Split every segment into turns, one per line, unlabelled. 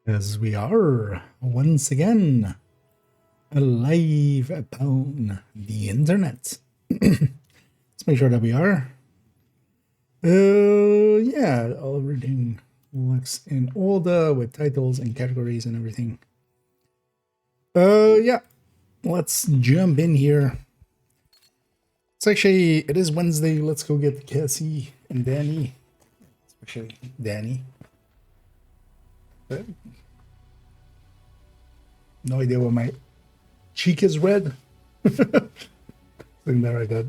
As we are once again alive upon the internet. Let's make sure that we are. Yeah, everything looks in order with titles and categories and everything. Yeah, let's jump in here. It is Wednesday. Let's go get Cassie and Danny, especially Danny. No idea why my cheek is red. Think there I got.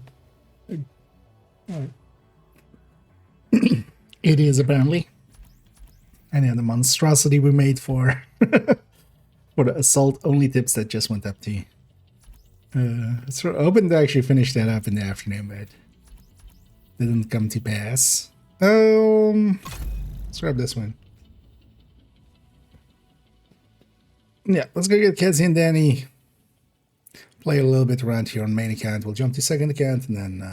It is apparently. And yeah, the monstrosity we made for for the assault only tips that just went up to you. So hoping to actually finish that up in the afternoon, but didn't come to pass. Let's grab this one. Yeah, let's go get Cassie and Danny. Play a little bit around here on main account. We'll jump to second account and then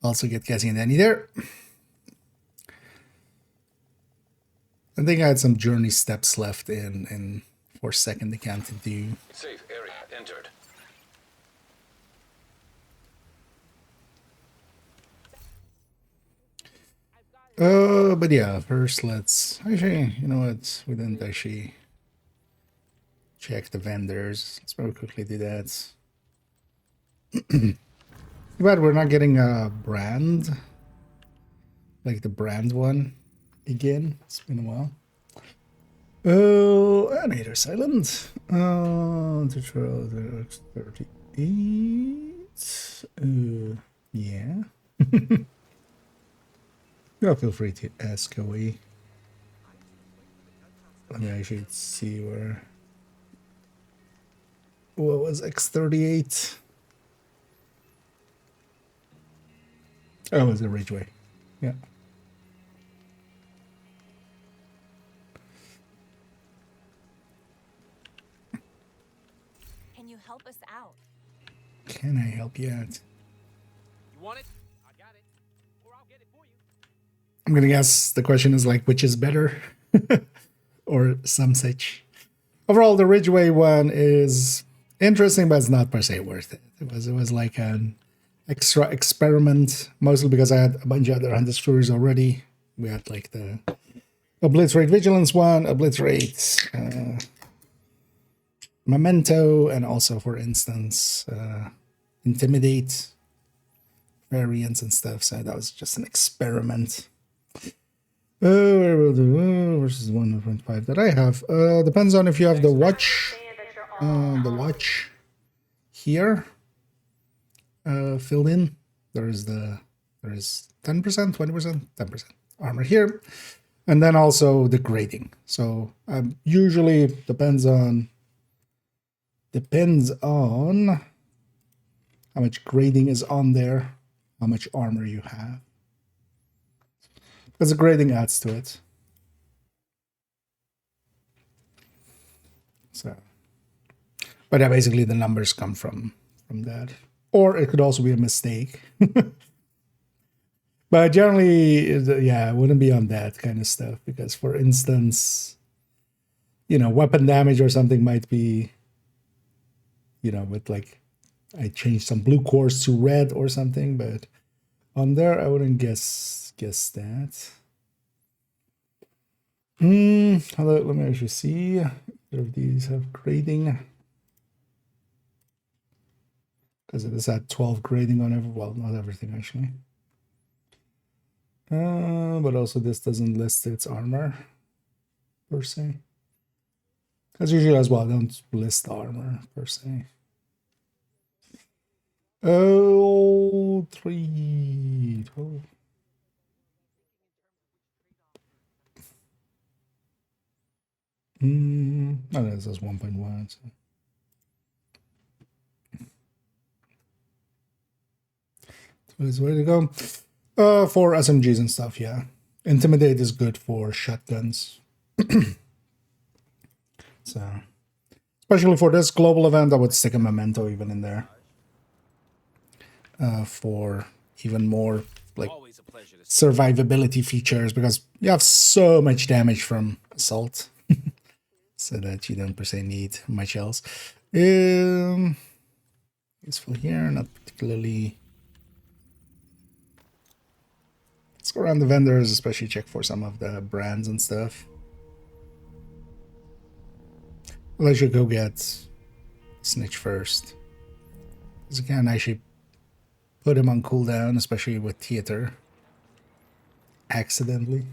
also get Cassie and Danny there. I think I had some journey steps left in for second account to do.
Safe area entered.
But yeah, first let's actually, you know what? We didn't actually check the vendors. Let's very quickly do that. But we're not getting a brand, like the brand one again. It's been a while. Oh, Animator Silent. Tutorial 38. Yeah. Yeah, feel free to ask away. Let me actually see where. What was X38? Oh, it was a Ridgeway. Yeah.
Can you help us out?
Can I help you out?
You want it? I got it. Or I'll get it for you.
I'm gonna guess the question is like, which is better? Or some such. Overall, the Ridgeway one is interesting, but it's not per se worth it. It was like an extra experiment, mostly because I had a bunch of other hunter stories already. We had like the Obliterate Vigilance one, Obliterate Memento, and also, for instance, Intimidate variants and stuff. So that was just an experiment. Versus 1.5 that I have. Depends on if you have the watch. The watch here filled in. There is 10%, 20%, 10% armor here, and then also the grading. So usually depends on how much grading is on there, how much armor you have. Because the grading adds to it. So, but yeah, basically the numbers come from that, or it could also be a mistake. But generally, yeah, it wouldn't be on that kind of stuff because, for instance, you know, weapon damage or something might be, you know, with like I changed some blue cores to red or something, but on there I wouldn't guess that. Let me actually see if these have grading. Because it is at 12 grading on well, not everything actually. But also this doesn't list its armor per se. As usual as well, I don't list the armor per se. Oh, 3, 12. Oh, this is 1.1. So. Is the way to go. For SMGs and stuff, yeah. Intimidate is good for shotguns. So, especially for this global event, I would stick a Memento even in there. For even more like
Always a pleasure to see
survivability features because you have so much damage from assault, so that you don't per se need much else. Useful here, not particularly. Let's go around the vendors, especially check for some of the brands and stuff. Let's you go get Snitch first. Because you can actually put him on cooldown, especially with theater. Accidentally.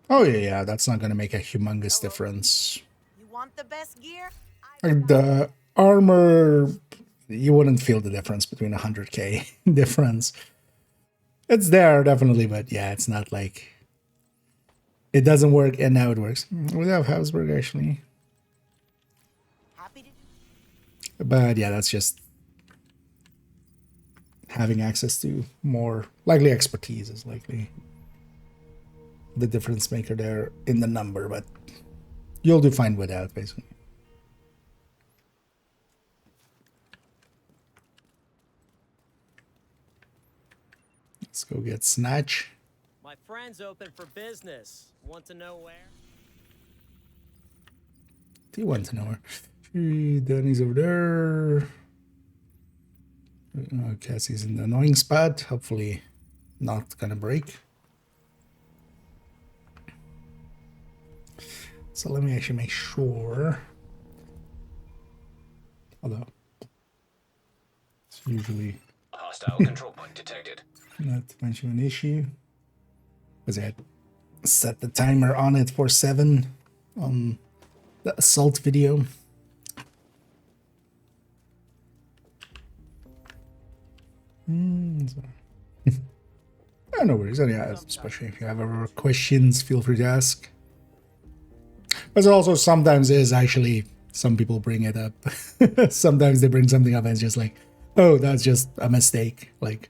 Oh yeah, that's not gonna make a humongous difference.
You want the best gear?
Like the armor, you wouldn't feel the difference between 100k difference. It's there definitely, but yeah, it's not like it doesn't work and now it works. We have Habsburg actually,
Happy to
but yeah, that's just having access to more likely expertise is likely the difference maker there in the number, but you'll do fine without basically. Let's go get Snatch.
My friend's open for business. Want to know where?
Do you want to know her? Danny's over there. Cassie's in the annoying spot. Hopefully not gonna break. So let me actually make sure. Although it's usually
Hostile control point detected.
not much of an issue. Because I had set the timer on it for 7 on the assault video. No worries. Yeah, especially if you have other questions, feel free to ask. But it also sometimes is actually, some people bring it up. Sometimes they bring something up and it's just like, oh, that's just a mistake. Like,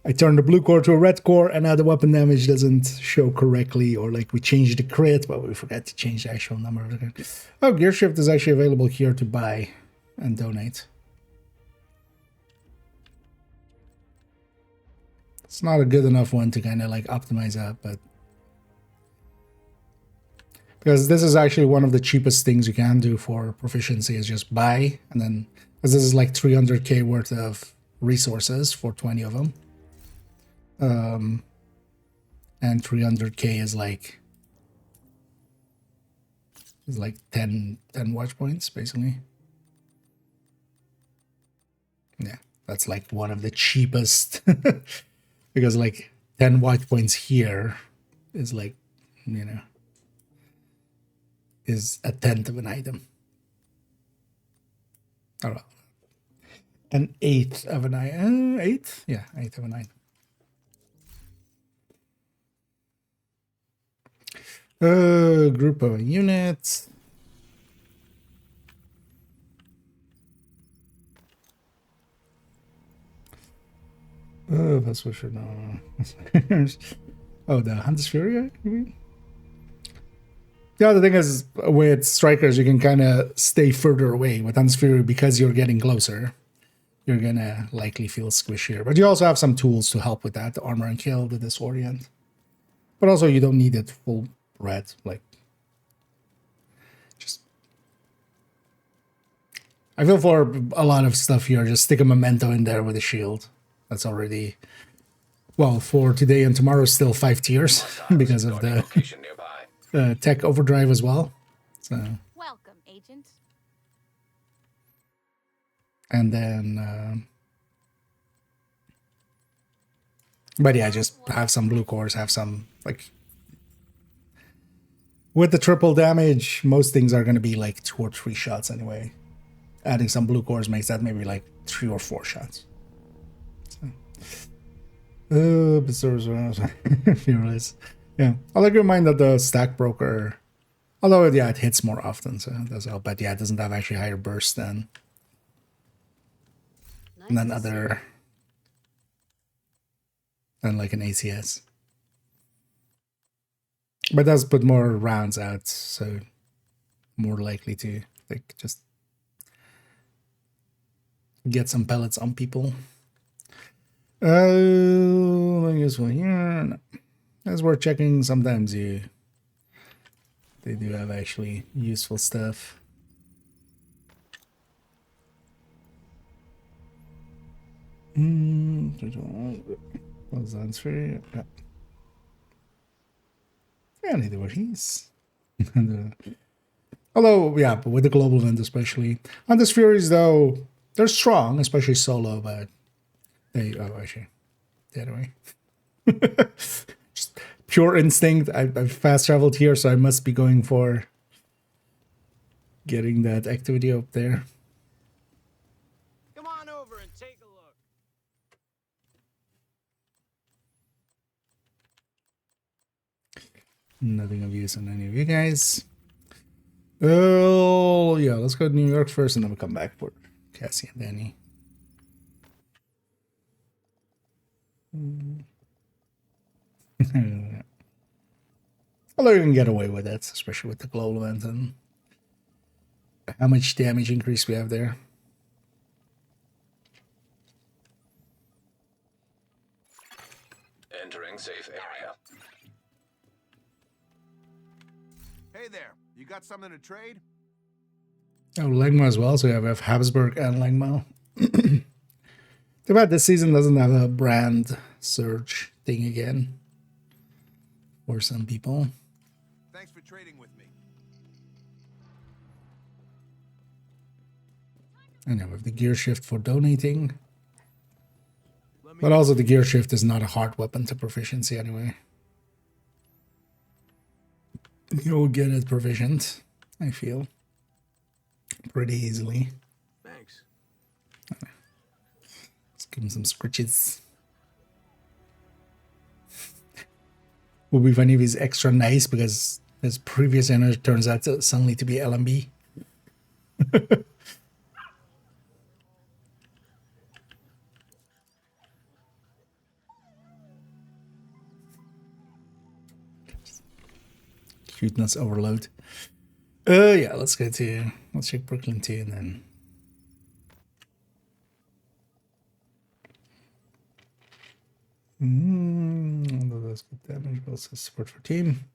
I turned the blue core to a red core and now the weapon damage doesn't show correctly, or like we changed the crit, but we forgot to change the actual number of the crit. Oh, Gear Shift is actually available here to buy and donate. It's not a good enough one to kind of like optimize that, but because this is actually one of the cheapest things you can do for proficiency is just buy, and then because this is like 300k worth of resources for 20 of them. And 300k is like 10 watch points basically. Yeah, that's like one of the cheapest because like 10 watch points here is like, you know, is a tenth of an item. Oh, well. An eighth of an item. Eighth? Yeah, eighth of an item. Group of units. Oh, that's what should know. Oh, the Hunter's Fury, you mean? Yeah, the thing is, with strikers, you can kind of stay further away. With Hunter's Fury, because you're getting closer, you're gonna likely feel squishier. But you also have some tools to help with that: the armor and kill, the disorient. But also, you don't need it full red. Like, just I feel for a lot of stuff here, just stick a memento in there with a shield. That's already, well, for today and tomorrow, still 5 tiers because of the
Location nearby.
tech overdrive as well. So,
welcome, agent.
and then, but yeah, just have some blue cores, have some, like, with the triple damage, most things are going to be like 2 or 3 shots anyway. Adding some blue cores makes that maybe like 3 or 4 shots. But Fearless. Yeah, I'll like to remind that the Stack Broker, although yeah, it hits more often, so it does help. But yeah, it doesn't have actually higher burst than other than like an ACS. But it does put more rounds out, so more likely to like just get some pellets on people. Useful here. No. As we're checking, sometimes they do have actually useful stuff. Was that fair? Yeah. Yeah, neither were his. Although, yeah, but with the global event especially. On the Furies, though, they're strong, especially solo, but they, oh, actually, the other way. Just pure instinct. I've fast traveled here, so I must be going for getting that activity up there.
Come on over and take a look.
Nothing of use on any of you guys. Oh, yeah, let's go to New York first, and then we'll come back for Cassie and Danny. Although you can get away with it, especially with the global event and how much damage increase we have there.
Entering safe area.
Hey there, you got something to trade?
Oh, Langma as well, so we have Habsburg and Langma. Too bad this season doesn't have a brand surge thing again for some people.
Thanks for trading with me.
And now we have the gear shift for donating. But also the gear shift is not a hard weapon to proficiency anyway. You'll get it proficient, I feel. Pretty easily.
Thanks.
Let's give him some scritches. Would be funny if he's extra nice because his previous owner turns out to suddenly to be LMB. Cuteness overload. Yeah, let's check Brooklyn 2 and then. That's good damage, but also support for team.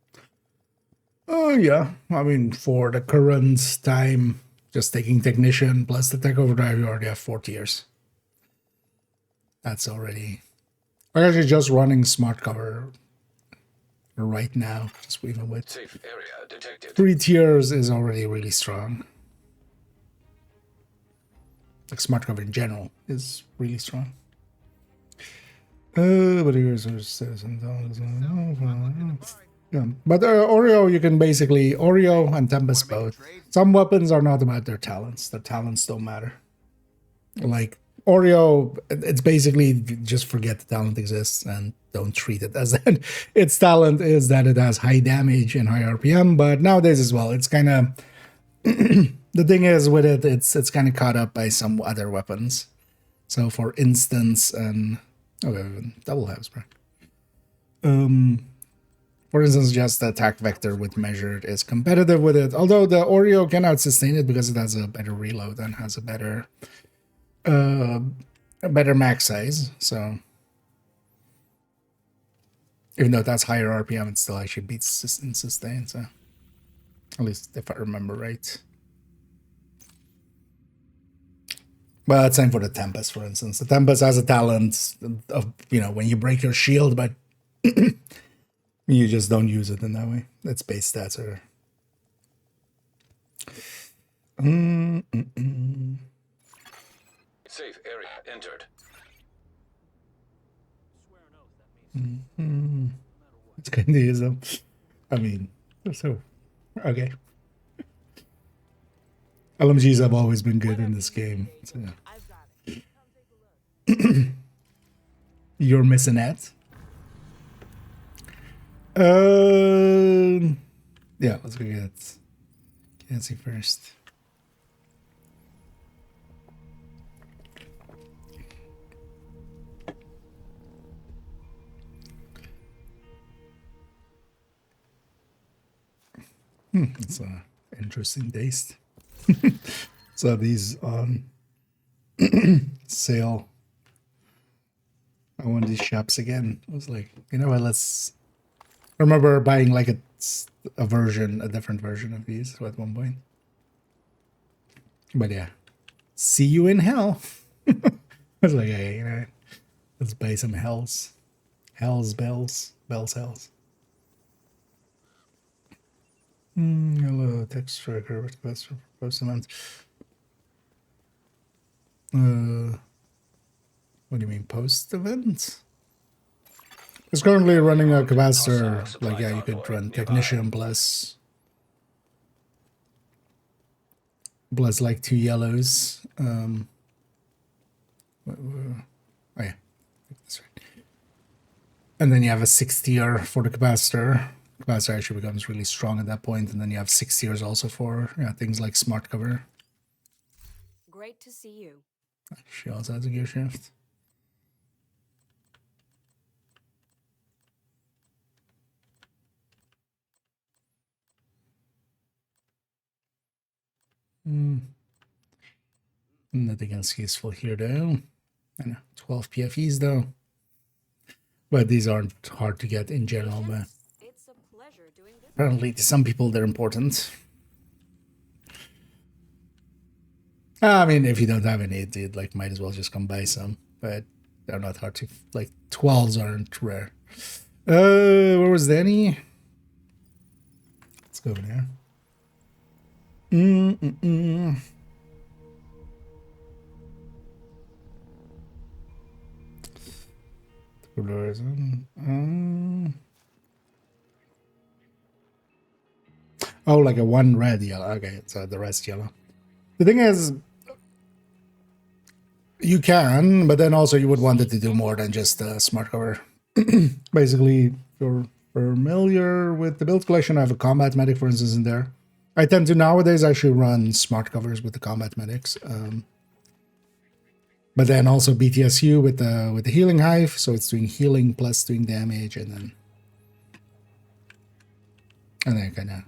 Oh, yeah. I mean, for the current time, just taking Technician plus the Tech Overdrive, you already have 4 tiers. That's already. We're actually just running Smart Cover right now, just even with
Safe area detected.
3 tiers is already really strong. Like Smart Cover in general is really strong. But here's our citizens. Yeah, but Oreo, you can basically Oreo and Tempest both. Some weapons are not about their talents. Their talents don't matter. Like Oreo, it's basically just forget the talent exists and don't treat it as that. Its talent is that it has high damage and high RPM, but nowadays as well, it's kind of the thing is with it, it's kind of caught up by some other weapons. So for instance, double Habsburg. For instance, just the attack vector with measured is competitive with it. Although the Oreo cannot sustain it because it has a better reload and has a better max size. So even though that's higher RPM, it still actually beats in sustain. So at least if I remember right. But same for the Tempest, for instance. The Tempest has a talent of, when you break your shield, but you just don't use it in that way. Its base stats are.
Safe area entered.
It's kind of is them. I mean, so okay. LMGs have always been good in this game. So.
I've got it. Come take a look.
You're missing that. Yeah, let's go get Cassie first. It's an interesting taste. So these on sale. I want these shops again. I was like, you know what, let's... I remember buying like a different version of these at one point. But yeah, see you in hell. I was like, hey, you know, let's buy some hells. Bells, hells. Hello, text striker, request for postament. What do you mean, post event? It's currently running a capacitor. Like, yeah, you could run technician plus like 2 yellows. Oh yeah, that's right. And then you have a 6 tier for the capacitor. Capacitor actually becomes really strong at that point, and then you have 6 tiers also for things like smart cover.
Great to see you.
She also has a gear shift. Nothing else useful here though. I know, 12 PFEs though. But these aren't hard to get in general, but
It's a pleasure doing this.
apparently to some people they're important. I mean, if you don't have any, it like might as well just come buy some, but they're not hard to, like 12s aren't rare. Where was Danny? Let's go over there. Oh, like a 1 red yellow. Okay, so the rest yellow. The thing is, you can, but then also you would want it to do more than just smart cover. Basically, if you're familiar with the build collection, I have a combat medic, for instance, in there. I tend to nowadays actually run smart covers with the combat medics. But then also BTSU with the healing hive, so it's doing healing plus doing damage, and then kind of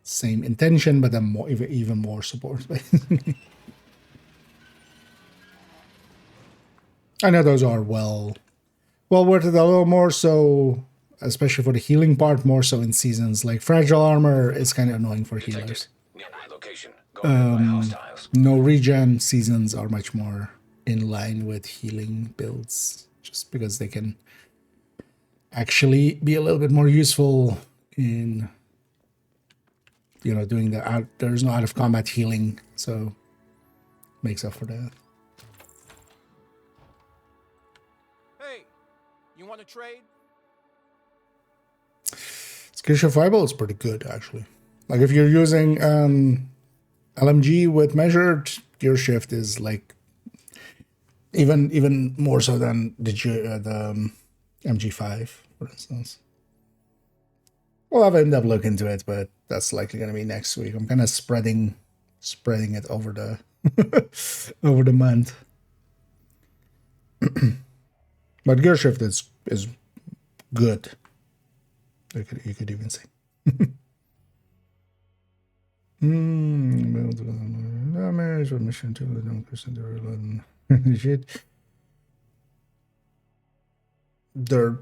same intention, but then more, even more support. Basically. I know those are well worth it, a little more so, especially for the healing part, more so in seasons like fragile armor is kind of annoying for healers.
Nearby location. Guarded by hostiles.
No regen seasons are much more in line with healing builds, just because they can actually be a little bit more useful in, doing there's no out of combat healing, so makes up for that.
Hey, you want to trade?
Skillshare Fireball is pretty good, actually. Like, if you're using LMG with measured, gear shift is like even more so than the MG5, for instance. We'll have to end up looking into it, but that's likely going to be next week. I'm kind of spreading it over the over the month. But gear shift is good. You could even say. Damage or mission to the non-person shit. Their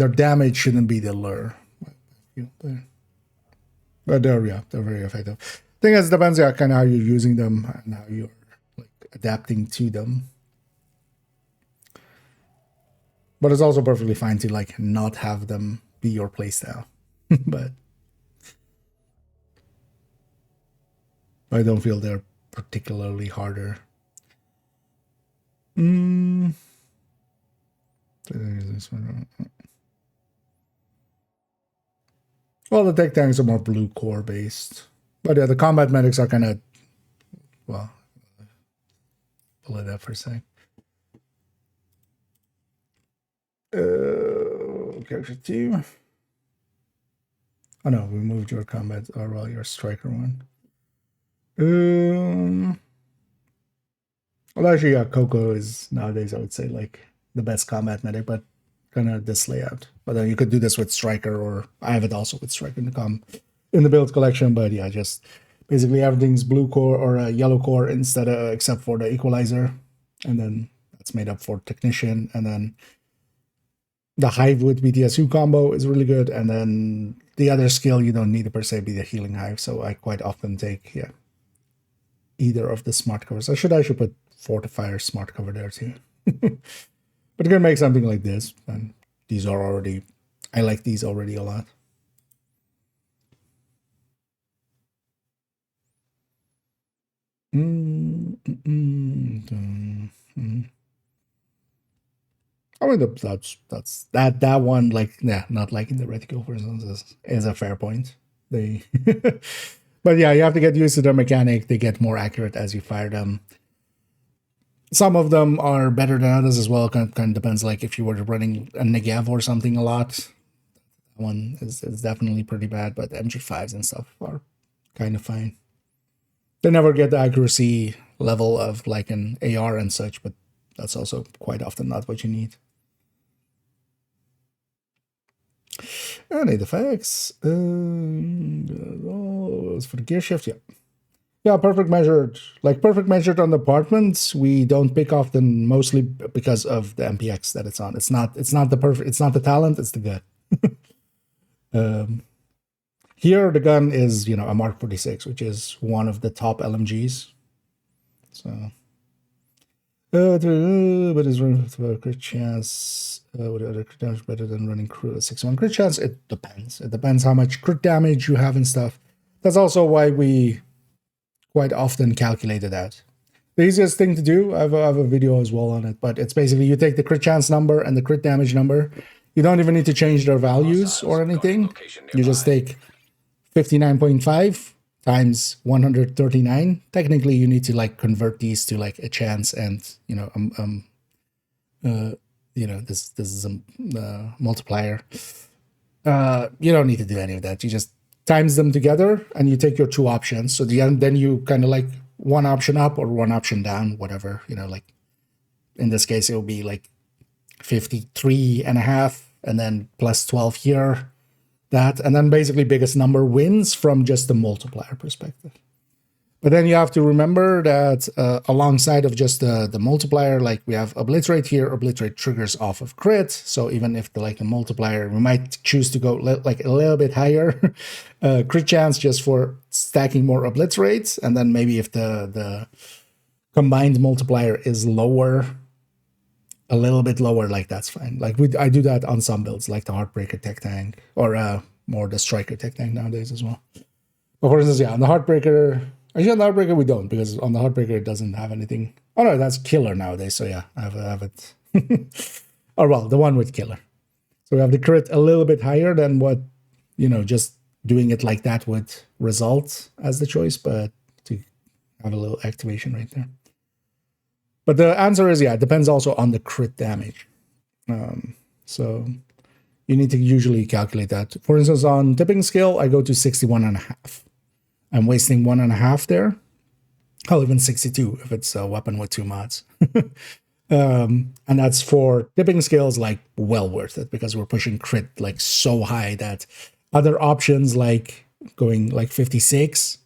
damage shouldn't be the lure. But they're very effective. Thing is, it depends on kind of how you're using them and how you're like adapting to them. But it's also perfectly fine to like not have them be your playstyle. But I don't feel they're particularly harder. Well, the tech tanks are more blue core based. But yeah, the combat medics are kind of, well, pull it up for a sec. Character 2. Oh no, we moved your combat, or well, your striker one. Well, actually, yeah, Coco is nowadays, I would say, like the best combat medic, but kind of this layout. But then you could do this with striker, or I have it also with striker in the build collection. But yeah, just Basically, everything's blue core or a yellow core instead of except for the equalizer, and then that's made up for technician. And then the hive with BTSU combo is really good. And then the other skill you don't need to per se be the healing hive. So I quite often take either of the smart covers. I should put fortifier smart cover there too. But you can make something like this, and these are already. I like these already a lot. I mean, that one, like, yeah, not liking the reticle for instance is a fair point. They, but yeah, you have to get used to their mechanic. They get more accurate as you fire them. Some of them are better than others as well. Kind of depends. Like if you were running a Negev or something a lot, that one is definitely pretty bad. But MG5s and stuff are kind of fine. They never get the accuracy level of like an AR and such, but that's also quite often not what you need. Need effects. For the gear shift, yeah. Yeah, perfect measured. Like perfect measured on the apartments, we don't pick often, mostly because of the MPX that it's on. It's not the perfect, it's not the talent, it's the gun. Here the gun is, a Mark 46, which is one of the top LMGs. So but is running with a crit chance. With other crit damage better than running crew at 6-1 crit chance? It depends. It depends how much crit damage you have and stuff. That's also why we quite often calculate it out. The easiest thing to do, I have a video as well on it, but it's basically you take the crit chance number and the crit damage number. You don't even need to change their values or anything. You just take 59.5 times 139. Technically, you need to like convert these to like a chance and this is a multiplier. You don't need to do any of that. You just times them together and you take your two options. So then you kind of like one option up or one option down, whatever, like in this case, it will be like 53.5 and then plus 12 here, that, and then basically biggest number wins from just the multiplier perspective. But then you have to remember that alongside of just the multiplier, like we have obliterate here, obliterate triggers off of crit. So even if the multiplier, we might choose to go like a little bit higher crit chance just for stacking more obliterates. And then maybe if the combined multiplier is lower, a little bit lower, like that's fine. Like I do that on some builds, like the Heartbreaker Tech Tank or more the Striker Tech Tank nowadays as well. But for instance, on the Heartbreaker. Actually, on the Heartbreaker, we don't, because on the Heartbreaker, it doesn't have anything. Oh, no, that's Killer nowadays. So, yeah, I have it. Or, well, the one with Killer. So, we have the crit a little bit higher than what, just doing it like that would result as the choice, but to have a little activation right there. But the answer is, it depends also on the crit damage. So, you need to usually calculate that. For instance, on tipping scale, I go to 61.5. I'm wasting 1.5 there. Oh, even 62 if it's a weapon with 2 mods. And that's for tipping scales, like well worth it, because we're pushing crit like so high that other options like going like 56,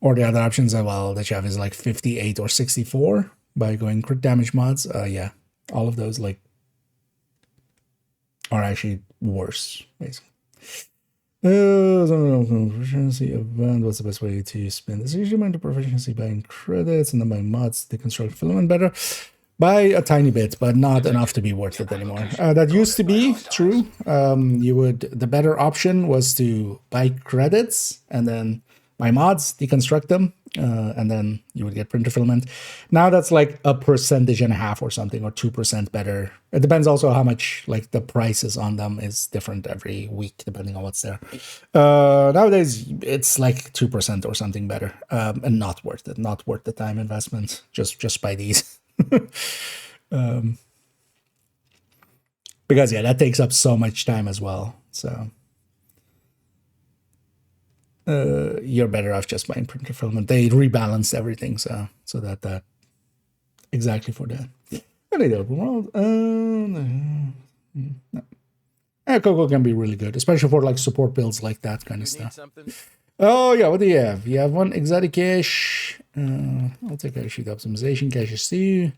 or the other options that you have is like 58 or 64 by going crit damage mods. All of those like are actually worse, basically. Proficiency event. What's the best way to spend this? Usually amount of proficiency buying credits and then buying mods to construct filament better. By a tiny bit, but not enough to be worth it anymore. That used to be true. The better option was to buy credits and then buy mods, deconstruct them, and then you would get printer filament. Now that's like 1.5% or something, or 2% better. It depends also how much like the prices on them is different every week, depending on what's there. Nowadays, it's like 2% or something better, and not worth it. Not worth the time investment. Just buy these. Because that takes up so much time as well. So you're better off just buying printer filament. They rebalanced everything, so that exactly for that. Any open world, Coco can be really good, especially for like support builds like that kind of stuff. Oh yeah, what do you have? You have one exotic cache. I'll take a shoot optimization caches too.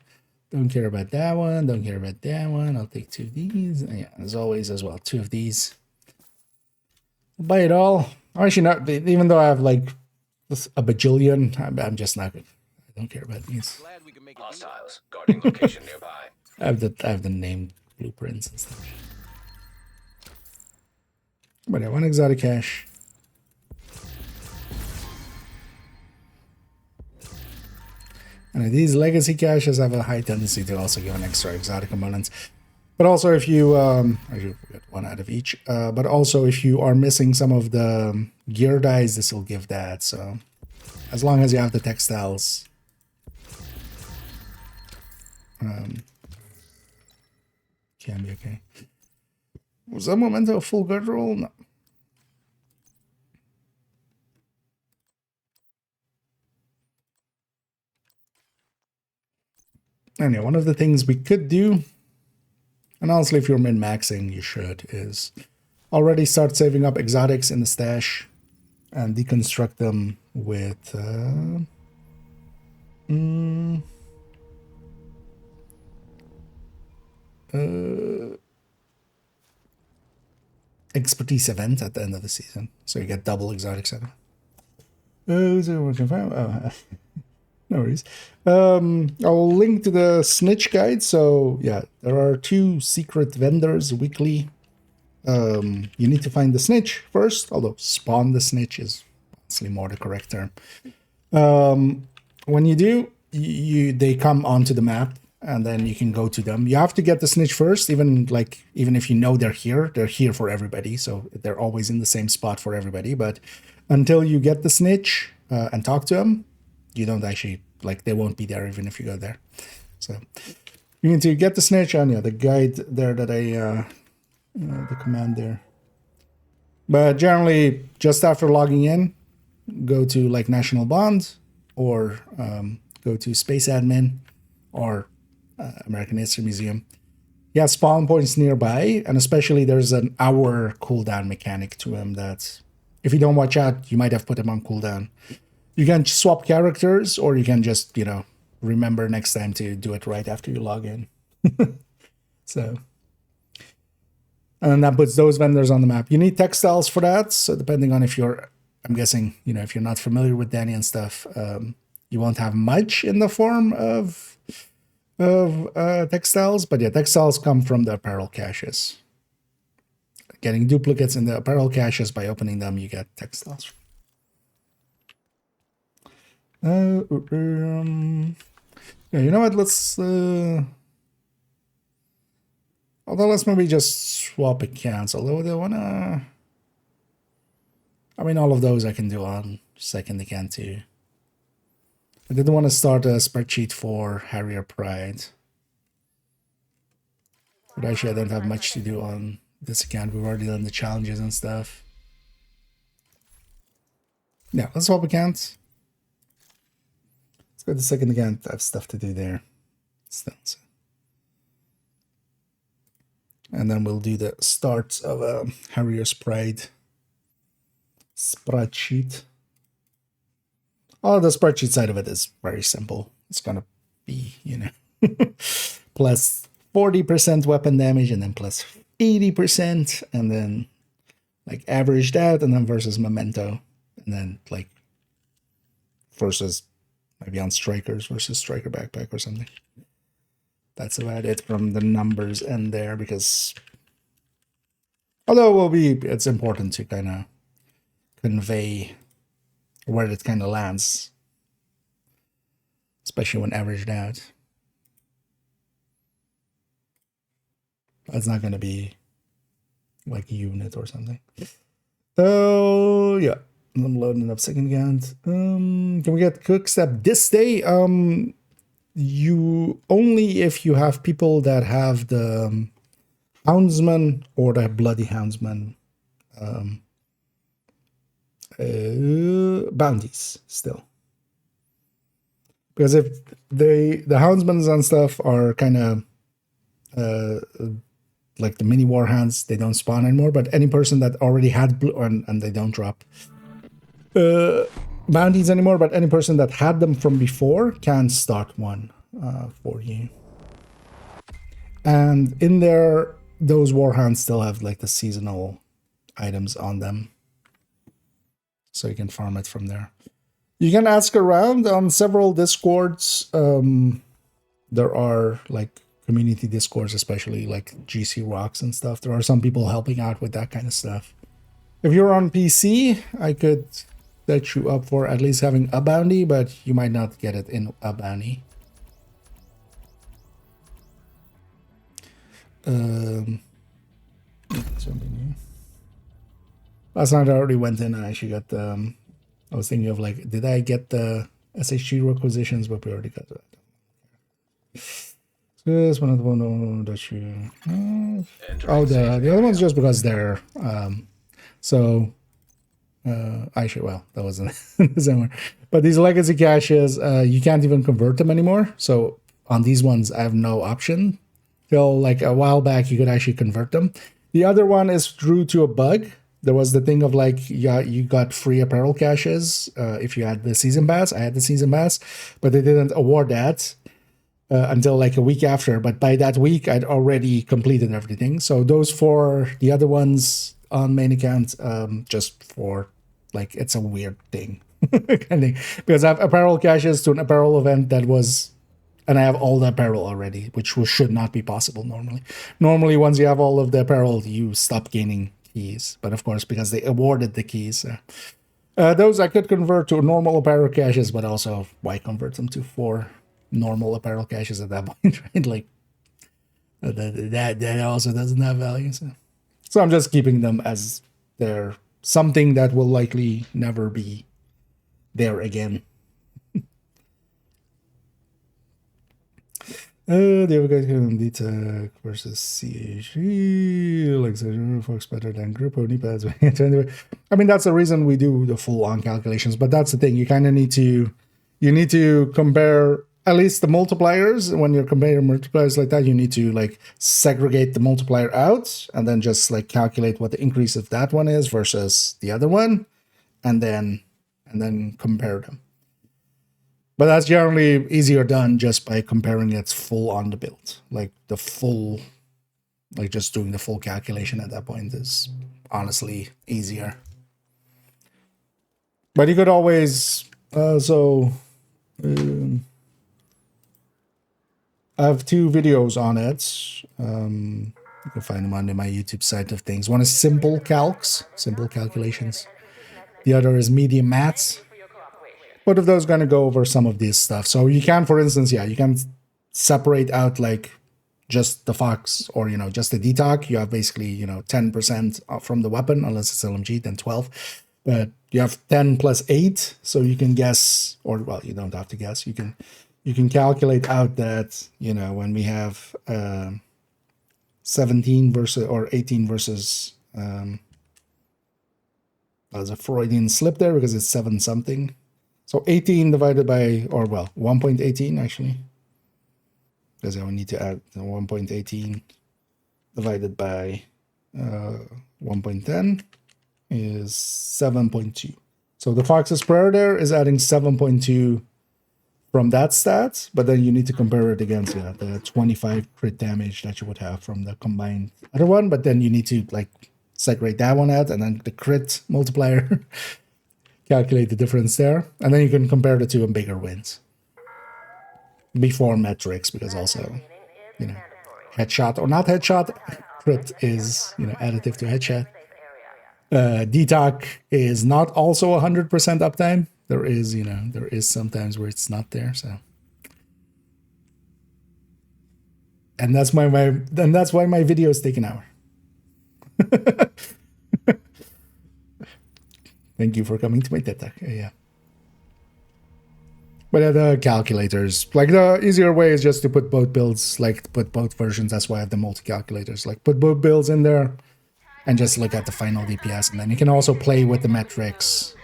Don't care about that one. Don't care about that one. I'll take 2 of these. Yeah, as always as well, 2 of these. I'll buy it all. Actually, not. Even though I have like a bajillion, I'm just not good. I don't care about these.
Glad we can make it.
Hostiles guarding location nearby.
I have the named blueprints and stuff. But yeah, one exotic cache. And these legacy caches have a high tendency to also give an extra exotic components. But also if you, actually get 1 out of each. But also if you are missing some of the gear dies, this will give that. So as long as you have the textiles. Can be okay. Was that memento a full guard roll? No. And yeah, one of the things we could do, and honestly, if you're min-maxing, you should, is already start saving up exotics in the stash and deconstruct them with expertise event at the end of the season. So you get double exotics out of it. Is it working fine? Oh, no worries. I'll link to the snitch guide. So yeah, there are 2 secret vendors weekly. You need to find the snitch first, although spawn the snitch is honestly more the correct term. When you do, they come onto the map and then you can go to them. You have to get the snitch first, even if you know they're here for everybody. So they're always in the same spot for everybody. But until you get the snitch and talk to them, you don't actually, they won't be there even if you go there. So you need to get the snitch on, the guide there that I, the command there. But generally, just after logging in, go to National Bond or go to Space Admin or American History Museum. Yeah, spawn points nearby, and especially there's an hour cooldown mechanic to him that if you don't watch out, you might have put him on cooldown. You can swap characters, or you can just, remember next time to do it right after you log in. So, and then that puts those vendors on the map. You need textiles for that. So depending on if you're, I'm guessing, if you're not familiar with Danny and stuff, you won't have much in the form of textiles. But yeah, textiles come from the apparel caches. Getting duplicates in the apparel caches, by opening them, you get textiles. Yeah, you know what? Let's although let's maybe just swap accounts. Although they wanna, I mean, all of those I can do on second account too. I didn't want to start a spreadsheet for Harrier Pride, but actually I don't have much to do on this account. We've already done the challenges and stuff. Yeah, let's swap accounts. Let's go to the second account. I have stuff to do there still. So. And then we'll do the starts of Harrier's Pride spreadsheet. Oh, the spreadsheet side of it is very simple. It's gonna be, plus 40% weapon damage, and then plus 80%, and then averaged out, and then versus memento, and then versus maybe on strikers versus striker backpack or something. That's about it from the numbers in there, because although it's important to kind of convey where it kind of lands, especially when averaged out. It's not going to be unit or something. Oh yeah, I'm loading up second account. Can we get quick step this day? You only if you have people that have the Houndsman or the Bloody Houndsman bounties still. Because if the Houndsmans and stuff are kind of like the mini warhounds, they don't spawn anymore, but any person that already had blue and they don't drop. bounties anymore, but any person that had them from before can start one for you. And in there, those warhounds still have like the seasonal items on them, so you can farm it from there. You can ask around on several discords. There are like community discords, especially like GC Rocks and stuff. There are some people helping out with that kind of stuff. If you're on PC, I could set you up for at least having a bounty, but you might not get it in a bounty. Last night I already went in and I actually got the. I was thinking of like, did I get the SHG requisitions? But we already got that. This one of the one that you. Oh, the other one's just because they're. Actually, well, that wasn't somewhere. But these legacy caches, you can't even convert them anymore. So on these ones, I have no option. Till like a while back, you could actually convert them. The other one is due to a bug. There was the thing of like, yeah, you got free apparel caches if you had the season pass. I had the season pass, but they didn't award that until like a week after. But by that week, I'd already completed everything. So those four, the other ones on main account, just for like, it's a weird thing. Kind of thing. Because I have apparel caches to an apparel event that was. And I have all the apparel already, which should not be possible normally. Normally, once you have all of the apparel, you stop gaining keys. But of course, because they awarded the keys, those I could convert to normal apparel caches, but also why convert them to 4 normal apparel caches at that point, right? Like that also doesn't have value. So I'm just keeping them as they're something that will likely never be there again. The other guys can DTech versus CHE, like Fox better than group only pads. I mean, that's the reason we do the full on calculations, but that's the thing. You kind of need to compare at least the multipliers. When you're comparing multipliers like that, you need to like segregate the multiplier out and then just like calculate what the increase of that one is versus the other one, and then compare them. But that's generally easier done just by comparing it full on the build. Like the full, like just doing the full calculation at that point is honestly easier. But you could always, I have 2 videos on it. You can find them on my YouTube side of things. One is simple calculations. The other is medium maths. Both of those are going to go over some of this stuff. So you can, for instance, you can separate out like just the Fox or, just the DTOC. You have basically, 10% from the weapon, unless it's LMG, then 12. But you have 10 plus 8. So you can guess, or well, you don't have to guess. You can calculate out that, when we have 17 versus, or 18 versus, there's a Freudian slip there because it's 7 something. So 18 divided by, or well, 1.18 actually, because I will need to add 1.18 divided by 1.10 is 7.2. So the Fox's Prayer there is adding 7.2 from that stat, but then you need to compare it against the 25 crit damage that you would have from the combined other one, but then you need to like segregate that one out and then the crit multiplier. Calculate the difference there, and then you can compare the two and bigger wins before metrics, because also, headshot or not headshot, crit is, additive to headshot. DTOC is not also 100% uptime. There is sometimes where it's not there. So, and that's why my videos take an hour. Thank you for coming to my TED Talk. Yeah. But the calculators, like the easier way is just to put both builds, like put both versions. That's why I have the multi-calculators. Like put both builds in there and just look at the final DPS. And then you can also play with the metrics,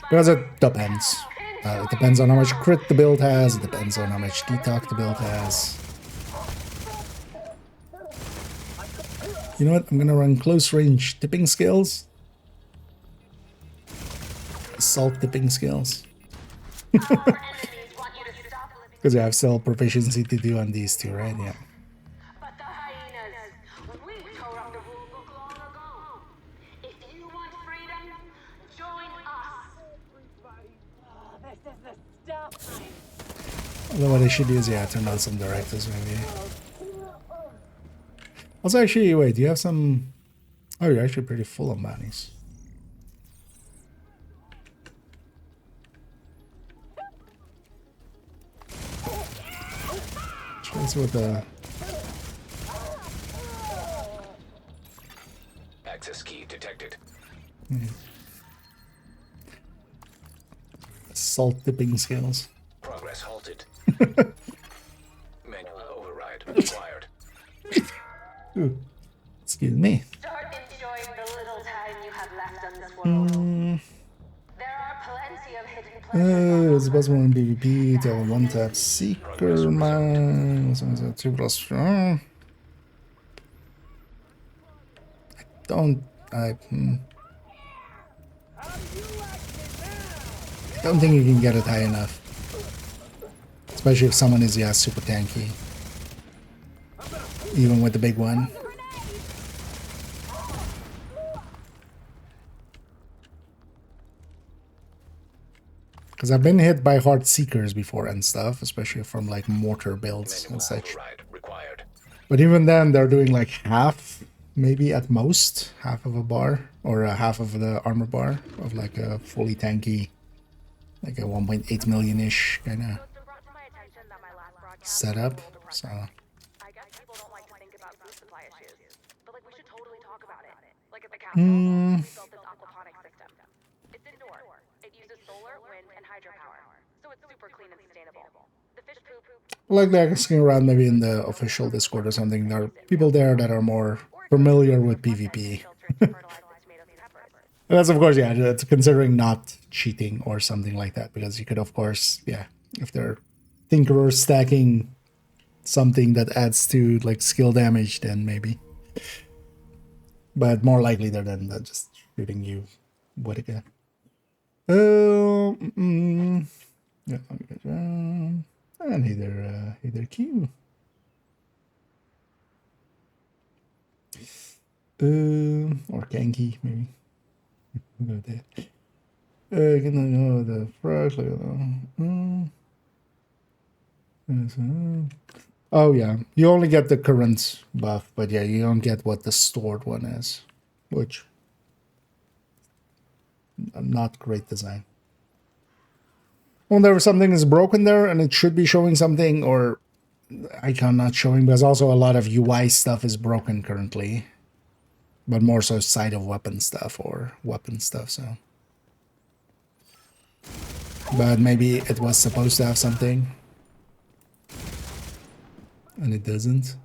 Because it depends. It depends on how much crit the build has. It depends on how much DTOC the build has. You know what? I'm going to run close range tipping skills. salt dipping skills. Because you have still proficiency to do on these two, right? Yeah.
But the hyenas, we tore up the rule book long ago. If you want freedom, join us.
This is the stuff.
Although what I should do is, yeah, turn on some directives maybe. Also, actually, wait, do you have some... Oh, you're actually pretty full of bounties. Let's see what the...
Access key detected.
Salt dipping skills.
Progress halted. Manual override required.
Ooh. Excuse me.
Start enjoying the little time you have left on this world. There are plenty of hidden pleasures.
It's possible in PvP to have a one-tap seeker mine. 2 plus strong. I don't think you can get it high enough. Especially if someone is, yeah, super tanky. Even with the big one. Because I've been hit by hard seekers before and stuff, especially from like mortar builds and
Manual
such.
override required.
But even then, they're doing like half, maybe at most, half of a bar, or half of the armor bar of like a fully tanky, like a 1.8 million-ish kind of setup. So
I guess people don't like to think about food supply issues, but like we should totally talk about it. Like at the castle, we built this aquaponic system. It's indoor. It uses solar, wind, and hydropower, so it's super clean and sustainable. The fish poop.
like asking around maybe in the official Discord or something, there are people there that are more familiar with PvP. And that's, of course, yeah, that's considering not cheating or something like that, because you could, of course, yeah, if they're tinkerers stacking something that adds to like skill damage, then maybe. But more likely they're than just shooting you with a gun. Yeah, and either Q. Or Kanki, maybe. Go there. Gonna go the frog. Oh yeah, you only get the current buff, but yeah, you don't get what the stored one is, which not great design. Whenever something is broken there and it should be showing something, or icon not showing, because also a lot of UI stuff is broken currently, but more so side of weapon stuff or weapon stuff. So, but maybe it was supposed to have something and it doesn't.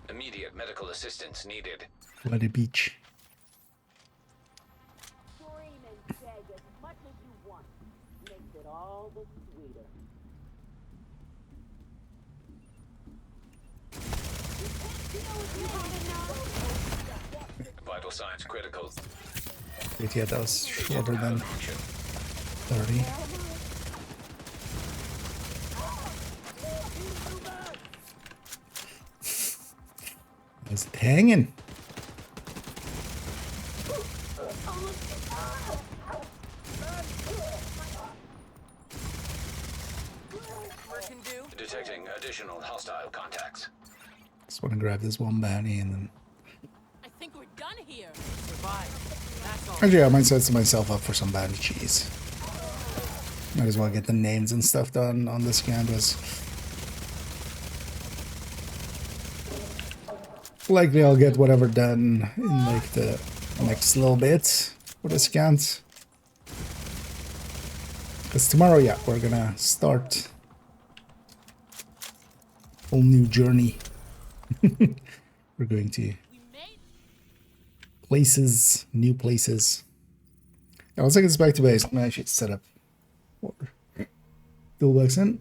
Immediate medical assistance needed.
Bloody beach.
Scream and beg as much as you want. Makes it all the sweeter.
Vital signs critical.
Wait, yeah, that was shorter than 30. Is it hanging?
Detecting additional hostile contacts.
Just want to grab this one bounty and then...
I think we're done here.
Actually, I might set myself up for some bounty cheese. Might as well get the names and stuff done on this canvas. Likely I'll get whatever done in like the next little bit for this count. Because tomorrow, yeah, we're gonna start a whole new journey. We're going to places, new places. I'll take this back to base. I should set up for dual box in.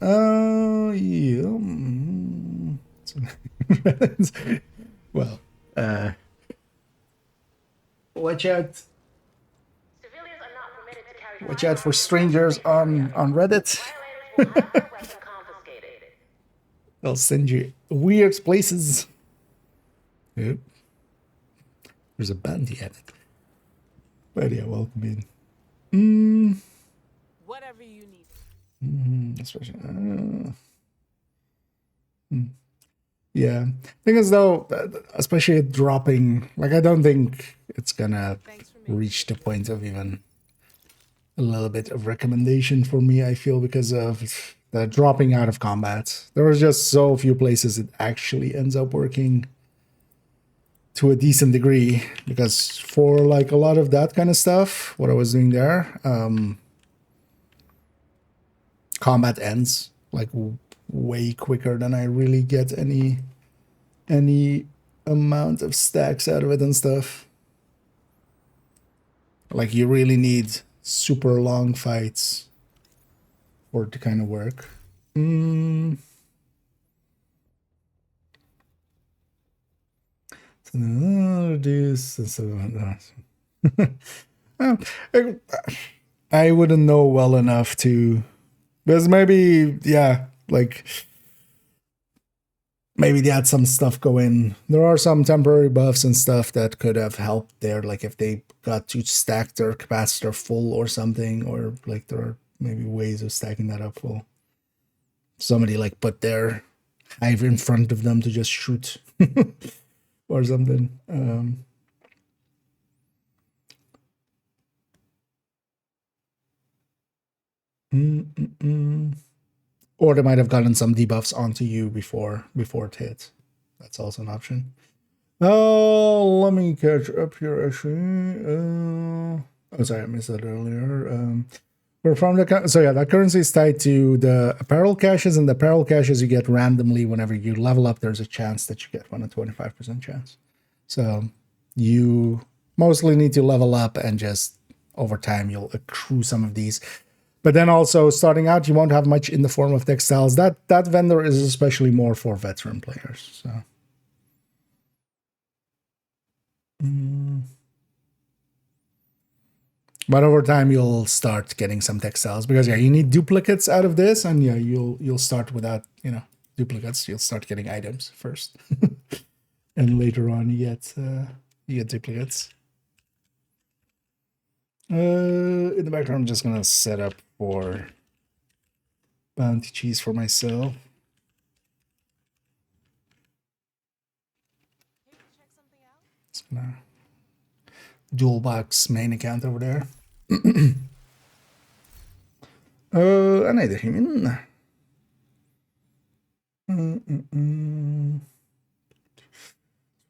Yeah. Well, watch out.
Civilians are not permitted to carry
Watch out for strangers on Reddit.
violators will have their weapon confiscated.
They'll send you weird places. Yep. There's a bounty at it. But yeah, welcome in.
Whatever you need.
Especially, yeah. Thing is though, especially dropping, like I don't think it's gonna reach the point of even a little bit of recommendation for me, I feel, because of the dropping out of combat. There are just so few places it actually ends up working to a decent degree, because for like a lot of that kind of stuff, what I was doing there, combat ends like way quicker than I really get any amount of stacks out of it and stuff. Like you really need super long fights for it to kind of work. I wouldn't know well enough to, because maybe, yeah, like maybe they had some stuff go in. There are some temporary buffs and stuff that could have helped there, like if they got to stack their capacitor full or something, or like there are maybe ways of stacking that up full. Somebody like put their hive in front of them to just shoot or something. Or they might have gotten some debuffs onto you before it hit. That's also an option. Oh, let me catch up here actually. Oh, sorry, I missed that earlier. We're from the so yeah, that currency is tied to the apparel caches, and the apparel caches you get randomly whenever you level up. There's a chance that you get 1 in 25% chance. So you mostly need to level up, and just over time you'll accrue some of these. But then also starting out, you won't have much in the form of textiles. That vendor is especially more for veteran players. So. But over time, you'll start getting some textiles, because yeah, you need duplicates out of this, and yeah, you'll start without duplicates. You'll start getting items first, and later on you get duplicates. In the background, I'm just gonna set up for bounty cheese for myself. Just gonna dual box main account over there. أنا دحين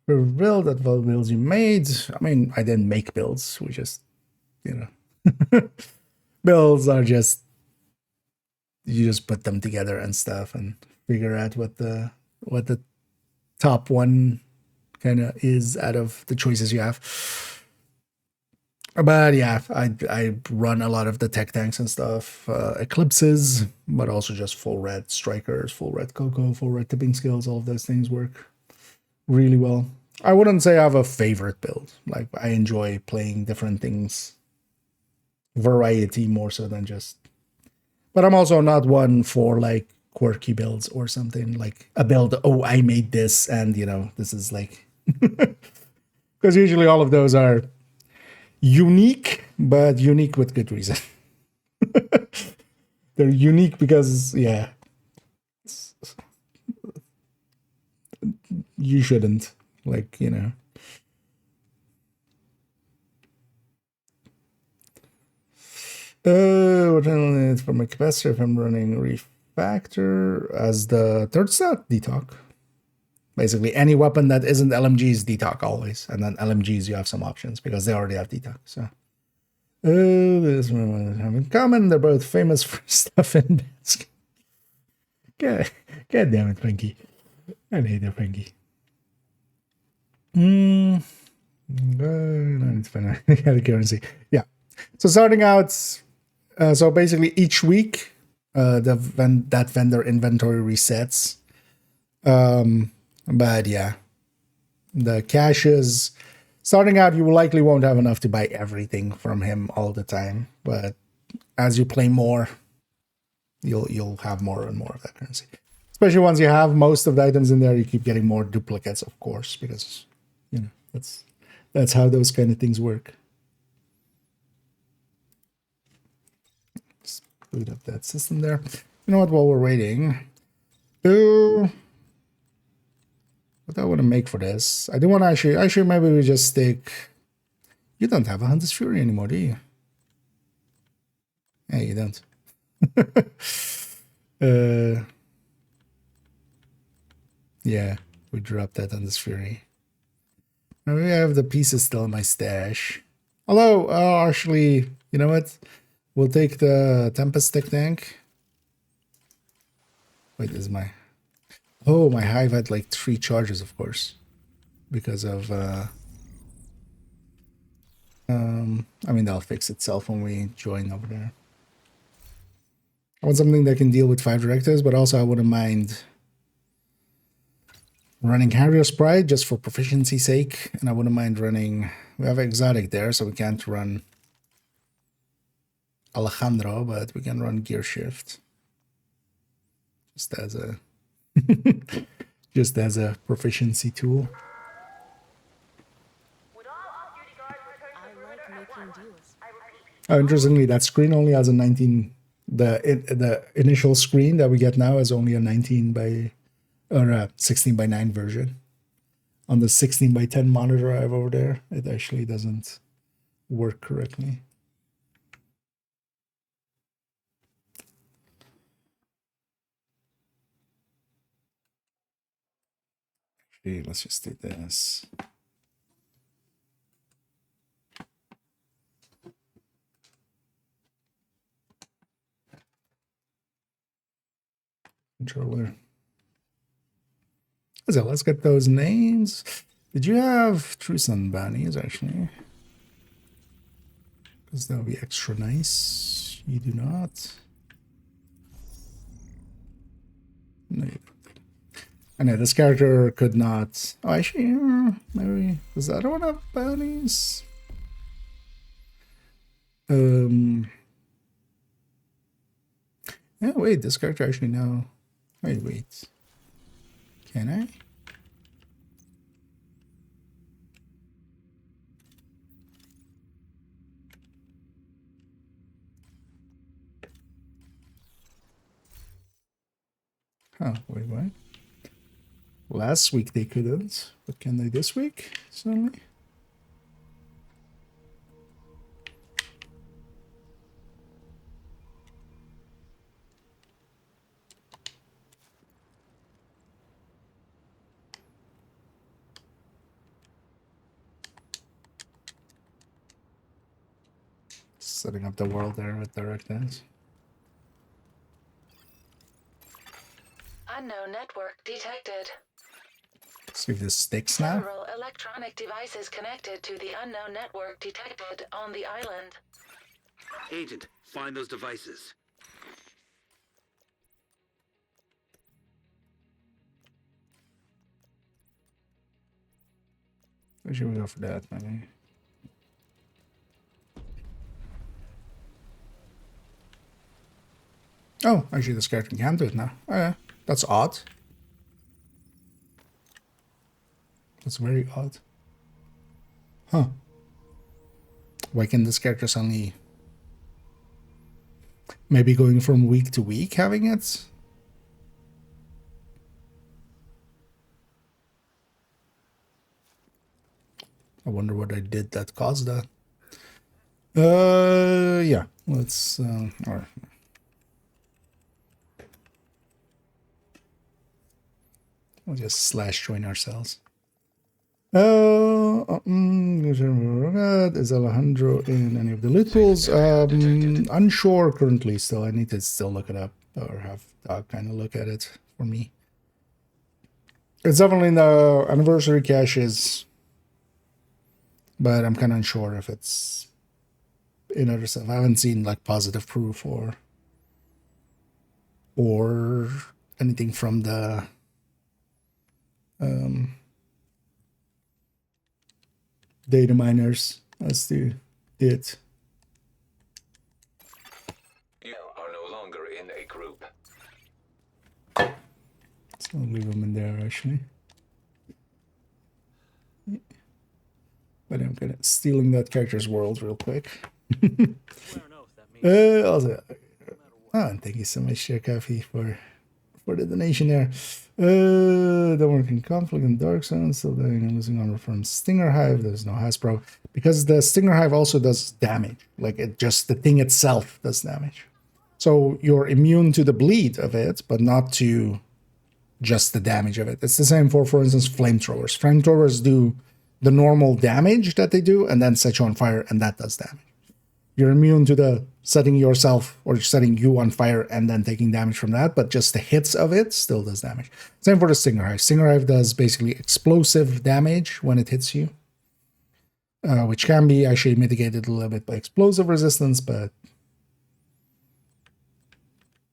for build that what builds you made. I mean, I didn't make builds. We just, builds are just, you just put them together and stuff and figure out what the top one kind of is out of the choices you have. But yeah, I run a lot of the tech tanks and stuff, eclipses, but also just full red strikers, full red cocoa, full red tipping skills. All of those things work really well. I wouldn't say I have a favorite build. Like, I enjoy playing different things, variety more so than just. But I'm also not one for like quirky builds or something, like a build. Oh, I made this, and this is like, because usually all of those are unique, but unique with good reason. They're unique because, yeah, you shouldn't, like, for my capacitor, if I'm running refactor as the third stat, detalk. Basically, any weapon that isn't LMG is detalk always, and then LMGs you have some options because they already have detalk. So, this one have in common. They're both famous for stuff in disc. God damn it, Frankie! I hate it, Frankie. No, it's fine. I got a currency. Yeah, So starting out, so basically each week, that vendor inventory resets. But yeah, the caches starting out, you likely won't have enough to buy everything from him all the time. But as you play more, you'll have more and more of that currency. Especially once you have most of the items in there, you keep getting more duplicates, of course, because you know that's how those kind of things work. Just boot up that system there. You know what? While we're waiting, what do I want to make for this? I do want to actually maybe we just stick. You don't have a Hunter's Fury anymore, do you? Yeah, you don't. Yeah, we dropped that on this Fury. Maybe I have the pieces still in my stash. Although, actually, you know what? We'll take the Tempest Stick Tank. Wait, is my... Oh, my Hive had like 3 charges, of course. Because of... I mean, that'll fix itself when we join over there. I want something that can deal with 5 directors, but also I wouldn't mind running Harrier Sprite just for proficiency's sake, and I wouldn't mind running... We have Exotic there, so we can't run Alejandro, but we can run Gear Shift. Just as a... just as a proficiency tool.
I like making deals.
Oh, interestingly, that screen only has a 19... The initial screen that we get now is only a 19 by... or a 16 by 9 version. On the 16 by 10 monitor I have over there, it actually doesn't work correctly. Actually, let's just do this. Controller. So let's get those names. Did you have True Sun bounties actually? Because that would be extra nice. You do not. No, you don't. I know this character could not. Oh, actually, maybe does the other one have bounties? Yeah. Wait. This character actually no. Wait. Can I? Oh, wait, what? Last week they couldn't, but can they this week? Suddenly? Setting up the world there with directives.
Unknown network detected.
See if this sticks now.
Several electronic devices connected to the unknown network detected on the island.
Agent, find those devices.
Where should we go for that, maybe? Oh, actually this character can do it now. Oh yeah, that's odd. That's very odd. Huh. Why can this character suddenly... Maybe going from week to week having it? I wonder what I did that caused that. Yeah. Let's... Alright. We'll just slash join ourselves. Is Alejandro in any of the loot pools? Unsure currently still. I need to still look it up or have Doc kind of look at it for me. It's definitely in the anniversary caches, but I'm kind of unsure if it's in other stuff. I haven't seen like positive proof or anything from the data miners as to it.
You are no longer in a group.
So I'll leave them in there actually. But I'm gonna stealing that character's world real quick. Also, and thank you so much, Share Coffee, for the donation there. The working conflict in Dark Zone, still doing and losing armor from Stinger Hive. There's no Hasbro because the Stinger Hive also does damage. Like it just the thing itself does damage. So you're immune to the bleed of it, but not to just the damage of it. It's the same for instance, flamethrowers. Flamethrowers do the normal damage that they do and then set you on fire, and that does damage. You're immune to the setting yourself or setting you on fire and then taking damage from that, but just the hits of it still does damage. Same for the Stinger Hive. Stinger Hive does basically explosive damage when it hits you, which can be actually mitigated a little bit by explosive resistance, but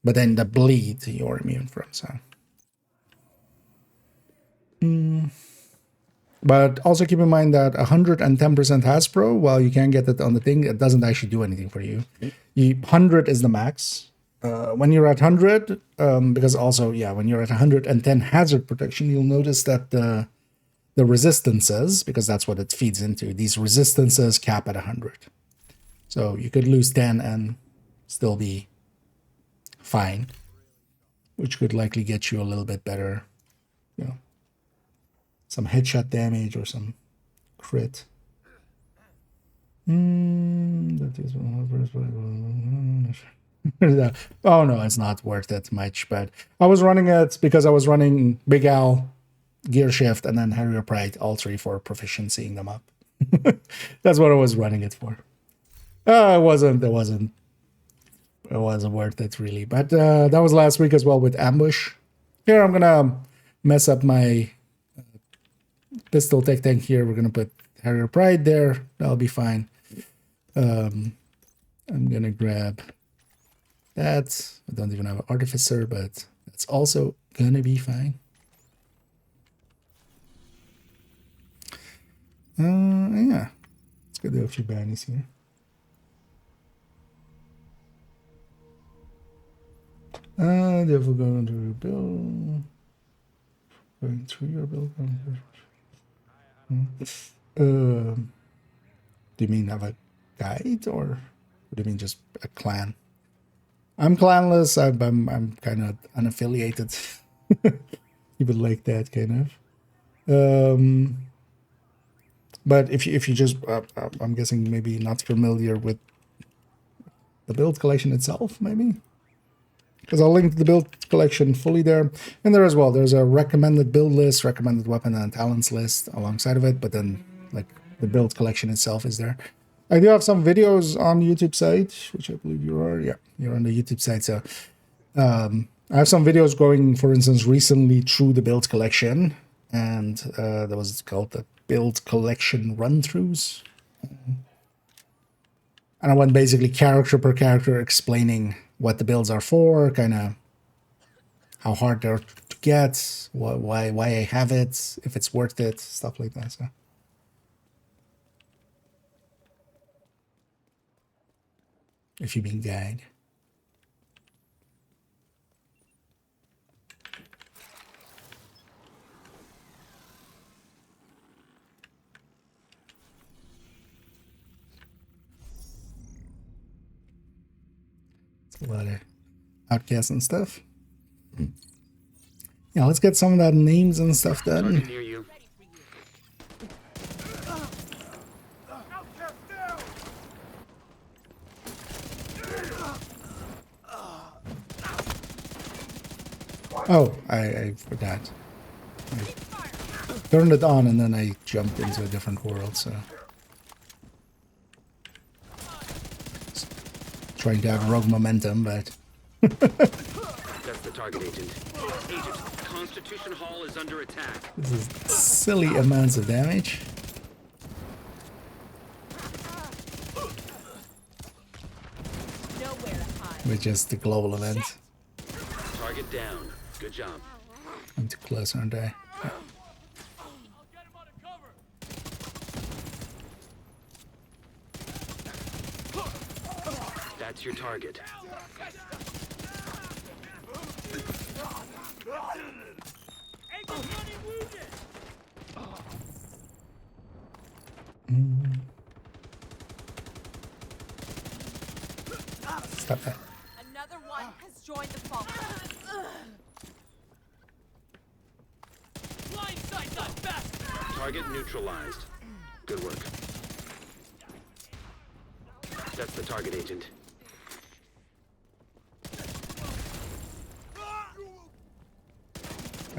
then the bleed you're immune from, so. But also keep in mind that 110% Hasbro, while you can get it on the thing, it doesn't actually do anything for you. 100 is the max. When you're at 100, because also, yeah, when you're at 110 hazard protection, you'll notice that the resistances, because that's what it feeds into, these resistances cap at 100. So you could lose 10 and still be fine, which could likely get you a little bit better, you know, some headshot damage or some crit. That is oh no, it's not worth it much. But I was running it because I was running Big Al, Gear Shift, and then Harrier Pride, all three for proficiencying them up. That's what I was running it for. It wasn't worth it really. But that was last week as well with Ambush. Here I'm gonna mess up my pistol tech tank here. We're gonna put Harrier Pride there. That'll be fine. I'm gonna grab that. I don't even have an Artificer, but that's also gonna be fine. Yeah. Let's go do a few bannies here. Therefore going to rebuild. Going through your build. Do you mean have a guide, or do you mean just a clan? I'm clanless. I'm kind of unaffiliated. Keep it like that, kind of. But if you just, I'm guessing maybe not familiar with the build collection itself, maybe. Because I'll link the build collection fully there. And there as well, there's a recommended build list, recommended weapon and talents list alongside of it. But then, like, the build collection itself is there. I do have some videos on the YouTube site, which I believe you are. Yeah, you're on the YouTube site. So I have some videos going, for instance, recently through the build collection. And that was called the build collection run-throughs. And I went basically character per character explaining what the builds are for, kind of how hard they're to get, why I have it, if it's worth it, stuff like that. So. If you mean guide. A lot of outcasts and stuff. Yeah, let's get some of that names and stuff done.
Near you.
Oh, I forgot. I turned it on and then I jumped into a different world, so. Trying to have rogue momentum, but
That's the target agent. Agent, Constitution Hall is under attack.
this is silly amounts of damage. with just the global event.
Target down. Good job.
I'm too close, aren't I?
That's your target.
Stop that.
Another one has joined the fall.
Target neutralized. Good work. That's the target, Agent.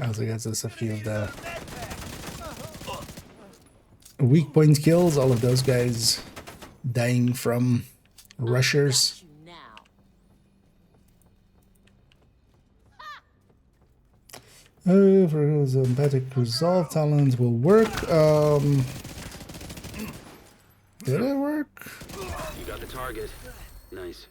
Also gets us a few of the weak point kills. All of those guys dying from rushers.
You now.
For his empathic resolve talent will work. Did it work?
You got the target. Nice.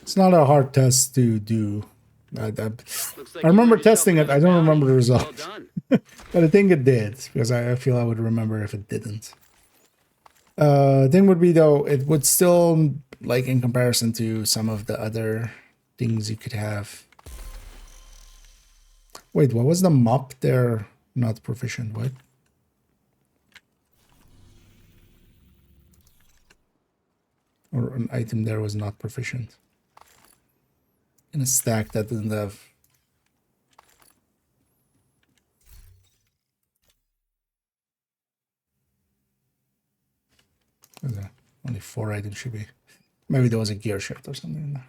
It's not a hard test to do.
Looks like
I remember
you earned yourself
testing it. I
another
don't remember the
bounty.
result.
Well done.
But I think it did, because I feel I would remember if it didn't. Thing would be, though, it would still, like, in comparison to some of the other things you could have. Wait, what was the mop there? Not proficient, what? Or an item there was not proficient. In a stack that didn't have. Only 4 items should be. Maybe there was a gear shift or something in there.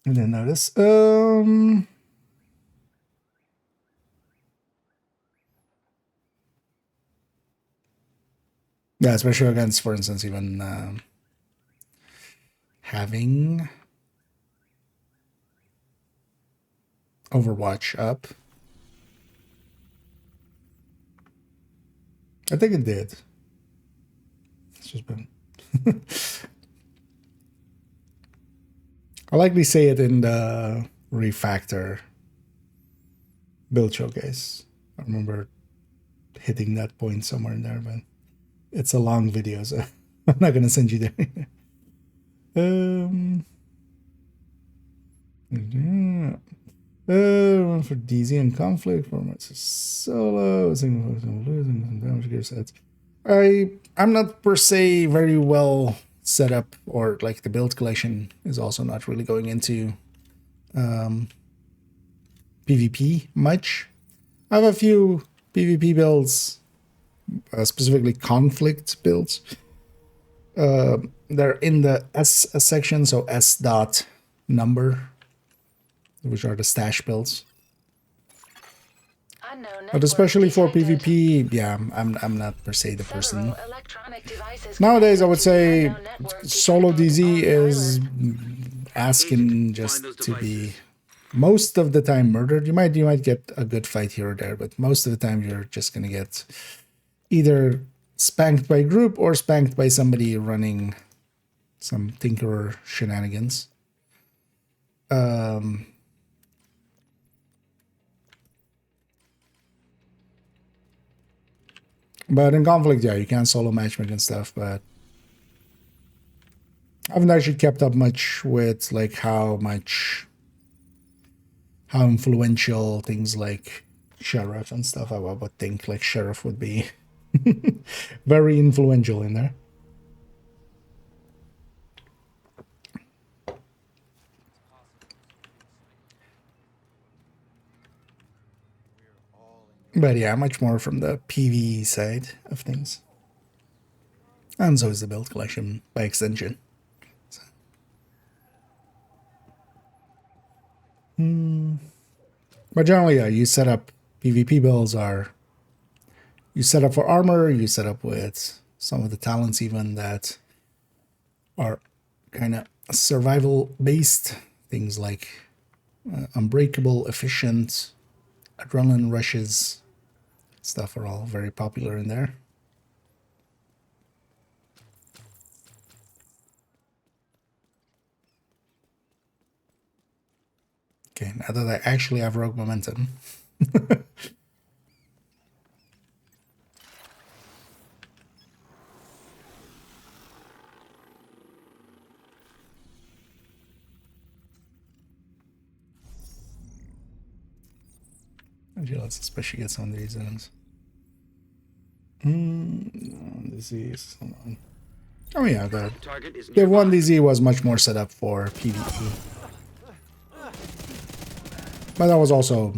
I didn't notice. Yeah, especially against, for instance, even having Overwatch up. I think it did. It's just been. I'll likely say it in the refactor build showcase. I remember hitting that point somewhere in there, but it's a long video, so I'm not gonna send you there. For DZ and conflict, for solo, losing damage gear sets. I'm not per se very well set up, or like the build collection is also not really going into PvP much. I have a few PvP builds, specifically conflict builds. They're in the S section, so S dot number, which are the stash builds. But especially for PvP, yeah, I'm not per se the person. Nowadays, I would say solo DZ is asking just to be most of the time murdered. You might get a good fight here or there, but most of the time you're just gonna get either spanked by a group or spanked by somebody running some tinkerer shenanigans. But in conflict, yeah, you can solo matchmake and stuff, but I haven't actually kept up much with like how influential things like Sheriff and stuff. I would think like Sheriff would be very influential in there. But yeah, much more from the PvE side of things. And so is the build collection by extension. So. But generally, yeah, you set up PvP builds are you set up for armor, you set up with some of the talents even that are kind of survival based, things like unbreakable, efficient, adrenaline rushes, stuff are all very popular in there. Okay, now that I actually have rogue momentum. Actually, let's especially get some of these items. Disease. Hold on. Oh yeah, the
Target is
the
nearby.
1DZ was much more set up for PvE. But that was also,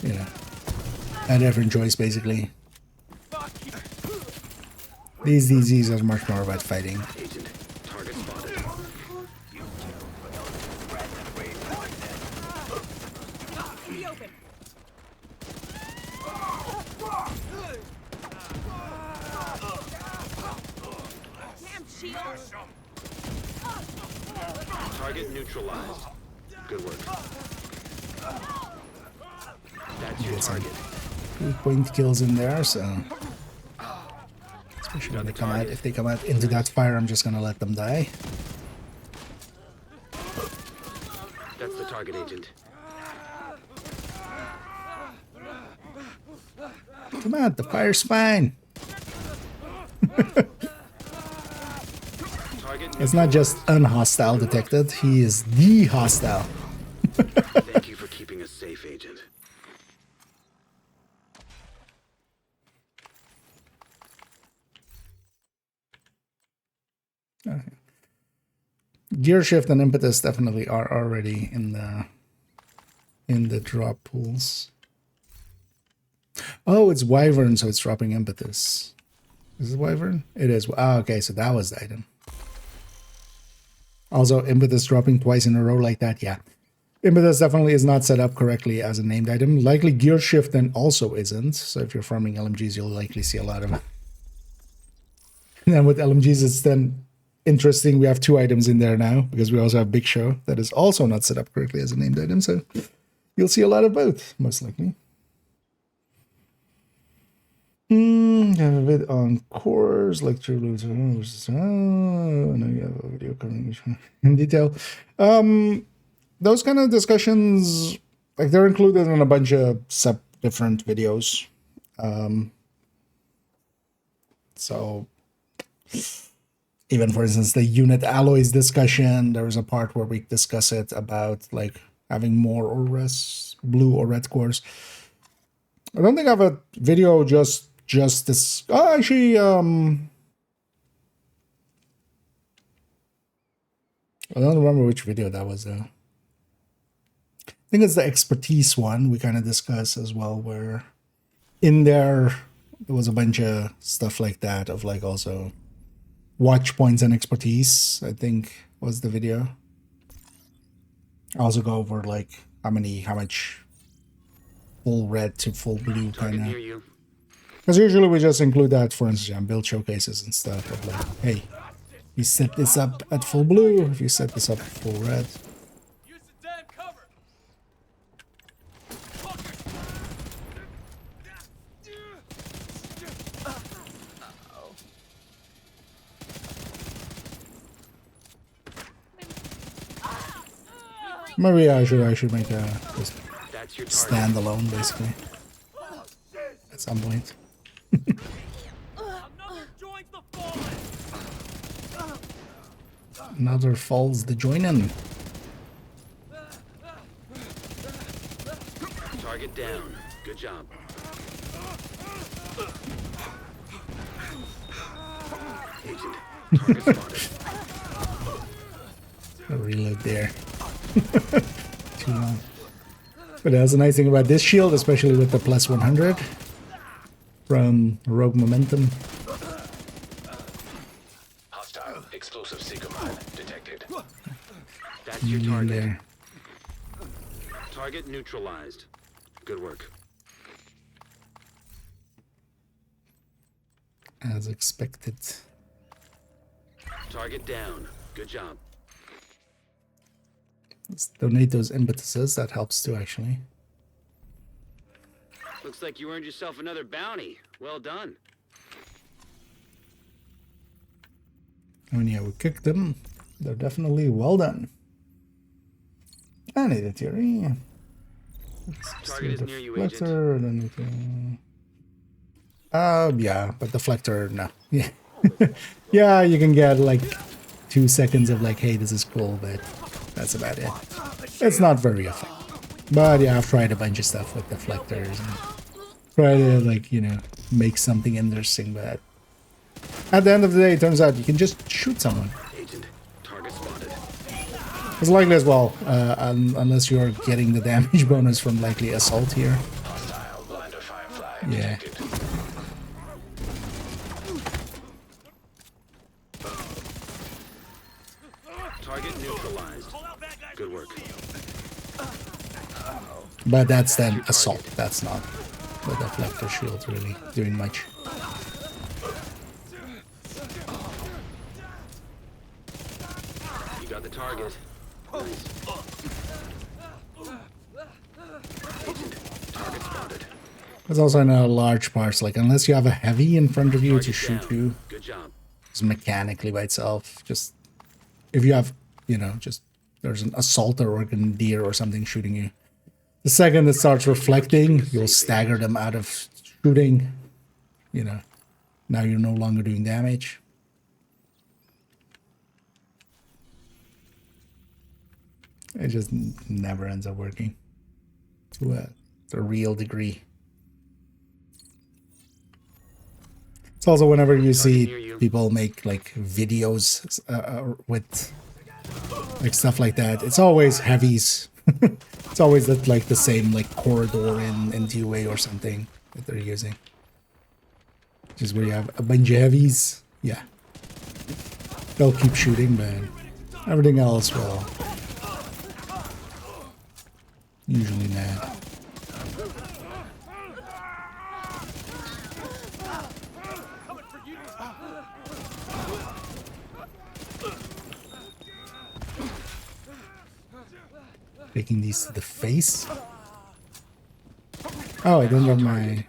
you know, a different choice basically. These DZs are much more about fighting.
Agent, target spotted.
Be open. Damn shield.
Target neutralized. Good work. That's your
Get some
target.
3-point kills in there, so especially when they come out. If they come out into that fire, I'm just gonna let them die.
That's the target, agent.
Come out, the fire's fine.
Target
It's not just unhostile detected, he is the hostile.
Thank you for keeping us safe, agent.
Gear shift and impetus definitely are already in the drop pools. Oh, it's Wyvern, so it's dropping impetus. Is it Wyvern? It is. Ah, okay, so that was the item. Also, impetus dropping twice in a row like that, yeah. Impetus definitely is not set up correctly as a named item. Likely gear shift then also isn't. So if you're farming LMGs, you'll likely see a lot of it. And then with LMGs, it's then interesting. We have 2 items in there now because we also have Big Show that is also not set up correctly as a named item. So you'll see a lot of both, most likely. Have a bit on cores, like True Blues. Oh, no, you have a video covering in detail. Those kind of discussions, like they're included in a bunch of different videos. So even for instance, the unit alloys discussion, there was a part where we discuss it about like having more or less blue or red cores. I don't think I have a video just this. Oh, actually, I don't remember which video that was. I think it's the expertise one we kind of discussed as well, where in there was a bunch of stuff like that of like also watch points and expertise, I think was the video. I also go over like how much full red to full blue
Target
kind of.
near you.
Because usually we just include that, for instance, on build showcases and stuff of like, hey, you set this up at full blue, if you set this up at full red.
Use the damn cover.
Maybe I should make a just
That's your target.
standalone basically at some point.
Another joins the fallen.
Another falls the joinin'.
Target down. Good job. Agent, target spotted.
Reload there. Too long. But that's the nice thing about this shield, especially with the plus 100 from Rogue Momentum.
Hostile explosive seeker mine detected.
That's your
In
target.
there.
Target neutralized. Good work.
As expected.
Target down. Good job.
Let's donate those impetuses, that helps too actually.
Looks like you earned yourself another bounty. Well done.
I mean, yeah, we cooked them. They're definitely well done. I need a theory.
Target is near you, Agent.
Deflector and anything. Yeah, but deflector, no. Yeah. Yeah, you can get like 2 seconds of like, hey, this is cool, but that's about it. It's not very effective. But yeah, I've tried a bunch of stuff with deflectors and try to like, you know, make something interesting, but at the end of the day, it turns out you can just shoot someone.
Agent, target spotted.
It's likely as well, unless you're getting the damage bonus from likely assault here.
Hostile blinder firefly
Yeah.
detected.
Target neutralized. Good work.
But that's then assault. That's not the deflector shield really doing much.
You got the target. Nice. Agent, target spotted.
There's also in a large parts, like unless you have a heavy in front of you to
Target
shoot
down.
you,
Good job.
just mechanically by itself. Just if you have, you know, just there's an assaulter or a grenadier or something shooting you. The second it starts reflecting, you'll stagger them out of shooting. You know, now you're no longer doing damage. It just never ends up working to a real degree. It's also whenever you see people make like videos with like stuff like that, it's always heavies. It's always that like the same like corridor in DOA or something that they're using. Just where you have a bunch of heavies, yeah. They'll keep shooting, but everything else will usually not. Taking these to the face. Oh, I don't have my...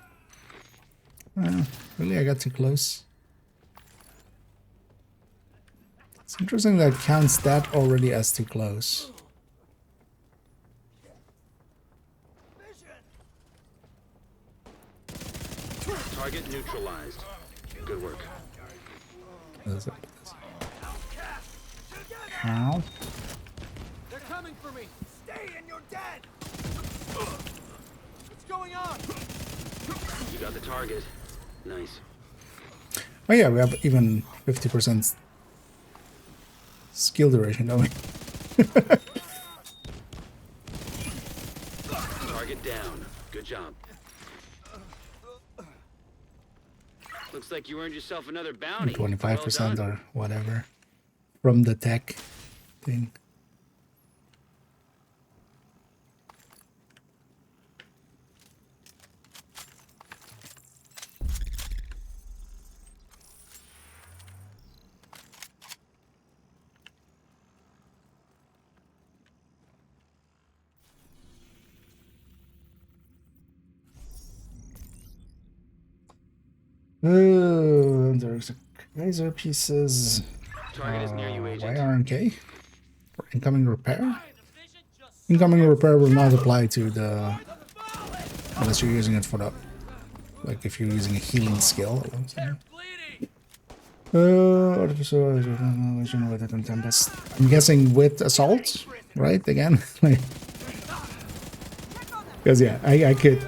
really, I got too close. It's interesting that it counts that already as too close.
Target neutralized. Good work.
How?
They're coming for me. Stay and you're dead. What's going on?
You got the target. Nice.
Oh yeah, we have even 50% skill duration, don't we?
Target down. Good job. Looks like you earned yourself another bounty.
25%
Well done.
or whatever from the tech thing. Oh, there's a Kaiser pieces.
Target is near you, agent.
YRNK for incoming repair. Incoming repair will not apply to the unless you're using it for the like if you're using a healing skill. Artificial with it and tempest. I'm guessing with assault, right? Again, because yeah, I could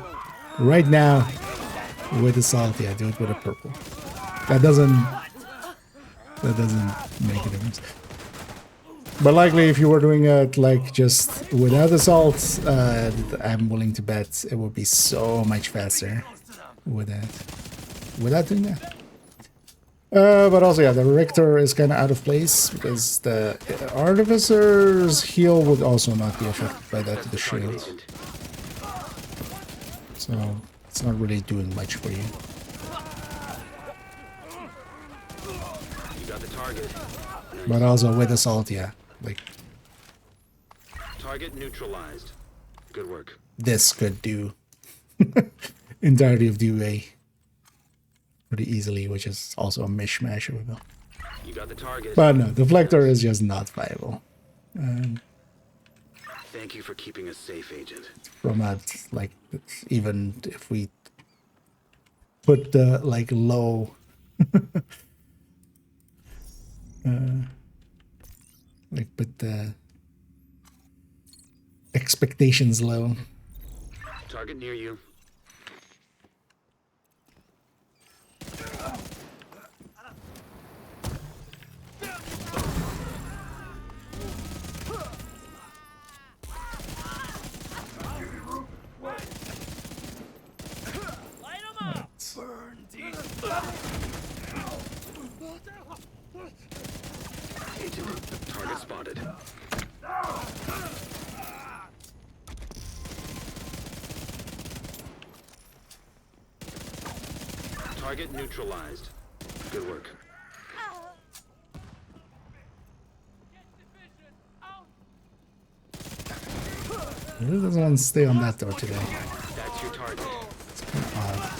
right now. With assault, yeah, do it with a purple. That doesn't make a difference. But likely, if you were doing it like just without assault, I'm willing to bet it would be so much faster with that. Without doing that. But also, yeah, the Richter is kind of out of place because the Artificer's heal would also not be affected by that to the shield. So. It's not really doing much for you.
You got the target. Nice.
But also with assault, yeah. Like
Target neutralized. Good work.
this could do entirety of DOA pretty easily, which is also a mishmash of a build.
You got the target.
But no, deflector is just not viable.
Thank you for keeping us safe, Agent.
from a like even if we put the like low like put the expectations low.
Target near you. Agent, target spotted. Target neutralized. Good work.
He really doesn't want to stay on that door today.
That's your target.
It's kind of odd.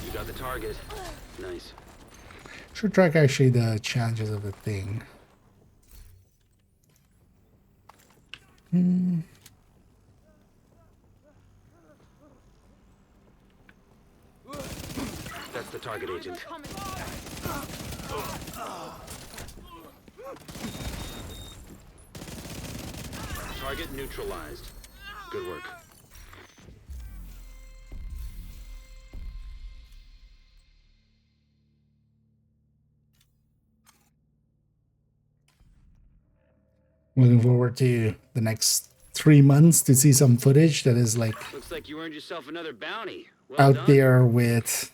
You got the target. Nice.
Should track actually the challenges of the thing.
That's the target, Agent. Target neutralized. Good work.
Looking forward to the next 3 months to see some footage that is like
Looks like you earned yourself another bounty. Well
out
done.
there with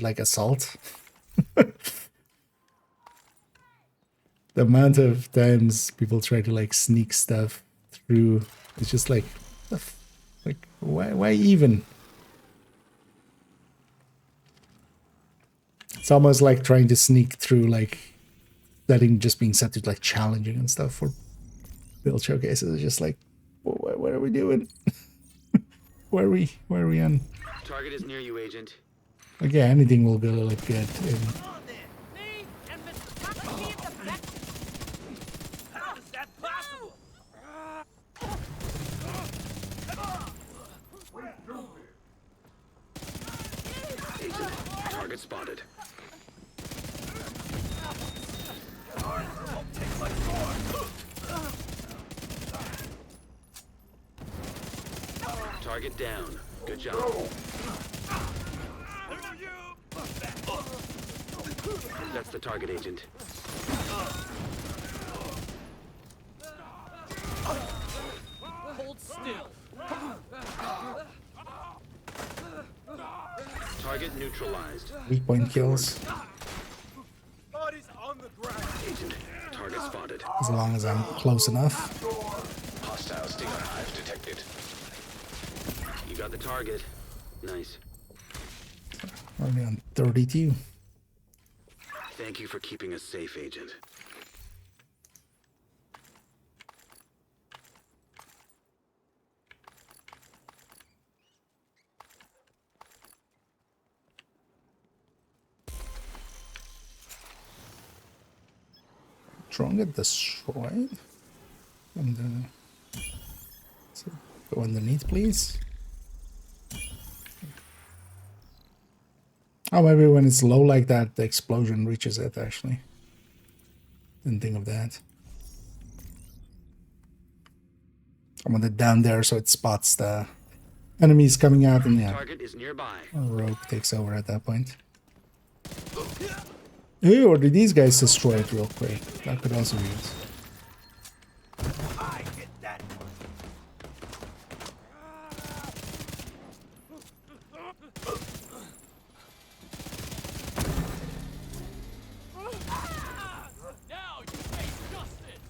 like assault. The amount of times people try to like sneak stuff through, it's just like like why even? It's almost like trying to sneak through like setting just being set to like challenging and stuff for build showcases. It's just like what are we doing? where are we on?
Target is near you, Agent.
Again, anything will go look good in
How is that possible?
Agent, target spotted. Target down. Good job. That's the target, Agent.
Hold still.
Target neutralized.
weak point kills.
Bodies on the ground.
Agent, target spotted.
As long as I'm close enough.
Hostile stinger hive detected.
You got the target. Nice.
Only on 32.
Thank you for keeping us safe, Agent.
Drone get destroyed. And so go underneath, please. Oh, maybe when it's low like that, the explosion reaches it, actually. Didn't think of that. I want it down there so it spots the enemies coming out, and yeah,
Target is nearby.
Rogue takes over at that point. Ew, or did these guys destroy it real quick? That could also be it.
I get that. Now you face justice.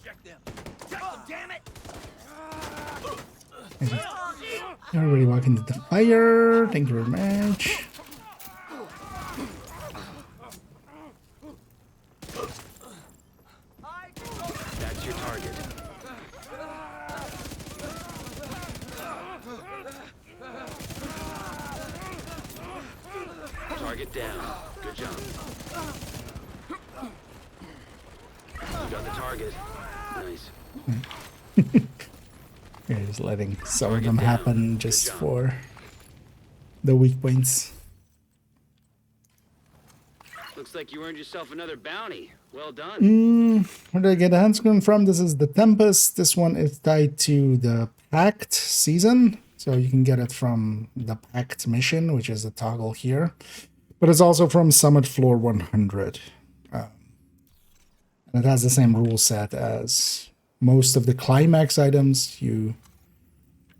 Check them. Check them, damn it.
Everybody walk into the fire. Thank you very much.
That's your target. Target down. Good job. You got the target. Nice.
You're just letting some of them happen just for the weak points.
Looks like you earned yourself another bounty. Well done.
Where did I get a handscreen from? This is the Tempest. This one is tied to the Pact season. So you can get it from the Pact mission, which is the toggle here. But it's also from Summit Floor 100. And it has the same rule set as most of the climax items. You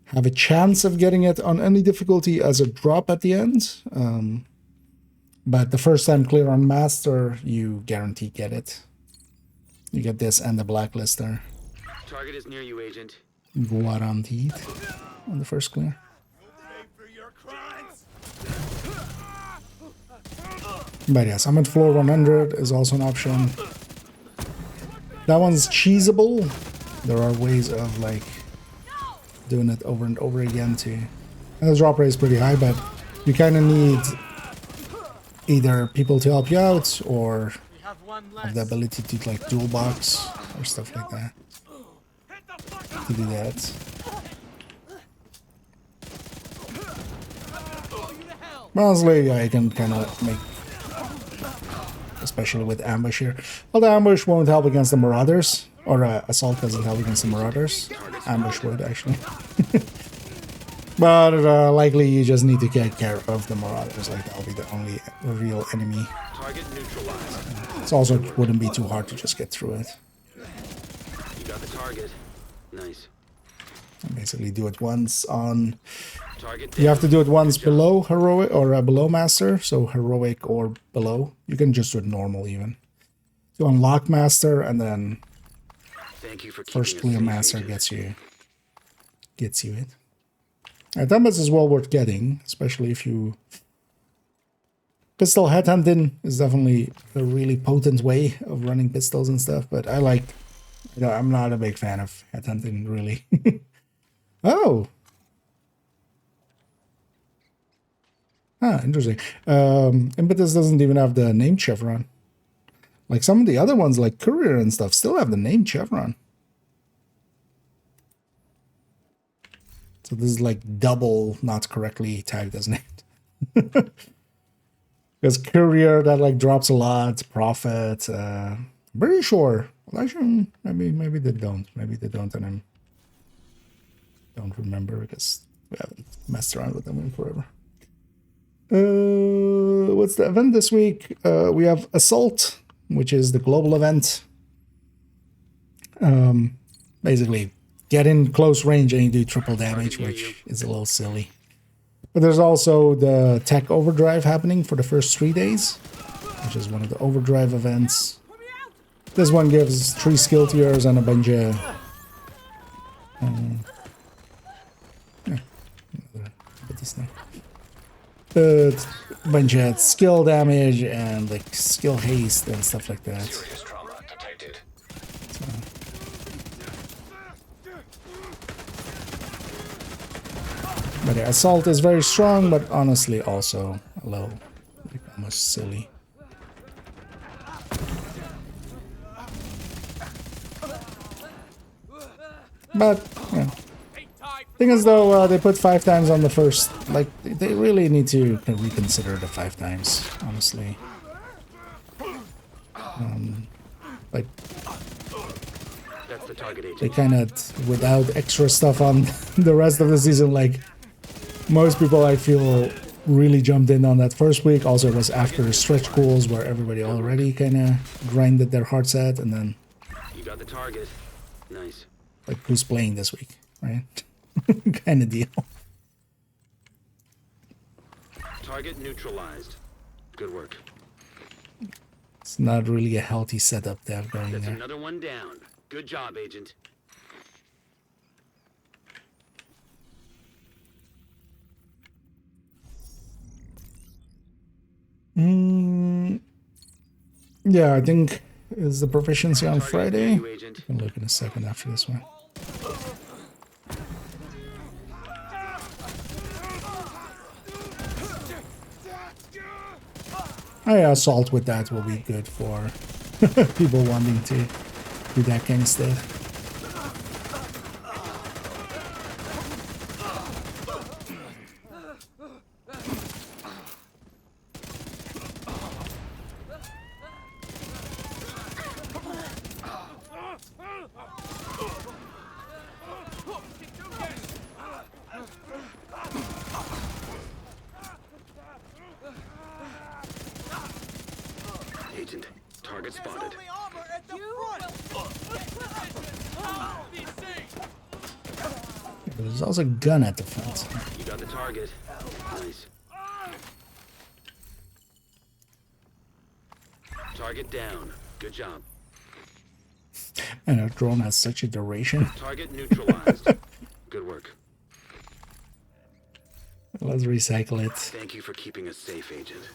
have a chance of getting it on any difficulty as a drop at the end. But the first time clear on Master, you guarantee get it. You get this and the Blacklister.
Target is near you, Agent.
Guaranteed on the first clear. But yeah, Summit Floor 100 is also an option. That one's cheesable. There are ways of like doing it over and over again too. And the drop rate is pretty high, but you kind of need either people to help you out or have the ability to like dual box or stuff like that to do that. Honestly, I can kind of make, especially with ambush here. Well, the ambush won't help against the marauders, or assault doesn't help against the marauders. Ambush would actually. But likely you just need to take care of the marauders, like that'll be the only real enemy.
Target neutralized.
It also wouldn't be too hard to just get through it.
You got the target. Nice.
And basically do it once on...
Target
You have to do it once below heroic or below master, so heroic or below. You can just do it normal even. To unlock master and then
Thank you for
first
keeping us
clear
safe,
master
Agent.
gets you it. Tempest is well worth getting, especially if you... Pistol headhunting is definitely a really potent way of running pistols and stuff, but I like... I'm not a big fan of headhunting, really. Oh! Ah, interesting. Impetus doesn't even have the name chevron. Like some of the other ones, like Courier and stuff, still have the name chevron. So this is like double not correctly tagged as named. Because Courier, that like drops a lot. Prophet, pretty sure. Well, actually, maybe they don't. Maybe they don't, and I don't remember because we haven't messed around with them in forever. What's the event this week? We have Assault, which is the global event. Basically, get in close range and you do triple damage, which is a little silly. But there's also the Tech Overdrive happening for the first 3 days, which is one of the Overdrive events. This one gives 3 skill tiers and a bunch of... bunch of skill damage and like skill haste and stuff like that.
Serious trauma detected.
But yeah, assault is very strong, but honestly also a little like almost silly. But yeah. Thing is though, they put 5 times on the first. Like they really need to reconsider the 5 times, honestly. Like
That's the target, Agent.
they kind of without extra stuff on the rest of the season. Like most people, I feel really jumped in on that first week. Also, it was after the stretch goals where everybody already kind of grinded their hearts out, and then
You got the target. Nice.
like who's playing this week, right? Kind of deal.
Target neutralized. Good work.
It's not really a healthy setup to have going
That's
there.
another one down. Good job, Agent.
Yeah, I think is the proficiency on
Target is
Friday.
near you, Agent.
I can look in a second after this one. Oh yeah, assault with that will be good for people wanting to do that kind of stuff.
Agent, target spotted.
There's also a gun at the front.
You got the target. Nice. Target down. Good job.
And a drone has such a duration.
Target neutralized. Good work.
Let's recycle it.
Thank you for keeping us safe, Agent.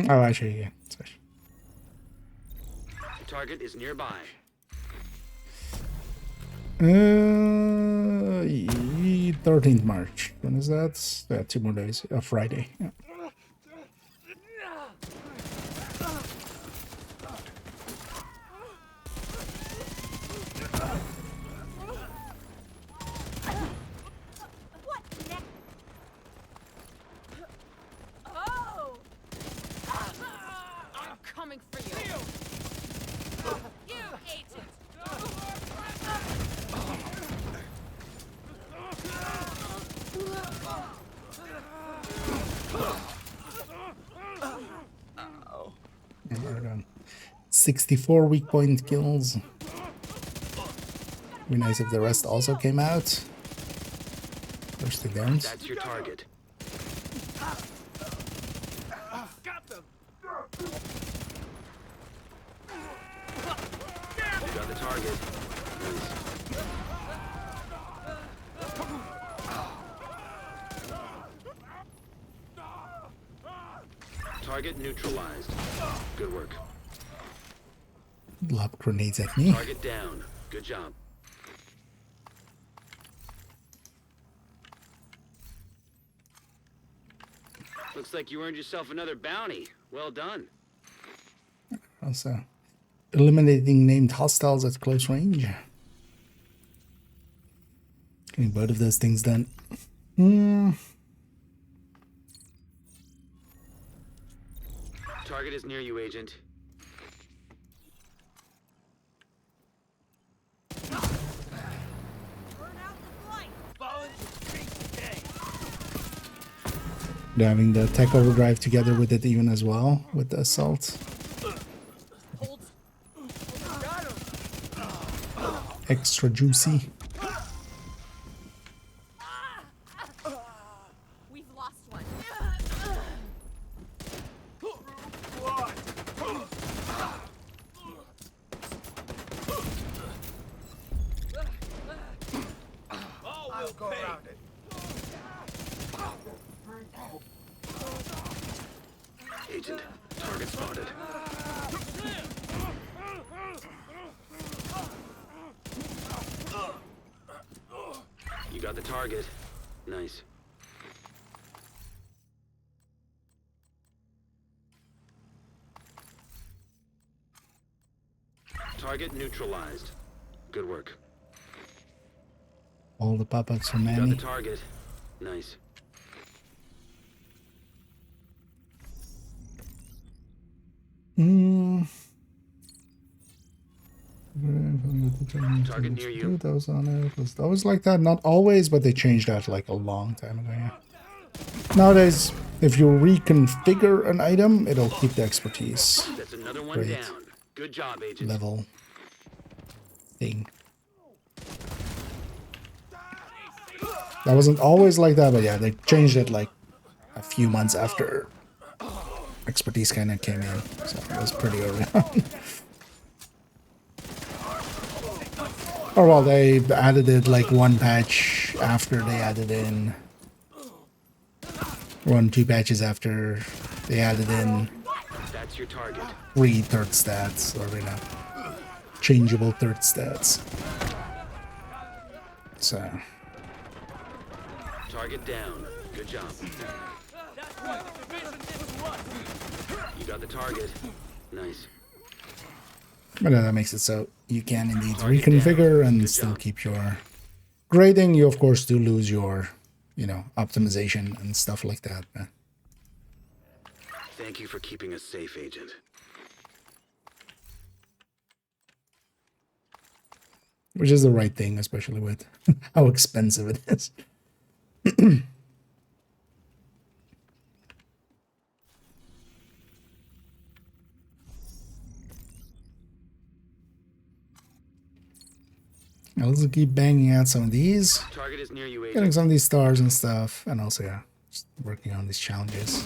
Oh, actually, yeah. Sorry.
The target is nearby.
13th March. When is that? Yeah, 2 more days. Friday. Yeah.
Oh! I'm coming for you. You agent.
We're done. 64 weak point kills. Be nice if the rest also came out. Push the guns.
That's your target. You got the target. Nice. Target neutralized. Good work.
Lob grenades at me.
Target down. Good job. Looks like you earned yourself another bounty. Well done.
Also, eliminating named hostiles at close range. Getting both of those things done.
Target is near you, Agent.
They're having the tech overdrive together with it even as well, with the assault. Extra juicy.
We've lost one.
I'll go around it.
Agent, target spotted. You got the target. Nice. Target neutralized. Good work.
All the pop-ups are
You got
many.
the target. Nice. Target near you.
That was on it. It was always like that. Not always, but they changed that like a long time ago. Yeah. Nowadays, if you reconfigure an item, it'll keep the expertise
That's another one
Great.
down. Good job, Agent.
level thing. That wasn't always like that, but yeah, they changed it like a few months after expertise kind of came in, so it was pretty early on. Or well, they added it like one patch after they added in, 2 patches after they added in
That's your target.
3 third stats, or changeable third stats. So
Target down. Good job. You got the target. Nice.
but that makes it so you can indeed reconfigure and still keep your grading. You of course do lose your, optimization and stuff like that. But
Thank you for keeping us safe, Agent.
which is the right thing, especially with how expensive it is. Now let's keep banging out some of these,
Target is near you,
getting
Agent.
some of these stars and stuff, and also just working on these challenges.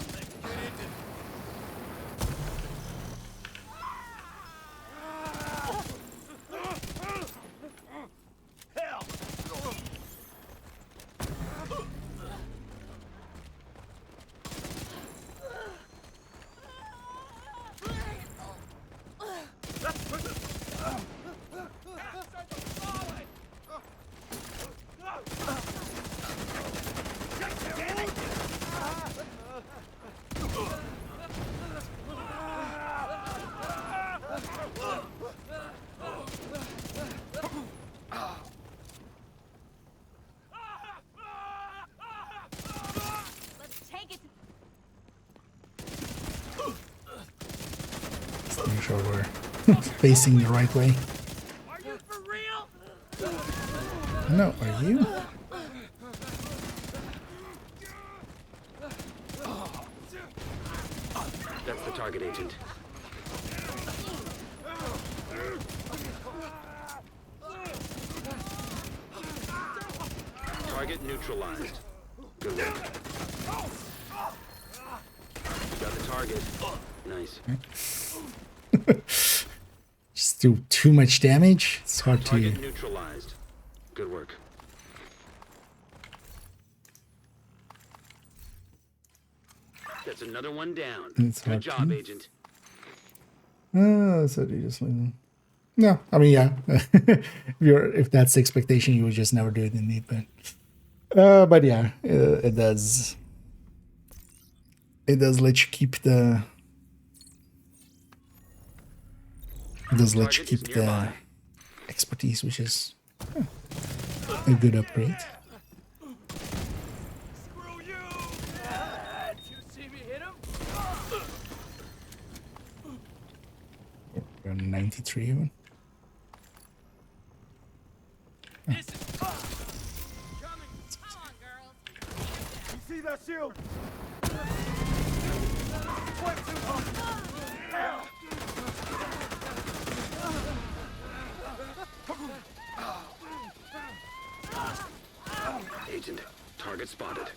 Make sure we're facing the right way.
Are you for real?
No, are you?
That's the target, Agent. Target neutralized. Good work. You got the target. Nice.
Just do too much damage. It's hard
Target
to.
neutralized. Good work. That's another one down.
It's
Good
hard
job,
to-
Agent.
So do you just leave them? No, I mean yeah. If that's the expectation, you would just never do it indeed. But yeah, it does. It does let you keep the. It does let you
Target is
keep the
nearby.
expertise, which is a good upgrade.
Screw you! Did you see me hit him?
We're on 93 even.
This is coming. Come on, girls.
You see that shield?
Agent, target spotted.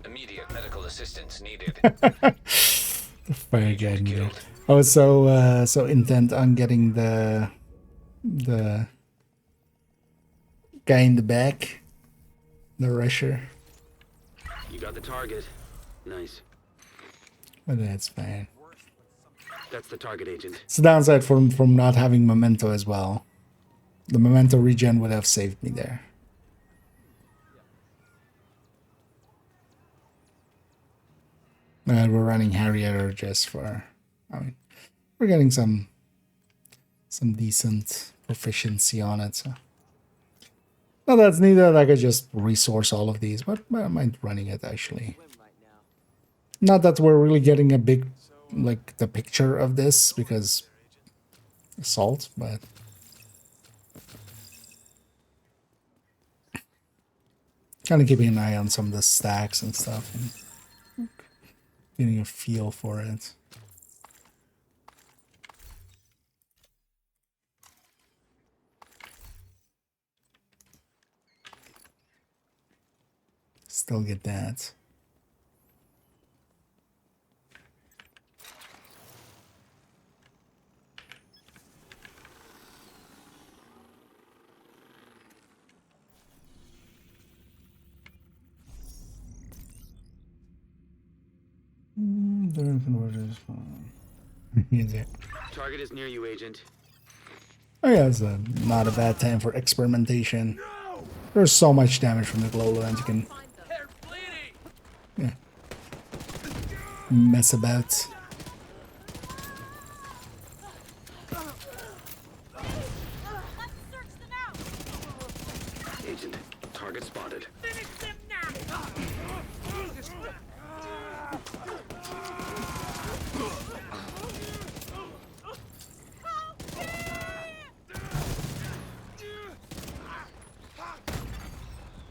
Immediate medical assistance needed.
Very good. Good. I was so intent on getting the guy in the back, the rusher,
You got the target. Nice.
but that's fine.
That's the target, Agent.
It's the downside from not having memento as well. The memento regen would have saved me there. We're running Harrier just for. I mean, we're getting some decent proficiency on it. So. Well, that's neither. I could just resource all of these, but I mind running it actually. Not that we're really getting a big, like, the picture of this because assault, but kind of keeping an eye on some of the stacks and stuff and getting a feel for it. Still get that.
Target is near you, Agent.
Oh yeah, it's not a bad time for experimentation. There's so much damage from the glow lens you can mess about.
Agent, target spotted.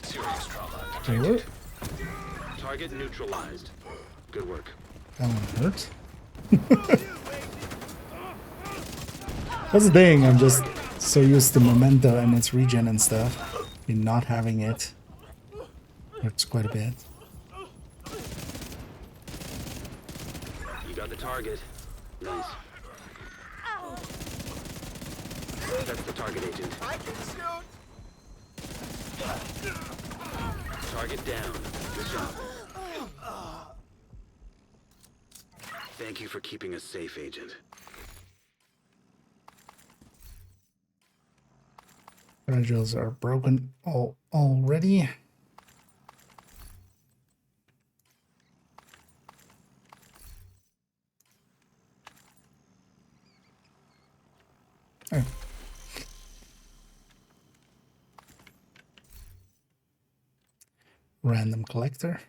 Serious trauma
That
detected.
Target neutralized. Good work.
one hurt. That's the thing, I'm just so used to memento and its regen and stuff. And not having it hurts quite a bit.
You got the target. Nice. That's the target, Agent.
I can shoot.
Target down. Good job. Thank you for keeping us safe, Agent.
Fragiles are broken already. Oh. Random collector.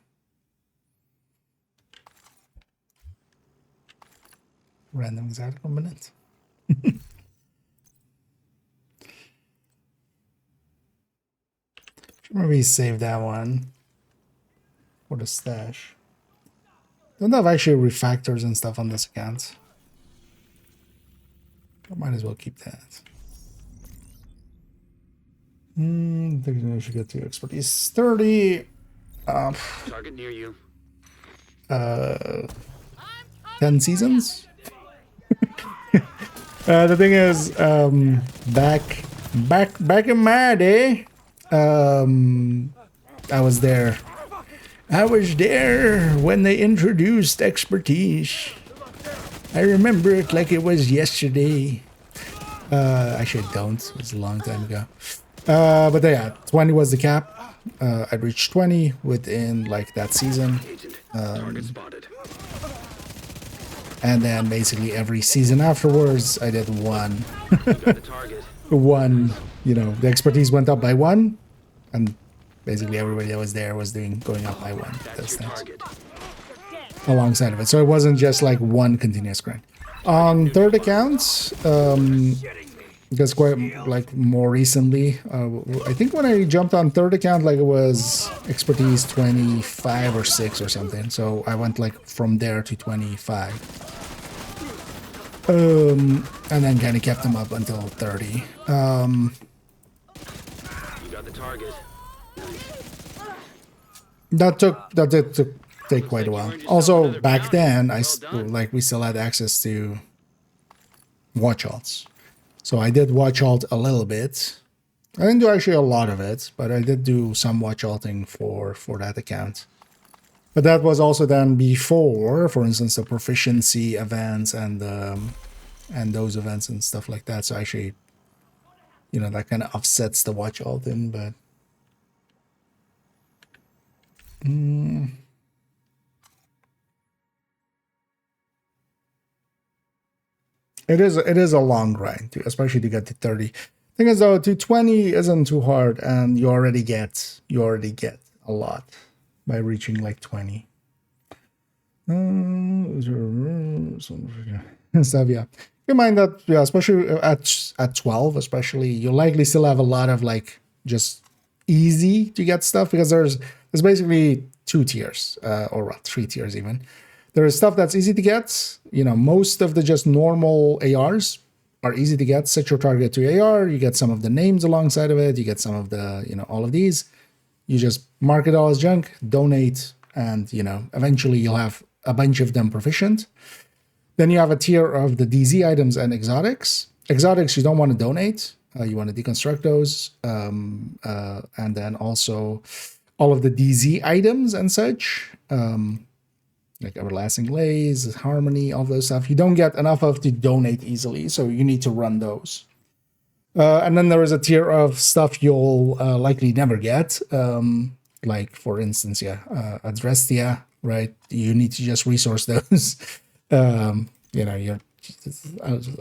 Random exotic combinant. Should maybe save that one for the stash. Don't have actually refactors and stuff on this account. I might as well keep that. I think I should get to expertise 30.
Target near you.
10 seasons. The thing is, back in my day, I was there. I was there when they introduced expertise. I remember it like it was yesterday. Actually, I don't. It was a long time ago. But yeah, 20 was the cap. I reached 20 within like that season.
Agent, target spotted.
And then basically every season afterwards, I did one.
You got the target.
One, you know, the expertise went up by one, and basically everybody that was there was going up by one.
That's your
things
target.
alongside of it. So it wasn't just like one continuous grind. On third accounts, because quite like more recently, I think when I jumped on third account, like it was expertise 25 or 6 or something. So I went like from there to 25. And then kind of kept them up until 30.
You got the target.
That did take quite a while. Also, back then, we still had access to watch alts. So I did watch alt a little bit. I didn't do actually a lot of it, but I did do some watch alting for that account. But that was also then before, for instance, the proficiency events and those events and stuff like that. So actually, you know, that kind of offsets the watch alting, but it is a long grind, especially to get to 30. Thing is though, to 20 isn't too hard, and you already get a lot by reaching like 20. Stuff, yeah. Keep in mind that, yeah, especially at 12, especially, you'll likely still have a lot of like just easy to get stuff, because there's basically 2 tiers, or what, 3 tiers even. There is stuff that's easy to get. You know, most of the just normal ARs are easy to get. Set your target to AR. You get some of the names alongside of it. You get some of the, you know, all of these. You just mark it all as junk, donate, and you know, eventually you'll have a bunch of them proficient. Then you have a tier of the DZ items and exotics. Exotics you don't want to donate. You want to deconstruct those. And then also all of the DZ items and such. Like Everlasting Lays, Harmony, all those stuff. You don't get enough of to donate easily, so you need to run those. And then there is a tier of stuff you'll likely never get. Like, for instance, Adrestia, right? You need to just resource those. You know, you're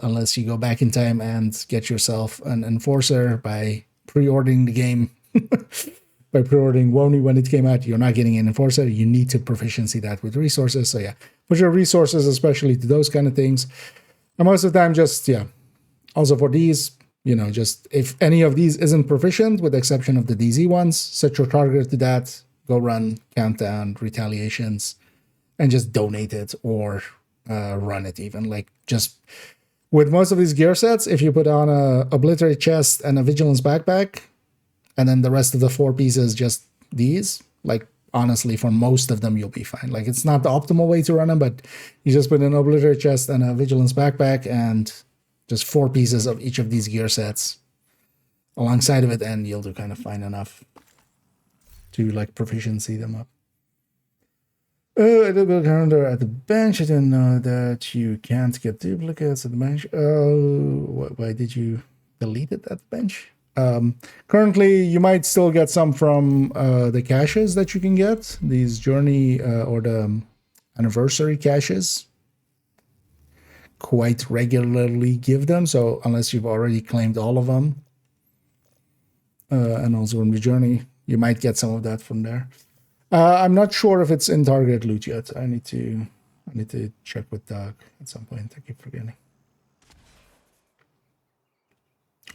unless you go back in time and get yourself an enforcer by pre-ordering the game. By pre-ordering Wony when it came out, you're not getting an enforcer. You need to proficiency that with resources. So yeah, put your resources, especially to those kind of things. And most of the time, just, yeah. Also for these, you know, just if any of these isn't proficient, with the exception of the DZ ones, set your target to that, go run countdown, retaliations, and just donate it or run it even. Like, just with most of these gear sets, if you put on a obliterate chest and a vigilance backpack, and then the rest of the 4 pieces just these, like, honestly, for most of them you'll be fine. Like, it's not the optimal way to run them, but you just put an obliterate chest and a vigilance backpack and just 4 pieces of each of these gear sets alongside of it, and you'll do kind of fine enough to, like, proficiency them up. A little calendar at the bench. I didn't know that you can't get duplicates at the bench. Why did you delete it at the bench? Currently, you might still get some from the caches that you can get. These journey or the anniversary caches quite regularly give them. So unless you've already claimed all of them, and also in the journey, you might get some of that from there. I'm not sure if it's in target loot yet. I need to check with Doug at some point. I keep forgetting.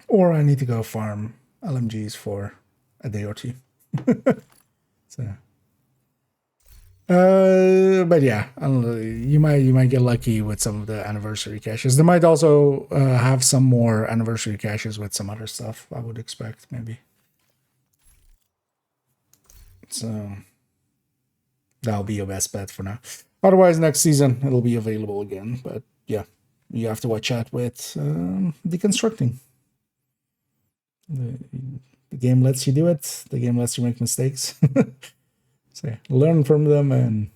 Or I need to go farm LMGs for a day or two. So, but yeah, I don't know, you might get lucky with some of the anniversary caches. They might also have some more anniversary caches with some other stuff, I would expect, maybe. So that'll be your best bet for now. Otherwise, next season it'll be available again. But yeah, you have to watch out with deconstructing. The game lets you do it. The game lets you make mistakes. So learn from them and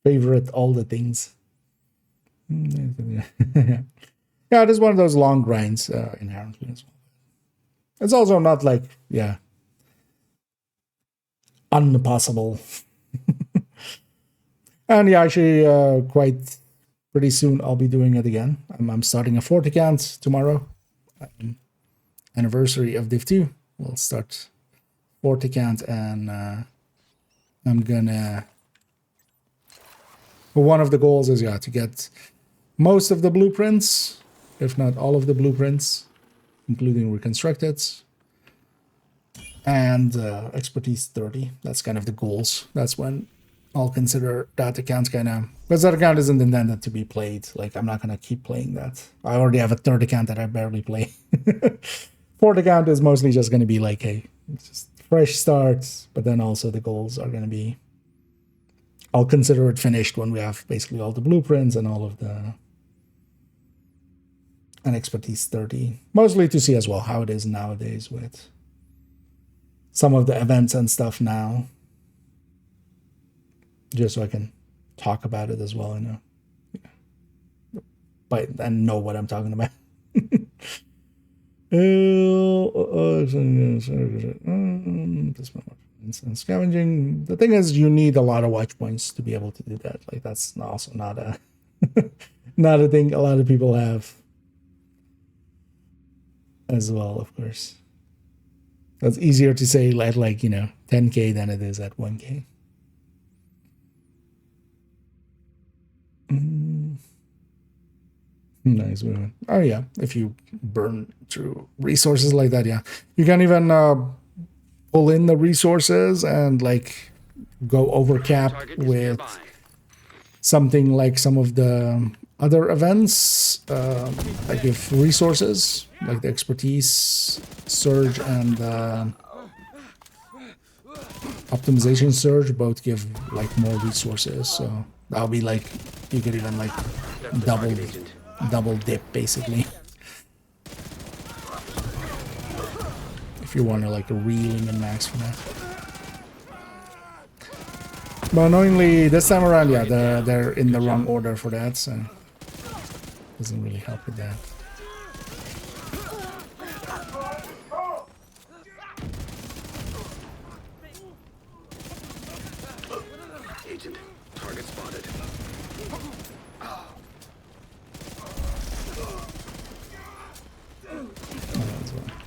favorite all the things. Yeah, it is one of those long grinds inherently as well. It's also not like, yeah, impossible. And yeah, actually, quite pretty soon I'll be doing it again. I'm starting a fort account tomorrow. Anniversary of Div 2. We'll start fort account, and I'm gonna. One of the goals is to get most of the blueprints, if not all of the blueprints, including reconstructed, and expertise 30. That's kind of the goals. That's when I'll consider that account kind of, because that account isn't intended to be played. Like, I'm not gonna keep playing that. I already have a third account that I barely play. Fourth account is mostly just gonna be like a just fresh start, but then also the goals are gonna be, I'll consider it finished when we have basically all the blueprints and all of the, and expertise 30. Mostly to see as well how it is nowadays with some of the events and stuff now. Just so I can talk about it as well, I know. But and know what I'm talking about. Scavenging. The thing is, you need a lot of watch points to be able to do that. Like, that's also not a not a thing a lot of people have as well, of course. That's easier to say at, like, 10K than it is at 1K. Nice women. Oh yeah, if you burn through resources like that, yeah, you can even pull in the resources and like go over cap with something like some of the other events that give resources, like the expertise surge and optimization surge both give like more resources, so that'll be like you could even like
That's the
double
target agent.
double dip basically. If you want to like reeling and max for that. But annoyingly this time around, yeah, they're in the wrong order for that, so doesn't really help with that.
Agent, target spotted.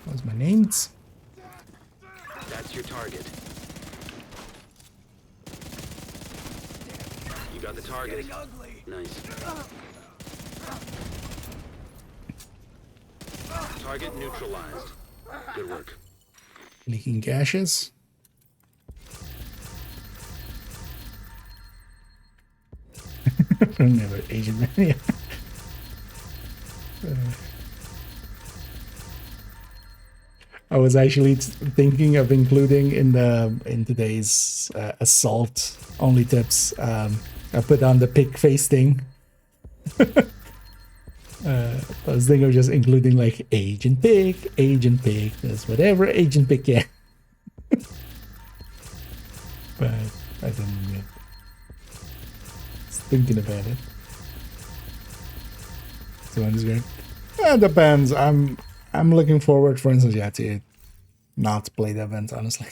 What's my names?
That's your target. You got the target. Nice. Target neutralized. Good work.
Leaking gases. Never Agent Man. I was actually thinking of including in today's assault only tips. I put on the pick face thing. I was thinking of just including like Agent Pick, that's whatever Agent Pick can. But I didn't yet. Just thinking about it. So that is great. It depends. I'm looking forward, for instance, yeah, to not play the event, honestly.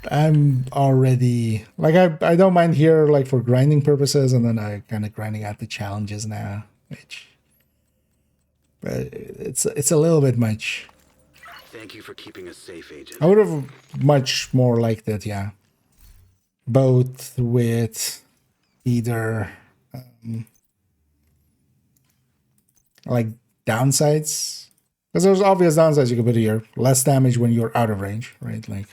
I'm already like I don't mind here like for grinding purposes, and then I kind of grinding out the challenges now, which but it's a little bit much.
Thank you for keeping us safe, Agent.
I would have much more liked it, yeah. Both with either like downsides, because there's obvious downsides you could put here. Less damage when you're out of range, right? Like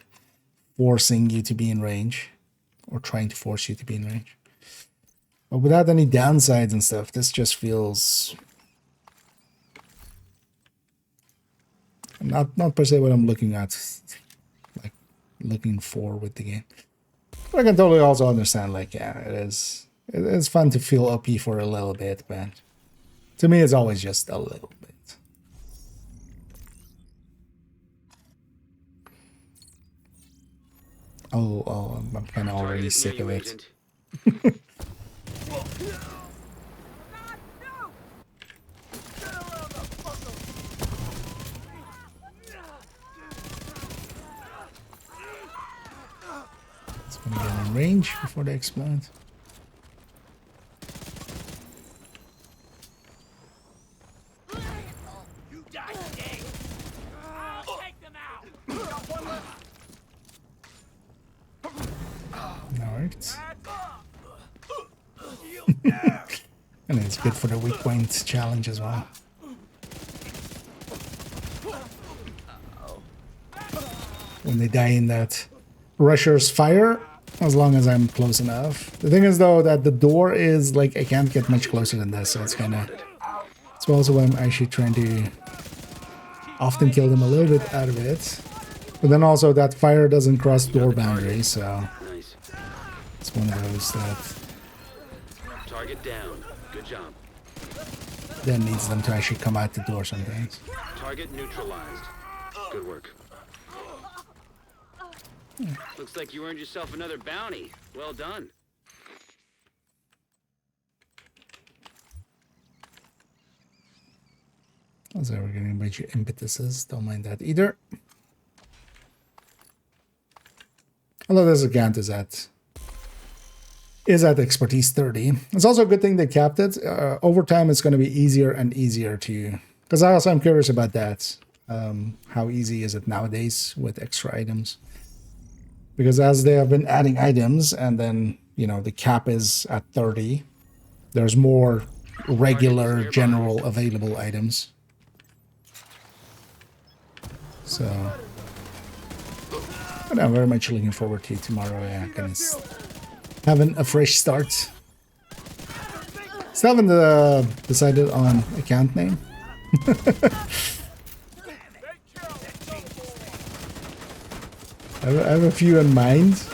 forcing you to be in range, or trying to force you to be in range. But without any downsides and stuff, this just feels not per se what I'm looking at, like looking for with the game. But I can totally also understand, like, yeah, it's fun to feel OP for a little bit, but to me it's always just a little bit. Oh, I'm kind of already sick of it. It's gonna get in range before they explode.
You die today. Take them out.
Alright. And it's good for the weak point challenge as well. When they die in that rusher's fire, as long as I'm close enough. The thing is though that the door is like I can't get much closer than this, so it's kinda it's also why I'm actually trying to often kill them a little bit out of it. But then also that fire doesn't cross door boundaries, so it's one of those that
Target down. Good job.
then needs them to actually come out the door sometimes.
Target neutralized. Good work. Looks like you earned yourself another bounty. Well done.
So we're getting a bunch of impetuses, don't mind that either. Although this account is at expertise 30. It's also a good thing they capped it. Over time it's going to be easier and easier to, because I'm curious about that. How easy is it nowadays with extra items? Because as they have been adding items, and then, you know, the cap is at 30, there's more regular general available items. So, but I'm very much looking forward to tomorrow. Yeah, kind of having a fresh start. Still haven't decided on account name. I have a few in mind.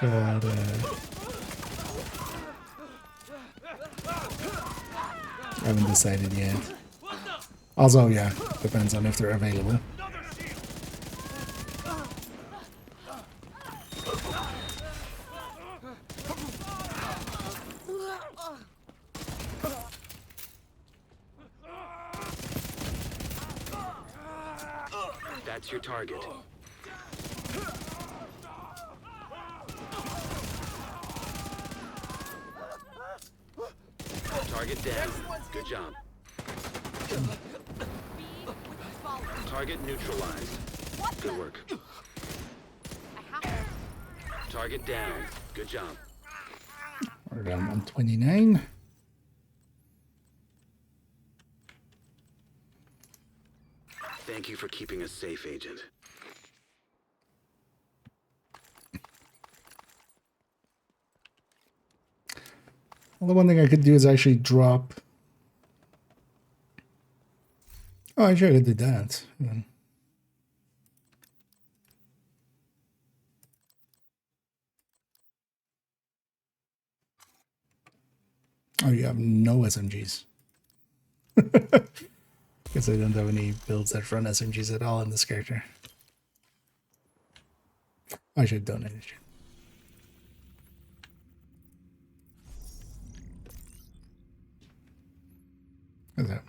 But, I haven't decided yet. Also, yeah, depends on if they're available.
That's your target. Target down. Good job. Target neutralized. Good work. Target down. Good job.
We're down 129.
Thank you for keeping us safe, Agent.
Well, the one thing I could do is actually drop. Oh, actually, I could do that. Oh, you have no SMGs. Guess I don't have any builds that run SMGs at all in this character. I should donate it.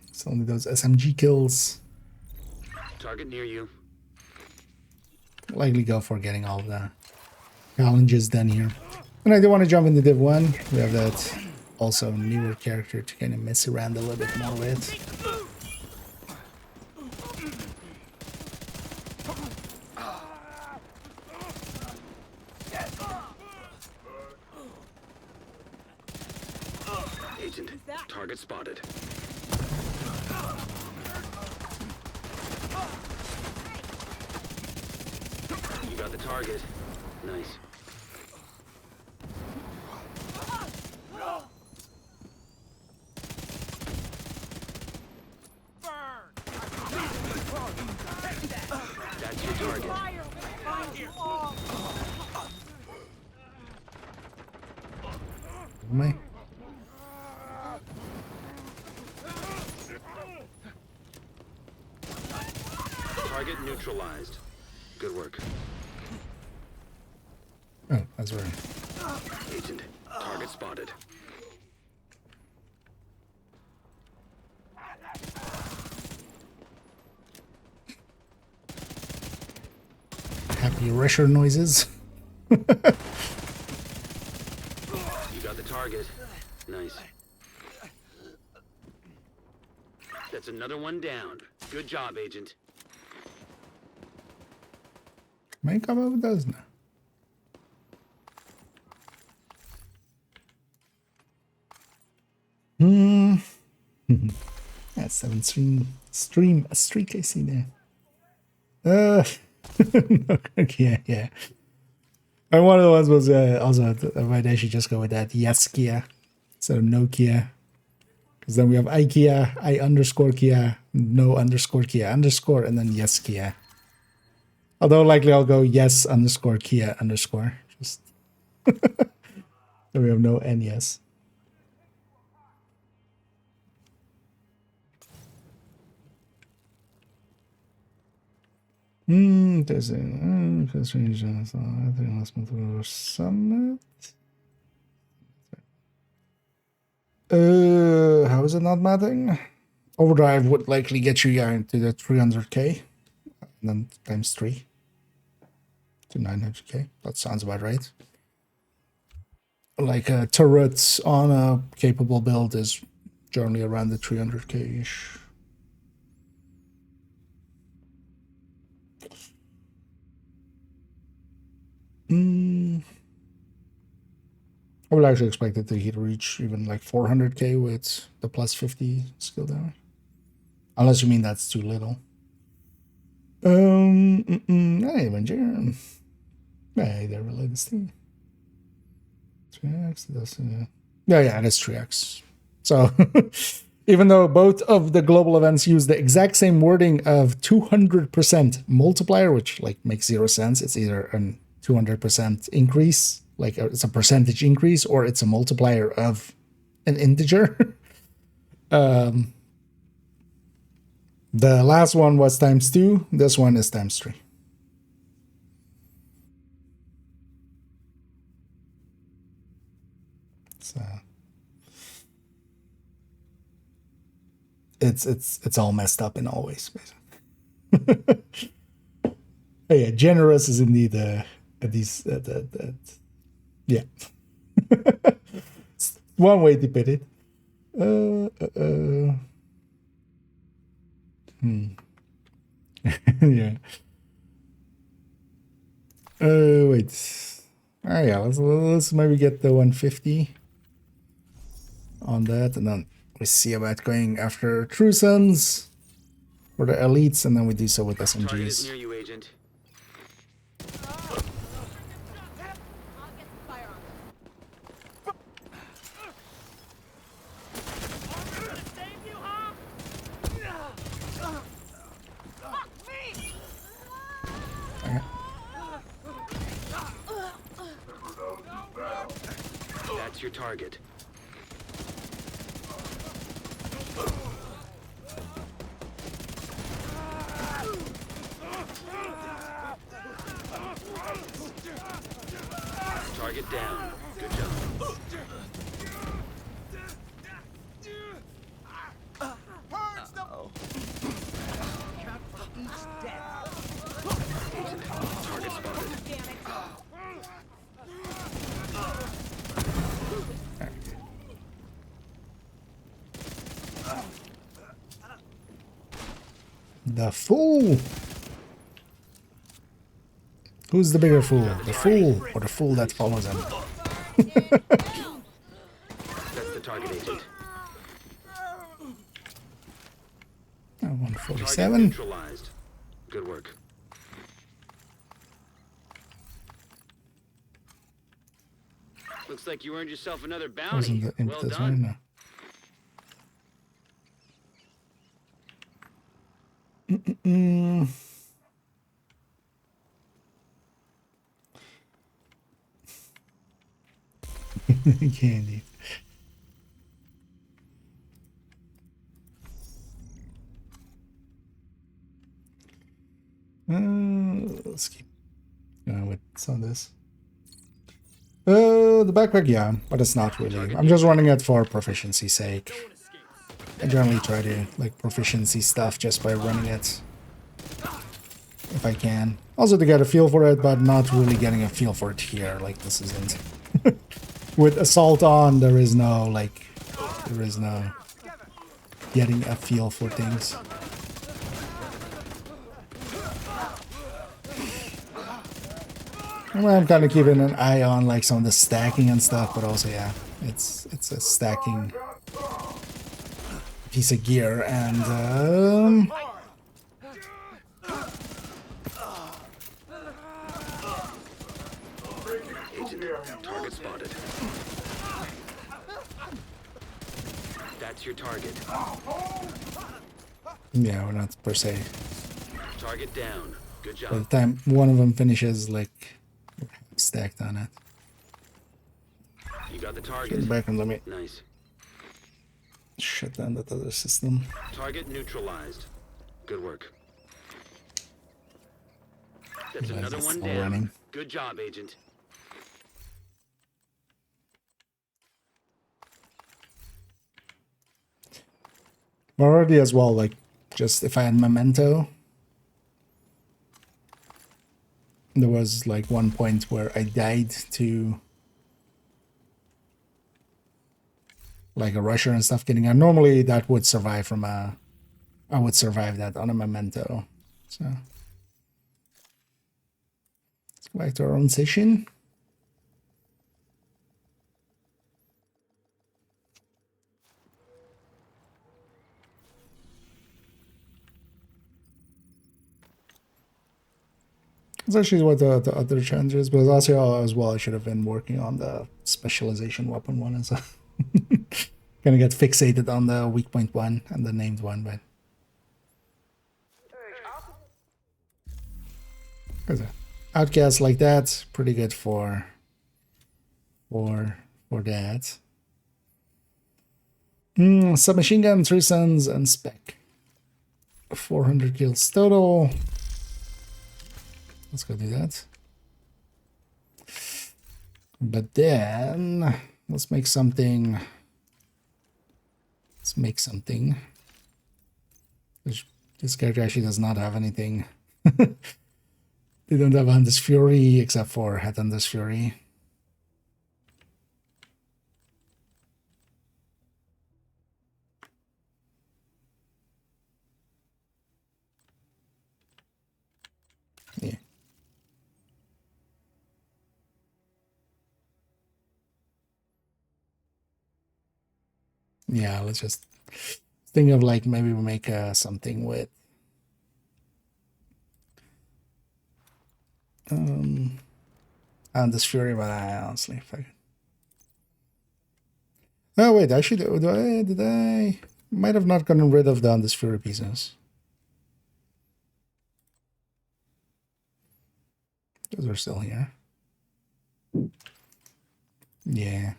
It's only those SMG kills.
Target near you.
Likely go for getting all the challenges done here. And I do want to jump into Div 1. We have that also newer character to kind of mess around a little bit more with.
Agent, target spotted. You got the target. Nice. That's your target.
Am I?
Target neutralized. Good work.
Oh, that's right.
Agent, target spotted.
Happy rusher noises.
You got the target. Nice. That's another one down. Good job, Agent.
Might come up with those now. That's 7 stream a streak I see there. Yeah. And one of the ones was also I might actually just go with that yes Kia instead of no Kia. Because then we have IKEA, I underscore Kia, no underscore Kia underscore, and then yes Kia. Although likely I'll go yes underscore Kia underscore. Just so we have no N yes. There's a I think last month was Summit. How is it not mattering? Overdrive would likely get you into the 300k, and then times 3 to 900k. That sounds about right. Like a turret on a capable build is generally around the 300k ish. I would actually expect it to reach even like 400k with the plus 50 skill damage. Unless you mean that's too little. Hey, Avenger. Hey, they're related thing. 3x, that's yeah, that's 3x. So Even though both of the global events use the exact same wording of 200% multiplier, which like makes zero sense. It's either a 200% increase, like it's a percentage increase, or it's a multiplier of an integer. The last one was ×2. This one is ×3. So it's all messed up in all ways, basically. Oh, yeah, generous is indeed these yeah. It's one way to put it. Yeah. Wait. Oh yeah, let's maybe get the 150 on that, and then we see about going after True Sons for the elites, and then we do so with
Target is
SMGs.
near you, Agent.
Okay.
That's your target. Target down. Good job. Target spotted.
The fool. Who's the bigger fool? The fool or the fool that follows him?
That's the target, Agent.
147.
Target neutralized. Good work. Looks like you earned yourself another bounty.
Wasn't the
Well
impetus
done.
right now? Candy. Let's keep going with some of this. The backpack, yeah, but it's not really. I'm just running it for proficiency's sake. I generally try to like proficiency stuff just by running it if I can. Also to get a feel for it, but not really getting a feel for it here. Like this isn't. With assault on, there is no getting a feel for things. Well, I'm kind of keeping an eye on like some of the stacking and stuff, but also yeah, it's a stacking piece of gear, and
Agent, target spotted. That's your target.
yeah, we're not per se.
Target down. Good
By the
job.
time one of them finishes, like stacked on it.
You got the
Get
target.
back and let me
Nice.
shut down that other system.
Target neutralized. Good work. That's
Nice.
another one
All
down.
running.
Good job, Agent.
Already as well, like just if I had memento, there was like one point where I died to like a rusher and stuff getting out. Normally that would survive from I would survive that on a memento. So let's go back to our own session. That's actually what the other challenge is, but also as well I should have been working on the specialization weapon one and stuff. Gonna get fixated on the weak point one and the named one, but outcast like that, pretty good for that. Submachine gun, 3 suns, and spec. 400 kills total. Let's go do that. But then let's make something. Let's make something. This character actually does not have anything. They don't have Hunter's Fury except for Head Hunter's Fury. Yeah. Yeah, let's just think of like maybe we make something with Hunter's Fury, but I honestly fuck it. Oh wait, actually, did I might have not gotten rid of the Hunter's Fury pieces. Those are still here. Yeah.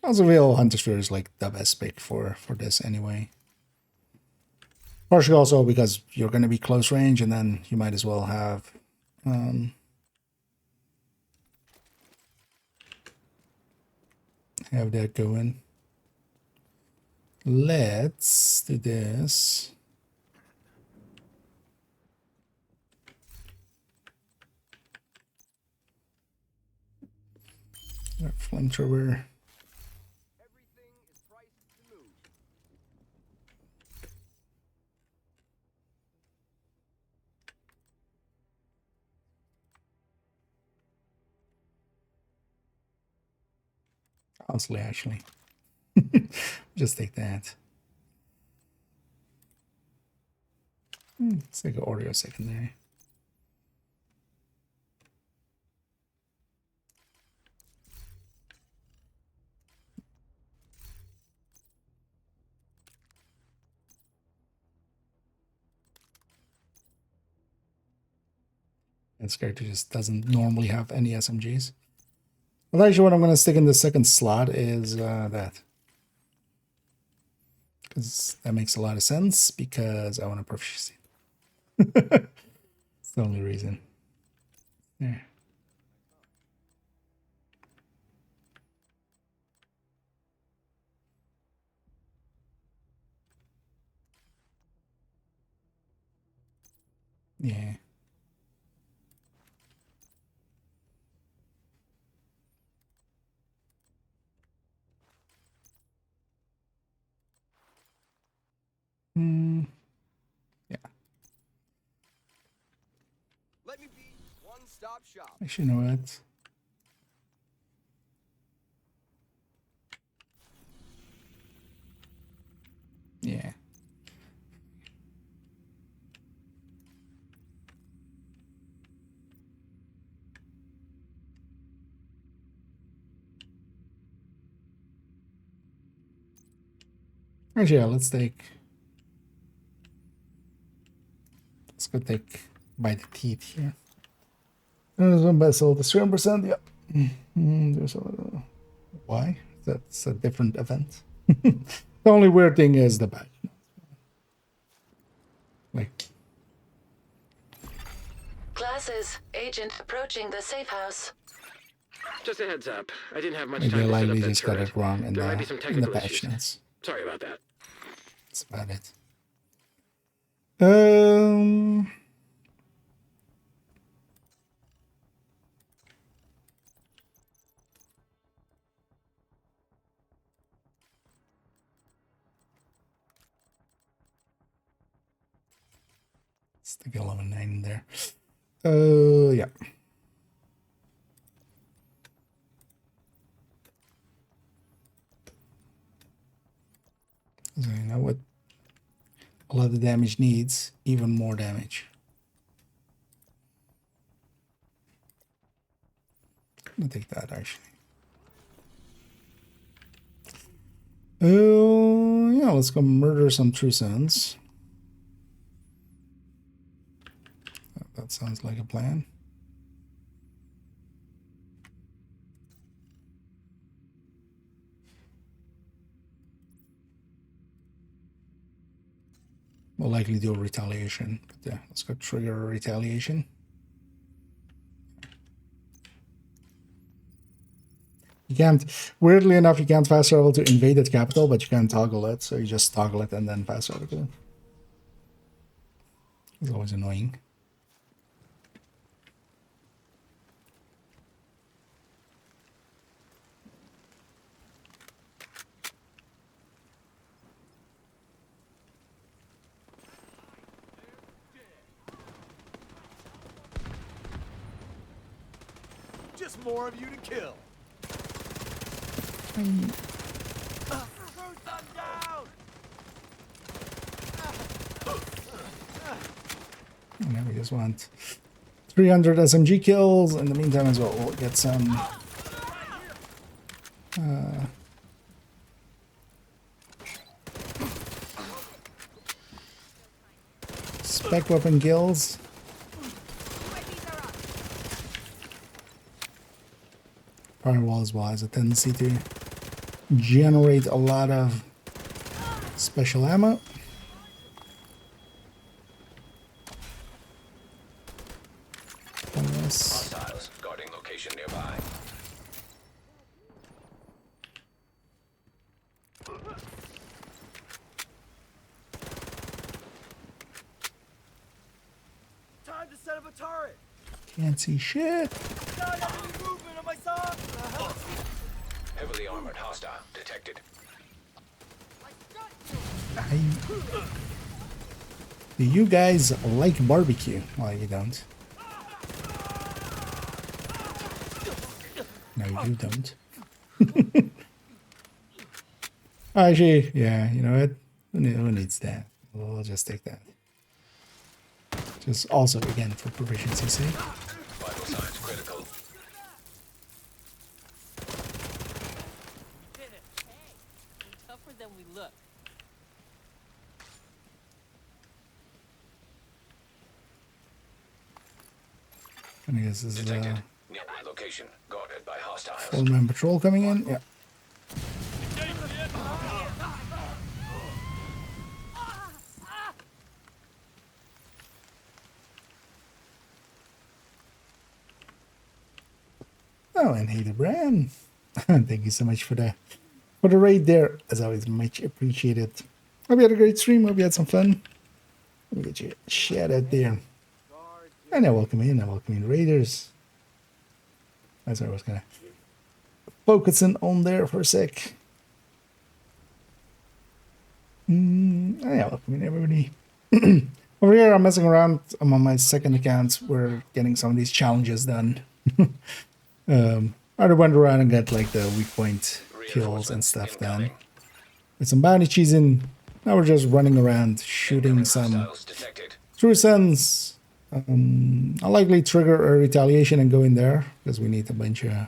Also, real Hunter's Fury is like the best pick for this anyway. Partially also because you're going to be close range, and then you might as well have that going. Let's do this. Flamethrower. Honestly, actually. Just take that. Let's take an Oreo secondary. This character just doesn't normally have any SMGs. Well, actually, what I'm going to stick in the second slot is that. Because that makes a lot of sense, because I want a proficiency. It's the only reason. There. Yeah. Yeah.
Let me be one-stop shop.
Actually, you know what? Yeah. Actually, yeah, let's go take by the teeth here. There's one vessel, the 300%, yeah. There's why? That's a different event. The only weird thing is the back. Like,
Glasses, agent approaching the safe house.
Just a heads up. I didn't have much
maybe I
time to set
likely
up that
just got
turret.
it wrong in
There might be some
the
technical
patch
issues.
notes.
Sorry about that.
That's about it. Stick 11.9 in there. Yeah. So you know what? A lot of damage needs even more damage. I'll take that actually. Oh, yeah, let's go murder some true sons. That sounds like a plan. We'll likely do a retaliation. But yeah, let's go trigger a retaliation. You can't, weirdly enough, you can't fast travel to invaded capital, but you can toggle it. So you just toggle it and then fast travel to it. It's always annoying.
Just more of you to kill.
Now we just want 300 SMG kills. In the meantime as well, we'll get some spec weapon kills. Firewall as well has a tendency to generate a lot of special ammo.
Hostiles guarding location nearby.
Time to set up a turret.
Can't see shit.
Not any movement on my side.
Heavily armored hostile detected.
Do you guys like barbecue? Well, you don't. No, you don't. Actually, yeah, you know what? Who needs that? We'll just take that. Just also, again, for proficiency's sake.
Vital signs critical.
Did it. Hey, we're tougher than we look.
I guess this is
Detected. Nearby location guarded by hostiles.
four-man patrol coming in. Yeah. Oh, and hey, the brand. Thank you so much for the raid there. As always, much appreciated. Hope you had a great stream. Hope you had some fun. Let me get you a shout out there. And I welcome in Raiders. That's what I was gonna focusing on there for a sec. Yeah, welcome in everybody. Over here, I'm messing around. I'm on my second account. We're getting some of these challenges done. I went around and got like the weak point kills and stuff done. With some bounty cheesing. Now we're just running around shooting some true sons. I'll likely trigger a retaliation and go in there because we need a bunch of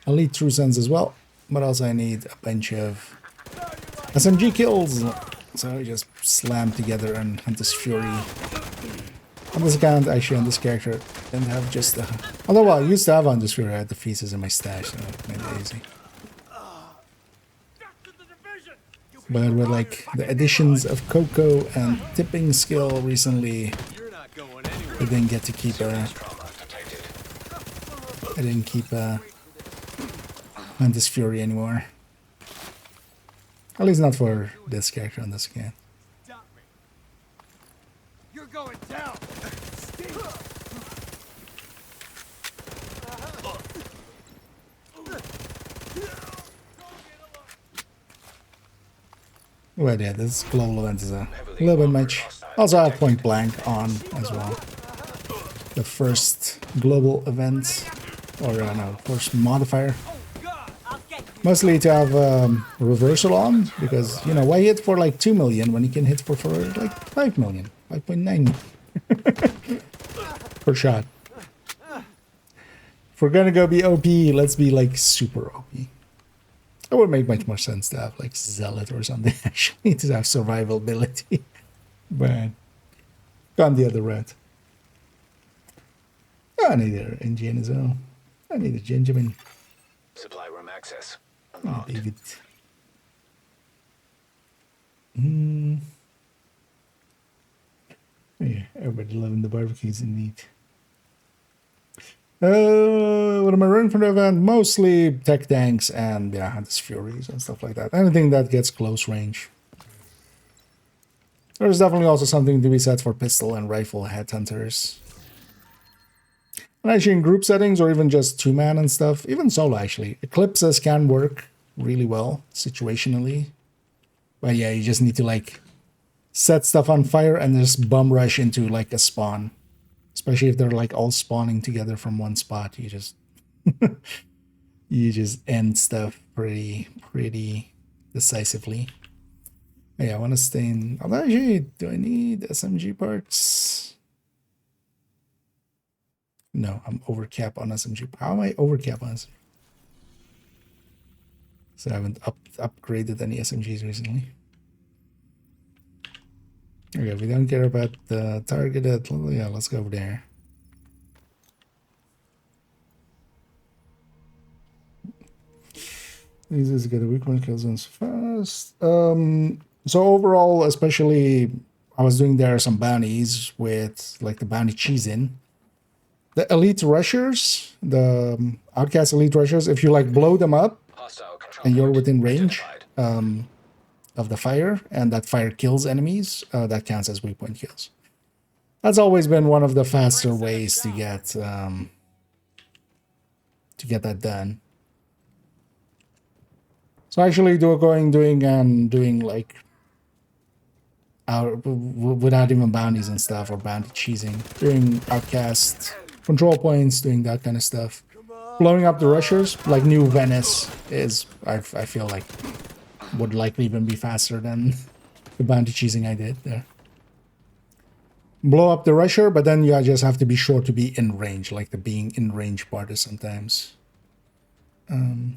elite true sons as well. But also I need a bunch of SMG kills. So I just slam together and Hunter's Fury. On this account, actually on this character, didn't have just the... Although well, I used to have Hunter's Fury, I had the pieces in my stash, so it made it easy. But with like the additions of Coco and tipping skill recently, I didn't get to keep Hunter's Fury anymore. At least not for this character on this account.
You're going down.
Well, yeah, this global event is a little bit much. Also, I have point blank on as well. The first global event, or no, first modifier. Mostly to have reversal on, because, you know, why hit for like 2 million when you can hit for like 5 million, 5.9 per shot. we're gonna go be OP, let's be like super OP. It would make much more sense to have like Zealot or something actually to have survivability. But gone the other route. I need an engine as well. I need a Gingerman.
Supply room access.
Oh,
Unlocked.
David. Yeah, everybody loving the barbecues indeed. What am I running for the event? Mostly tech tanks and yeah, Hunter's Furies and stuff like that. Anything that gets close range. There's definitely also something to be said for pistol and rifle headhunters. And actually in group settings or even just two-man and stuff, even solo actually, eclipses can work really well situationally. But yeah, you just need to like set stuff on fire and just bum rush into like a spawn. Especially if they're like all spawning together from one spot, you just you just end stuff pretty decisively. Yeah, I want to stay in. Actually, do I need SMG parts? No, I'm over cap on SMG. How am I over cap on SMG? So I haven't upgraded any SMGs recently. Okay, we don't care about the targeted. Yeah, let's go over there. This is get a weak one kills zones fast. So overall, especially I was doing there some bounties with like the bounty cheese in. The elite rushers, the outcast elite rushers, if you like blow them up and you're within range of the fire and that fire kills enemies, that counts as weak point kills. That's always been one of the faster ways to get that done. So actually doing like without even bounties and stuff or bounty cheesing, doing outcast control points, doing that kind of stuff. Blowing up the rushers, like New Venice is, I feel like would likely even be faster than the bounty cheesing I did there. Blow up the rusher, but then you just have to be sure to be in range, like the being in range part is sometimes the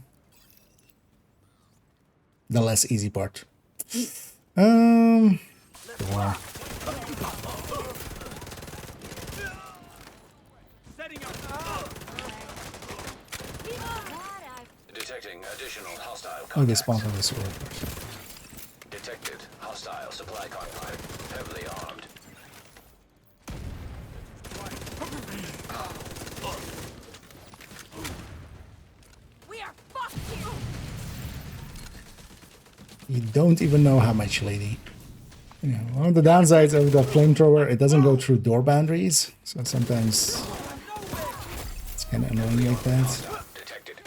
less easy part. Wow.
Detecting additional hostile contacts.
Oh, they spawn from this sword.
Detected hostile supply convoy. Heavily armed.
We are fucked here.
You don't even know how much, lady. You know, one of the downsides of the flamethrower, it doesn't go through door boundaries, so sometimes it's kind of annoying like that.
Detected.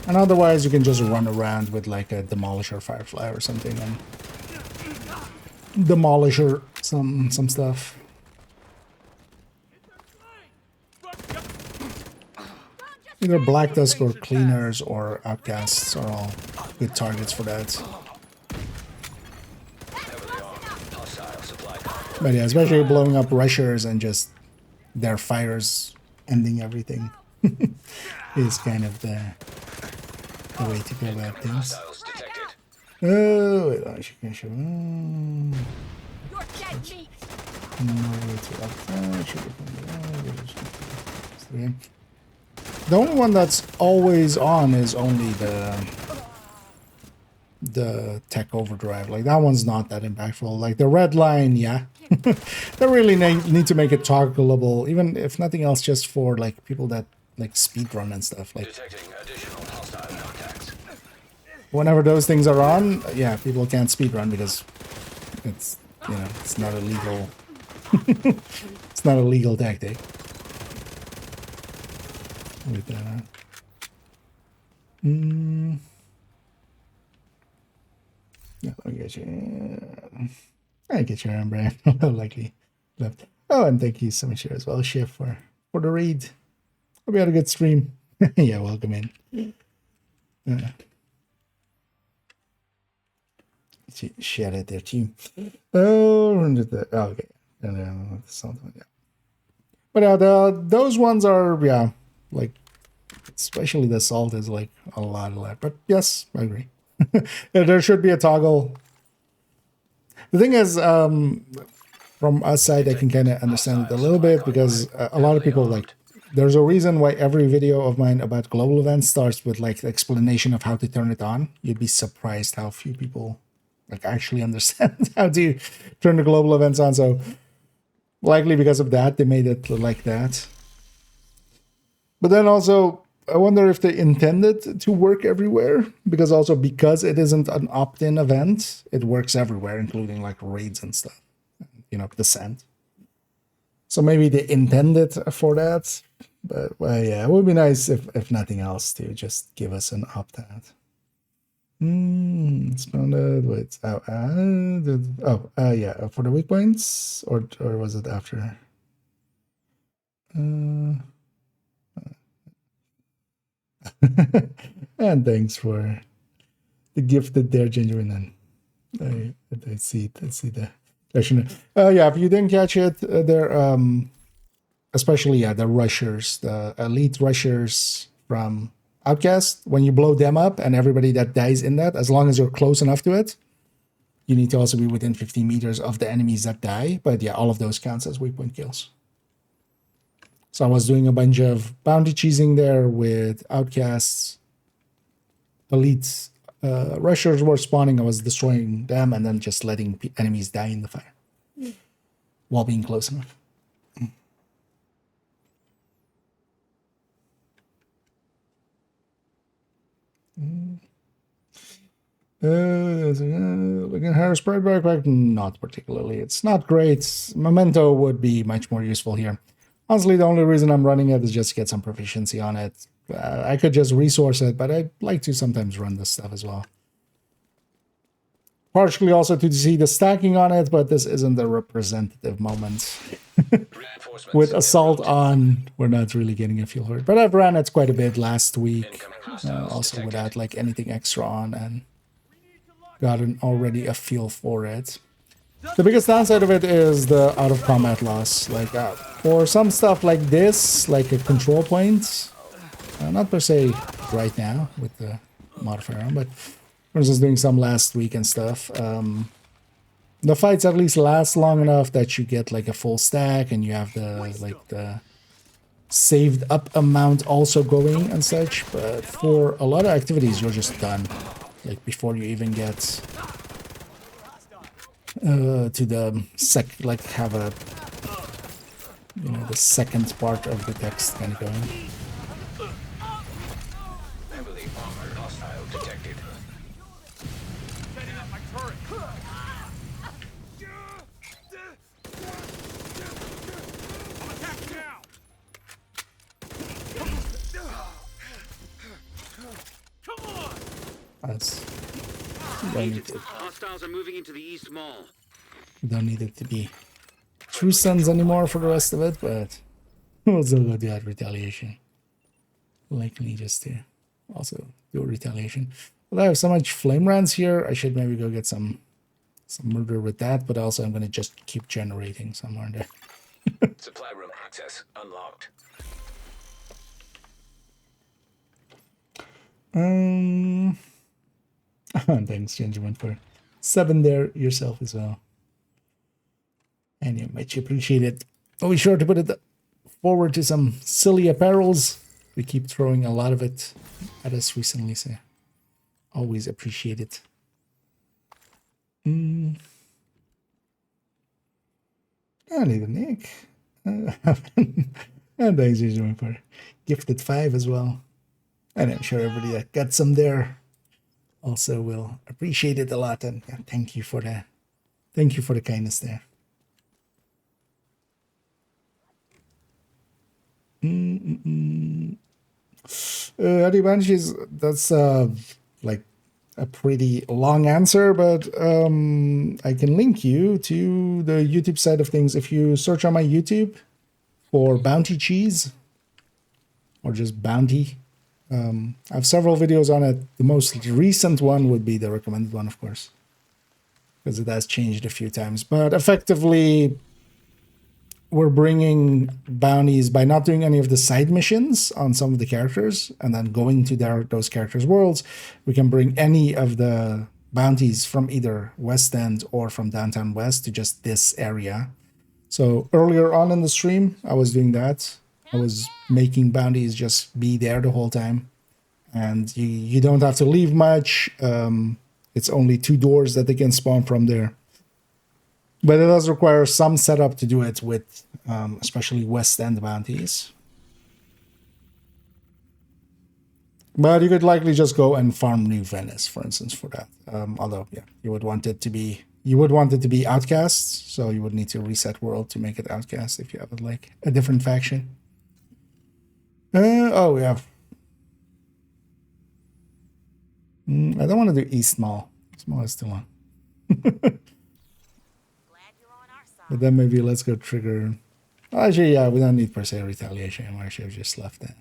And otherwise, you can just run around with like a Demolisher Firefly or something and Demolisher some stuff. Either Black Dusk or Cleaners or Outcasts are all good targets for that. But yeah, especially blowing up rushers and just their fires ending everything is kind of the way to go about things. Oh, wait, I should show.
You're dead meat.
The only one that's always on is only the tech overdrive. Like that one's not that impactful. Like the red line, yeah. They really need to make it toggleable, even if nothing else, just for like people that like speedrun and stuff. Like whenever those things are on, yeah, people can't speedrun because it's, you know, it's not a legal it's not a legal tactic. With that. Yeah, let me get you. I get your Brian. Likely left. Oh, and thank you so much here as well, Chef, for the read. Hope you had a good stream. Yeah, welcome in. Share it there, team. Oh, okay. Something, yeah. But yeah, those ones are, yeah, like, especially the salt is like a lot. But yes, I agree. There should be a toggle. The thing is, from our side, I can kind of understand it a little bit because a lot of people like, there's a reason why every video of mine about global events starts with like the explanation of how to turn it on. You'd be surprised how few people like actually understand how to turn the global events on. So likely because of that, they made it like that. But then also, I wonder if they intended to work everywhere, because it isn't an opt-in event, it works everywhere, including like raids and stuff, you know, descent. So maybe they intended for that, but well, yeah, it would be nice if nothing else to just give us an opt-out. Responded with yeah, for the weak points, or was it after? And thanks for the gifted there, Genuine. I see it. I see the question. Yeah, if you didn't catch it, there especially the rushers, the elite rushers from Outcast, when you blow them up and everybody that dies in that, as long as you're close enough to it, you need to also be within 50 meters of the enemies that die. But yeah, all of those counts as waypoint kills. So I was doing a bunch of bounty cheesing there with Outcasts. Elites, rushers were spawning. I was destroying them and then just letting enemies die in the fire while being close enough. Looking Harris Pride backpack, not particularly. It's not great. Memento would be much more useful here. Honestly, the only reason I'm running it is just to get some proficiency on it. I could just resource it, but I like to sometimes run this stuff as well. Partially also to see the stacking on it, but this isn't a representative moment. With Assault on, we're not really getting a feel for it. But I've ran it quite a bit last week, also without like anything extra on, and gotten already a feel for it. The biggest downside of it is the out of combat loss. Like for some stuff like this, like a control point, not per se right now with the modifier on, but for instance doing some last week and stuff, the fights at least last long enough that you get like a full stack and you have the saved up amount also going and such. But for a lot of activities, you're just done, like before you even get to the have a, you know, the second part of the text kind of going.
Heavily armored hostile detected.
Setting up my turret. I'm attacking now. Come on.
That's
Hostiles are moving into the East Mall.
we don't need it to be true sons anymore for the rest of it, but we'll still go do that retaliation. Likely just to also do a retaliation. But I have so much flame rounds here, I should maybe go get some murder with that, but also I'm gonna just keep generating somewhere in there.
Supply room access unlocked.
Thanks, Gentleman, for 7 there yourself as well. And you much appreciate it. I'll be sure to put it forward to some silly apparels. We keep throwing a lot of it at us recently, so always appreciate it. I need a Nick. And thanks, Gentleman, for gifted 5 as well. And I'm sure everybody that got some there also will appreciate it a lot, and yeah, thank you for the kindness there. Adi Banshees, that's like a pretty long answer, but I can link you to the YouTube side of things. If you search on my YouTube for Bounty Cheese or just Bounty, I have several videos on it. The most recent one would be the recommended one, of course, because it has changed a few times. But effectively, we're bringing bounties by not doing any of the side missions on some of the characters and then going to those characters' worlds. We can bring any of the bounties from either West End or from Downtown West to just this area. So earlier on in the stream, I was doing that. I was making bounties just be there the whole time. And you don't have to leave much. It's only 2 doors that they can spawn from there. But it does require some setup to do it with, especially West End bounties. But you could likely just go and farm New Venice, for instance, for that. Although, yeah, you would want it to be Outcasts, so you would need to reset world to make it Outcast if you have it like a different faction. Oh yeah. I don't want to do East Mall. East Mall is too long. But then maybe let's go trigger. Actually, yeah, we don't need per se retaliation. I should have just left that.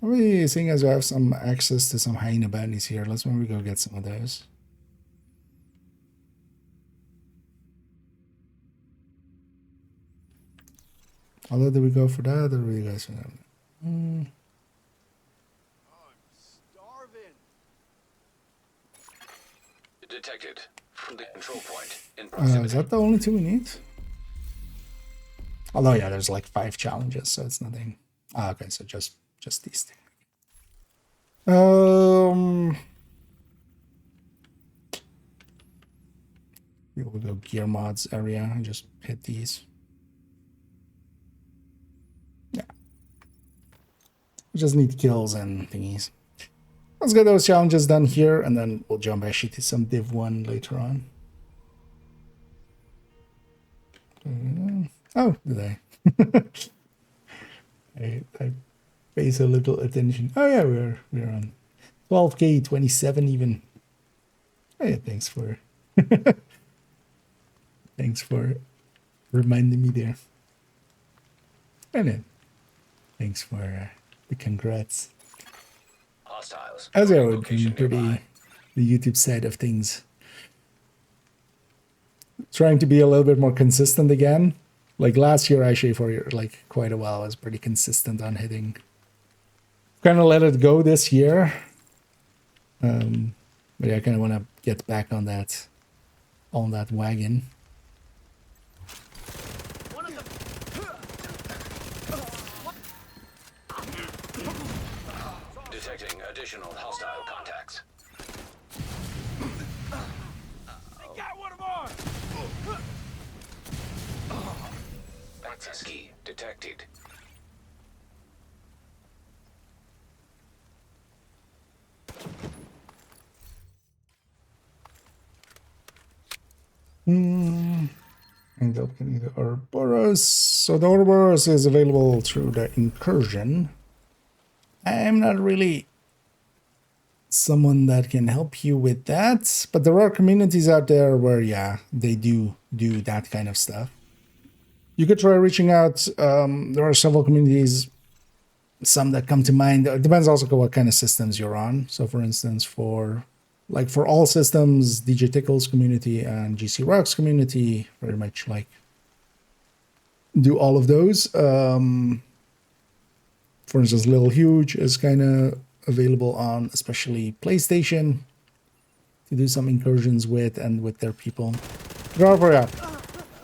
Probably seeing as we have some access to some hyena bounties here, let's maybe go get some of those. Although, did we go for that, or did we go for that?
Detected from the control point in proximity.
Is that the only 2 we need? Although, yeah, there's like 5 challenges, so it's nothing. Okay, so just these 2. We'll go gear mods area and just hit these. Yeah. We just need kills and thingies. Let's get those challenges done here, and then we'll jump actually to some Div 1 later on. Oh, did I? I pays a little attention. Oh yeah, we're on 12K 27 even. Hey, thanks for thanks for reminding me there. And then thanks for the congrats.
Hostiles.
As I would be pretty the YouTube side of things. Trying to be a little bit more consistent again. Like last year, actually, for like quite a while, I was pretty consistent on hitting. Kind of let it go this year. But yeah, I kind of want to get back on that wagon.
Detecting additional hostile contacts.
Got one of ours!
Access key detected.
And open the Ouroboros. So the Ouroboros is available through the incursion. I'm not really someone that can help you with that, but there are communities out there where, yeah, they do that kind of stuff. You could try reaching out. There are several communities, some that come to mind. It depends also on what kind of systems you're on. So for instance, for all systems, DJ Tickle's community and GC Rock's community very much like do all of those. For instance, Little Huge is kind of available on especially PlayStation to do some incursions with and with their people. However, yeah,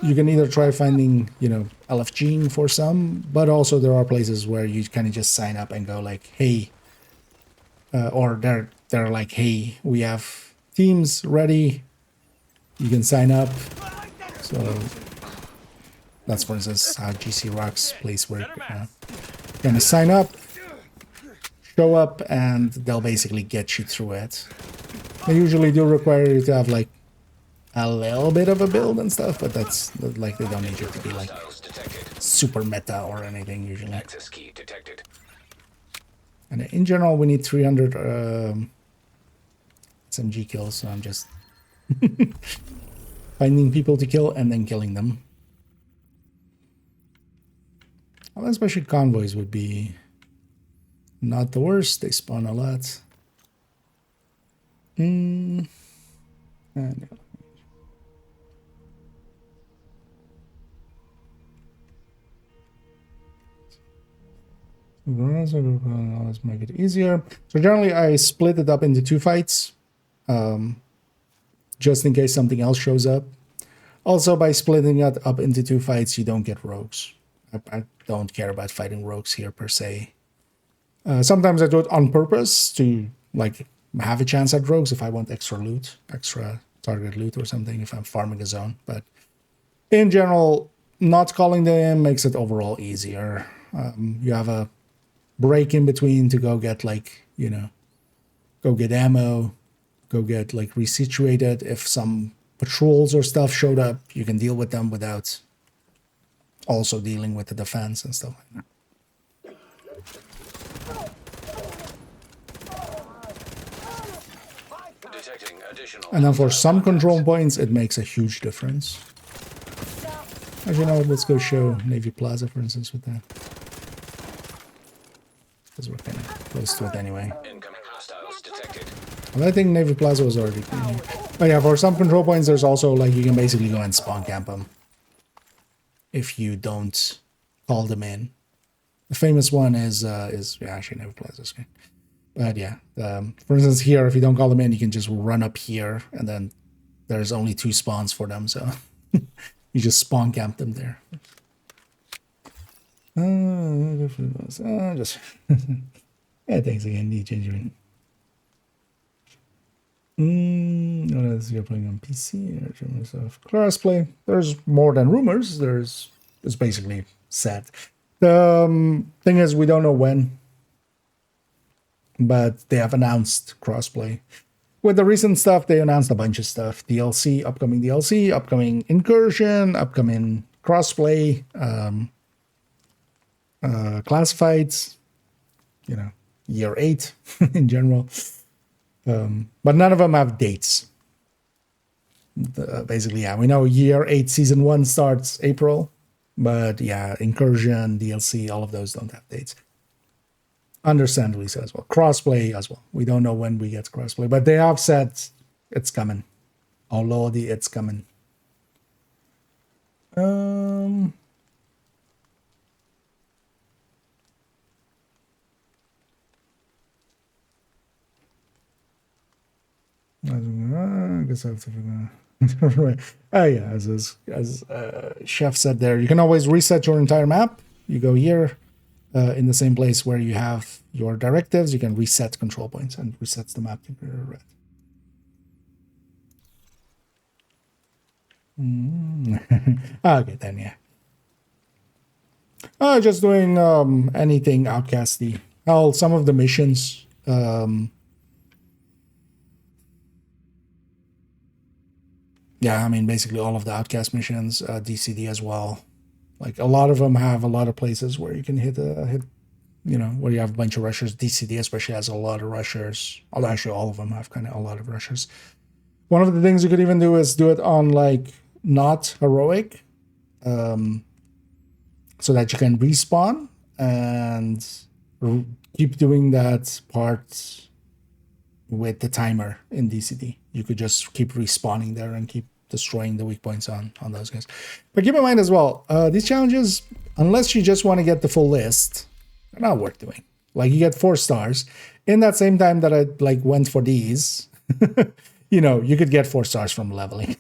you can either try finding, LF Gene for some, but also there are places where you kind of just sign up and go like, hey, or they're like, hey, we have teams ready. You can sign up. So that's, for instance, how GC Rock's place work. Kind of sign up, show up, and they'll basically get you through it. They usually do require you to have like a little bit of a build and stuff, but that's like they don't need you to be like super meta or anything usually.
Access key detected.
And in general, we need 300 SMG kills, so I'm just finding people to kill and then killing them. Well, especially convoys would be not the worst. They spawn a lot. No. Let's make it easier. So generally, I split it up into 2 fights, just in case something else shows up. Also, by splitting it up into 2 fights, you don't get rogues. I don't care about fighting rogues here per se. Sometimes I do it on purpose to like have a chance at rogues if I want extra loot, extra target loot or something if I'm farming a zone. But in general, not calling them makes it overall easier. You have a break in between to go get like, you know, go get ammo, go get like resituated. If some patrols or stuff showed up, you can deal with them without also dealing with the defense and stuff like that.
Detecting additional.
And then for some control points, it makes a huge difference. As you know, let's go show Navy Plaza, for instance, with that. Because we're kind of close to it anyway.
Incoming hostiles detected.
And I think Navy Plaza was already clean. But yeah, for some control points, there's also like you can basically go and spawn camp them if you don't call them in. The famous one is yeah, actually Navy Plaza is good. But yeah, for instance, here, if you don't call them in, you can just run up here, and then there's only 2 spawns for them, so you just spawn camp them there. Just yeah, thanks again, DJ. Unless you're playing on PC or Microsoft crossplay. There's more than rumors. It's basically set. The thing is, we don't know when, but they have announced crossplay. With the recent stuff, they announced a bunch of stuff. DLC, upcoming incursion, upcoming crossplay, classifieds, you know, year 8 in general. But none of them have dates. Basically, yeah, we know year 8 season 1 starts April, but yeah, incursion, DLC, all of those don't have dates. Understandably so as well. Crossplay as well. We don't know when we get crossplay, but they have said it's coming. Oh lordy, it's coming. I guess I have to figure out. Oh yeah, as Chef said there, you can always reset your entire map. You go here in the same place where you have your directives. You can reset control points and resets the map to red. Okay, then yeah. Just doing anything outcasty. Oh, some of the missions. Yeah, I mean, basically all of the outcast missions, DCD as well. Like a lot of them have a lot of places where you can hit, you know, where you have a bunch of rushers. DCD especially has a lot of rushers. Although actually all of them have kind of a lot of rushers. One of the things you could even do is do it on like not heroic, so that you can respawn and keep doing that part with the timer in DCD. You could just keep respawning there and keep destroying the weak points on those guys. But keep in mind as well, these challenges, unless you just want to get the full list, they're not worth doing. Like you get 4 stars. In that same time that I like went for these, you know, you could get 4 stars from leveling.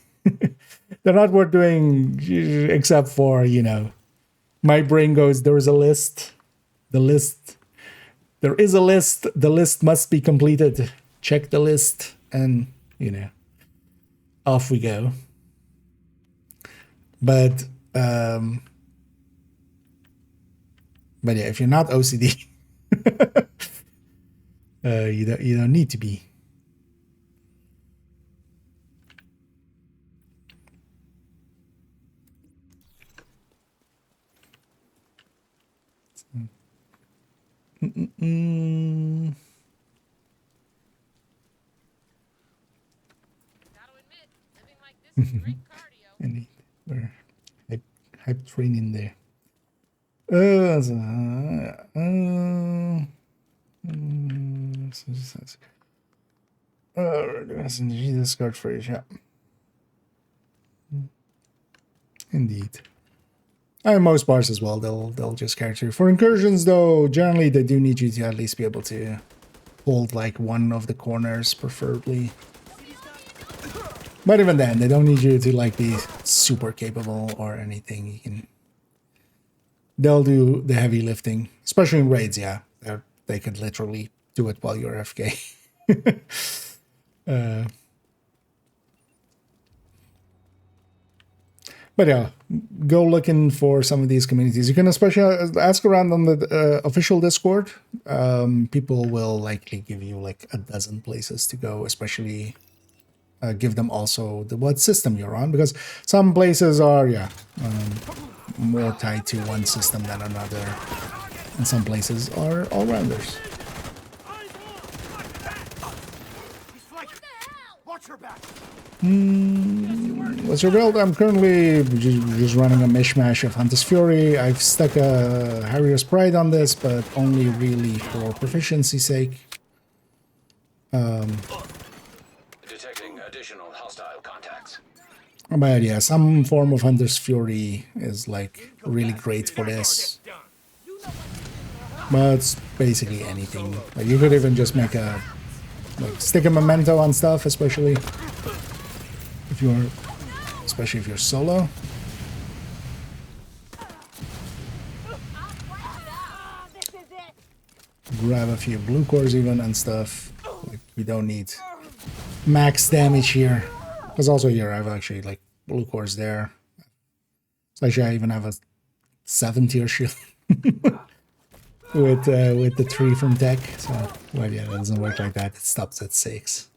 They're not worth doing except for, you know, my brain goes, there is a list. There is a list. The list must be completed. Check the list and, you know, off we go. But yeah, if you're not OCD, you don't need to be. Mm,
Gotta admit, living like this is great cardio.
indeed. We're hype training there. Energy discard phrase, yeah. Indeed. And most bars as well, they'll just carry through. For incursions though, generally they do need you to at least be able to hold like one of the corners, preferably. But even then, they don't need you to like be super capable or anything. They'll do the heavy lifting, especially in raids. Yeah, they could literally do it while you're FK. But yeah, go looking for some of these communities. You can especially ask around on the official Discord. People will likely give you like a dozen places to go, especially give them also what system you're on, because some places are, more tied to one system than another, and some places are all-rounders. What's your build? I'm currently just running a mishmash of Hunter's Fury. I've stuck a Harrier's Pride on this, but only really for proficiency's sake.
Detecting additional hostile contacts.
But yeah, some form of Hunter's Fury is like really great for this. But it's basically anything. Like you could even just make a stick a memento on stuff, especially if you're solo. Grab a few blue cores even and stuff. Like we don't need max damage here. Because also here I have actually like blue cores there. So actually I even have a 7-tier shield with the 3 from tech. So well, yeah, that doesn't work like that. It stops at 6.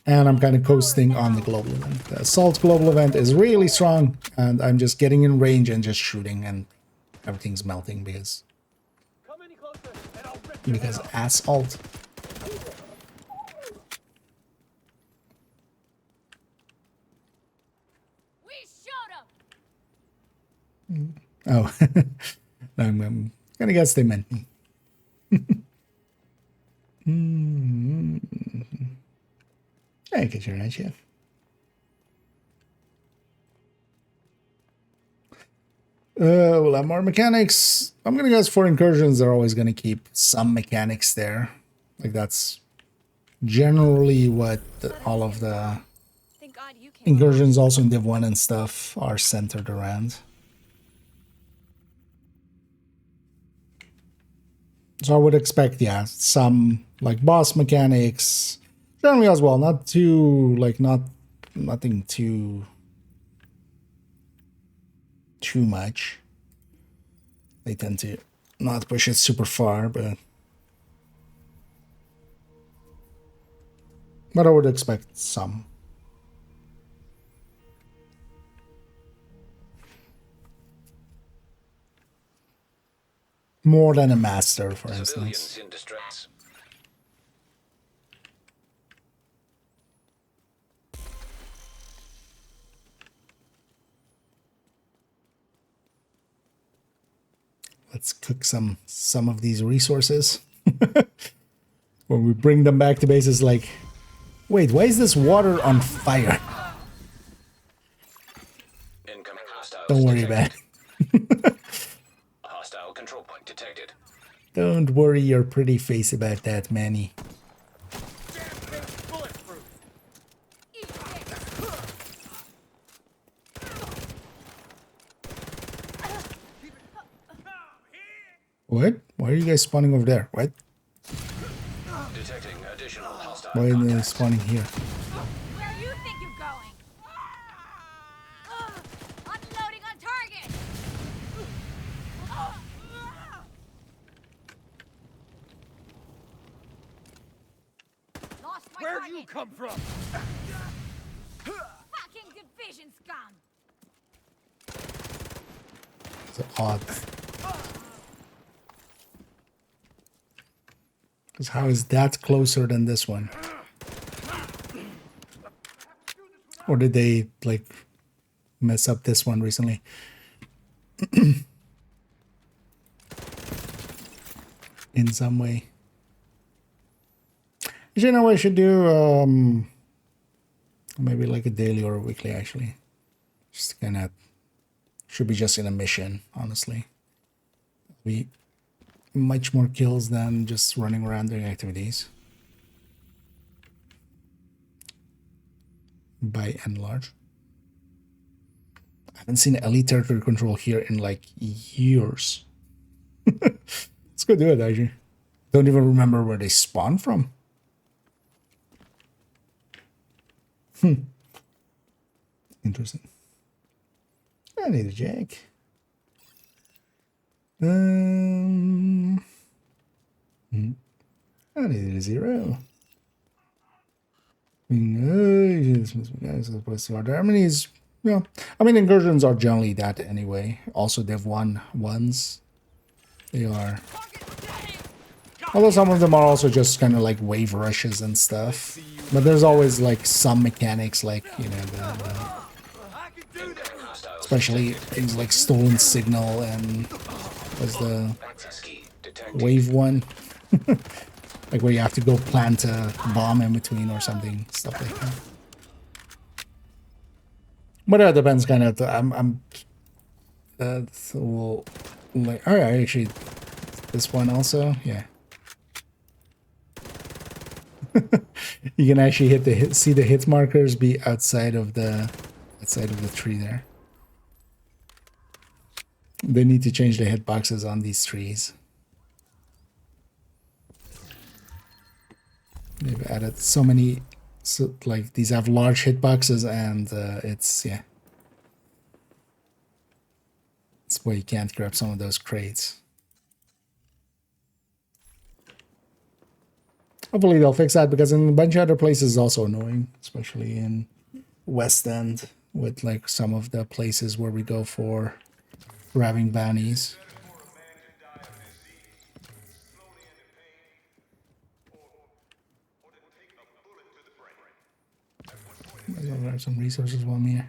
And I'm kind of coasting on the global event. The Assault global event is really strong, and I'm just getting in range and just shooting, and everything's melting because assault. Oh, I'm gonna guess they meant me. I get your right, Chef. We'll have more mechanics. I'm gonna guess for incursions, they're always gonna keep some mechanics there. Like that's generally what all of the incursions, also in Div 1 and stuff, are centered around. So I would expect, yeah, some like boss mechanics generally as well. Not too nothing too much. They tend to not push it super far, but I would expect some. More than a master, for instance.
In distress.
Let's cook some of these resources. When we bring them back to base, it's like, wait, why is this water on fire?
Incoming hostiles.
Don't worry about it.
Hostile control point detected.
Don't worry your pretty face about that, Manny. What? Why are you guys spawning over there? What?
Detecting additional hostile
Why are they
contacts.
spawning here?
Where you think you're going? Unloading on target. Lost my
Where'd
target.
you come from?
Fucking division scum.
It's odd. Because how is that closer than this one? Or did they like mess up this one recently? In some way. You know what I should do? Maybe like a daily or a weekly, actually. Just kind of should be just in a mission, honestly. Be much more kills than just running around doing activities. By and large. I haven't seen elite territory control here in like years. Let's go do it, actually. Don't even remember where they spawn from. Interesting. I need a jack. I needed a 0. Harmonies, yeah. I mean, incursions are generally that anyway. Also, they've won ones. They are. Although some of them are also just kind of like wave rushes and stuff. But there's always like some mechanics, like, you know, especially things like stolen signal and was the wave one. Like where you have to go plant a bomb in between or something, stuff like that. But it depends kind of. So like, oh yeah, actually, this one also, yeah. You can actually see the hit markers be outside of the tree there. They need to change the hitboxes on these trees. They've added so many, like these have large hitboxes, and it's, yeah. That's why you can't grab some of those crates. Hopefully they'll fix that, because in a bunch of other places it's also annoying, especially in West End with like some of the places where we go for grabbing bounties. I'll grab some resources while I'm here.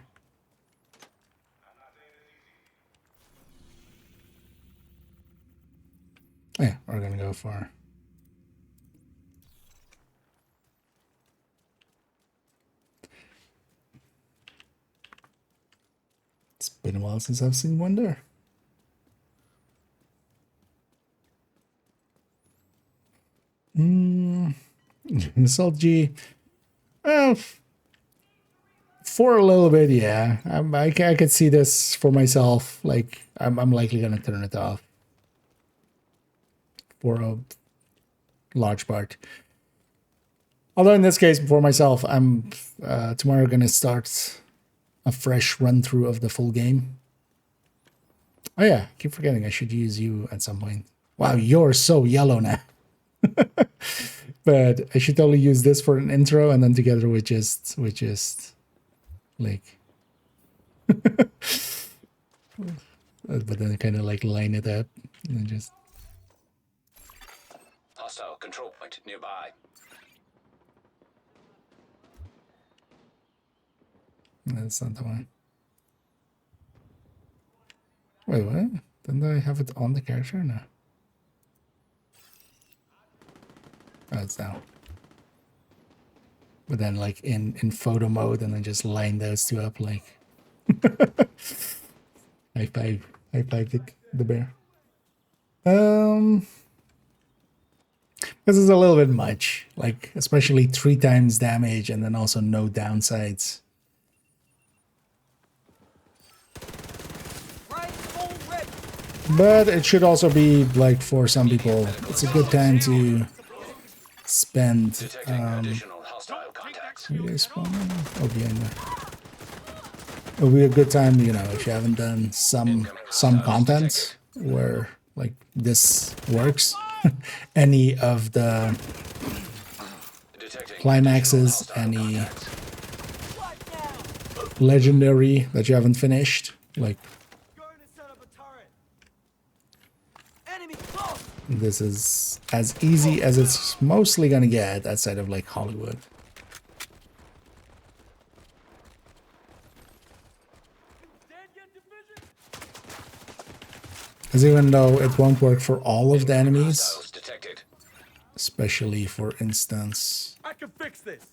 Yeah, we're gonna go for. It's been a while since I've seen one there. Salt G. Well, for a little bit, yeah. I could see this for myself. Like, I'm likely gonna turn it off for a large part. Although in this case, for myself, I'm tomorrow gonna start a fresh run through of the full game. Oh yeah, I keep forgetting I should use you at some point. Wow, you're so yellow now. But I should totally use this for an intro, and then together with just like but then kind of like line it up and just
Hostile control point nearby.
That's not the one. Wait, what? Didn't I have it on the character? No. Oh, it's down. But then like in photo mode, and then just line those two up like high five the bear. This is a little bit much, like especially 3 times damage and then also no downsides. But it should also be like for some people, it's a good time to spend.
Additional hostile contacts.
Oh, behind there. It'll be a good time, you know, if you haven't done some content where like this works. Any of the climaxes, any legendary that you haven't finished, like this is as easy as it's mostly gonna get outside of like Hollywood. Because even though it won't work for all of the enemies,
Hostiles detected.
especially for instance,
I can fix this.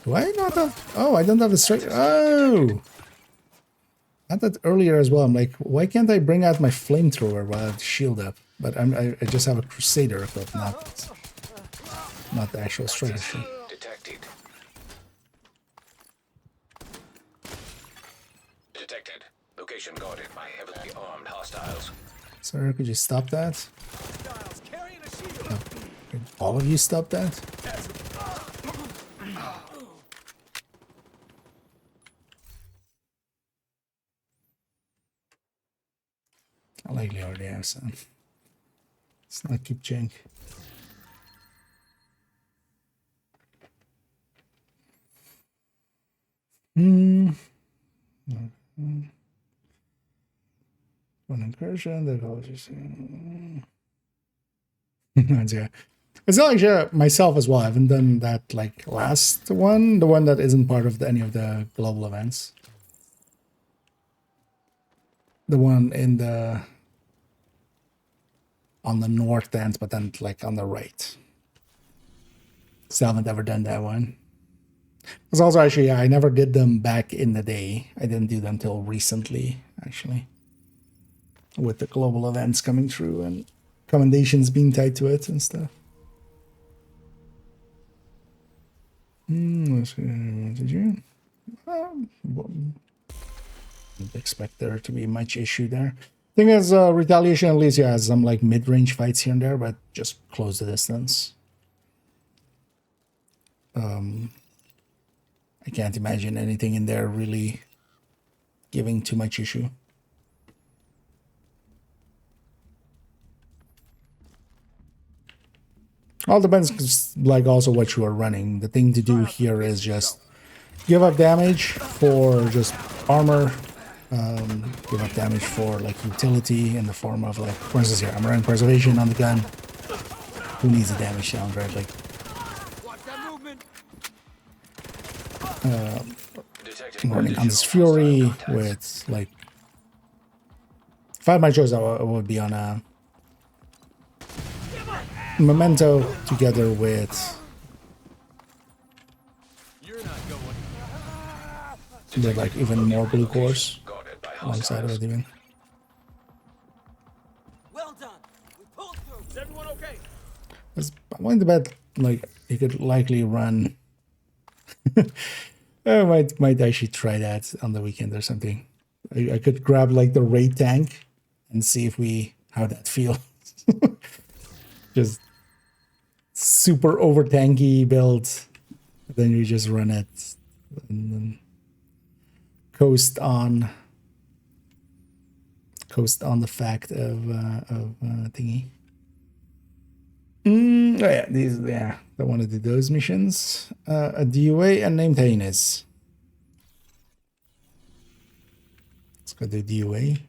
do I not have? Oh, I don't have a straight. Oh, I had that earlier as well. I'm like, why can't I bring out my flamethrower while I have the shield up? But I just have a Crusader equipped, not the actual straight issue.
Detected. Detected. Location guarded by heavily armed hostiles.
Sir, could you stop that?
Styles carrying a shield.
Oh, could all of you stop that? I likely already have some. Let's not keep jank. One incursion, the college is yeah. It's not like myself as well. I haven't done that like last one, the one that isn't part of any of the global events. The one in the on the north end, but then like on the right. Still haven't ever done that one. It's also actually, yeah, I never did them back in the day. I didn't do them till recently, actually. With the global events coming through and commendations being tied to it and stuff. Let's see, did you? Didn't expect there to be much issue there. Thing is, Retaliation at least has some like mid-range fights here and there, but just close the distance. I can't imagine anything in there really giving too much issue. All depends, like, also what you are running. The thing to do here is just give up damage for just armor. Give up damage for like utility in the form of like, for instance here, I'm running preservation on the gun. Who needs a damage sound, right? Like, running on this Fury with like, if I had my choice, I would be on a Memento together with like even more blue cores alongside of it even.
Well done. We pulled through.
Is everyone okay?
I wanted to bet like you could likely run. I might actually try that on the weekend or something. I could grab like the raid tank and see if how that feels. Just super over tanky build. Then you just run it and then coast on the fact of thingy. Oh yeah, I want to do those missions. A DOA and named Heinous. Let's go do DOA.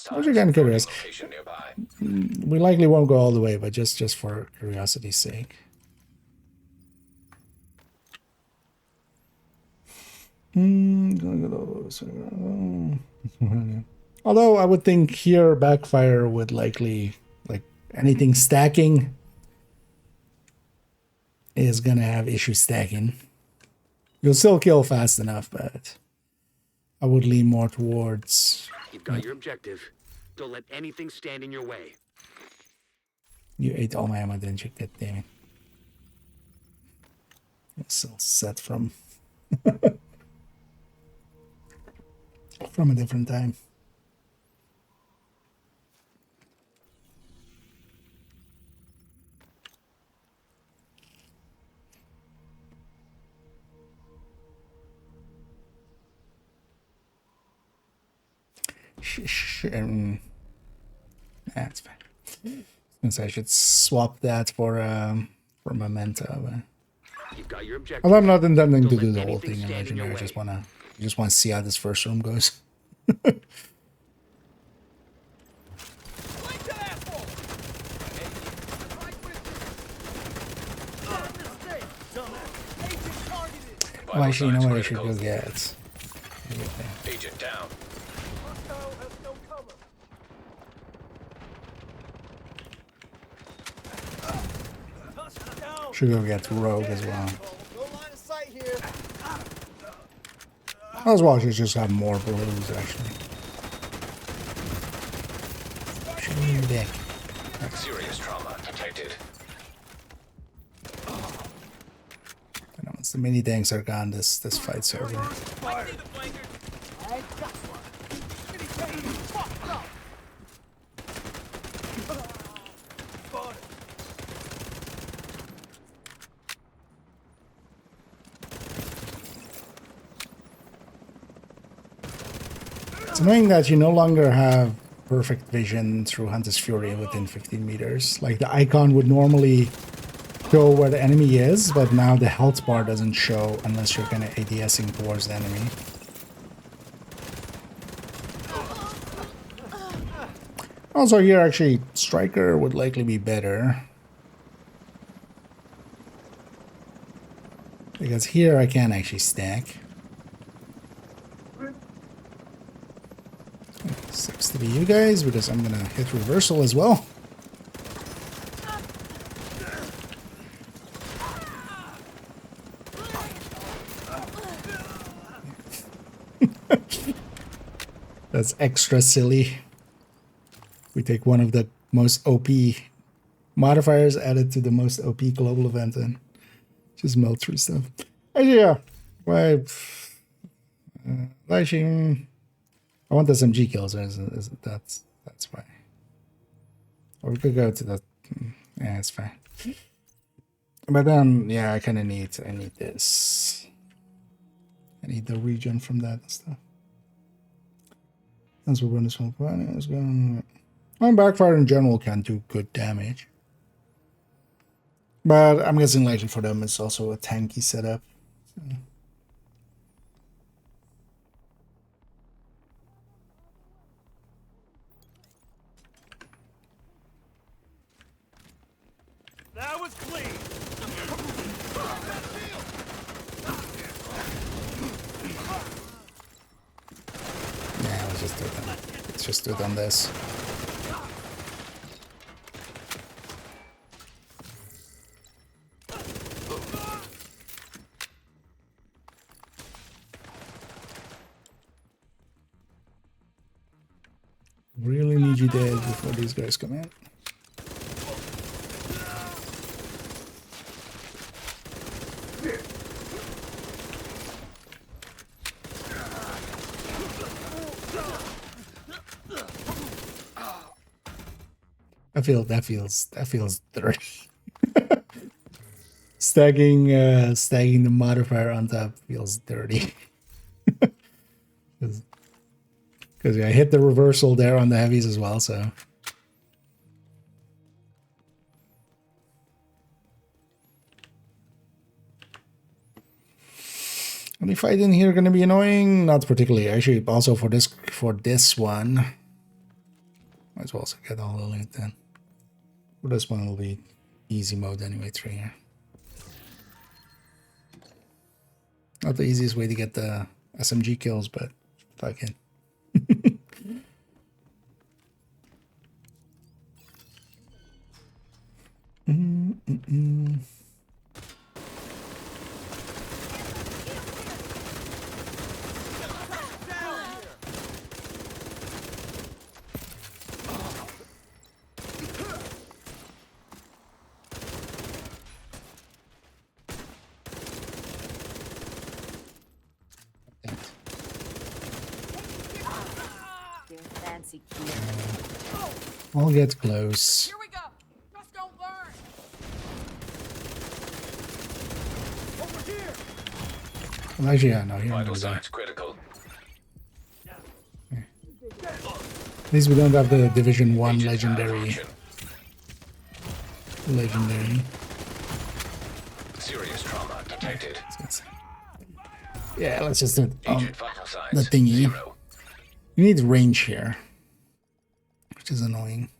I was kind of curious. We likely won't go all the way, but just for curiosity's sake. Although I would think here backfire would likely, like anything stacking is gonna have issue stacking. You'll still kill fast enough, but I would lean more towards.
You've got your objective. Don't let anything stand in your way.
You ate all my ammo, didn't you? God damn it. It's all set from from a different time. That's fine. Since I should swap that for memento. But...
You've got your objective.
Although I'm not intending
Don't
to
let
do the whole
anything
thing in
stand in your
legendary.
way.
I just wanna see how this first room goes. Oh, actually, you know what I should go get?
Agent down.
Should go get Rogue as well. Those watches just have more blues, actually. Shoot me in the dick.
Serious trauma detected.
Once the mini tanks are gone, this fight's over. It's annoying that you no longer have perfect vision through Hunter's Fury within 15 meters. Like the icon would normally show where the enemy is, but now the health bar doesn't show unless you're kind of ADSing towards the enemy. Also here actually Striker would likely be better. Because here I can actually stack. Sucks to be you guys because I'm gonna hit reversal as well. That's extra silly. We take one of the most OP modifiers added to the most OP global event and just melt through stuff. Actually, yeah. Why? Actually, I want the SMG kills. That's why. Or we could go to the. Yeah, it's fine. But then, yeah, I kind of need this. I need the regen from that and stuff. That's what bonus one plan is going. Backfire in general can do good damage. But I'm guessing likely for them it's also a tanky setup. So.
That was clean.
Yeah, let's just do it on this. Really need you dead before these guys come in. That feels dirty. stacking the modifier on top feels dirty. Because I hit the reversal there on the heavies as well, so. Any fight in here gonna be annoying? Not particularly. Actually, also for this one, might as well also get all the loot then. For this one, will be easy mode anyway. 3 here. Not the easiest way to get the SMG kills, but fucking.
Fancy kid.
I'll get close.
Here we go. Just don't learn. Over here.
Well, actually, yeah, no, here I'm
Vital
gonna die.
signs critical.
At least we don't have the Division 1
Agent out of
legendary.
function.
Legendary.
Serious trauma detected.
Yeah, let's just do it on
Agent vital
the
signs
thingy.
0.
You need range here, which is annoying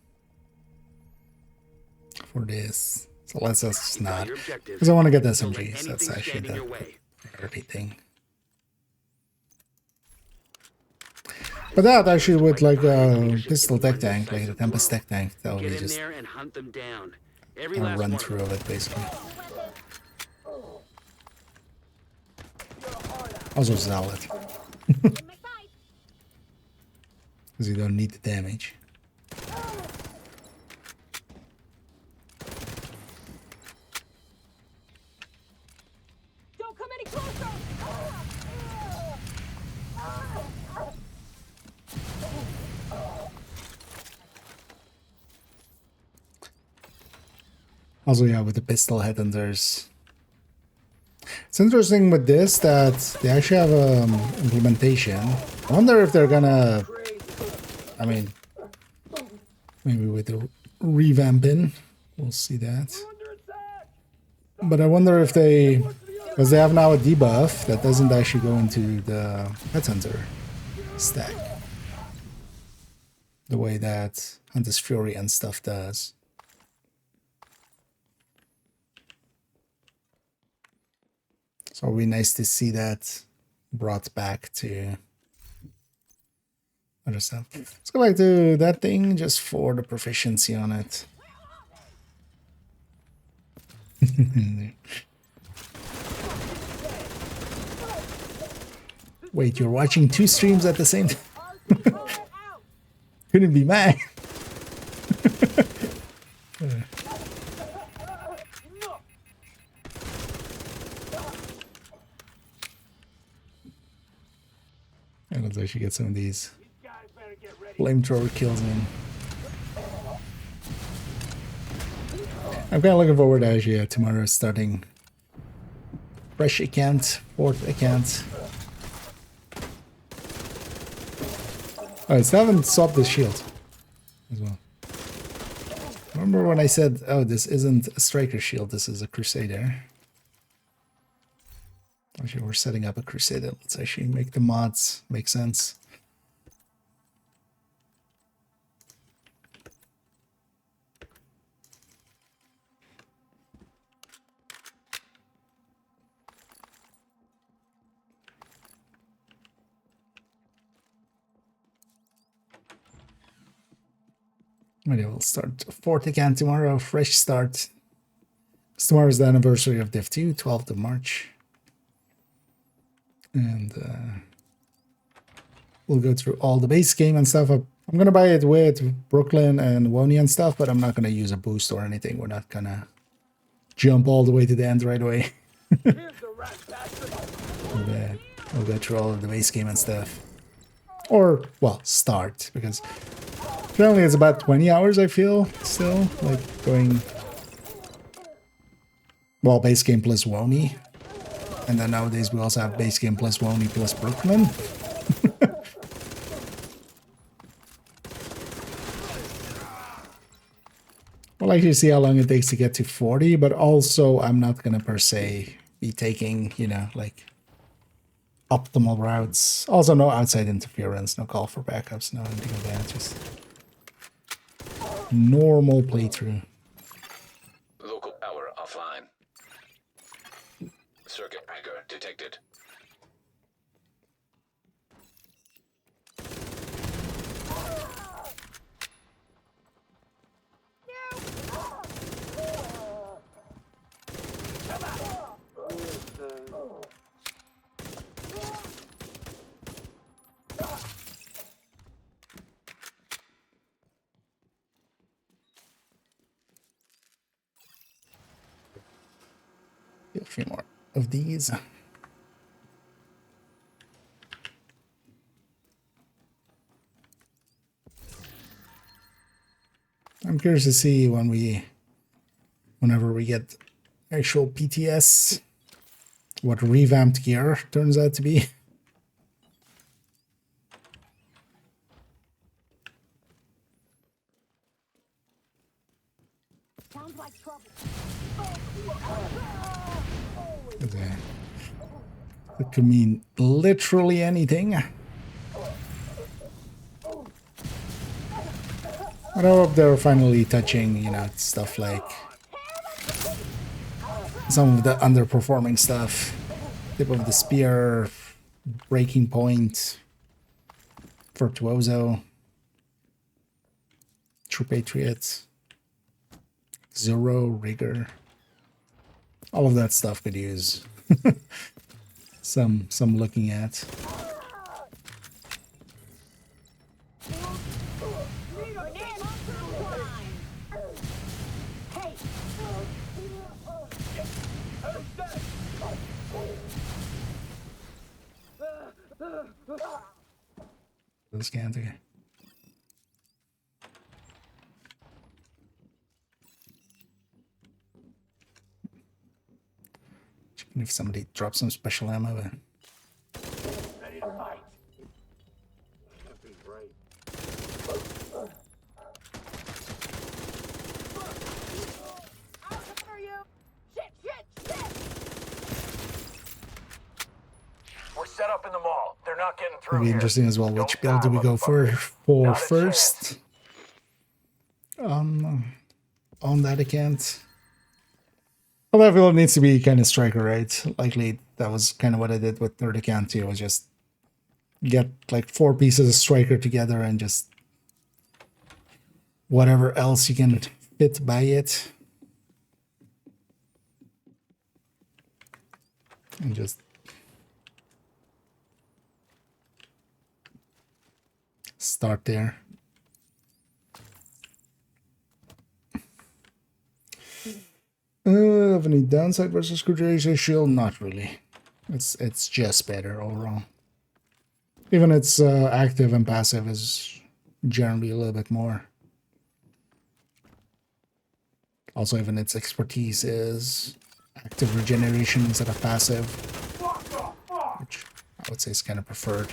for this. So let's just not, because I want to get the SMG. So that's actually the priority thing. But that actually with like a pistol tech tank, like the Tempest tech tank, that will be
Get in
just
there and hunt them down. Every
a
last
run
one
through of it basically. Also Zealot. Because you don't need the damage.
Don't come any closer!
Also, yeah, with the pistol head and there's... It's interesting with this that they actually have implementation. I wonder if they're gonna... I mean, maybe with the revamping, we'll see that. But I wonder if they... Because they have now a debuff that doesn't actually go into the Headhunter stack. The way that Hunter's Fury and stuff does. So it'll be nice to see that brought back to other stuff. Let's go back to that thing just for the proficiency on it. Wait, you're watching 2 streams at the same time? Couldn't be mad. And let's actually get some of these flamethrower kills in. I'm kind of looking forward to actually tomorrow starting fresh account, 4th account. Oh, I still haven't swapped the shield as well. Remember when I said, oh, this isn't a striker shield, this is a crusader. Actually, we're setting up a crusader. Let's actually make the mods make sense. Maybe we'll start 4th again tomorrow, fresh start. Tomorrow's the anniversary of Div 2, 12th of March. And we'll go through all the base game and stuff. I'm going to buy it with Brooklyn and Wony and stuff, but I'm not going to use a boost or anything. We're not going to jump all the way to the end right away. We'll go through all of the base game and stuff. Or, well, start, because generally it's about 20 hours, I feel, still. Like, going... Well, base game plus Wony. And then nowadays we also have base game plus Wony plus Brooklyn. We'll actually see how long it takes to get to 40, but also I'm not going to per se be taking, you know, like optimal routes. Also no outside interference, no call for backups, no anything like that. Just normal playthrough.
Local power offline. Circuit breaker detected.
A few more of these. I'm curious to see whenever we get actual PTS, what revamped gear turns out to be.
Sounds like trouble.
Okay. It could mean literally anything. I hope they're finally touching, you know, stuff like some of the underperforming stuff. Tip of the spear, breaking point, virtuoso, true patriot, zero rigor. All of that stuff could use some looking at. This can't okay. Checking if somebody drops some special ammo.
Ready to fight. Can't be right.
I'll cover you. Shit.
We're set up in the mall. They're not getting through
It'll be
here.
interesting as well.
Don't
Which build do we
die,
go for
Not a
first? On that account. Well, that build needs to be kind of striker, right? Likely that was kind of what I did with third account too. Was just get like 4 pieces of striker together and just whatever else you can fit by it, and just start there. Have any downside versus Screwdriver Shield? Not really. It's just better overall. Even its active and passive is generally a little bit more. Also, even its expertise is active regeneration instead of passive, which I would say is kind of preferred.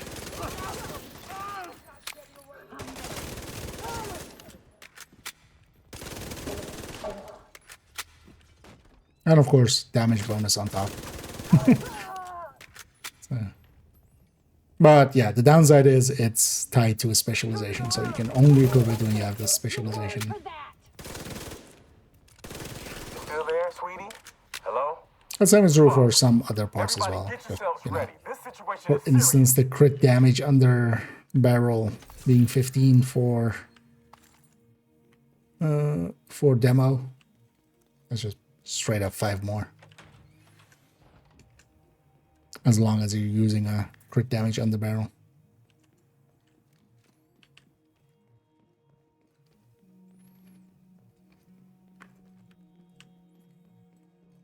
And of course, damage bonus on top. So, but yeah, the downside is it's tied to a specialization, so you can only equip it when you have this specialization.
Still there, sweetie? Hello?
The same is true for some other parts as well. But, you know, for instance, the crit damage under barrel being 15 for demo. That's just straight up 5 more. As long as you're using a crit damage on the barrel.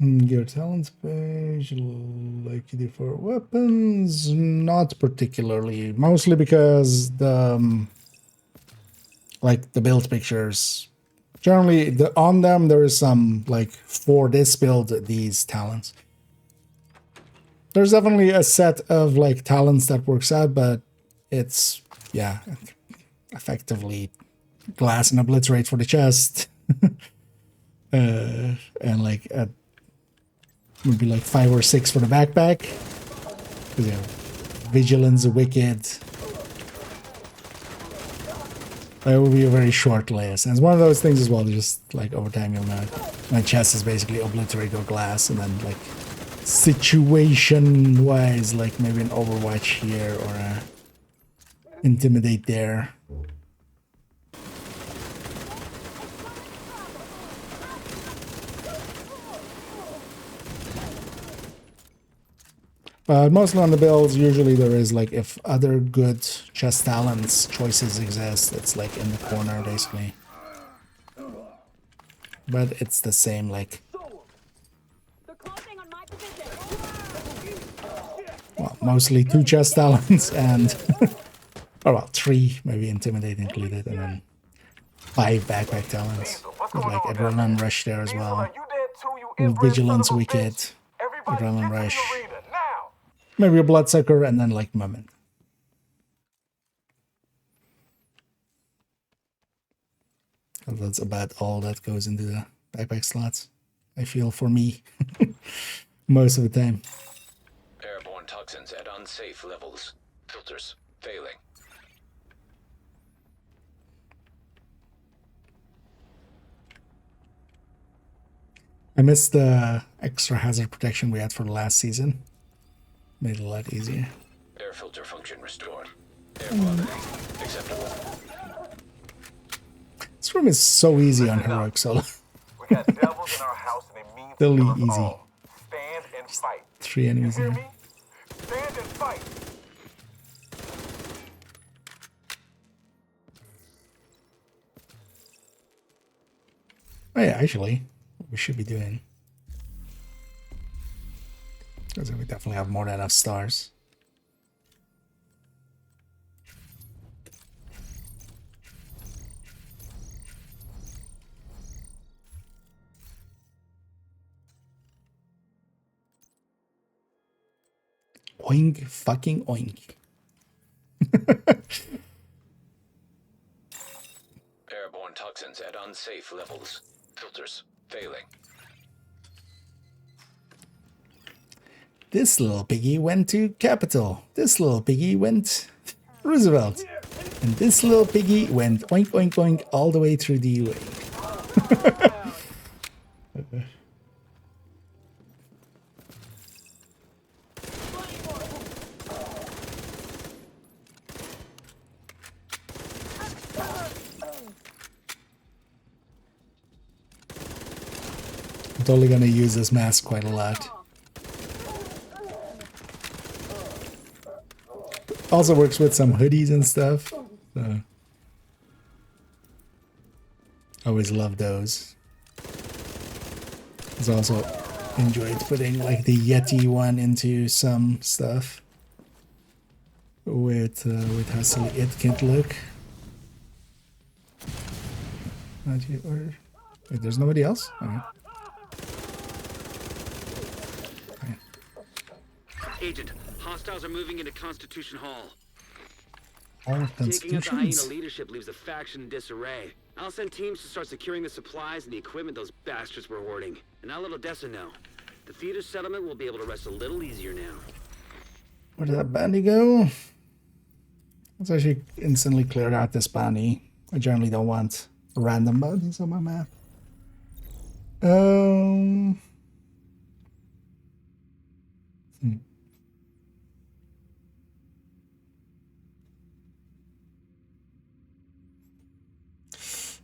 Your talents page, like you do for weapons, not particularly. Mostly because the like the build pictures, generally on them there is some like for this build these talents. There's definitely a set of like talents that works out, but it's effectively glass and obliterate for the chest, and like maybe like 5 or 6 for the backpack. Because you know, vigilance, wicked. That would be a very short list, and it's one of those things as well. Just like over time, you'll know my chest is basically obliterate or glass, and then like situation wise, like maybe an Overwatch here or a intimidate there. But mostly on the builds, usually there is like if other good chest talents choices exist, it's like in the corner basically. But it's the same like. Well, mostly 2 chest talents and or well 3 maybe intimidate included, and then 5 backpack talents with like adrenaline rush there as well. Vigilance, wicked, adrenaline rush. Maybe a bloodsucker, and then like moment. And that's about all that goes into backpack slots. I feel for me most of the time.
Airborne toxins at unsafe levels. Filters failing.
I missed the extra hazard protection we had for the last season. Made it a lot easier.
Air filter function restored. Air quality acceptable.
This room is so easy on heroic solo.
We got devils in our house and they mean to
Really
kill us
easy.
all. Stand and fight.
3 enemies
You hear
here.
me? Stand and fight.
Oh yeah, actually, what we should be doing. Because we definitely have more than enough stars. Oink, fucking oink.
Airborne toxins at unsafe levels. Filters failing.
This little piggy went to Capitol. This little piggy went Roosevelt. And this little piggy went oink, oink, oink all the way through the UA. I'm totally gonna use this mask quite a lot. Also works with some hoodies and stuff. So. Always love those. I've also enjoyed putting like the Yeti one into some stuff with how silly it can look. Wait, there's nobody else? Okay.
Agent, hostiles are moving into Constitution Hall.
All
Taking out the hyena
constitutions.
leadership leaves the faction in disarray. I'll send teams to start securing the supplies and the equipment those bastards were hoarding. And I'll let Odessa know. The theater settlement will be able to rest a little easier now.
Where did that bandy go? Let's actually instantly cleared out this bandy. I generally don't want random bounties on my map.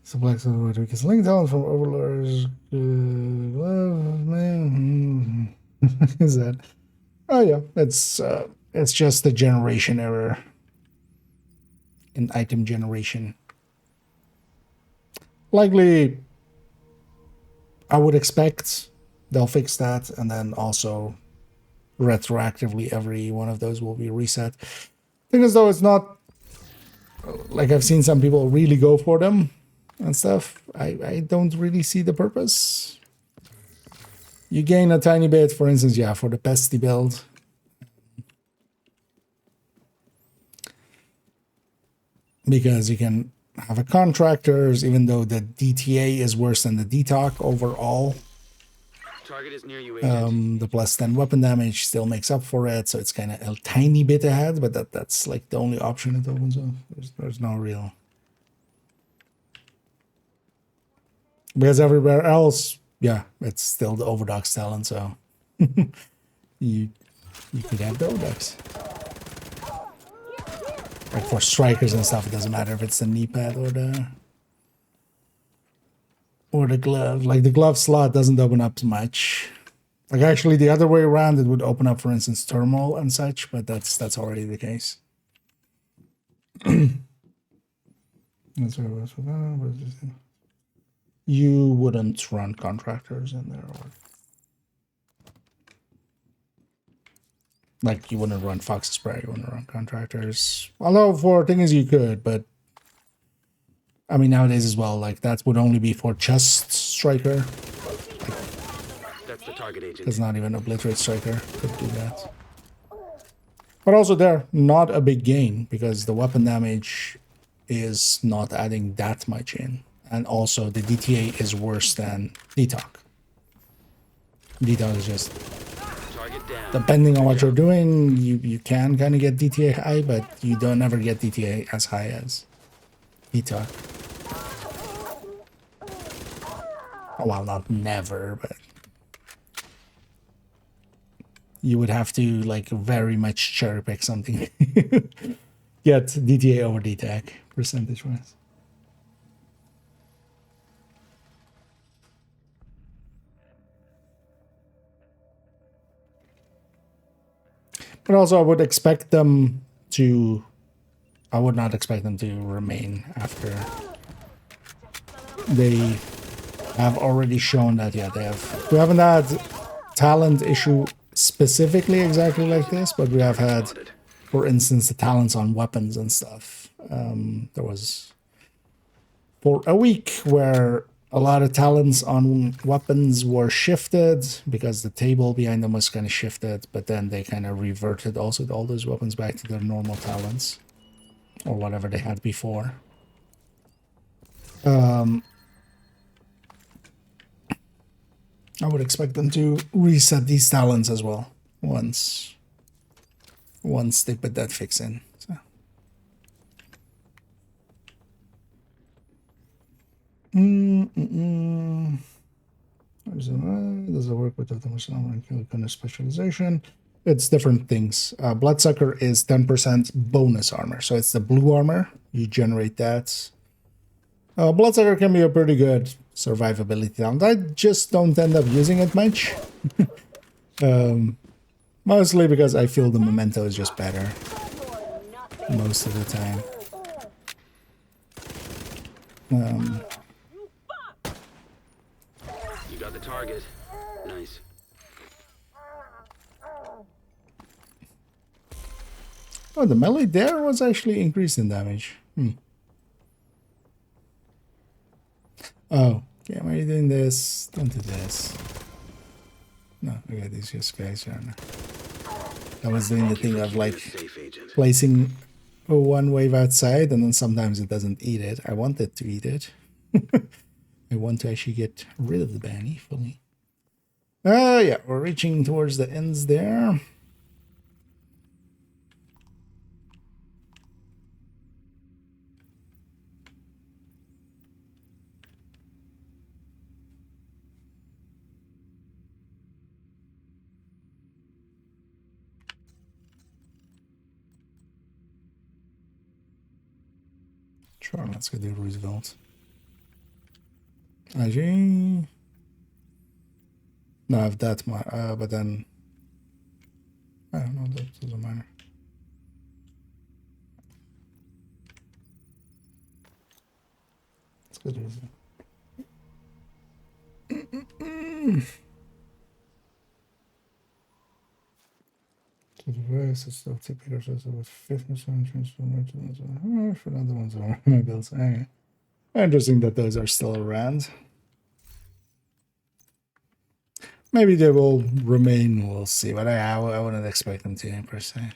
So black silver we can link down from overlords. Man, is that? Oh yeah, it's just the generation error in item generation. Likely, I would expect they'll fix that, and then also retroactively every one of those will be reset. Thing is, though, it's not like I've seen some people really go for them and stuff. I don't really see the purpose. You gain a tiny bit, for instance, yeah, for the pesty build. Because you can have a contractors, even though the DTA is worse than the DTOC overall.
Target is near you, Agent.
The plus 10 weapon damage still makes up for it, so it's kind of a tiny bit ahead, but that's like the only option it opens up. There's no real... Because everywhere else, yeah, it's still the Overdox talent, so you could have the Overdox. Like for strikers and stuff, it doesn't matter if it's the knee pad or the glove. Like the glove slot doesn't open up much. Like actually the other way around, it would open up, for instance, thermal and such, but that's already the case. That's what I was. You wouldn't run contractors in there, or like you wouldn't run Fox Spray, you wouldn't run contractors. Although for things you could, but I mean nowadays as well, like that would only be for just striker.
That's the target, Agent.
Because not even obliterate striker could do that. But also they're not a big gain because the weapon damage is not adding that much in. and also the DTA is worse than DTOC. DTOC is just,
Target down.
depending on what you're doing, you can kind of get DTA high, but you don't ever get DTA as high as DTOC. Well, not never, but you would have to like very much cherry pick something. Get DTA over DTAC percentage wise. But also I would expect them to, I would not expect them to remain after they have already shown that, yeah, we haven't had talent issue specifically exactly like this, but we have had, for instance, the talents on weapons and stuff. There was for a week where a lot of talents on weapons were shifted because the table behind them was kind of shifted, but then they kind of reverted also all those weapons back to their normal talents or whatever they had before. I would expect them to reset these talents as well once they put that fix in. So. Does it work with the kind of specialization? It's different things. Bloodsucker is 10% bonus armor, so it's the blue armor. You generate that. Bloodsucker can be a pretty good survivability talent. I just don't end up using it much. Mostly because I feel the memento is just better most of the time.
You got the target. Nice.
Oh, the melee there was actually increased in damage. Oh, okay, why are you doing this? Don't do this. No, okay, these just guys are. I was doing the thing of like placing one wave outside and then sometimes it doesn't eat it. I want it to eat it. I want to actually get rid of the Banny fully. Yeah, we're reaching towards the ends there. Sure, let's go do Roosevelt. IG. No, I have that, but then I don't know, that doesn't matter. Let's go do Roosevelt. To the rest, it's still typical with 50% transformer for another ones are my builds. Okay. Interesting that those are still around. Maybe they will remain, we'll see, but I wouldn't expect them to per se.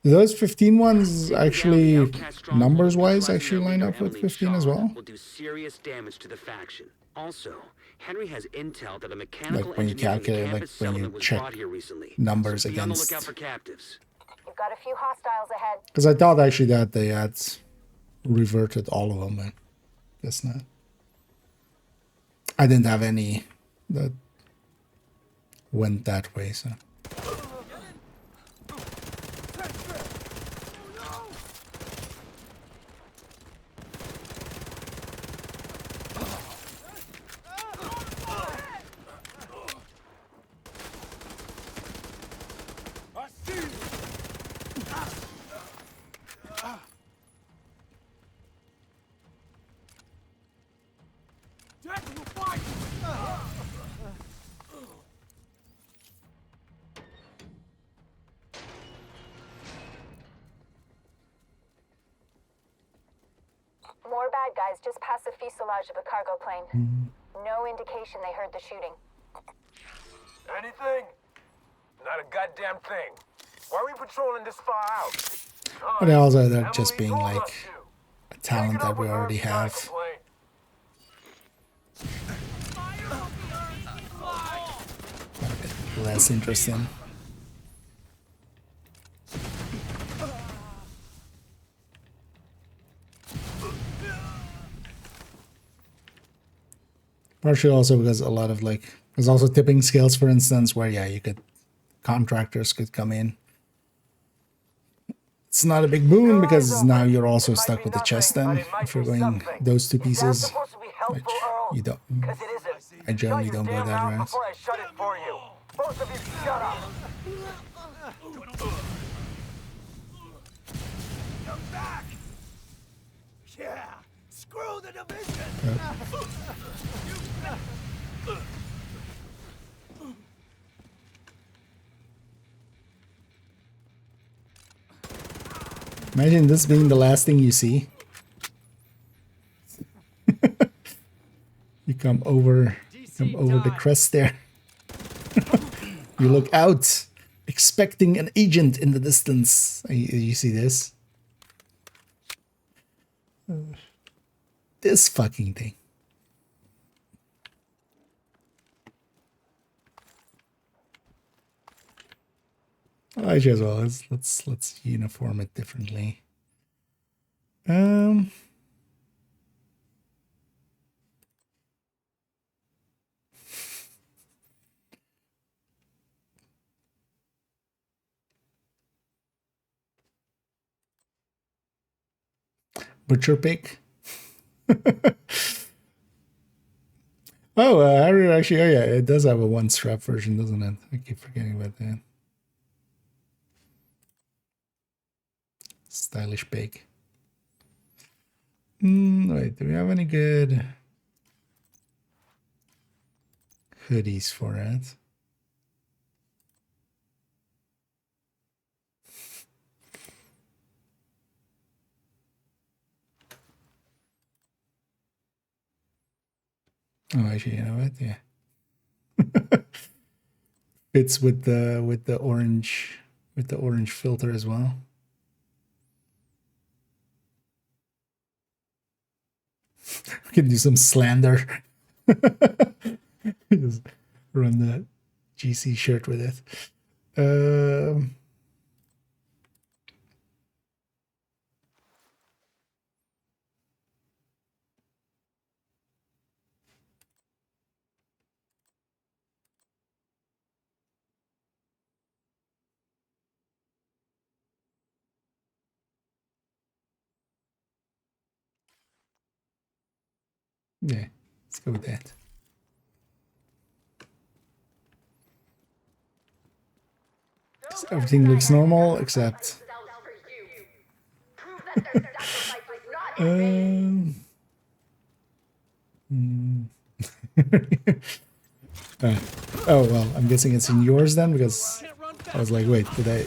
Do those 15 ones actually, numbers wise, actually line up with 15 as well?
Will do serious damage to the faction. Also, Henry has intel that a mechanical
like when you calculate, like when you check numbers against.
You've got a few hostiles ahead.
Because I thought actually that they had reverted all of them, but guess not. I didn't have any that went that way, so.
More bad guys just past the fuselage of a cargo plane. No indication they heard the shooting.
Anything? Not a goddamn thing. Why are we patrolling this far out?
But also that just being like a talent that we already have. A bit less interesting. Partially also because a lot of like there's also tipping scales, for instance, where yeah, you could contractors could come in. It's not a big boon because now you're also stuck with the chest then if you're going those two pieces, which you don't. I generally don't go that route.
I shut it for you. Both of you shut up. Come back. Yeah. Screw the division.
Imagine this being the last thing you see. You come over the crest there. You look out, expecting an agent in the distance. You see this? This fucking thing. Actually, as well, let's uniform it differently. Butcher pick. Oh, Harry actually, oh yeah, it does have a one strap version, doesn't it? I keep forgetting about that. Stylish bake. Wait, do we have any good hoodies for it? Oh, actually, you know what? Yeah, fits with the orange filter as well. We can do some slander. Just run the GC shirt with it. Yeah, let's go with that. So everything looks normal except oh well, I'm guessing it's in yours then, because I was like, wait, did I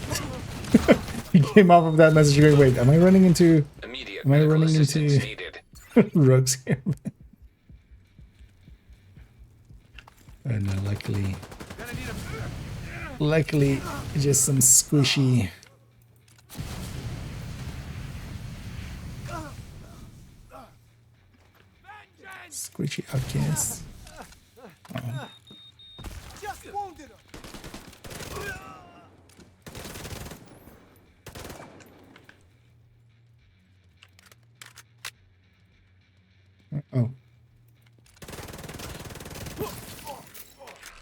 you came off of that message going, wait, am I running into rugs here? And luckily just some squishy outcasts. Oh.
Just wounded him.
Oh.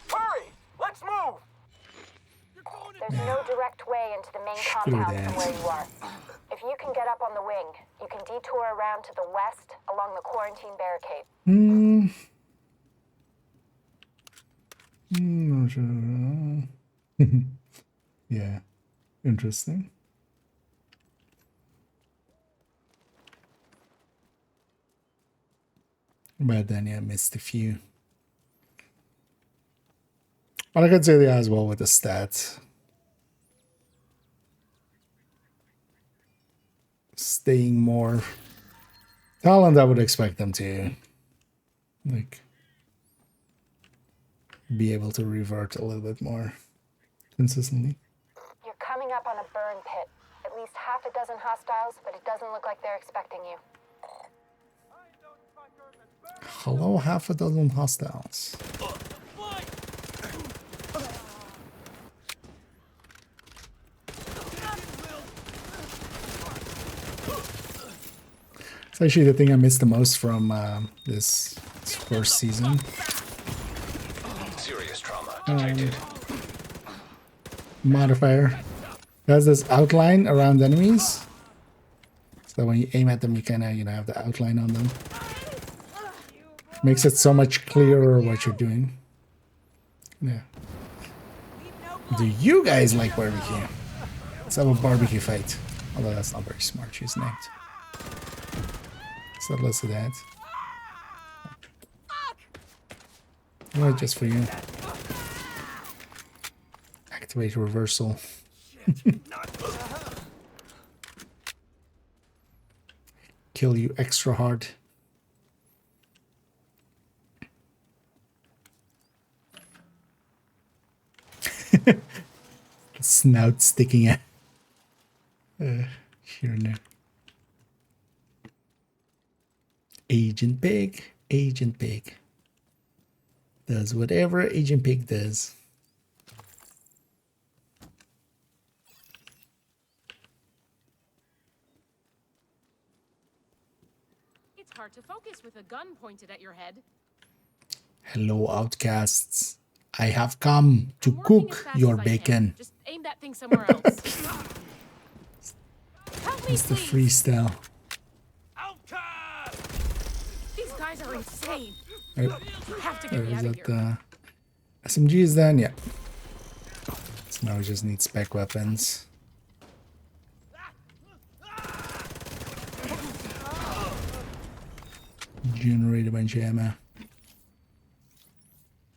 Hurry! Let's move!
There's no direct way into the main compound from where you are. If you can get up on the wing, you can detour around to the west along the quarantine barricade.
Not sure. Yeah, interesting. But then yeah, missed a few. But I could say yeah as well with the stats. Staying more talent, I would expect them to like be able to revert a little bit more consistently.
You're coming up on a burn pit. It
at least half a dozen hostiles, but it doesn't look like they're expecting you.
Hello, half a dozen hostiles. It's actually the thing I missed the most from this first season.
Serious trauma detected.
Modifier. It has this outline around enemies. So when you aim at them, you kind of, have the outline on them. Makes it so much clearer what you're doing. Yeah. Do you guys like barbecue? Let's have a barbecue fight. Although that's not very smart. She's named. So let's do that. Alright, just for you. Activate reversal. Kill you extra hard. Snout sticking out. Here and there. Agent Pig. Agent Pig. Does whatever Agent Pig does.
It's hard to focus with a gun pointed at your head.
Hello, outcasts. I have come to
I'm working
cook
as fast
your
as I can.
bacon.
Just aim that thing somewhere else. Help me,
It's the
please.
freestyle.
These guys are insane.
Right.
You have to get me
Is
out of
that
here.
SMGs then? Yeah. So now we just need spec weapons. Generate a bunch of ammo.
I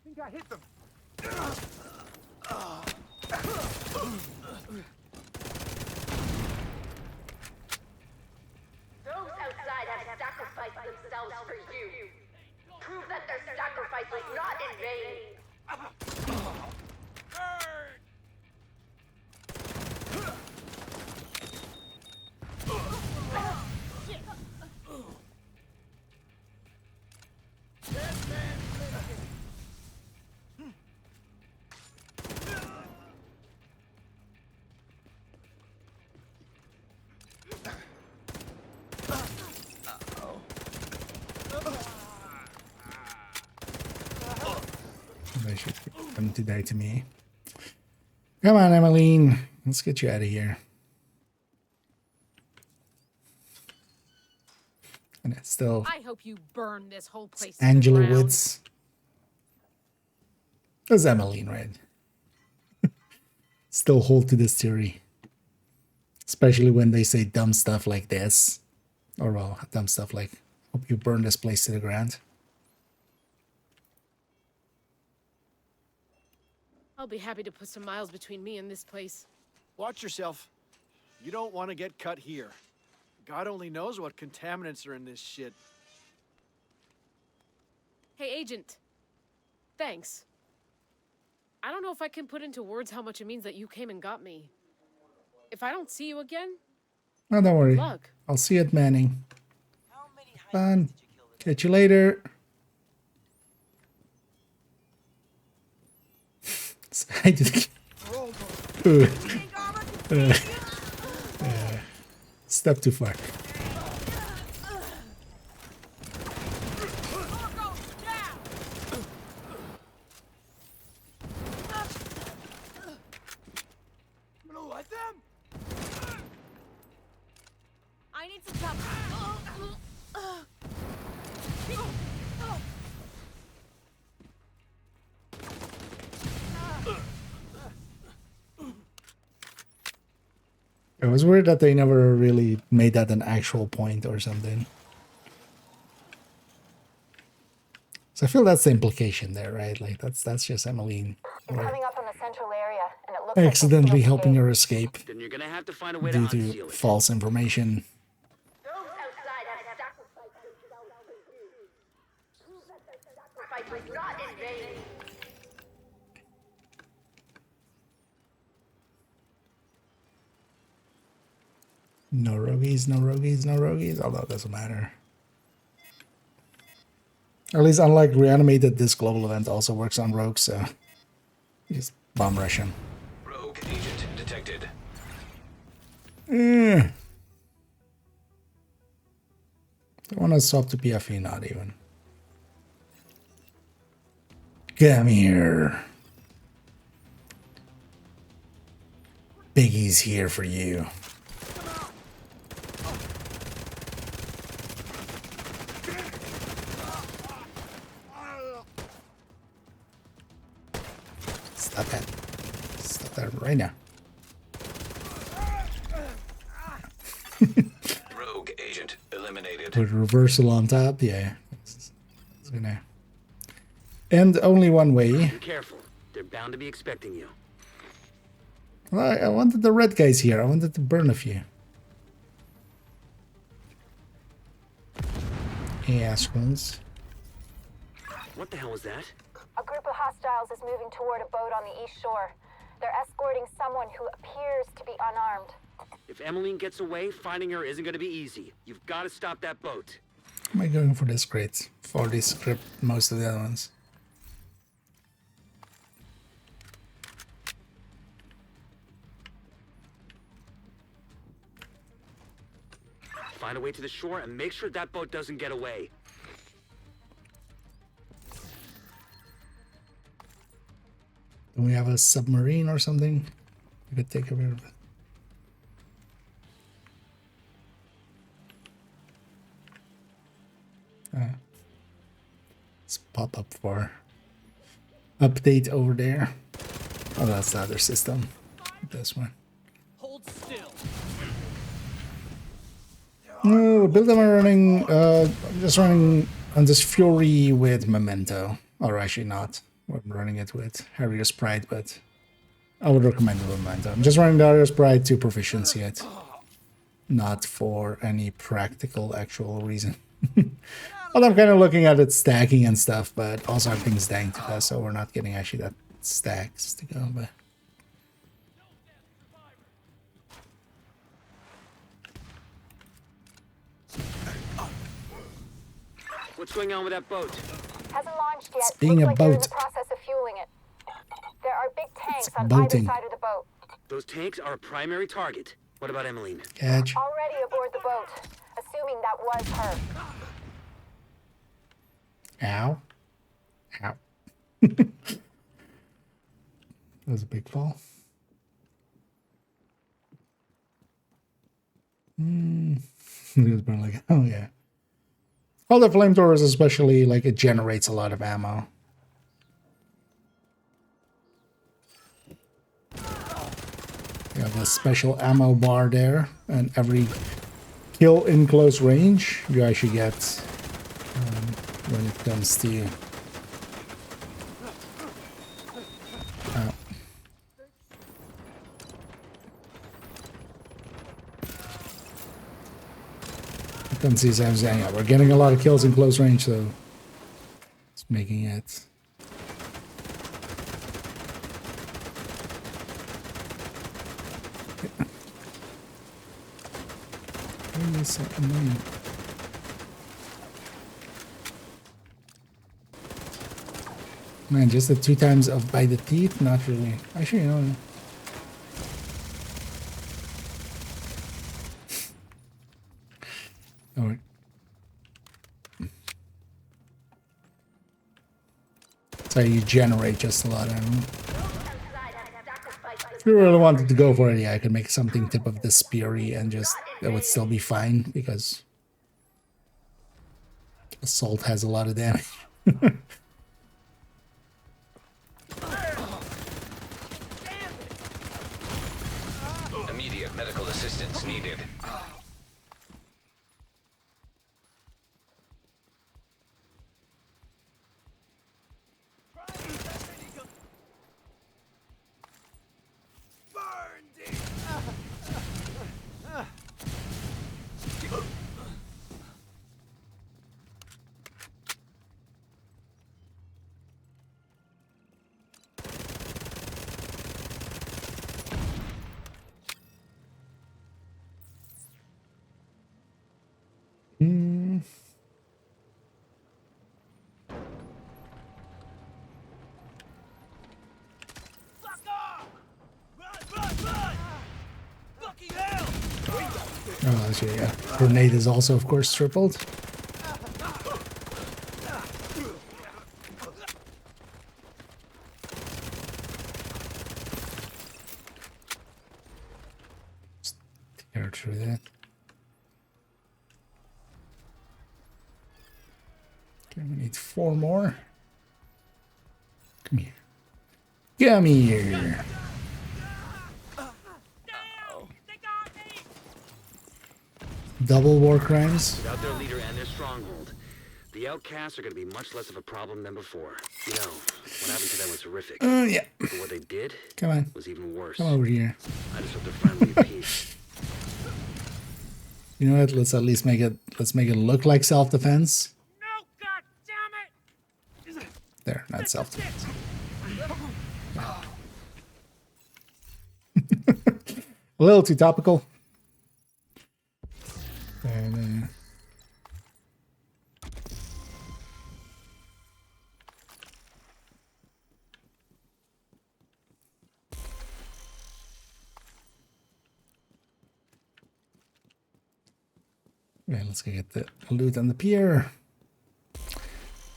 think I hit them.
Those outside have sacrificed themselves for you. Prove that their sacrifice was not in vain.
They should come to die to me. Come on, Emmeline. Let's get you out of here. And it's still
I hope you burn this whole place.
Angela
to the ground.
Woods. That's Emmeline, right? Still hold to this theory. Especially when they say dumb stuff like this. Or, well, dumb stuff like, hope you burn this place to the ground.
I'll be happy to put some miles between me and this place.
Watch yourself. You don't want to get cut here. God only knows what contaminants are in this shit.
Hey, Agent. Thanks. I don't know if I can put into words how much it means that you came and got me. If I don't see you again,
Oh, don't worry.
luck.
I'll see you at Manning. Fun. Catch you later. I just... Step too far.
I need some help.
It was weird that they never really made that an actual point or something. So I feel that's the implication there, right? Like that's just Emmeline
You're coming up on the central area, and it looks like
accidentally helping her escape
Then you're gonna have to find a way to
due
unseal
to
it.
false information.
Those outside have sacrificed themselves for you. Prove that their sacrifice was not in vain.
No roguies, no roguies, no roguies. Although it doesn't matter. Or at least, unlike Reanimated, this global event also works on rogues, so just bomb rush him.
Rogue agent detected.
I want to swap to PFE, not even. Come here. Biggie's here for you. Stop that. Stop that right now.
Rogue agent eliminated.
Put reversal on top, yeah. It's gonna end only one way.
Be careful. They're bound to be expecting you.
Well, I wanted the red guys here. I wanted to burn a few. Assholes.
What the hell was that?
A group of hostiles is moving toward a boat on the east shore. They're escorting someone who appears to be unarmed.
If Emmeline gets away, finding her isn't going to be easy. You've got to stop that boat.
Am I going for this crate? For this script, most of the other ones.
Find a way to the shore and make sure that boat doesn't get away.
Do we have a submarine or something? We could take a bit of it. Let's pop up for update over there. Oh, that's the other system. This one.
Hold still.
No, build I'm running. I'm just running on this Fury with Memento, or actually not. I'm running it with Harrier's Pride, but I would recommend the Memento. I'm just running the Harrier's Pride to proficiency it, not for any practical actual reason. Well, I'm kind of looking at it stacking and stuff, but also everything's dying to us, so we're not getting actually that stacks to go. But
What's going on with that boat?
Hasn't launched yet.
It's being
Looks
a
like they're in
boat.
the process of fueling it. There are big tanks on
boating.
either side of the boat.
Those tanks are a primary target. What about Emmeline?
catch.
Already aboard the boat, assuming that was her.
Ow. Ow. That was a big fall. It was burn like, oh yeah. All the flamethrowers, especially, like it generates a lot of ammo. You have a special ammo bar there, and every kill in close range you actually get when it comes to yeah, we're getting a lot of kills in close range, so it's making it. Why is so annoying? Man, just the 2 times of by the teeth? Not really. Actually, you know. Alright. So you generate just a lot of ammo. If you really wanted to go for it, yeah, I could make something tip of the speary and just it would still be fine because assault has a lot of damage.
Immediate medical assistance needed.
Actually, yeah. Grenade is also, of course, tripled. Just tear through that. Okay, we need 4 more. Come here. Come here. Double war crimes.
Without their leader and their stronghold, the outcasts are going to be much less of a problem than before. You know, what happened to them was horrific.
Yeah.
But what they did
Come on.
was even worse.
Come over here.
I just hope they're finally at peace.
You know what? Let's at least make it. Let's make it look like self-defense.
No, god damn it!
There, not self-defense. A little too topical. And, yeah, let's go get the loot on the pier.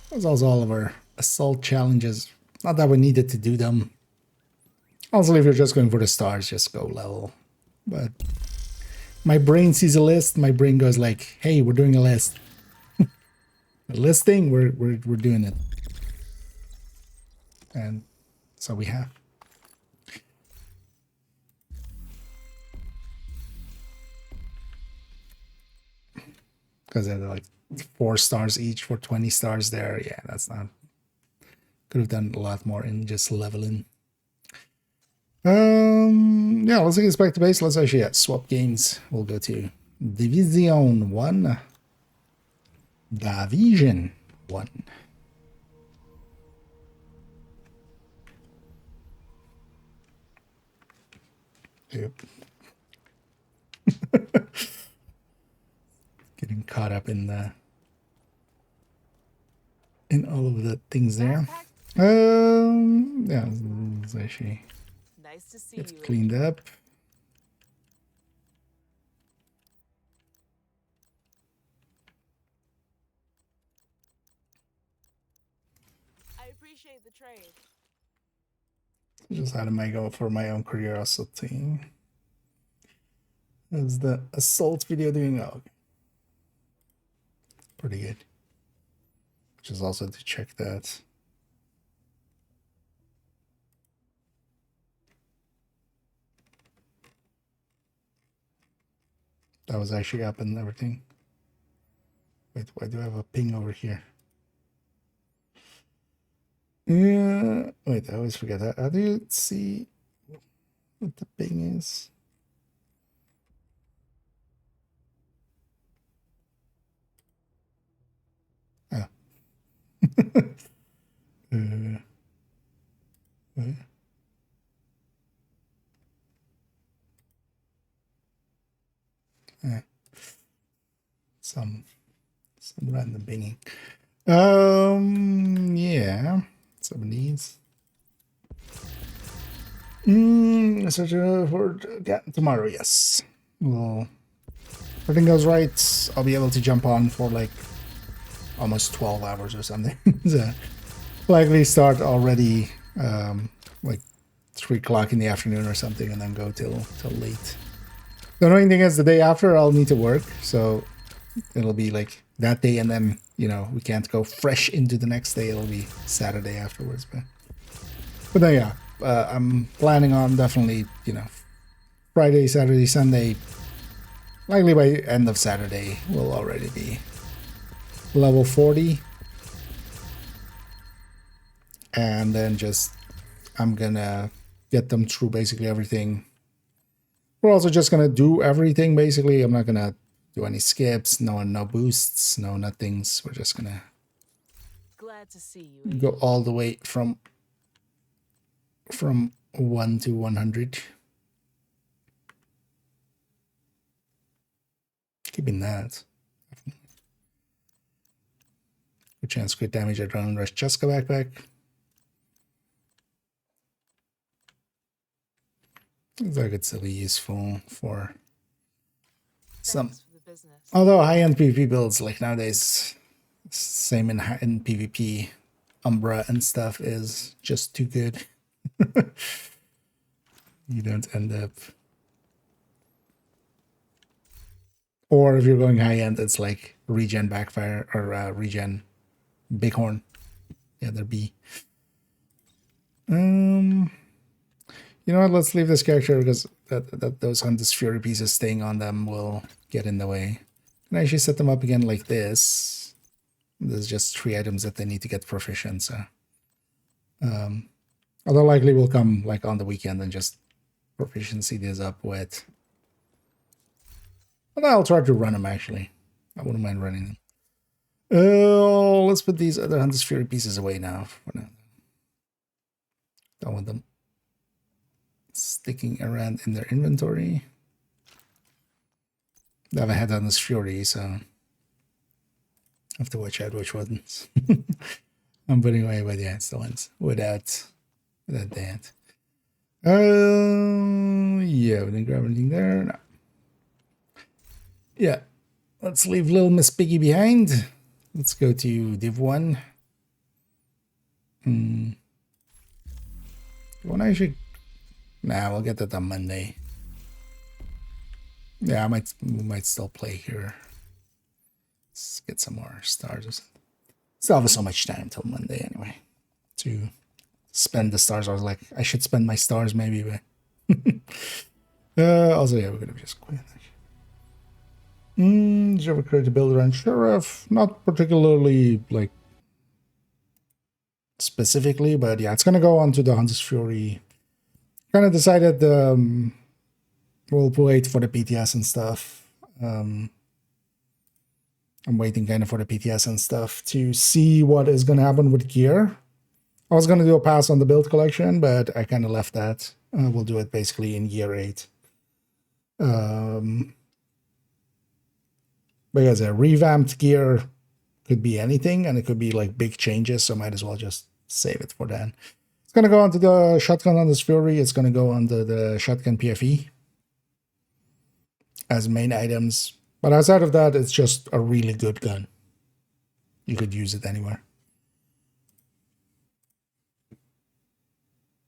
That's also all of our assault challenges. Not that we needed to do them. Also, if you're just going for the stars, just go level. But my brain sees a list. My brain goes like, "Hey, we're doing a list. A listing. We're doing it." And so we have. Because they're like 4 stars each for 20 stars there. Yeah, that's not. Could have done a lot more in just leveling. Yeah, let's get back to base. Let's actually swap games. We'll go to Division 1. Division 1. Yep. Getting caught up in all of the things there. Yeah, let's actually
Nice to see
get
you.
cleaned up.
I appreciate the trade.
Just had to go for my own curiosity. Is the assault video doing okay? Pretty good. Which is also to check that. That was actually up and everything. Wait, why do I have a ping over here? Yeah, wait, I always forget that. How do you see what the ping is? Oh. Wait. Some random pinging. Yeah, some of these. Search for tomorrow. Yes. Well, if everything goes right, I'll be able to jump on for like almost 12 hours or something. So likely start already like 3 o'clock in the afternoon or something, and then go till late. The annoying thing is the day after I'll need to work, so it'll be like that day, and then we can't go fresh into the next day. It'll be Saturday afterwards, but then yeah, I'm planning on definitely Friday, Saturday, Sunday. Likely by end of Saturday we'll already be level 40, and then just I'm gonna get them through basically everything. We're also just gonna do everything basically. I'm not gonna do any skips, no boosts, no nothings. We're just gonna
Glad to see you.
go all the way from 1 to 100. Keeping that. Good chance, crit damage, adrenaline rush, Cheska backpack. Looks like it's really useful for some
business.
Although high-end PvP builds like nowadays, same in PvP, Umbra and stuff is just too good. You don't end up. Or if you're going high-end, it's like regen backfire or regen bighorn. Yeah, they're B. You know what? Let's leave this character because those Hunter's Fury pieces staying on them will get in the way. Can I actually set them up again like this? There's just 3 items that they need to get proficient. So, although likely will come like on the weekend and just proficiency these up with. But I'll try to run them actually. I wouldn't mind running them. Let's put these other Hunter's Fury pieces away now. For now. Don't want them sticking around in their inventory. They haven't had Hunter's Fury, so I have to watch out which ones I'm putting away, but yeah, it's the ones without that. Yeah, we didn't grab anything there. No. Yeah, let's leave little Miss Piggy behind. Let's go to Div 1. When I should... Nah, we'll get that on Monday. Yeah, we might still play here. Let's get some more stars or something. Still have so much time till Monday anyway to spend the stars. I was like, I should spend my stars maybe, but also yeah, we're gonna just quit. Did you ever create a build around Sheriff? Not particularly like specifically, but yeah, it's gonna go on to the Hunter's Fury. Kind of decided we'll wait for the PTS and stuff. I'm waiting kind of for the PTS and stuff to see what is going to happen with gear. I was going to do a pass on the build collection, but I kind of left that. We'll do it basically in year 8. Because a revamped gear could be anything, and it could be like big changes, so might as well just save it for then. It's going to go onto the shotgun on this Fury. It's going to go onto the shotgun PFE as main items. But outside of that, it's just a really good gun. You could use it anywhere.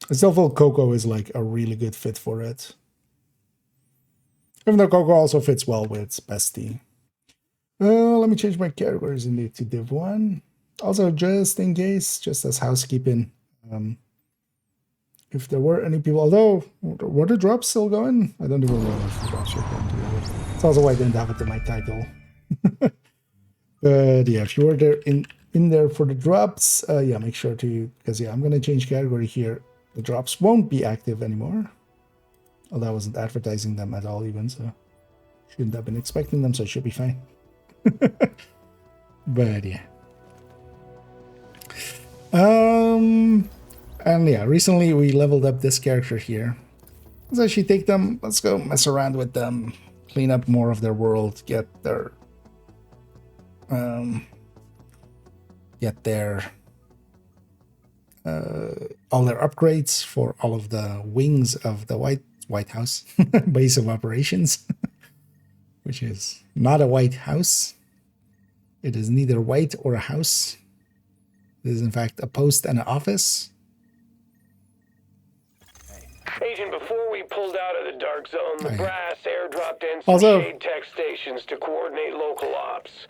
I still feel Coco is like a really good fit for it. Even though Coco also fits well with Bestie. Let me change my categories indeed to Div 1. Also, just in case, just as housekeeping. If there were any people, although, were the drops still going? I don't even know if the drops were going to go. It's also why I didn't have it in my title. But yeah, if you were there in there for the drops, yeah, make sure to, because yeah, I'm going to change category here. The drops won't be active anymore. Although I wasn't advertising them at all even, so shouldn't have been expecting them, so it should be fine. But yeah. And yeah, recently we leveled up this character here. Let's actually take them, let's go mess around with them, clean up more of their world, get their all their upgrades for all of the wings of the White House base of operations, which is not a White House. It is neither white or a house. It is in fact a post and an office.
Agent, before we pulled out of the dark zone, the brass airdropped in some
Also,
shade tech stations to coordinate local ops.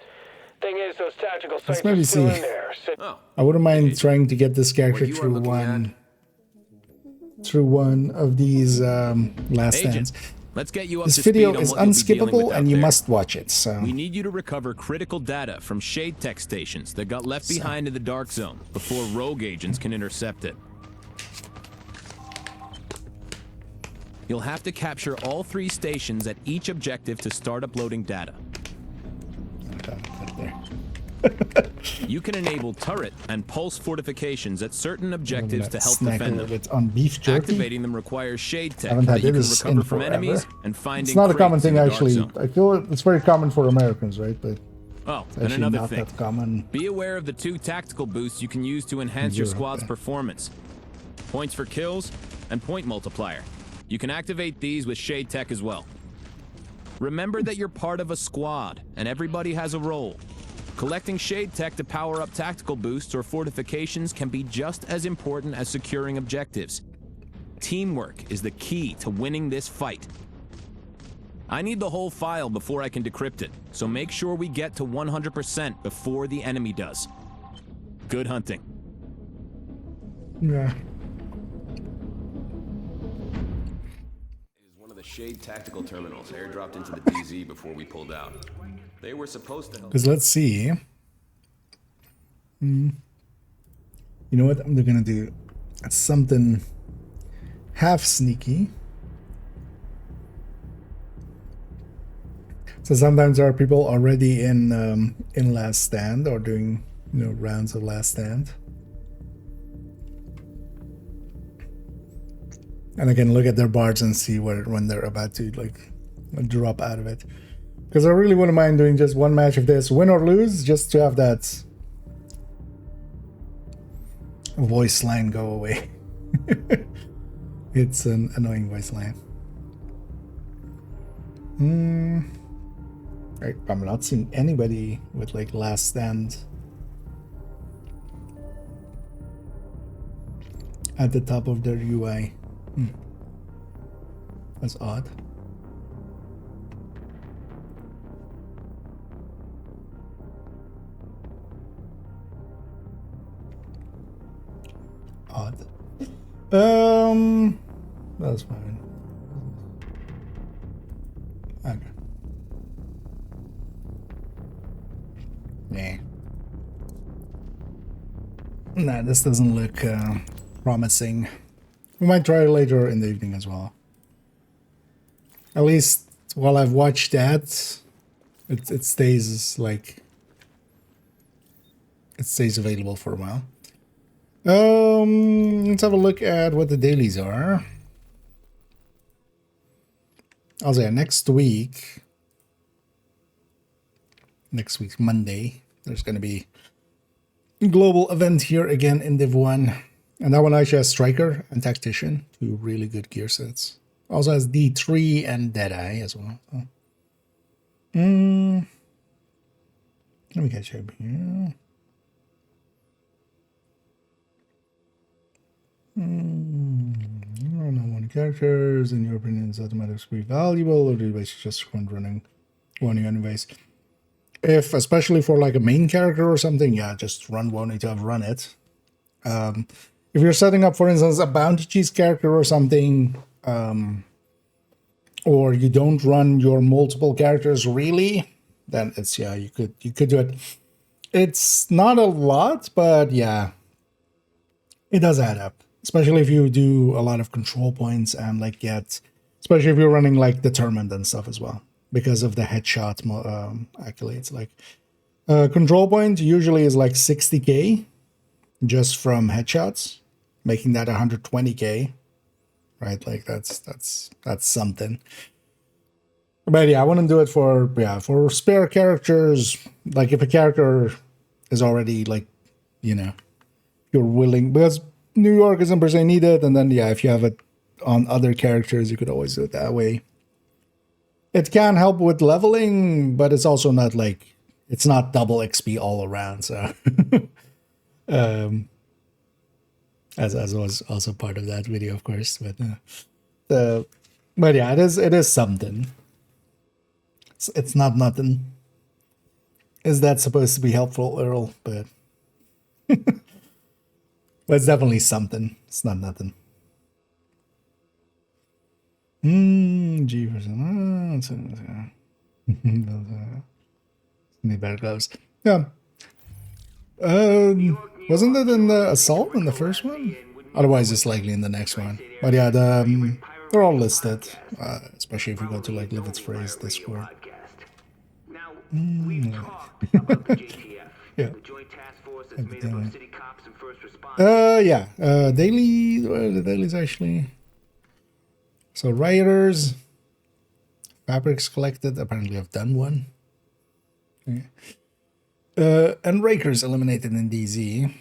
Thing is, those tactical
let's
sites
maybe
are still
see.
in there.
I wouldn't mind trying to get this character through one of these last stands.
Let's get you up
This
to speed
video
on
is
what you'll be dealing with
unskippable
out
and you
there.
must watch it. So
We need you to recover critical data from shade tech stations that got left behind in the dark zone before rogue agents can intercept it. You'll have to capture all 3 stations at each objective to start uploading data. You can enable turret and pulse fortifications at certain objectives to help defend them.
On beef jerky.
Activating them requires shade tech
Haven't had
that you can
this
recover
in
from
forever.
enemies and finding
It's not a common
crates in
thing
the dark
actually.
zone.
I feel it's very common for Americans, right? But
Oh,
it's
and
actually
another
not
thing.
that common.
Be aware of the 2 tactical boosts you can use to enhance your
Europe,
squad's performance. Points for kills and point multiplier. You can activate these with shade tech as well. Remember that you're part of a squad, and everybody has a role. Collecting shade tech to power up tactical boosts or fortifications can be just as important as securing objectives. Teamwork is the key to winning this fight. I need the whole file before I can decrypt it, so make sure we get to 100% before the enemy does. Good hunting.
Yeah.
Is one of the Shade tactical terminals airdropped into the DZ before we pulled out. They were supposed to help.
Because let's see. You know what? I'm gonna do something half sneaky. So sometimes there are people already in Last Stand or doing rounds of Last Stand, and I can look at their bars and see when they're about to like drop out of it. Because I really wouldn't mind doing just one match of this, win or lose, just to have that voice line go away. It's an annoying voice line. I'm not seeing anybody with like Last Stand at the top of their UI. That's odd. That's fine. Okay. Nah, this doesn't look promising. We might try it later in the evening as well. At least while I've watched that, it stays like it stays available for a while. Let's have a look at what the dailies are. Also, yeah, next week's Monday, there's going to be a global event here again in Div 1. And that one actually has Striker and Tactician, two really good gear sets. Also has D3 and Deadeye as well. So. Let me catch up here. One characters, in your opinion, is automatically valuable, or do you basically just running anyways? If, especially for like a main character or something, yeah, just run Wony to have run it. If you're setting up, for instance, a bounty cheese character or something, or you don't run your multiple characters really, then it's, yeah, you could do it. It's not a lot, but yeah, it does add up. Especially if you do a lot of control points and like especially if you're running like Determined and stuff as well, because of the headshot accolades. Like control point usually is like 60k just from headshots, making that 120k, right? Like that's something. But yeah, I wouldn't do it for spare characters. Like if a character is already like, you're willing, because New York isn't per se needed, and then yeah, if you have it on other characters, you could always do it that way. It can help with leveling, but it's also not like, it's not double XP all around, so as was also part of that video, of course. But yeah, it is something. It's not nothing. Is that supposed to be helpful, Earl? But but it's definitely something. It's not nothing. Jeepers. Need better gloves. Yeah. Wasn't it in the Assault in the first one? Otherwise, it's likely in the next one. But yeah, they're all listed. Especially if you go to like Livid's Phrase Discord. Yeah. Daily, the dailies actually. So rioters, fabrics collected. Apparently, I've done one. Okay. And rakers eliminated in DZ.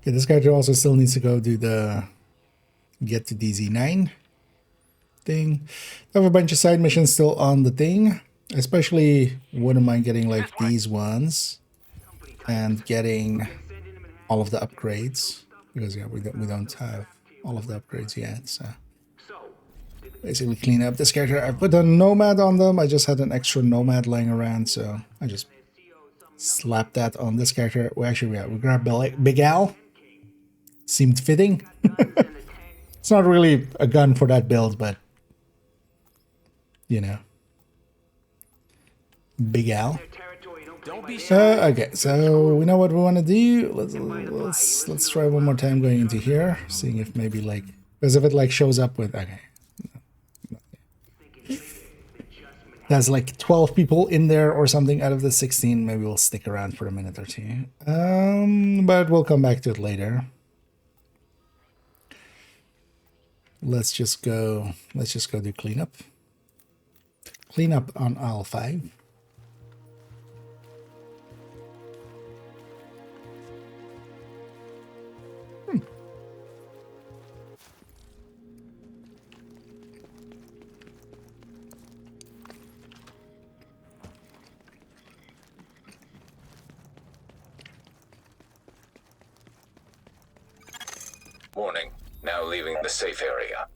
Okay, this character also still needs to go do get to DZ9. thing. I have a bunch of side missions still on the thing. Especially wouldn't mind getting like these ones and getting all of the upgrades, because yeah, we don't have all of the upgrades yet. So basically clean up this character. I put a nomad on them. I just had an extra nomad lying around, so I just slapped that on this character. We actually we grabbed Big Al. Seemed fitting. It's not really a gun for that build, but you know, Big Al. Okay, so we know what we want to do. Let's try one more time going into here, seeing if maybe like, because if it like shows up with, okay, there's like 12 people in there or something out of the 16. Maybe we'll stick around for a minute or two. But we'll come back to it later. Let's just go do cleanup. Cleanup on aisle 5.
Warning. Now leaving the safe area.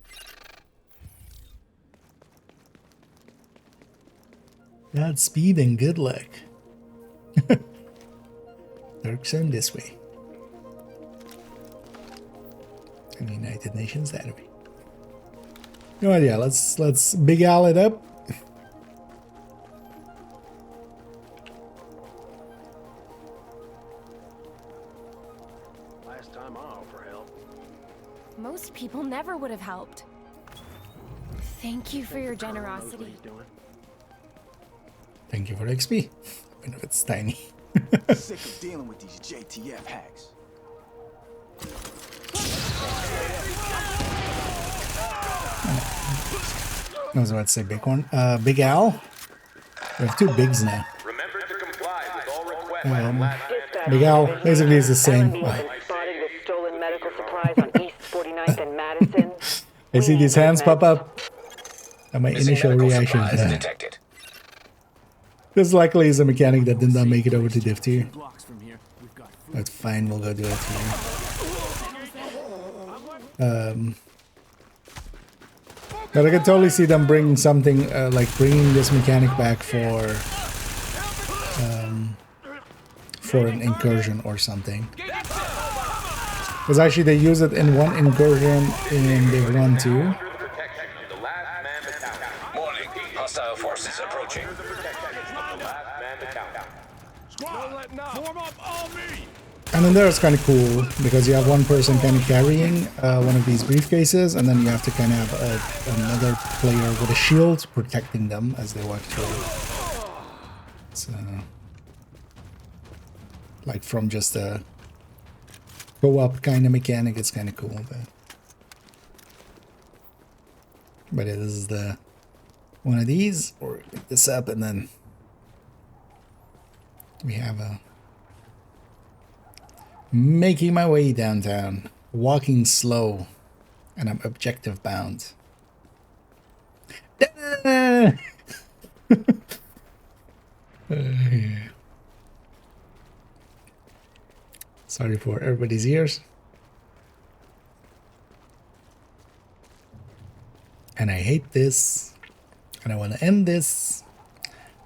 Godspeed and good luck. Dark Zone this way. And United Nations that way. Oh yeah, let's Big Al it up.
Last time I offer help.
Most people never would have helped. Thank you for your generosity.
Thank you for XP. Even if it's tiny.
Sick of dealing with these JTF hacks.
I was about to say big one. Big Al. We have two bigs now.
Remember to comply with all requests.
Big Al basically is the same.
Spotted with stolen medical supplies on East 49th and Madison.
I see these hands pop up. And my initial reaction is
detected.
this likely is a mechanic that did not make it over to Div 2. But fine, we'll go do it here. But I could totally see them bringing something, like bringing this mechanic back for an incursion or something. Because actually they use it in one incursion in Div 1 too.
Warning. Hostile forces approaching.
And then there it's kind of cool because you have one person kind of carrying one of these briefcases, and then you have to kind of have another player with a shield protecting them as they walk through. So, like from just a co-op kind of mechanic, it's kind of cool. But it is the one of these, or pick this up, and then we have a. Making my way downtown, walking slow, and I'm objective bound. Sorry for everybody's ears. And I hate this, and I want to end this,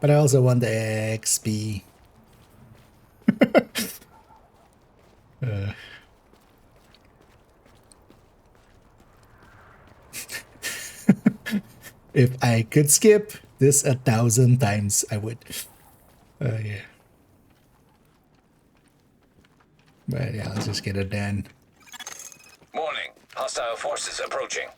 but I also want the XP. If I could skip this 1,000 times, I would. Yeah. But yeah, let's just get it done.
Warning. Hostile forces approaching.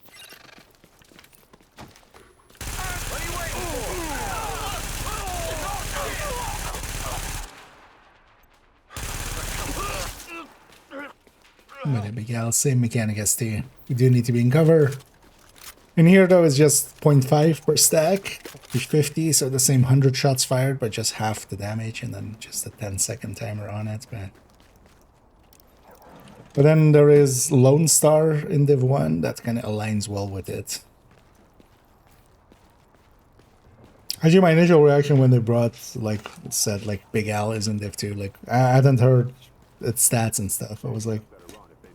But a big Al, same mechanic as T. You do need to be in cover. In here though, it's just 0.5 per stack, to 50, so the same 100 shots fired, but just half the damage, and then just a 10-second timer on it. But then there is Lone Star in Div 1, that kind of aligns well with it. Actually, my initial reaction when they brought, like, said, like, Big Al is in Div 2, like, I hadn't heard its stats and stuff. I was like,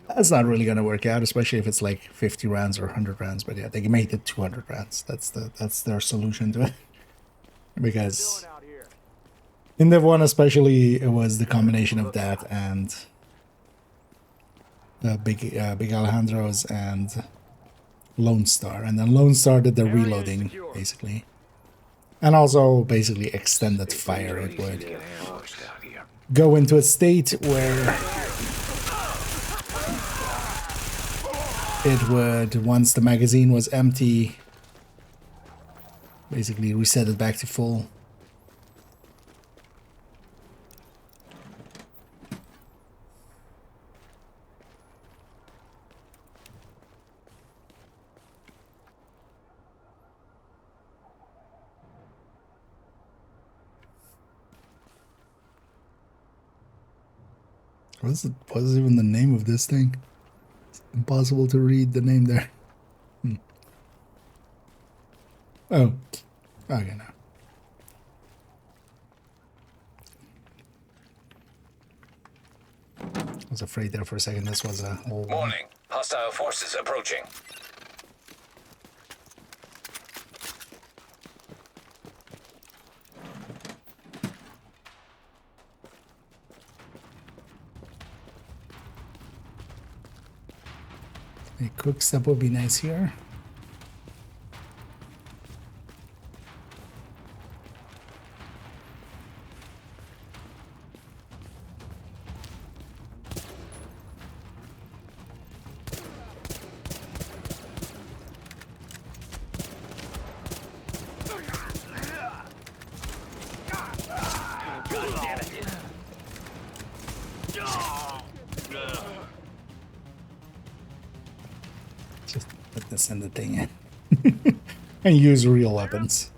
that's not really going to work out, especially if it's like 50 rounds or 100 rounds. But yeah, they made it 200 rounds. That's their solution to it. Because in Div 1 especially, it was the combination of that and Big Alejandro's and Lone Star. And then Lone Star did the reloading, basically. And also basically extended fire. It would go into a state where it would, once the magazine was empty, basically reset it back to full. What is even the name of this thing? It's impossible to read the name there. Oh, okay, now. I was afraid there for a second this was a whole...
Warning. Hostile forces approaching.
A quick step would be nice here. Just put this in the thing and use real weapons.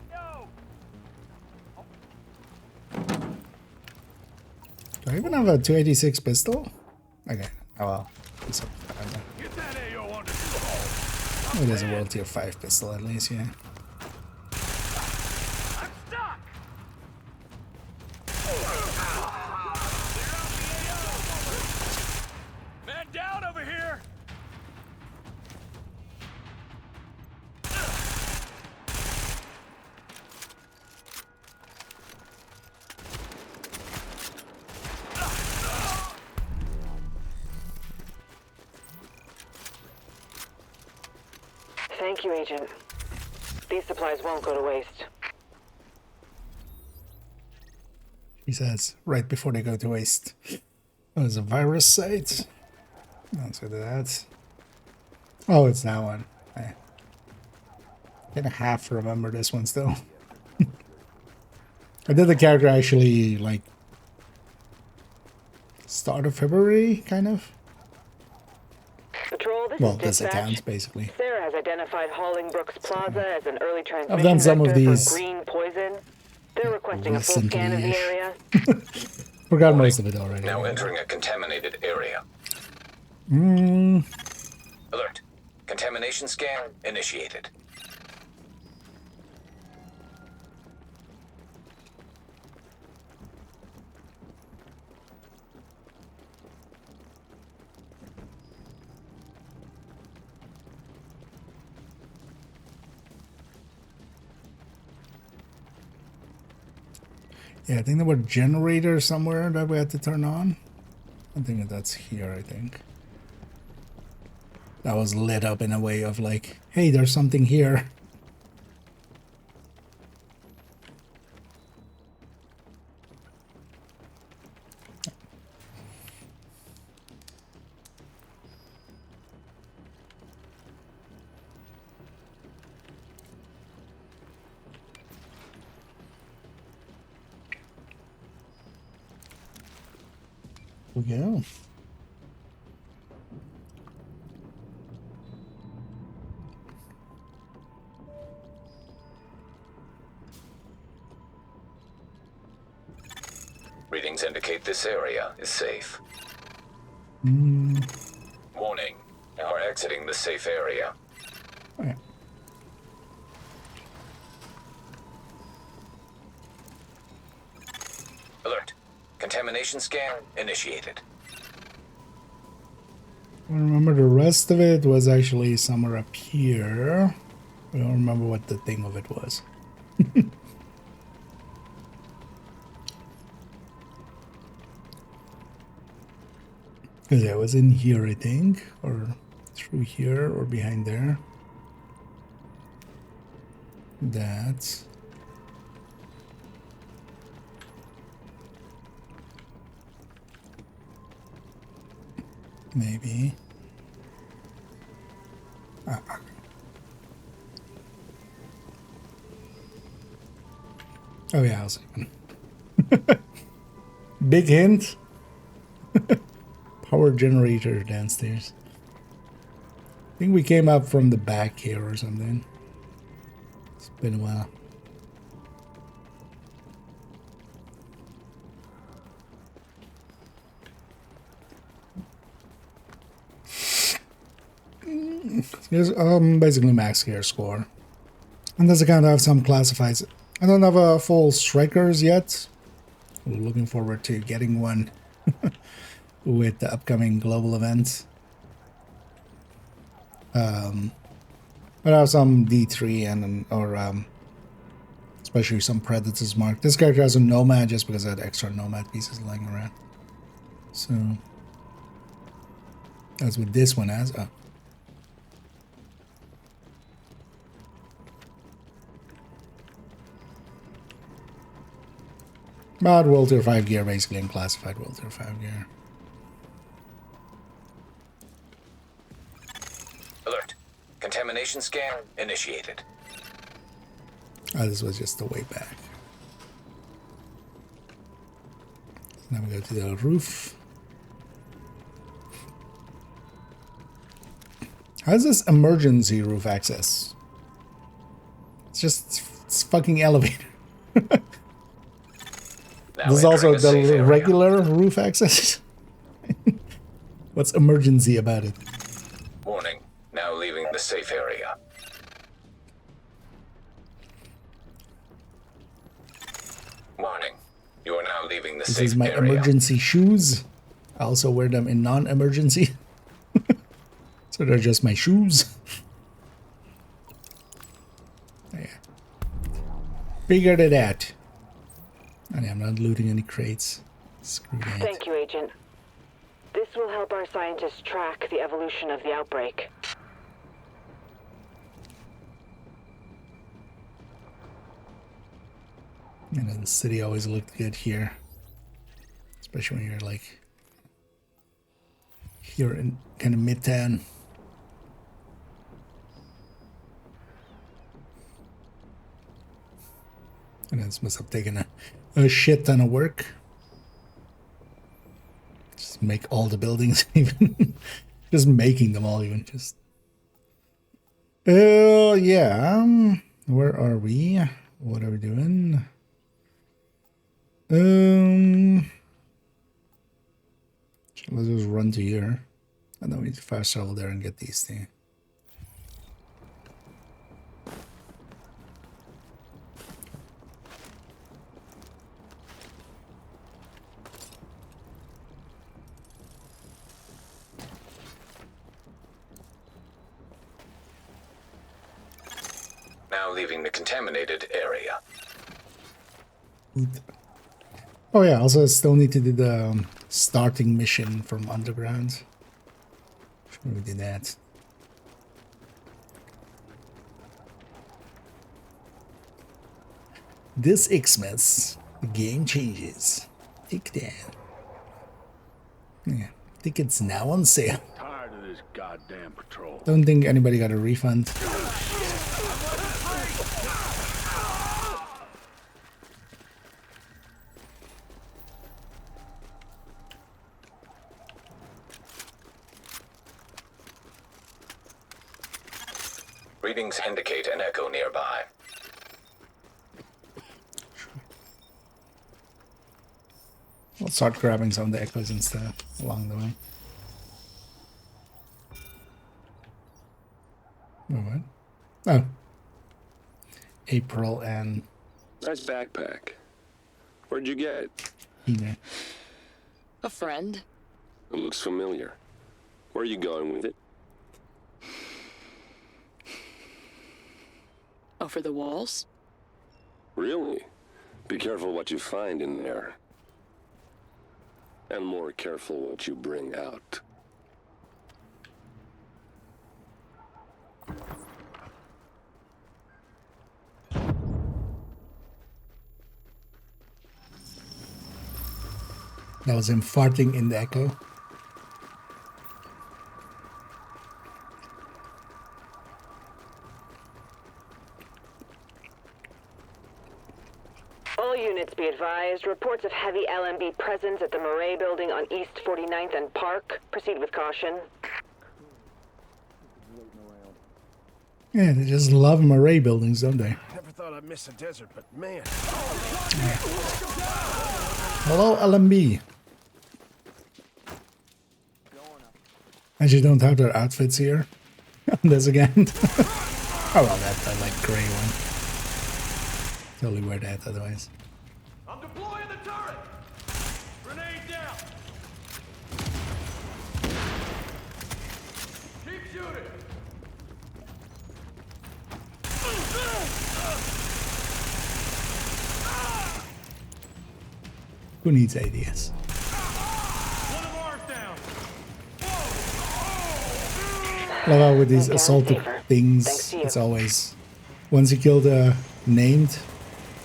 Do I even have a 286 pistol? Okay, oh well. It is a World Tier 5 pistol at least, yeah.
Man down over here!
Thank you, Agent. These supplies won't go to waste.
He says, right before they go to waste. Oh, it's a virus site. Let's go to that. Oh, it's that one. I can half remember this one still. I did the character actually, like, start of February, kind of.
Patrol, this
Well,
is
this
dispatch.
account, basically.
Sarah has identified Hollingbrooks Plaza as an early transmission
I've done some of
vector
these
for green poison. They're requesting a full scan of the
recently-ish.
area.
Forgot most of it already.
Now entering a contaminated area. Alert. Contamination scan initiated.
Yeah, I think there were generators somewhere that we had to turn on. I think that's here, I think. That was lit up in a way of like, hey, there's something here. We go.
Readings indicate this area is safe. Warning. Now we're exiting the safe area.
Okay.
Contamination scan initiated.
I remember the rest of it was actually somewhere up here. I don't remember what the thing of it was. Because yeah, it was in here, I think, or through here, or behind there. That's... maybe. Oh yeah, I was even. Big hint. Power generator downstairs. I think we came up from the back here or something. It's been a while. Here's basically max gear score. And there's a kind of some classifieds. I don't have a full strikers yet. We're looking forward to getting one with the upcoming global events. But I have some D3 and especially some Predators marked. This character has a Nomad just because I had extra Nomad pieces lying around. So that's what this one has. Oh. But World Tier 5 gear basically, and classified World Tier 5 gear.
Alert. Contamination scan initiated.
Oh, this was just the way back. Now we go to the roof. How's this emergency roof access? It's fucking elevator. This is also the regular roof access. What's emergency about it?
Warning. Now leaving the safe area. Warning. You are now leaving the
This
safe
is my
area.
emergency shoes. I also wear them in non-emergency. So they're just my shoes. Yeah. Figured it out. And I'm not looting any crates. Screw that.
Thank you, Agent. This will help our scientists track the evolution of the outbreak.
You know, the city always looked good here. Especially when you're like here in kind of midtown. And this must have taken a shit ton of work. Just make all the buildings even. Just making them all even. Just. Yeah. Where are we? What are we doing? Let's just run to here. And then we fast travel there and get these things.
Now leaving the contaminated area.
Oh yeah, also still need to do the starting mission from underground. Sure we did that. This Xmas, the game changes. Take that. Yeah, tickets now on sale.
Tired of this goddamn patrol.
Don't think anybody got a refund.
Readings indicate an echo nearby.
We'll start grabbing some of the echoes and stuff along the way. Oh, what? Oh. April and...
Nice backpack. Where'd you get?
Ina.
A friend.
It looks familiar. Where are you going with it?
Over the walls?
Really? Be careful what you find in there. And more careful what you bring out.
That was him farting in the echo.
All units be advised. Reports of heavy LMB presence at the Murray building on East 49th and Park. Proceed with caution.
Yeah, they just love Murray buildings, don't they?
Never thought I'd miss a desert, but man.
Hello, LMB. I just don't have their outfits here on this again. Oh well, that like gray one. Totally wear that otherwise.
I'm deploying the turret! Grenade down! Keep shooting!
Who needs ADS?
One of ours down!
Love how with these assaulted things, it's always once you kill the named,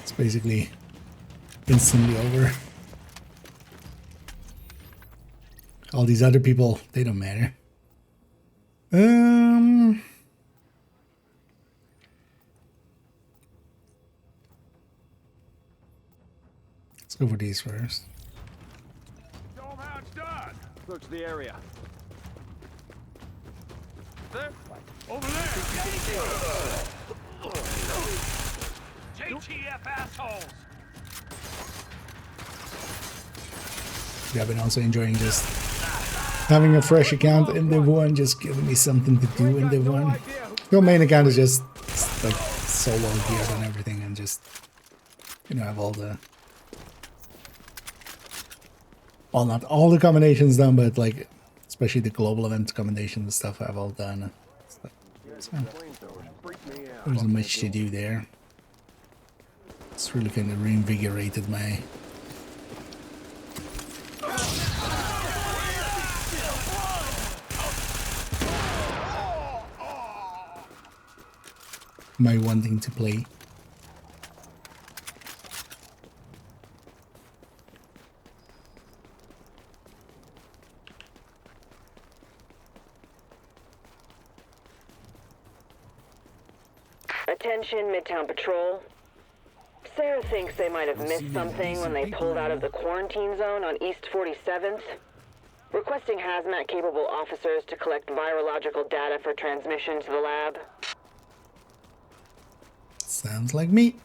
it's basically instantly over. All these other people, they don't matter. Let's go for these first.
Dome hatch done!
Search the area.
There. Over there! JTF assholes!
Yeah, I've been also enjoying just having a fresh account in Div 1, just giving me something to do in Div 1. Your main account is just like so well geared and everything, and just, you know, have all the, well, not all the combinations done, but like especially the global event combinations and stuff I've all done. So, there's not much to do there. It's really kind of reinvigorated my wanting to play.
Attention, Midtown Patrol. Sarah thinks they might have missed something when they pulled out of the quarantine zone on East 47th. Requesting hazmat-capable officers to collect virological data for transmission to the lab.
Sounds like me.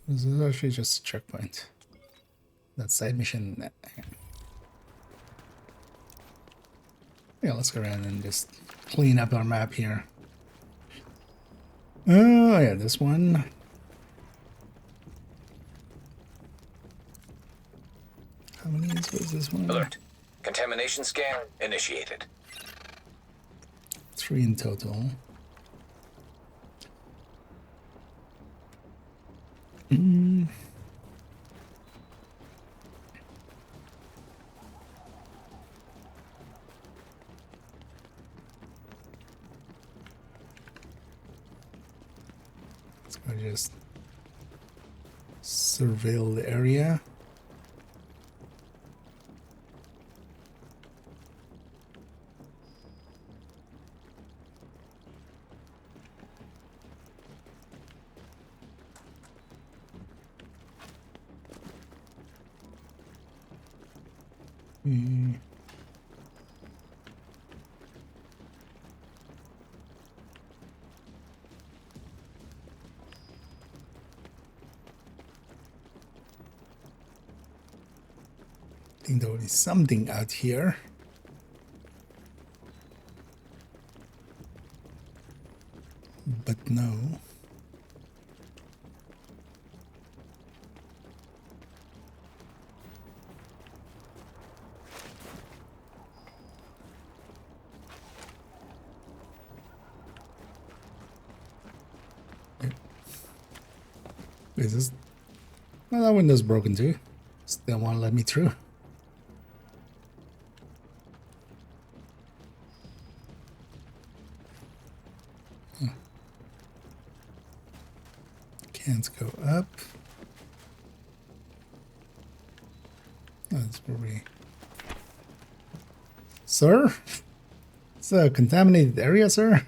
This is actually just a checkpoint. That side mission. Yeah, let's go around and just clean up our map here. Oh yeah, this one. How many was this one?
Alert. Contamination scan initiated.
3 in total. Let's go just surveil the area. I think there is something out here. But no. Is this? Well, that window's broken too. Still won't let me through. Huh. Can't go up. That's where we... Sir? It's a contaminated area, sir?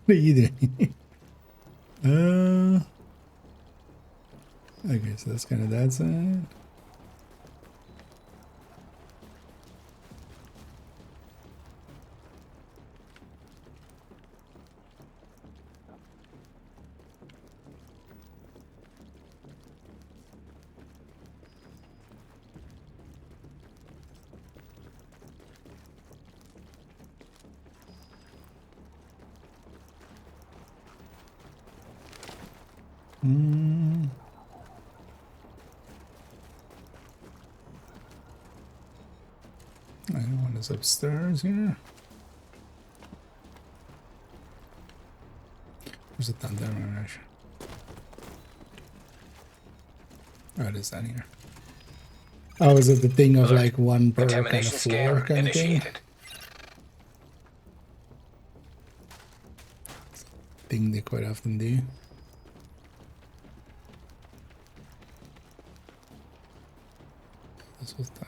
What are you doing? Okay, so that's kind of that side. One is upstairs here. Where's it down there? Oh, it is down here. Oh, is it the thing of like one per kind of floor kind of thing? Thing they quite often do. This was done.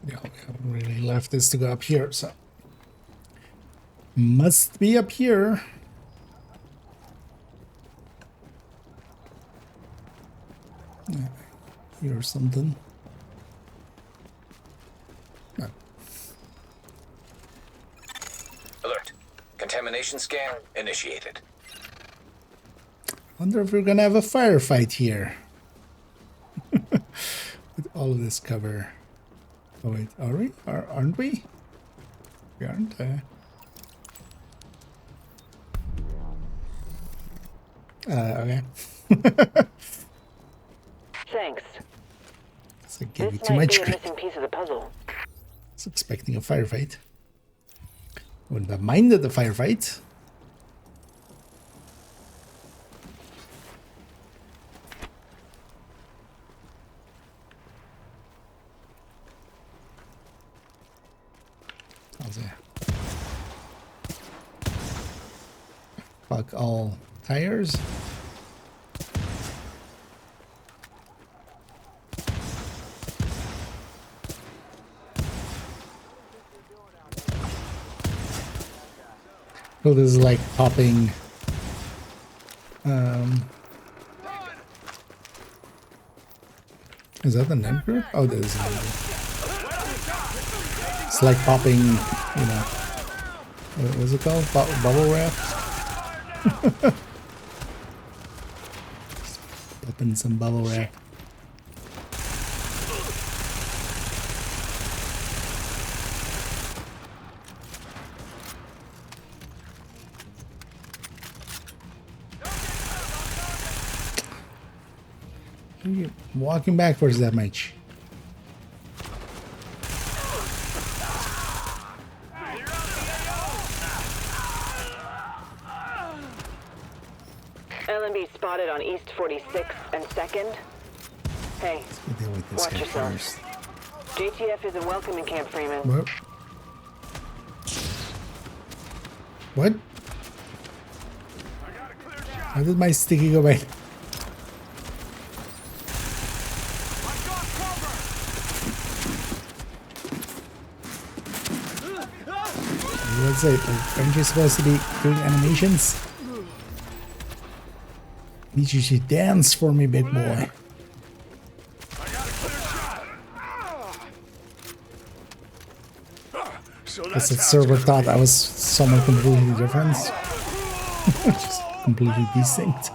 Yeah, we haven't really left this to go up here, so must be up here. Yeah, here or something. No.
Alert. Contamination scan initiated.
Wonder if we're gonna have a firefight here. With all of this cover. Oh wait, are we? Aren't we? We aren't. Okay.
Thanks.
So I gave you
This
too
might
much
be a
credit.
missing piece of the puzzle.
I was expecting a firefight. Wouldn't have minded the firefight. Fuck all tires. Oh, this is like popping. Is that the NEM group? Oh, this is. It's like popping, you know. What was it called? Bubble wrap? Popping some bubble wrap. Walking backwards that much.
LMB spotted on East 46 and 2nd. Hey, watch yourself. First. JTF isn't welcome in Camp Freeman.
What? What? How did my sticky go away? What's it? Like, aren't you supposed to be doing animations? Need you to dance for me, big boy. Guess the server thought I was someone completely different. Just completely distinct.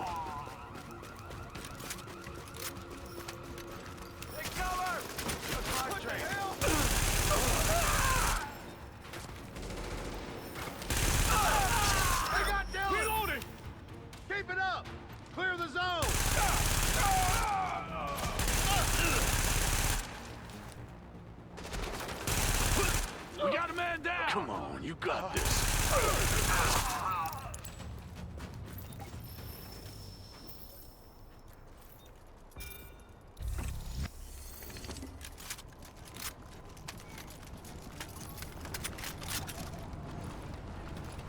Clear the zone!
We got a man down! Come on, you got this.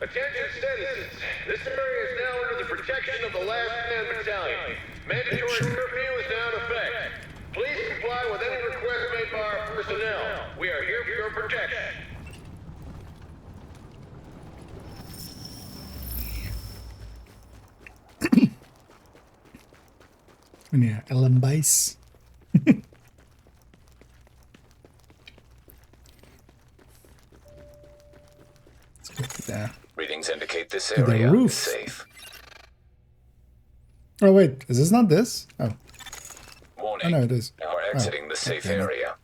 Attention citizens, this area is now under the protection of the Last Man Battalion. Mandatory curfew is now in effect. Please comply with any request made by our personnel. We are here for your protection.
Yeah, Ellen Bice. Let's go to there.
Readings indicate this
To the
area
roof.
is safe.
Oh wait, is this not this? Oh.
Warning.
Oh no, it is.
Now we're exiting the safe
damn it.
area.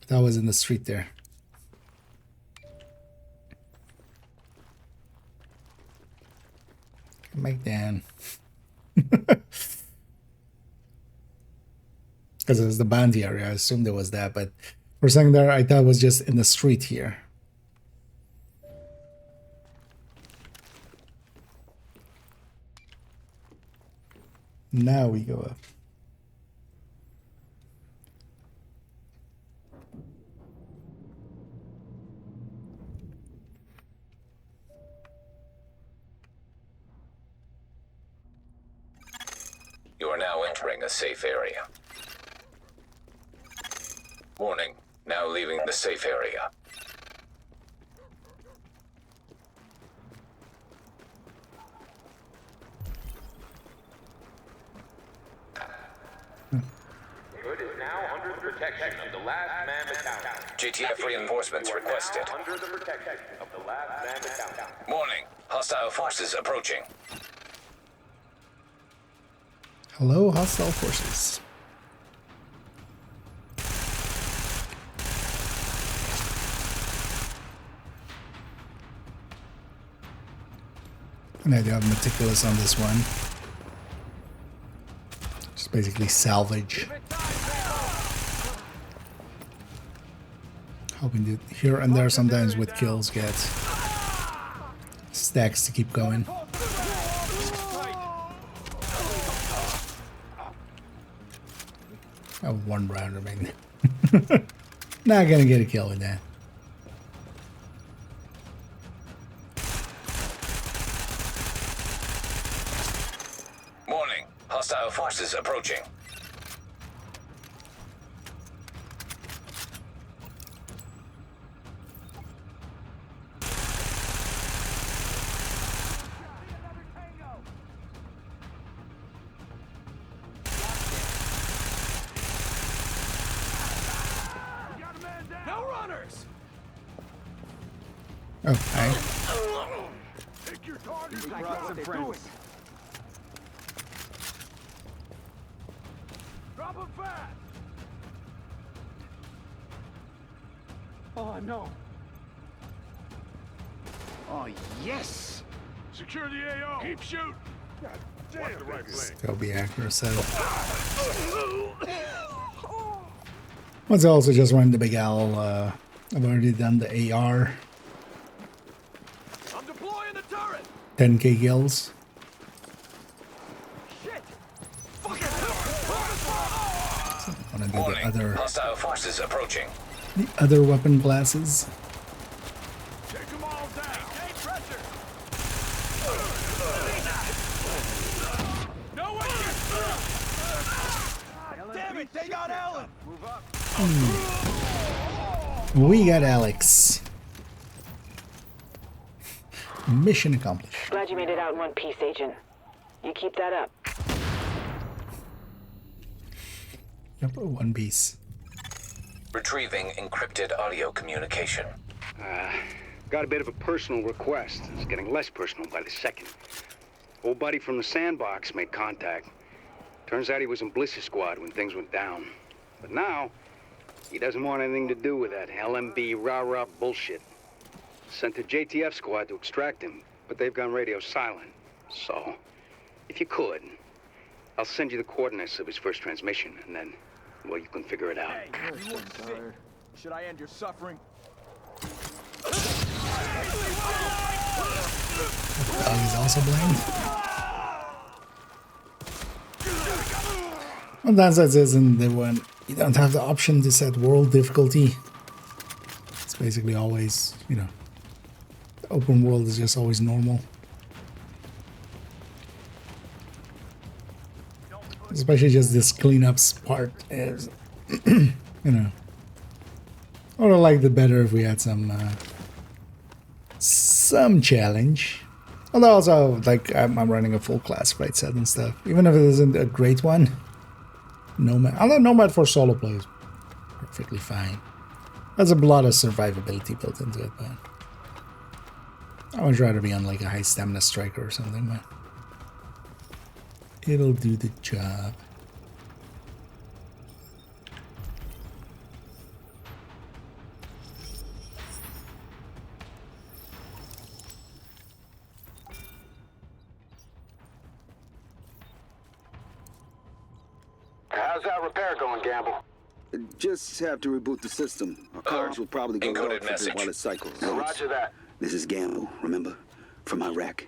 That was in the street there. Come back down. Because it was the bounty area, I assumed there was that, but for a second there, I thought it was just in the street here. Now we go up.
You are now entering a safe area. Warning. Now leaving the safe area.
Hood is now under the protection of the Last Man Battalion.
JTF reinforcements requested.
Under the protection of the Last Man Battalion.
Warning. Hostile forces approaching.
Hello, hostile forces. And I do have meticulous on this one. Just basically salvage. Hoping to here and there sometimes with kills get stacks to keep going. Oh, one round remaining. Not gonna get a kill with that.
Warning. Hostile forces approaching.
No runners!
Okay.
Take your target.
brought some friends.
Drop them fast!
Oh, no. Oh, yes!
Secure the AO! Keep shooting! God damn, the right place.
Still be accurate. So. Let's also just run the Big Owl. I've already done the AR.
I'm deploying the turret!
10k kills.
Shit!
I want to do the
Warning.
other,
Hostile forces approaching.
the other weapon classes.
Take them all down! Take pressure! No way!
Damn it, they got Ellen! Move up.
We got Alex. Mission accomplished.
Glad you made it out in one piece, Agent. You keep that up.
Yep, one piece.
Retrieving encrypted audio communication.
Got a bit of a personal request. It's getting less personal by the second. Old buddy from the sandbox made contact. Turns out he was in Bliss's squad when things went down. But now, he doesn't want anything to do with that LMB rah-rah bullshit. Sent the JTF squad to extract him, but they've gone radio silent. So, if you could. I'll send you the coordinates of his first transmission, and then, well, you can figure it out.
Hey, you look sick. Should I end your suffering?
Dog is also blamed. One downside is in the one you don't have the option to set world difficulty. It's basically always, you know, the open world is just always normal. Especially just this cleanups part is, you know, I would have liked it better if we had some challenge. Although also, like, I'm running a full classified set and stuff. Even if it isn't a great one. Nomad. Although Nomad for solo play is perfectly fine. There's a lot of survivability built into it, but I would rather be on like a high stamina striker or something, but it'll do the job.
How's that repair going, Gamble?
Just have to reboot the system. Our cards will probably go
Encoded
dark for a bit
message.
while it cycles.
Roger that.
This is Gamble, remember? From Iraq.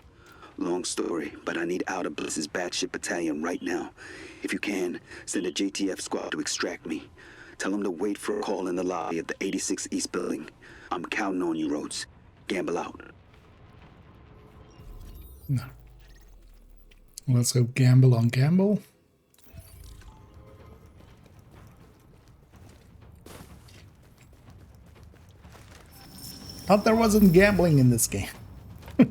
Long story, but I need out of Bliss's batshit battalion right now. If you can, send a JTF squad to extract me. Tell them to wait for a call in the lobby of the 86 East building. I'm counting on you, Rhodes. Gamble out.
No. Let's go gamble on Gamble. Thought there wasn't gambling in this game. Okay.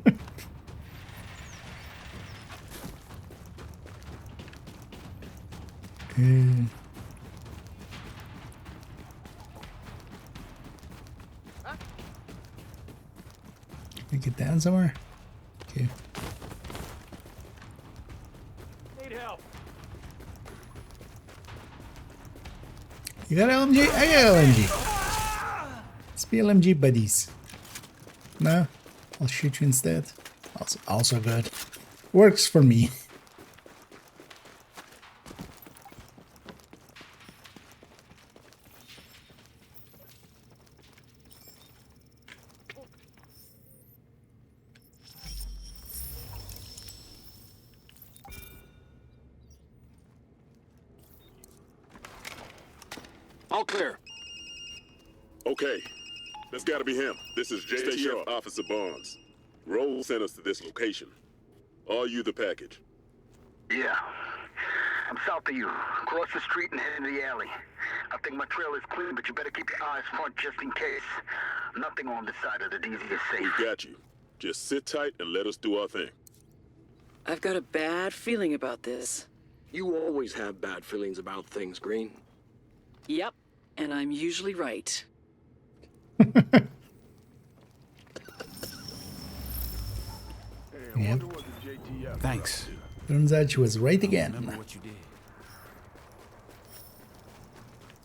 Can we get down somewhere? Okay.
Need help.
You got LMG? I got LMG. Let's be LMG buddies. No? I'll shoot you instead. Also good. Works for me.
All clear.
Okay. That's gotta be him. This is JTF Officer Barnes. Rose sent us to this location. Are you the package?
Yeah. I'm south of you. Cross the street and head into the alley. I think my trail is clean, but you better keep your eyes front just in case. Nothing on this side of the DZ is safe.
We got you. Just sit tight and let us do our thing.
I've got a bad feeling about this.
You always have bad feelings about things, Green.
Yep, and I'm usually right.
Yep.
Thanks.
Turns out she was right again.
Remember what you did.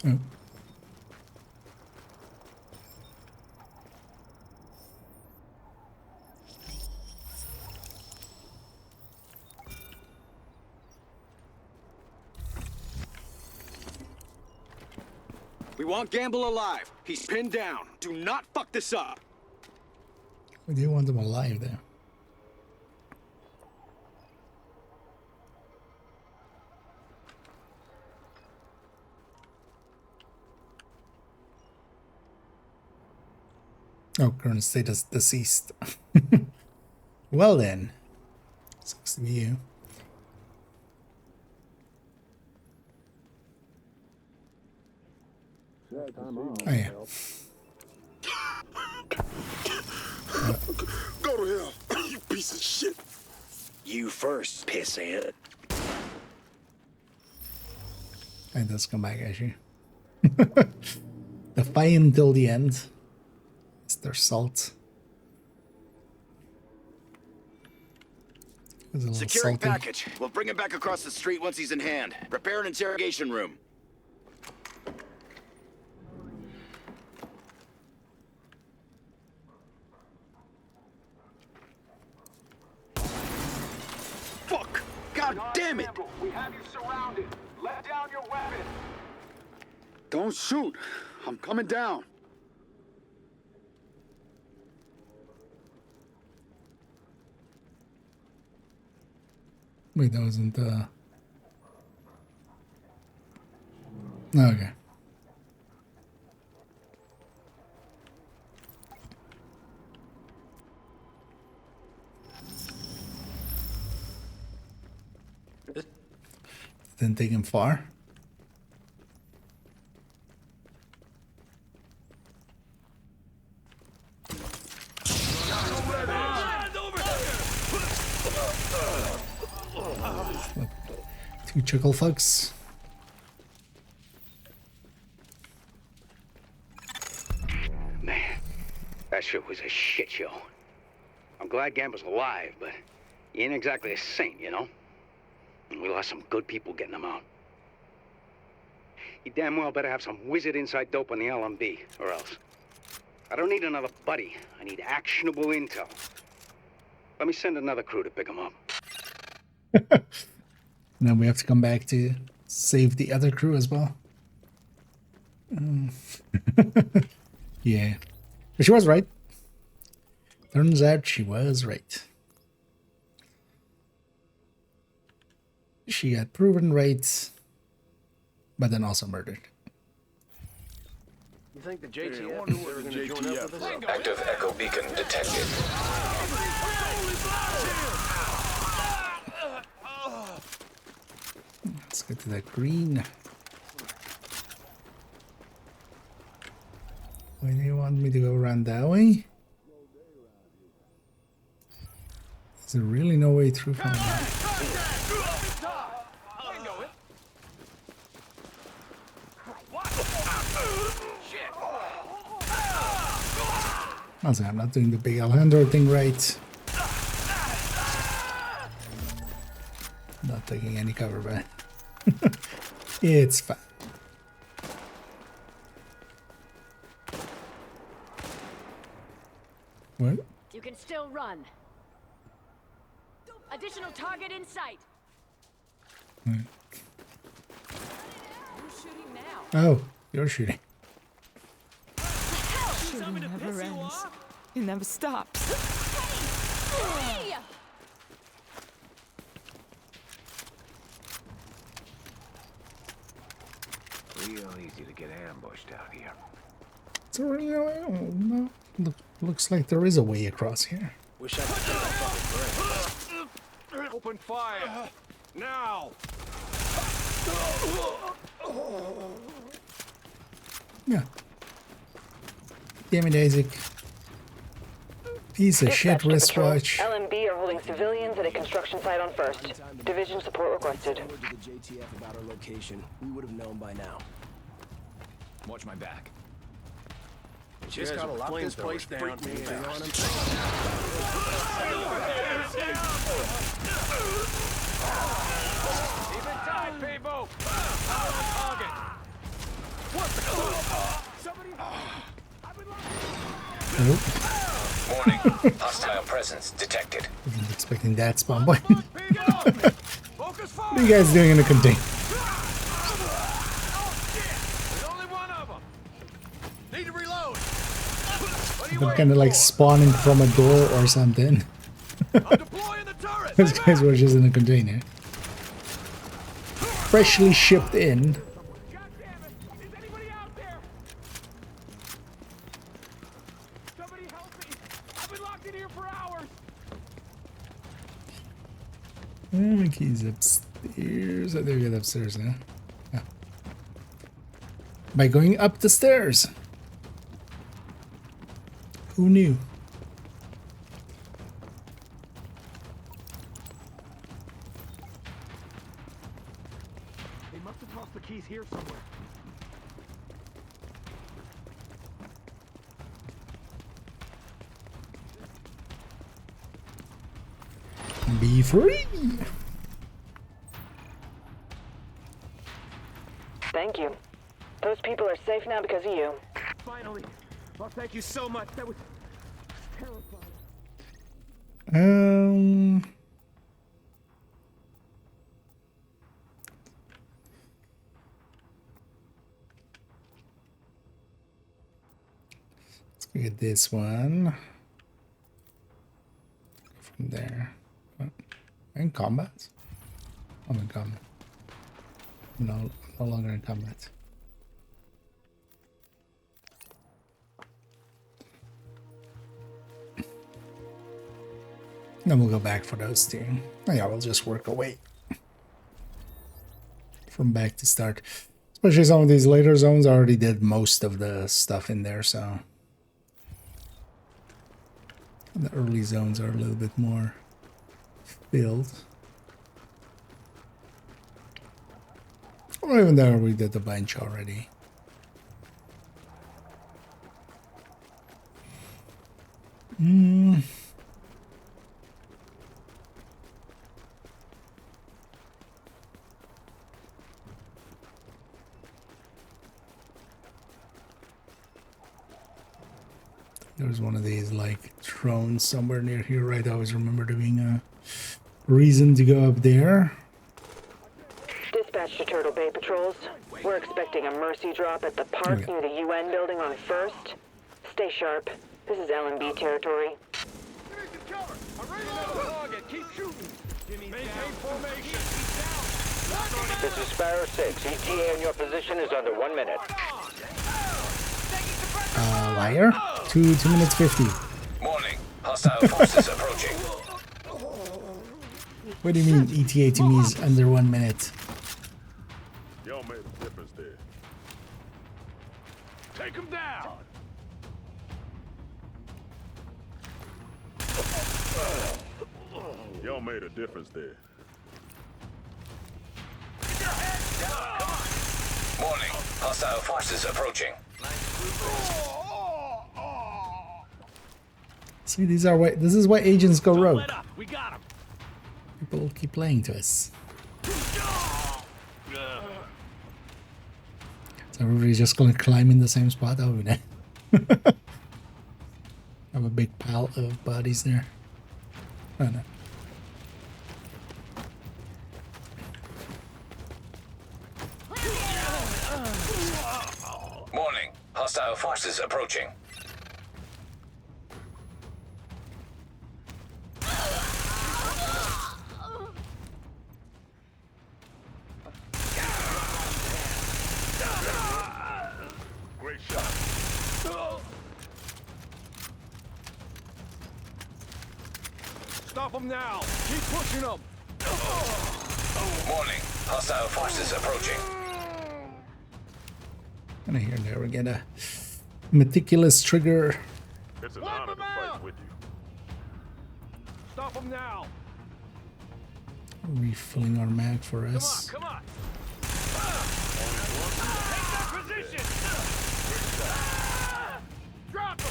Oh.
We want Gamble alive. He's pinned down. Do not fuck this up.
We do want them alive there. Oh, current status deceased. Well then. Sucks to be you. Oh yeah.
Go to hell, you piece of shit.
You first, pissant.
And does come back actually. The fight until the end. It's their salt.
Securing package. We'll bring him back across the street once he's in hand. Prepare an interrogation room.
Fuck! God
God damn it!
We have you surrounded. Let down your weapon.
Don't shoot. I'm coming down.
Wait, that wasn't okay. Didn't take him far. Two chuckle fucks.
Man, that shit was a shit show. I'm glad Gamble's alive, but he ain't exactly a saint, you know? And we lost some good people getting him out. He damn well better have some wizard inside dope on the LMB, or else. I don't need another buddy. I need actionable intel. Let me send another crew to pick him up.
Now we have to come back to save the other crew as well. Yeah. But she was right. Turns out she was right. She got proven right, but then also murdered.
You think the JTF is ever going to join up with us?
Active echo beacon detected.
Let's get to that green. Why do you want me to go around that way? Is there really no way through from that? Also, I'm not doing the big Alejandro thing right. Not taking any cover, but it's fine. What?
You can still run. Additional target in sight.
Right.
Who's shooting now?
Oh, you're shooting.
Shooting never ends. It never stops.
Hey!
Real easy to get ambushed out here.
Is there really no way? Oh, no. Looks like there is a way across here.
Wish I could take a fucking break. Open fire! Now!
Yeah. Damn it, Isaac. Piece of shit wristwatch.
LMB are holding civilians at a construction site on First. Division support requested.
To the JTF about our location. We would have known by now.
Watch my back.
Just gotta lock this place down.
Keep it
tight, people! Out on target! What the fuck? Somebody...
Warning. Hostile presence detected.
Wasn't expecting that spawn point. What are you guys doing in the container? They're kind of like spawning from a door or something. Those guys were just in a container. Freshly shipped in. Oh, my key's upstairs. I think we get upstairs now. Yeah. By going up the stairs. Who knew?
They must have tossed the keys here somewhere.
Be free.
Thank you. Those people are safe now because of you.
Finally. Well, thank you so much. That was terrifying.
Look at this one. From there. In combat? I'm in combat. No longer in combat. Then we'll go back for those two. Oh, yeah, we'll just work away from back to start. Especially some of these later zones, I already did most of the stuff in there, so the early zones are a little bit more filled. Or even there, we did a bunch already. There's one of these like drones somewhere near here, right? I always remember there being a reason to go up there.
Dispatch to Turtle Bay patrols. We're expecting a mercy drop at the park near the UN building on 1st. Stay sharp. This is LMB territory.
Keep shooting. Maintain formation.
This is Sparrow 6. ETA on your position is under 1 minute.
Liar? 2 minutes 50.
Morning. Hostile forces approaching.
What do you mean ETA to me is under 1 minute?
Y'all made a difference there.
Take him down.
Y'all made a difference there.
Morning. Hostile forces approaching.
See, these are why this is why agents go rogue.
We got him.
People keep playing to us. So everybody's just gonna climb in the same spot over there. Have a big pile of bodies there. Oh no.
Morning. Hostile forces approaching.
Great shot.
Stop him now. Keep pushing him.
Morning. Hostile forces approaching.
And here and there we get a meticulous trigger.
It's an honor to fight with you.
Stop him now.
Refilling our mag for us.
Come on. Take that position. Drop him.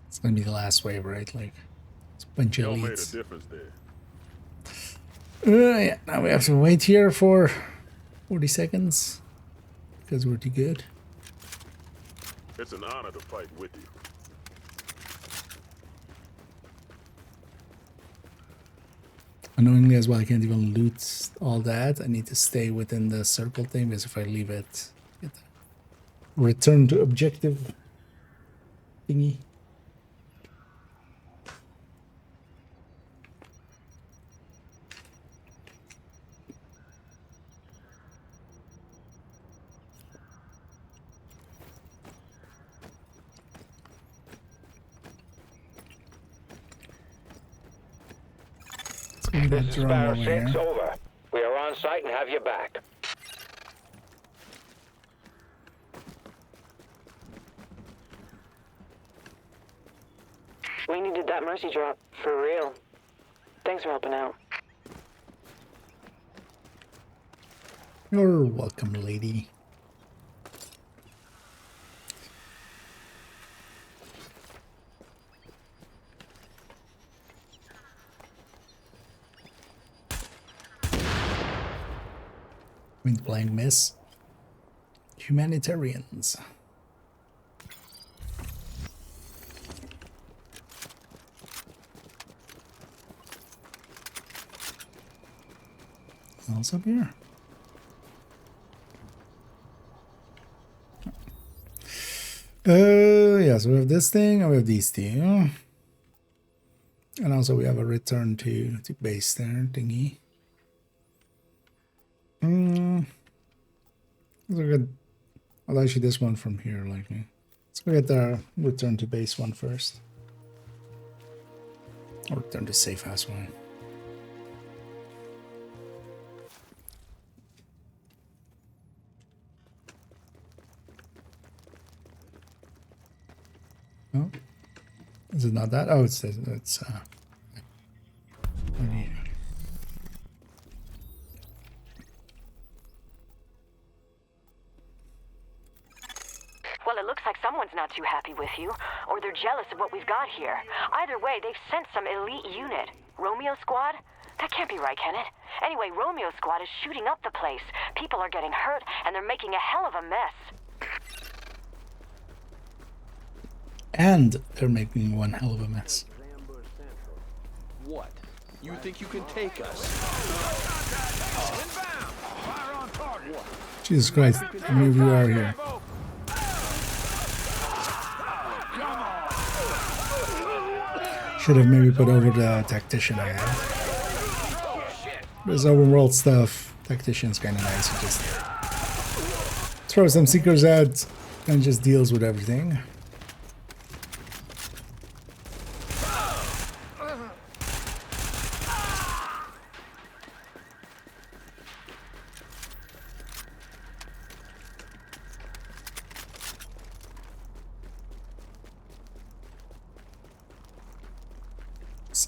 It's gonna be the last wave, right? Like, it's a bunch of
Y'all made a
elites.
difference there.
Yeah, now we have to wait here for 40 seconds because we're too good.
It's an honor to fight with you.
Annoyingly as well, I can't even loot all that. I need to stay within the circle thing because if I leave it, get the return to objective thingy.
This is Sparrow 6, over. We are on site and have your back.
We needed that mercy drop, for real. Thanks for helping out.
You're welcome, lady. Point blank miss. Humanitarians. else up here? Yeah, so we have this thing and we have these two. And also we have a return to base there thingy. Look at, I'll actually this one from here likely. Let's go get the return to base one first. Or return to safe house one. Oh, is it not that? Oh, it's
Well, it looks like someone's not too happy with you, or they're jealous of what we've got here. Either way, they've sent some elite unit. Romeo Squad? That can't be right, can it? Anyway, Romeo Squad is shooting up the place. People are getting hurt, and they're making a hell of a mess.
And they're making one hell of a mess.
What? You think you can take us?
Jesus Christ, how many of you are here? Should have maybe put over the tactician I have. This open world stuff, tactician's kind of nice. He just throws some seekers out and just deals with everything.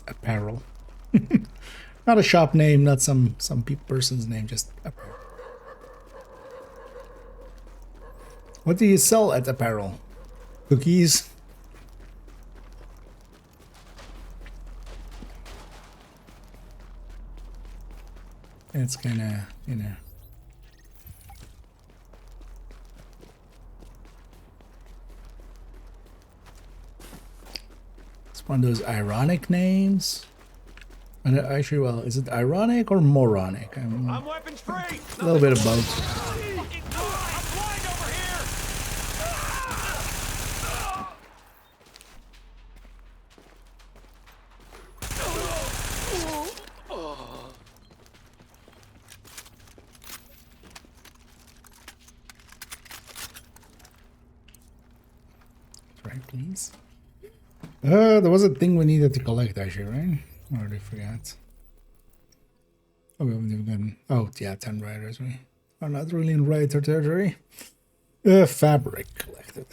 Apparel. Not a shop name, not some person's name, just apparel. What do you sell at apparel? Cookies? It's kind of, you know. One of those ironic names. And actually, well, is it ironic or moronic? I'm
weapons free.
A little bit of both. Right, please. There was a thing we needed to collect actually, right? I already forgot. Oh, we haven't even gotten... Oh, yeah, 10 riders. We are not really in rider territory. Fabric collected.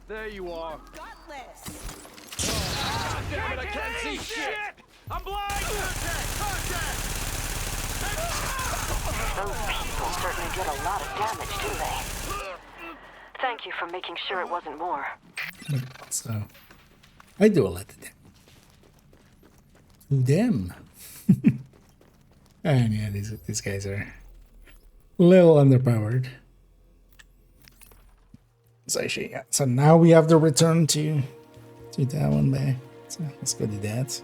There you are.
Gutless.
God damn it, I can't see shit! I'm blind! Contact!
Those people certainly did a lot of damage, do they? Thank you for making sure it wasn't more.
So, I do a lot of them. To them. And yeah, these guys are a little underpowered. So actually, yeah. So now we have the return to that one back. So let's go do that.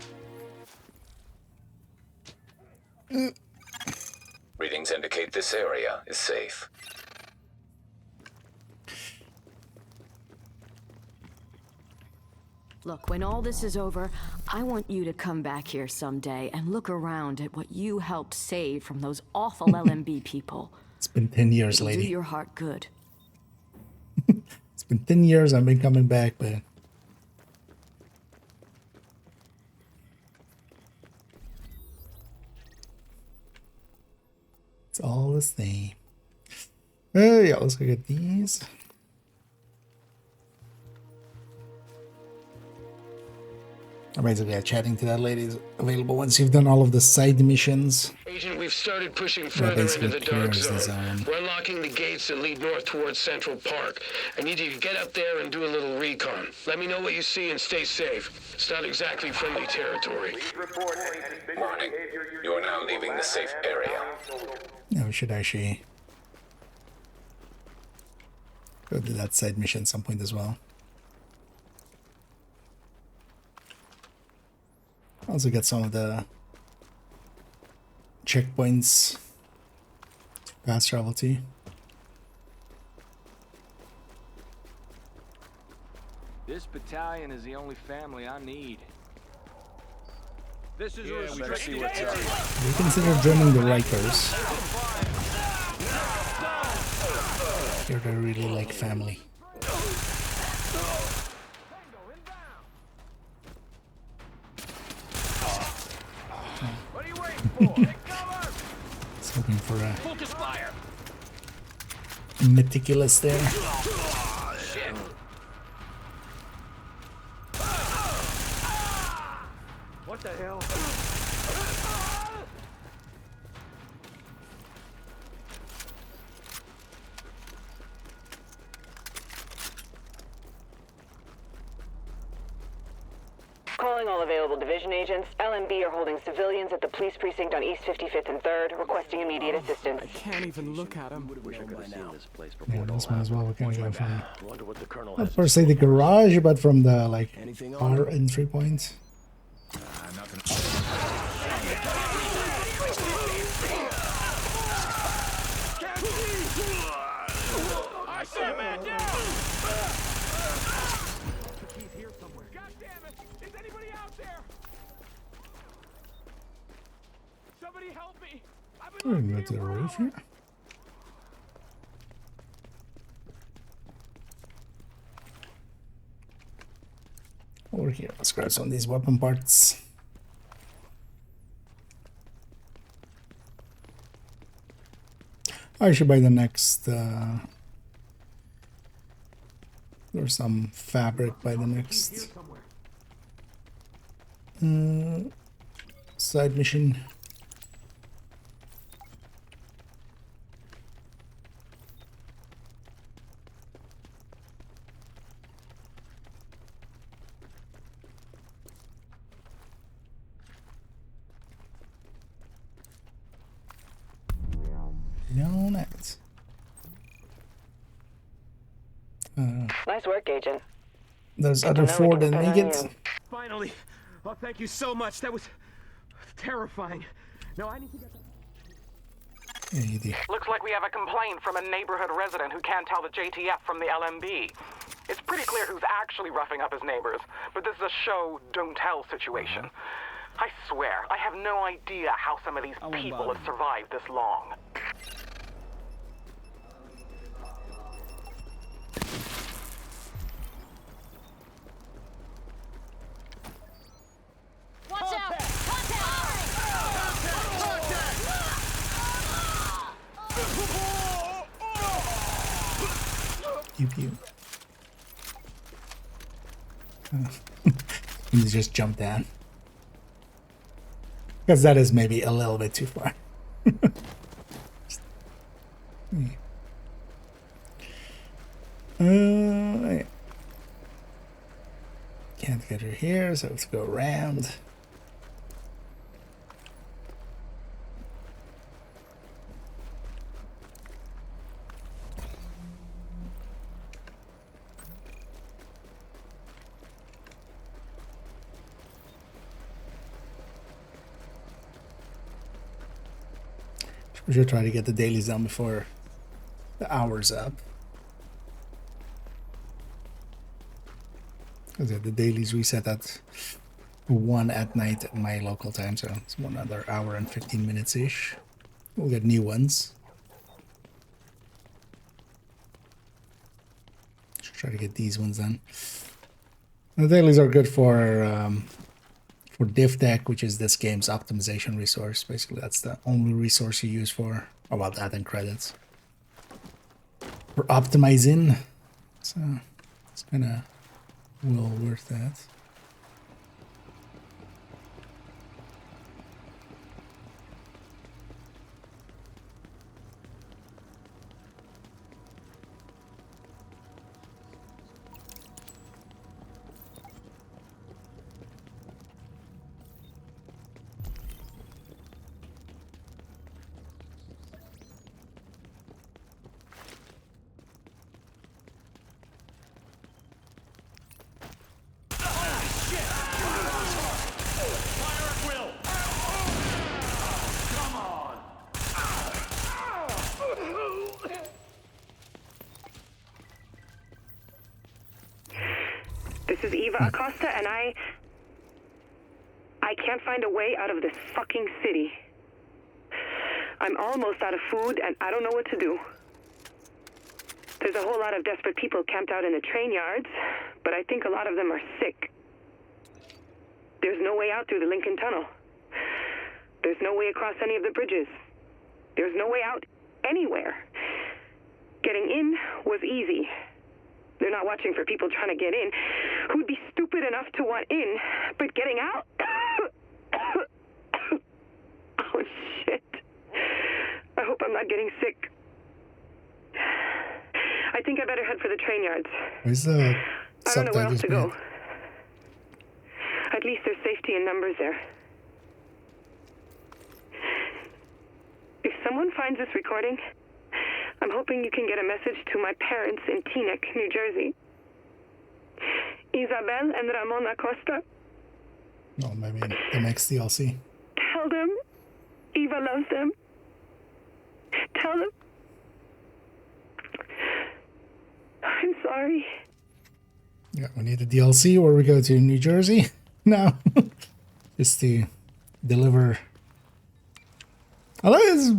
Readings indicate this area is safe.
Look, when all this is over, I want you to come back here someday and look around at what you helped save from those awful LMB people.
It's been 10 years,
It'll
lady.
do your heart good.
It's been 10 years I've been coming back, but it's all the same. Yeah, let's go get these. Basically, chatting to that lady is available once you've done all of the side missions.
Agent, we've started pushing further into the dark zone. We're unlocking the gates that lead north towards Central Park. I need you to get up there and do a little recon. Let me know what you see and stay safe. It's not exactly friendly territory.
Warning. You are now leaving the safe area.
No, we should actually go do that side mission at some point as well. Also get some of the checkpoints fast travel to.
This battalion is the only family I need. This is
We consider joining the Rikers. Here they really like family. Just looking for a meticulous there.
What the hell?
Calling all available division agents. LMB are holding civilians at the police precinct on East 55th and 3rd, requesting immediate assistance.
I can't even look at him.
Yeah, this one as well. We can go from
Wonder what the colonel
not
has.
per se the garage, but from the like our entry point.
I said man down! He's here somewhere. God damn it! Is anybody out there? Somebody help me!
We can go to the roof here. Over here, let's grab some of these weapon parts. I should buy the next. There's some fabric by the next side mission. No, next.
Nice work, Agent.
There's other four didn't make it.
Finally! Oh, thank you so much. That was terrifying. Now I need to get that.
Looks like we have a complaint from a neighborhood resident who can't tell the JTF from the LMB. It's pretty clear who's actually roughing up his neighbors, but this is a show don't tell situation. I swear, I have no idea how some of these people have survived this long.
Watch out!
Pew pew. You just jump down. Because that is maybe a little bit too far. Yeah. Can't get her here, so let's go around. We should try to get the dailies done before the hour's up. Because the dailies reset at 1 at night at my local time, so it's another hour and 15 minutes-ish. We'll get new ones. Should try to get these ones done. The dailies are good for DivTech, which is this game's optimization resource. Basically, that's the only resource you use for about that and credits for optimizing. So it's kind of well worth that.
This is Eva Acosta, and I can't find a way out of this fucking city. I'm almost out of food, and I don't know what to do. There's a whole lot of desperate people camped out in the train yards, but I think a lot of them are sick. There's no way out through the Lincoln Tunnel. There's no way across any of the bridges. There's no way out anywhere. Getting in was easy. They're not watching for people trying to get in who'd be stupid enough to want in, but getting out? Oh, shit. I hope I'm not getting sick. I think I better head for the train yards.
Where's the
I don't know where else
subtitles
to
been?
go. At least there's safety in numbers there. If someone finds this recording, I'm hoping you can get a message to my parents in Teaneck, New Jersey. Isabel and Ramon Acosta.
Oh, maybe the next DLC.
Tell them Eva loves them. Tell them. I'm sorry.
Yeah, we need a DLC where we go to New Jersey now. Just to deliver. I like this.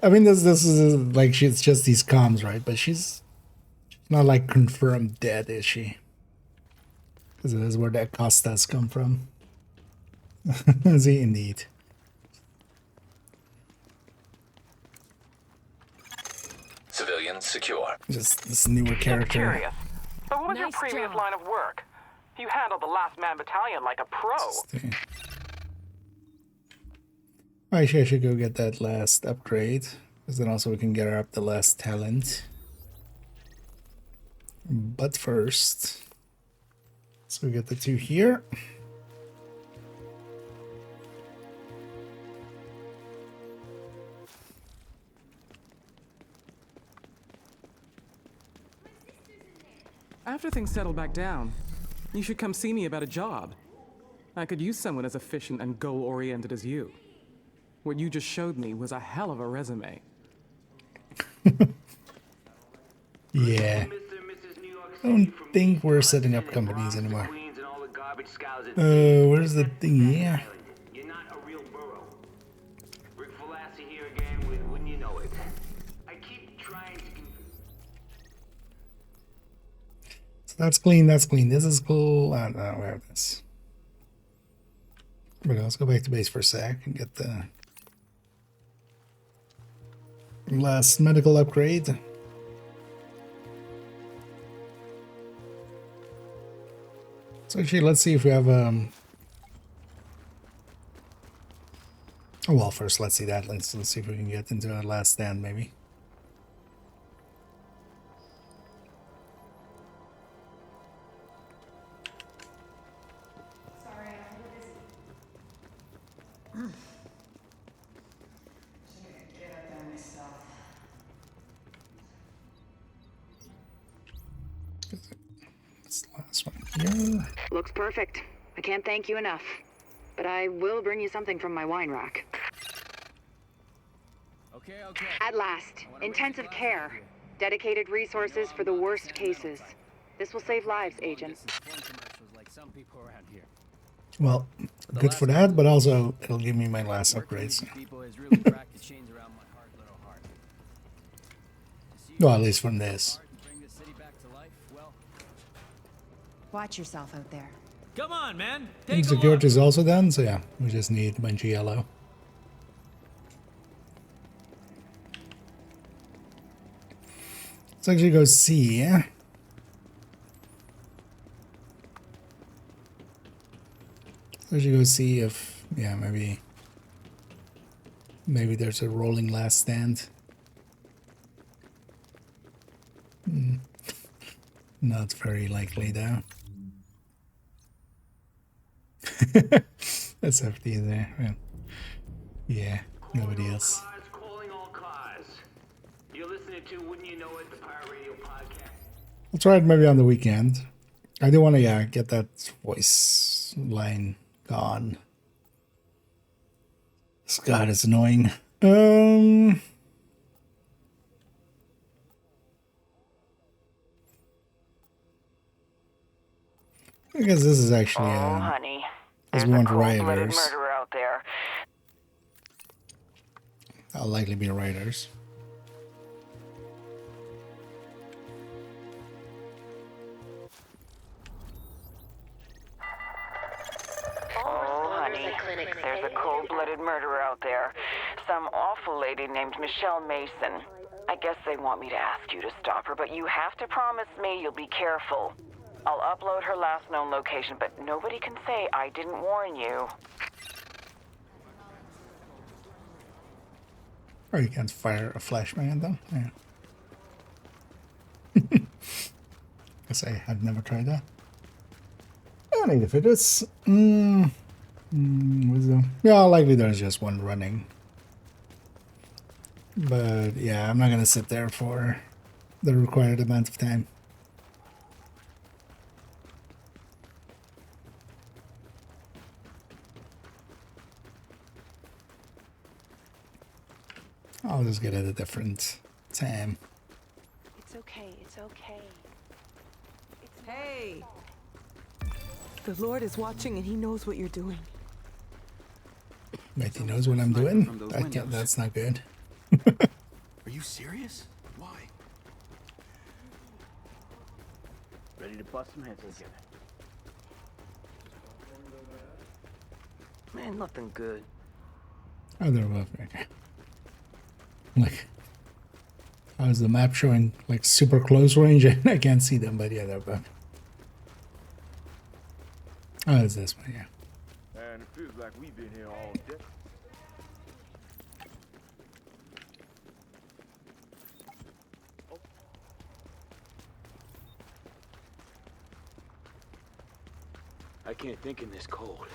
I mean, this is like she's just these comms, right? But she's not like confirmed dead, is she? Because it is where the Costas come from. Is he indeed?
Civilians secure.
Just this newer character.
Curious. But what was your previous line of work? You handled the Last Man Battalion like a pro.
I should go get that last upgrade, because then also we can get her up the last talent. But first, so we get the two here.
After things settle back down, you should come see me about a job. I could use someone as efficient and goal-oriented as you. What you just showed me was a hell of a resume.
Yeah. I don't think we're setting up companies anymore. Where's the thing here? So that's clean, that's clean. This is cool. I don't know where it is. Here we go. Let's go back to base for a sec and get the last medical upgrade. So actually, let's see if we have oh well, first let's see that. Let's see if we can get into our last stand maybe.
Sorry, I'm a little busy. Should get up there myself.
That's the last one here.
Looks perfect. I can't thank you enough. But I will bring you something from my wine rack.
Okay.
At last, intensive care. Dedicated resources for the worst cases. This will save lives, Agent.
Well, good for that, but also it'll give me my last upgrades. Well, at least from this.
Watch yourself out there.
Come on, man.
And security is also done, so yeah, we just need a bunch of yellow. Let's actually go see. Let's actually go see if, yeah, maybe there's a rolling last stand. Not very likely though. That's hefty there. Well, yeah, nobody else. I'll try it maybe on the weekend. I do want to, yeah, get that voice line gone. This god is annoying. Because this is actually
honey,
as
there's
we
a
want
cold-blooded
rioters.
murderer out there.
I'll likely be rioters.
Oh, honey, there's a cold-blooded murderer out there. Some awful lady named Michelle Mason. I guess they want me to ask you to stop her, but you have to promise me you'll be careful. I'll upload her last known location, but nobody can say I didn't warn you.
Or you can't fire a flashbang though. Yeah. Guess I had never tried that. I need if it is. Wisdom. Yeah, likely there's just one running. But yeah, I'm not gonna sit there for the required amount of time. I'll just get it at a different time.
It's okay, it's okay.
Hey! The Lord is watching and he knows what you're doing.
Wait, he knows what I'm doing? That's not good.
Are you serious? Why?
Ready to bust some heads together. Man, nothing good.
Oh, they're above. Okay. Like, how's the map showing like super close range? I can't see them, but yeah, they're above. Oh, it's this one, yeah.
And it feels like we've been here all day.
I can't think in this cold.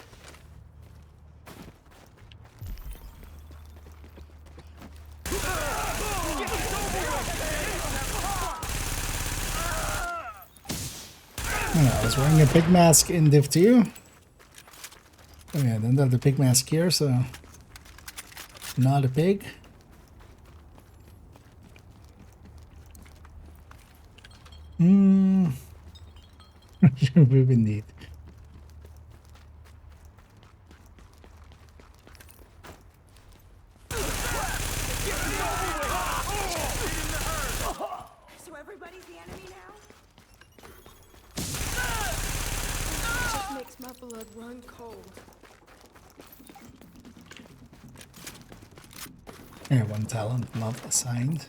I was wearing a pig mask in Div 2. Oh yeah, don't have the pig mask here, so not a pig. We've been neat.
So everybody's the enemy now?
Just makes my blood run cold.
Yeah, one talent not assigned.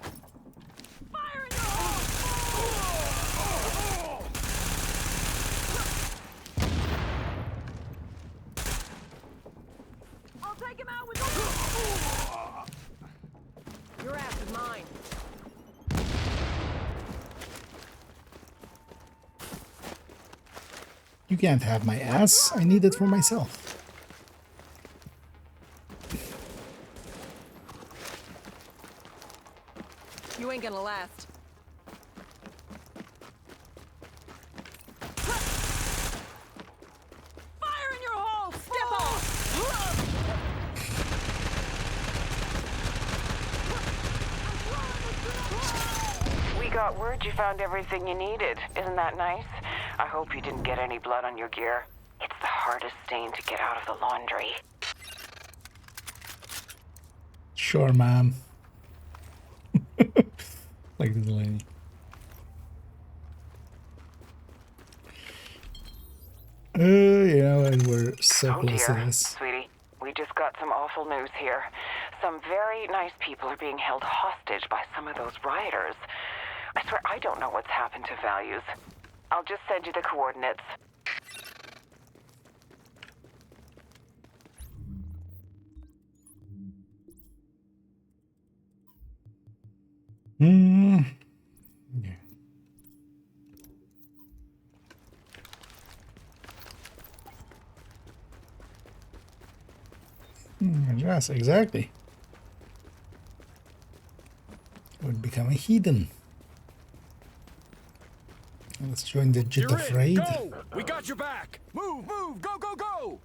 I'll take him out with your ass is mine.
You can't have my ass. I need it for myself.
You ain't gonna last. Fire in your hole! Step off!
We got word you found everything you needed. Isn't that nice? I hope you didn't get any blood on your gear. It's the hardest stain to get out of the laundry.
Sure, ma'am. Like this lady. You know, and we're so close to this.
Sweetie, we just got some awful news here. Some very nice people are being held hostage by some of those rioters. I swear I don't know what's happened to values. I'll just send you the coordinates.
Yeah. Yes, exactly. Would become a heathen. Let's join the Jit of Raid.
Go! We got your back! Move, move, go, go, go!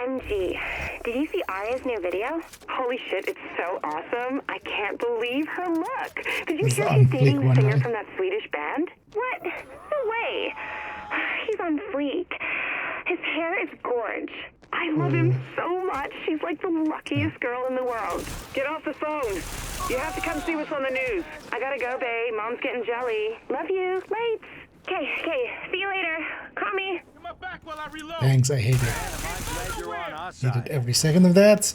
OMG. Did you see Arya's new video? Holy shit, it's so awesome. I can't believe her look. Did you hear she's dating the singer from that Swedish band? What? No way. He's on fleek. His hair is gorge. I love him so much. She's like the luckiest girl in the world. Get off the phone. You have to come see what's on the news. I gotta go, babe. Mom's getting jelly. Love you. Late. Okay. See you later. Call me.
Thanks, I hate it. Hated every second of that.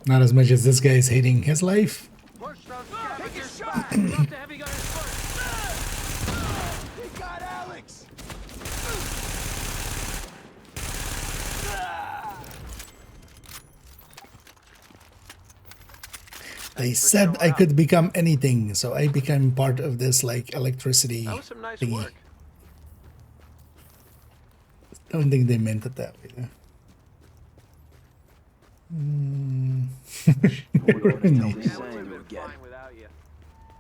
Not as much as this guy is hating his life.
Take a shot! Drop the heavy gun first! He got Alex!
They said I could become anything, so I became part of this like electricity thingy. Don't think they meant it that way though.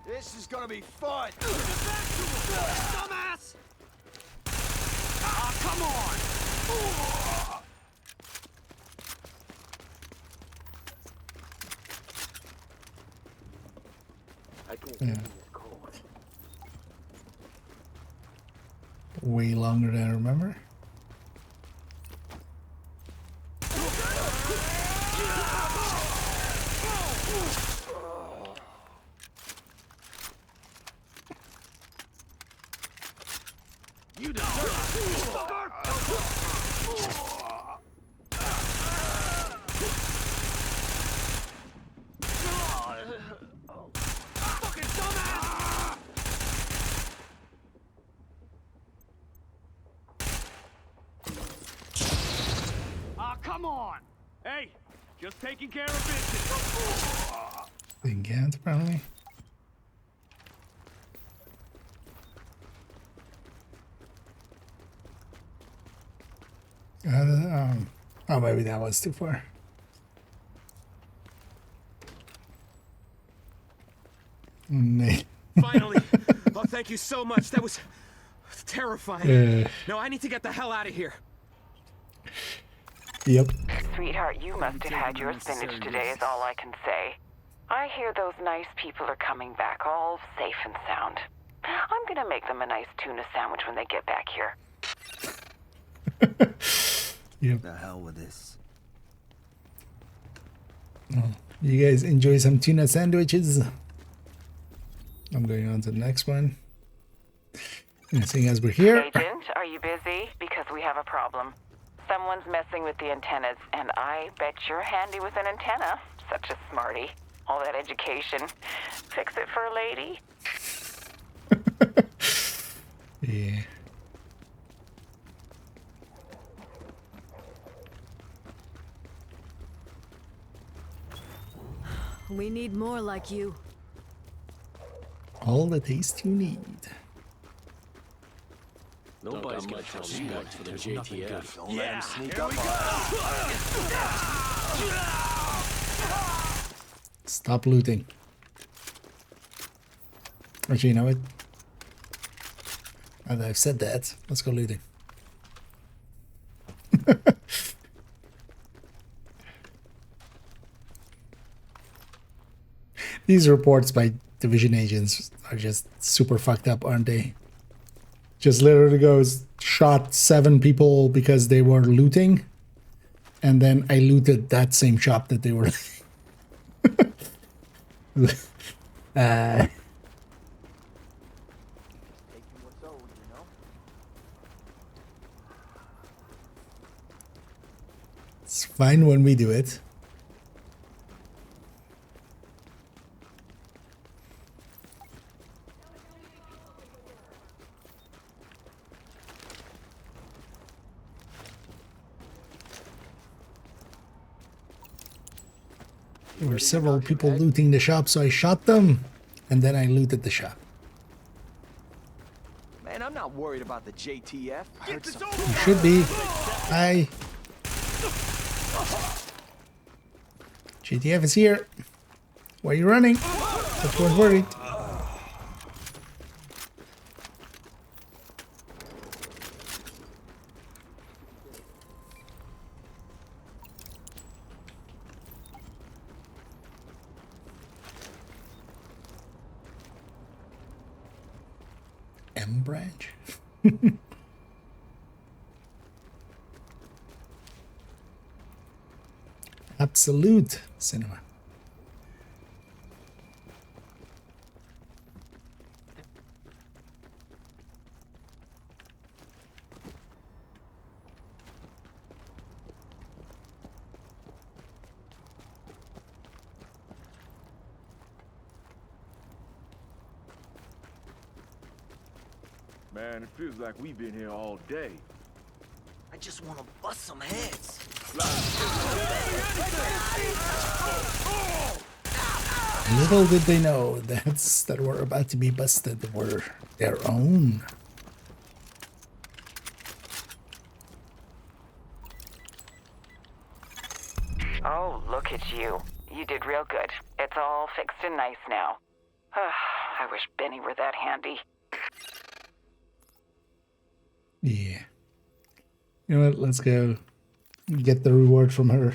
This is gonna be fun! Dumbass! Ah, come on!
I can't
Yeah.
this cold.
Way longer than I remember.
You deserve fucking dumbass! Ah, come on! Hey, just taking care of business.
They can't apparently. Oh, maybe that was too far.
Finally! Oh, thank you so much. That was terrifying. No, I need to get the hell out of here.
Yep.
Sweetheart, you must have had your spinach today is all I can say. I hear those nice people are coming back all safe and sound. I'm gonna make them a nice tuna sandwich when they get back here.
Yep.
The hell with this.
Oh, you guys enjoy some tuna sandwiches? I'm going on to the next one. And seeing as we're here.
Agent, are you busy? Because we have a problem. Someone's messing with the antennas, and I bet you're handy with an antenna. Such a smarty. All that education. Fix it for a lady?
Yeah.
We need more like you.
All the taste you need.
Nobody's got much respect for the JTF.
Don't let him sneak up
Stop looting. Actually, you know what? Now that I've said that, let's go looting. These reports by division agents are just super fucked up, aren't they? Just literally goes, shot 7 people because they were looting, and then I looted that same shop that they were. It's fine when we do it. There were several people looting the shop, so I shot them, and then I looted the shop.
Man, I'm not worried about the JTF.
You should be. Hi. JTF is here. Why are you running? But you weren't worried. M branch? Absolute cinema.
Man, it feels like we've been here all day.
I just want to bust some heads.
Little did they know the heads that were about to be busted were their own.
Oh, look at you. You did real good. It's all fixed and nice now. I wish Benny were that handy.
Yeah. You know what? Let's go get the reward from her.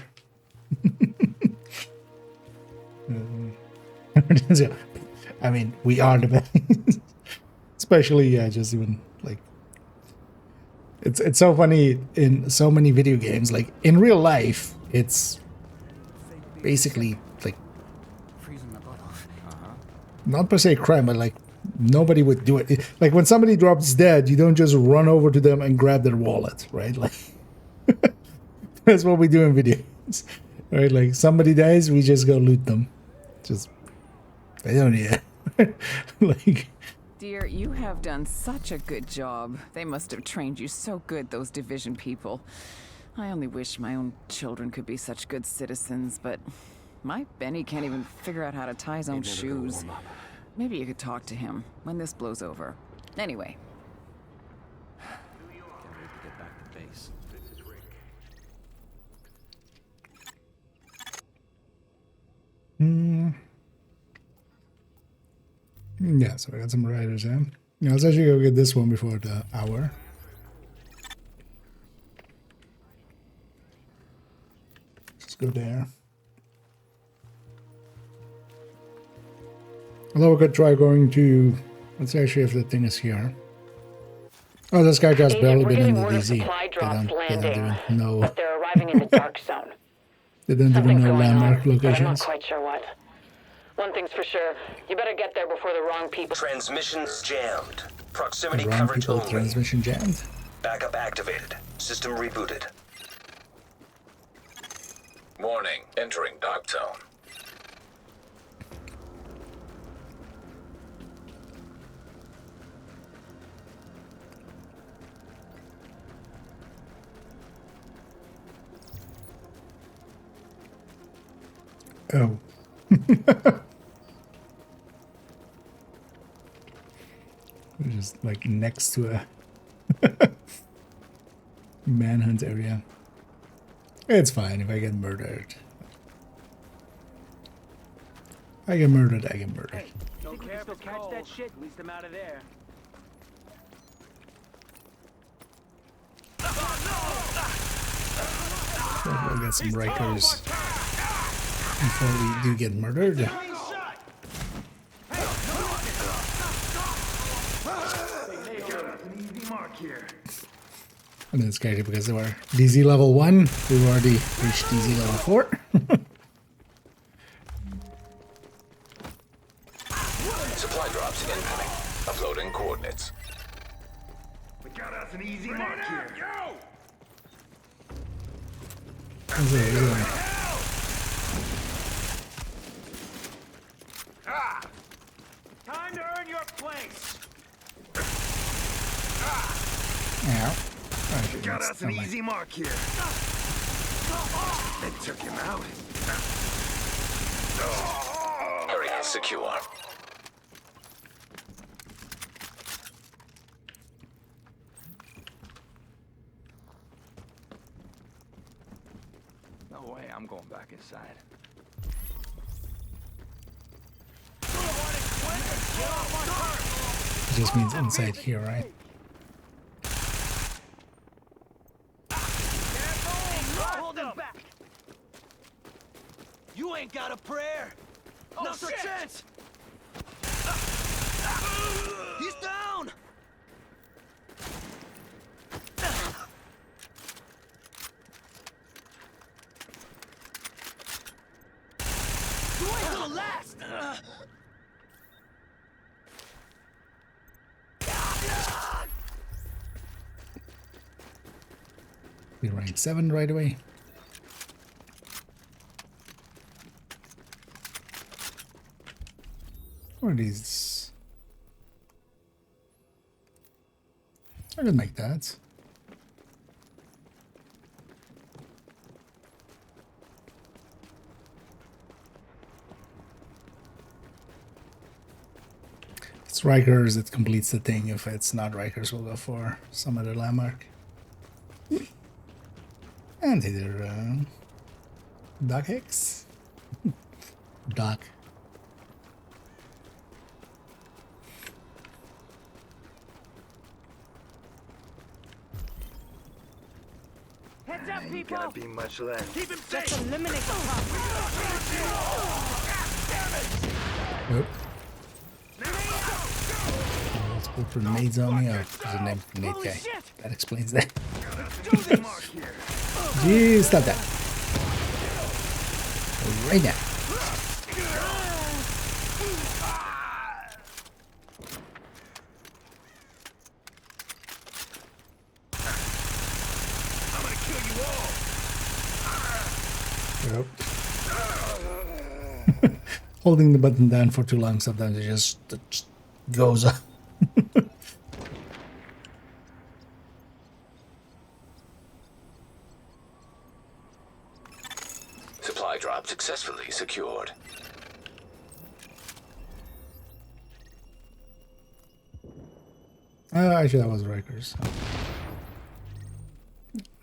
I mean, we are the best. Especially, yeah, just even like it's so funny in so many video games. Like in real life, it's basically like not per se crime, but like nobody would do it. Like when somebody drops dead, you don't just run over to them and grab their wallet, right? Like that's what we do in video games, right? Like somebody dies, we just go loot them. Just they don't need it. Like,
dear, you have done such a good job. They must have trained you so good, those division people. I only wish my own children could be such good citizens, but my Benny can't even figure out how to tie his own shoes. Maybe you could talk to him when this blows over. Anyway.
Get back to base.
Yeah, so I got some riders in. Yeah, let's actually go get this one before the hour. Let's go there. Although we could try going to... Let's see actually if the thing is here. Oh, this guy just barely been in the DZ. They don't even know.
But they're arriving in the dark zone.
They don't even know landmark
But I'm not
locations.
quite sure what. One thing's for sure, you better get there before the wrong people...
Transmissions jammed. Proximity
Wrong
coverage
people,
only.
transmission jammed.
Backup activated. System rebooted.
Warning, entering dark zone.
Oh. We're just like next to a manhunt area. It's fine if I get murdered. I get murdered, I get murdered.
Don't care if it's catch that shit. At least I'm out of there.
We'll get some Rikers before we do get murdered. And it's scary because they were DZ level 1. We've already reached DZ level 4.
Supply drops incoming. Uploading coordinates.
We got us an easy mark here. Time to earn your place.
Yeah.
We got us an easy mark here. They took him out.
Area secure.
No way, I'm going back inside.
It just means inside here, right?
Hold him back. You ain't got a prayer. Not a chance. He's down.
Be rank 7 right away. What are these? I can make that. It's Rikers, it completes the thing. If it's not Rikers, we'll go for some other landmark. And either Doc Hicks? Doc.
Heads up,
Ain't
people!
gonna be much left.
Keep him safe! Let's eliminate the
Nope. Let's go for grenades on me. Oh, there's a name grenade guy. That explains that. Jeez, stop that. Right now. Yep. Holding the button down for too long sometimes it just goes up.
Supply drop successfully secured.
Actually, that was Rikers.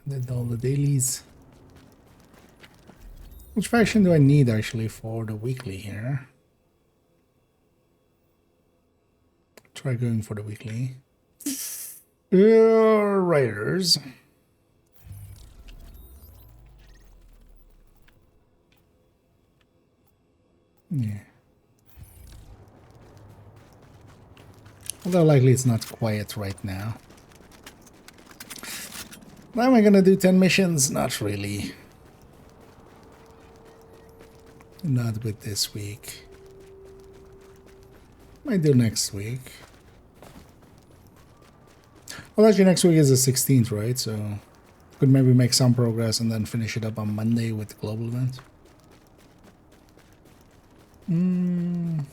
Did all the dailies. Which faction do I need actually for the weekly here? Try going for the weekly. Raiders. Yeah. Although likely it's not quiet right now. Am I gonna do 10 missions? Not really. Not with this week. Might do next week. Well, actually next week is the 16th, right? So could maybe make some progress and then finish it up on Monday with the global event.
JTF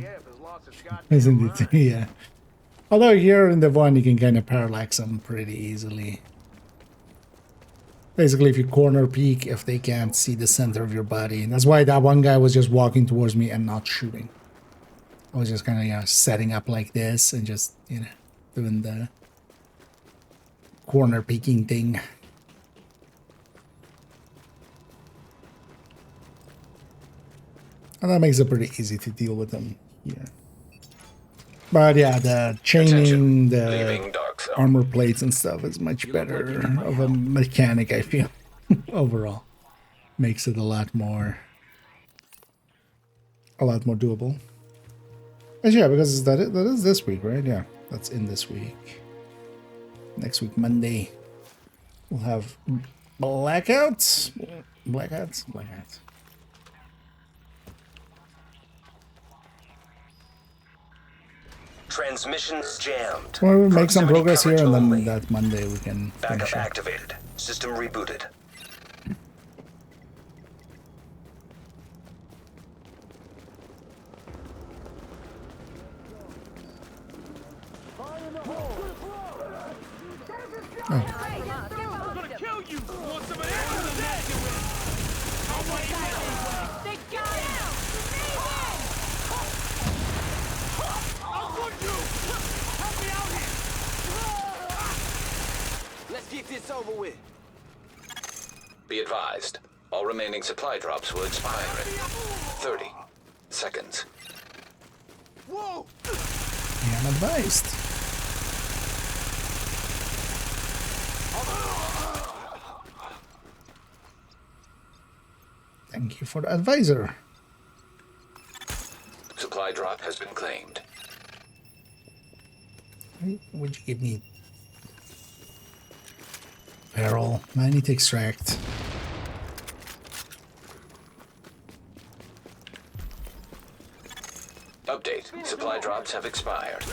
has lost its goddamn
Isn't
mind.
it? Yeah. Although here in the one you can kind of parallax them pretty easily. Basically, if you corner peek, if they can't see the center of your body. And that's why that one guy was just walking towards me and not shooting. I was just kind of, you know, setting up like this and just, you know, doing the corner peeking thing. And that makes it pretty easy to deal with them here. But yeah, the chaining, the armor plates and stuff is much better of a mechanic, I feel, overall. Makes it a lot more doable. And yeah, because that is this week, right? Yeah, that's in this week. Next week, Monday, we'll have blackouts. Blackouts? Blackouts.
Transmissions jammed.
Well, we'll make some
Proximity
progress here,
coverage
and then
only.
that Monday we can
Backup
finish it.
activated. System rebooted.
Oh.
I'm gonna kill you! Want some of that? They got him! I'll put you! Help me out here!
Let's get this over with.
Be advised, all remaining supply drops will expire in 30 seconds.
Whoa!
Yeah, I'm advised. Thank you for the advisor.
Supply drop has been claimed.
Would you give me barrel? I need to extract.
Update, supply drops have expired.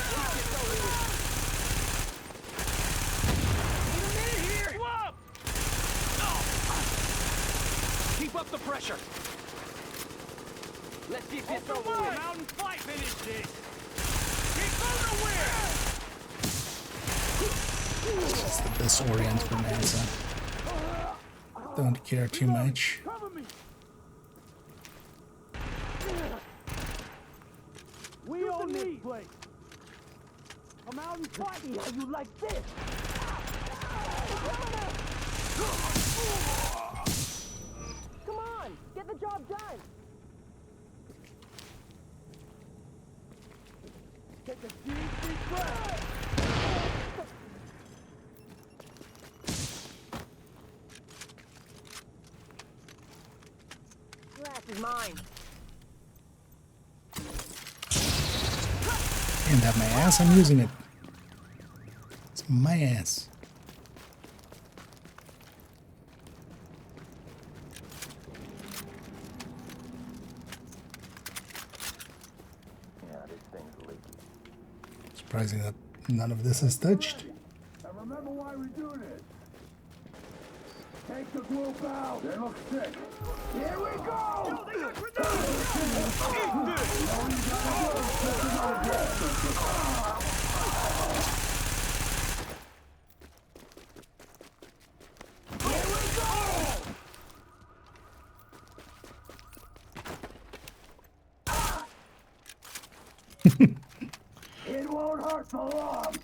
Keep up the pressure.
Let's get this over with.
Mountain fight. Finish this. Keep on the wheel.
This is the best orient for NASA. Don't care too much.
Cover me. We own this place. Come out and fight me how you like this.
Come on, get the job done.
Take a deep breath.
Grass is mine.
Can't have my ass, I'm using it. It's my ass.
Yeah, this thing's leaky.
Surprising that none of this is touched.
And remember why we do this. Take the group out. They look sick. Here we go. Yo, they got It won't hurt for long.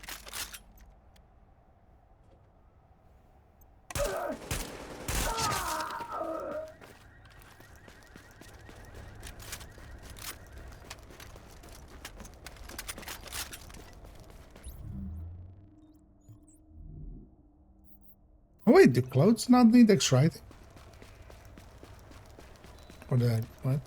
Oh wait, do clothes not need extracting? Or the what?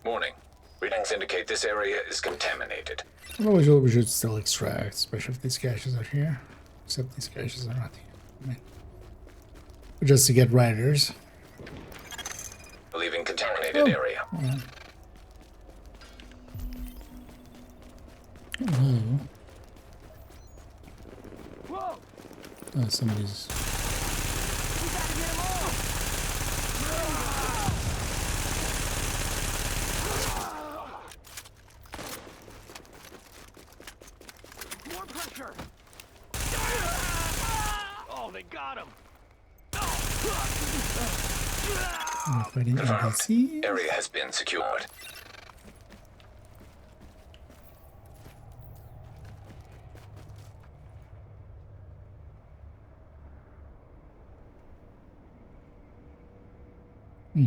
Warning. Readings indicate this area is contaminated.
Well, we should still extract, especially if these caches are here. Except these caches are not here. I mean, just to get riders.
Leaving contaminated area.
Yeah. Oh.
Whoa!
Oh, somebody's.
We gotta get him all. More pressure. Oh, they got him.
I'm fighting NPC.
Area has been secured.
Hmm.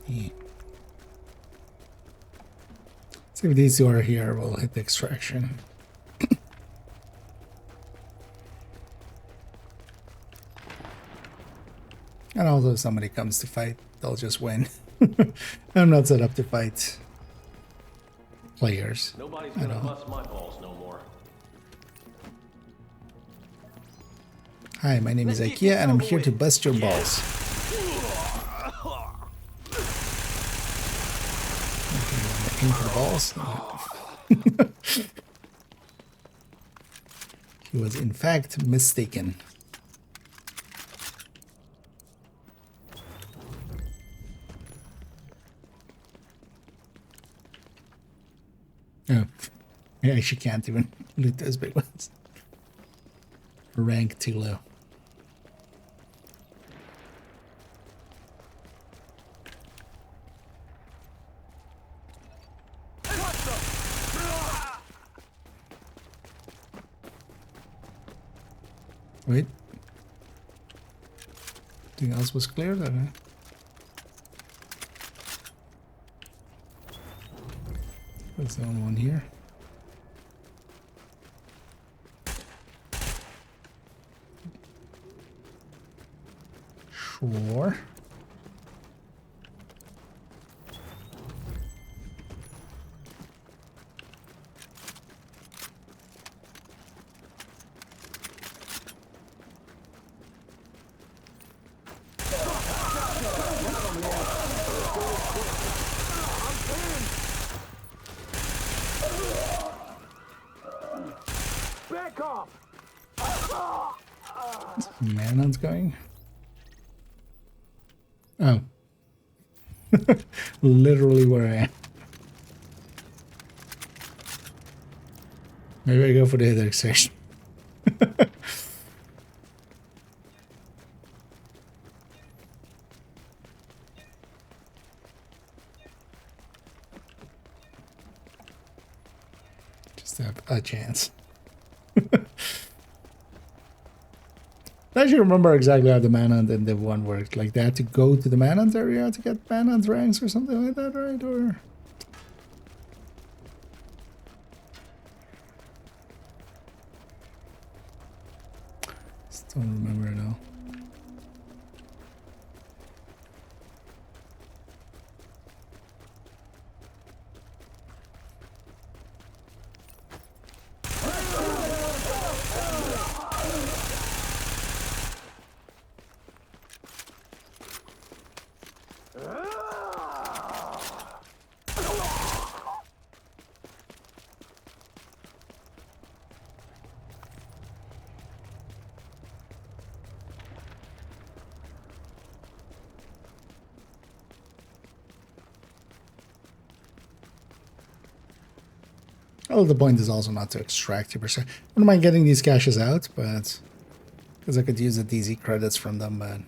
Yeah. See if these two are here, we'll hit the extraction. And although somebody comes to fight, they'll just win. I'm not set up to fight players.
Nobody's gonna bust my balls no more.
Hi, my name is IKEA and I'm here to bust your balls. Aim for the balls. He was in fact mistaken. Oh, I actually can't even loot those big ones. Rank too low. Wait. Anything else was clear then? That's the only one here. Sure. Manhunt's going. Oh. Literally where I am. Maybe I go for the other section. Just have a chance. I actually remember exactly how the manhunt and the one worked. Like they had to go to the manhunt area to get manhunt ranks or something like that, right? Or still don't remember it all. Well, the point is also not to extract you per se. I wouldn't mind getting these caches out, but because I could use the DZ credits from them, but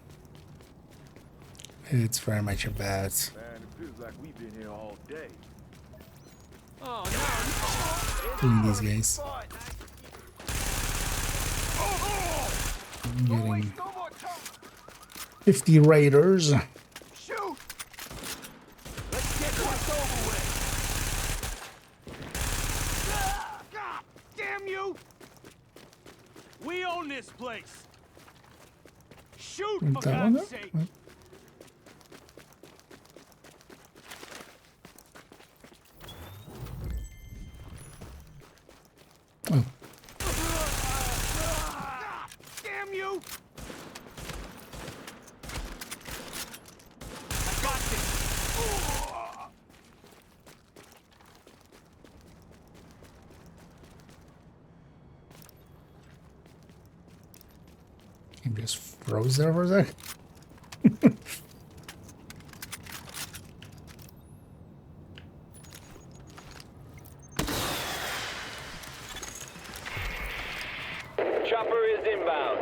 it's very much a bad.
Man, it feels like we've been here all day. Oh,
Killing these guys. I'm getting 50 raiders.
Shoot! Let's get this over with. God damn you! We own this place. Shoot, for
That one
God's
there?
sake!
Oh.
Damn you! I got this.
Game just froze there for a sec.
Chopper is inbound.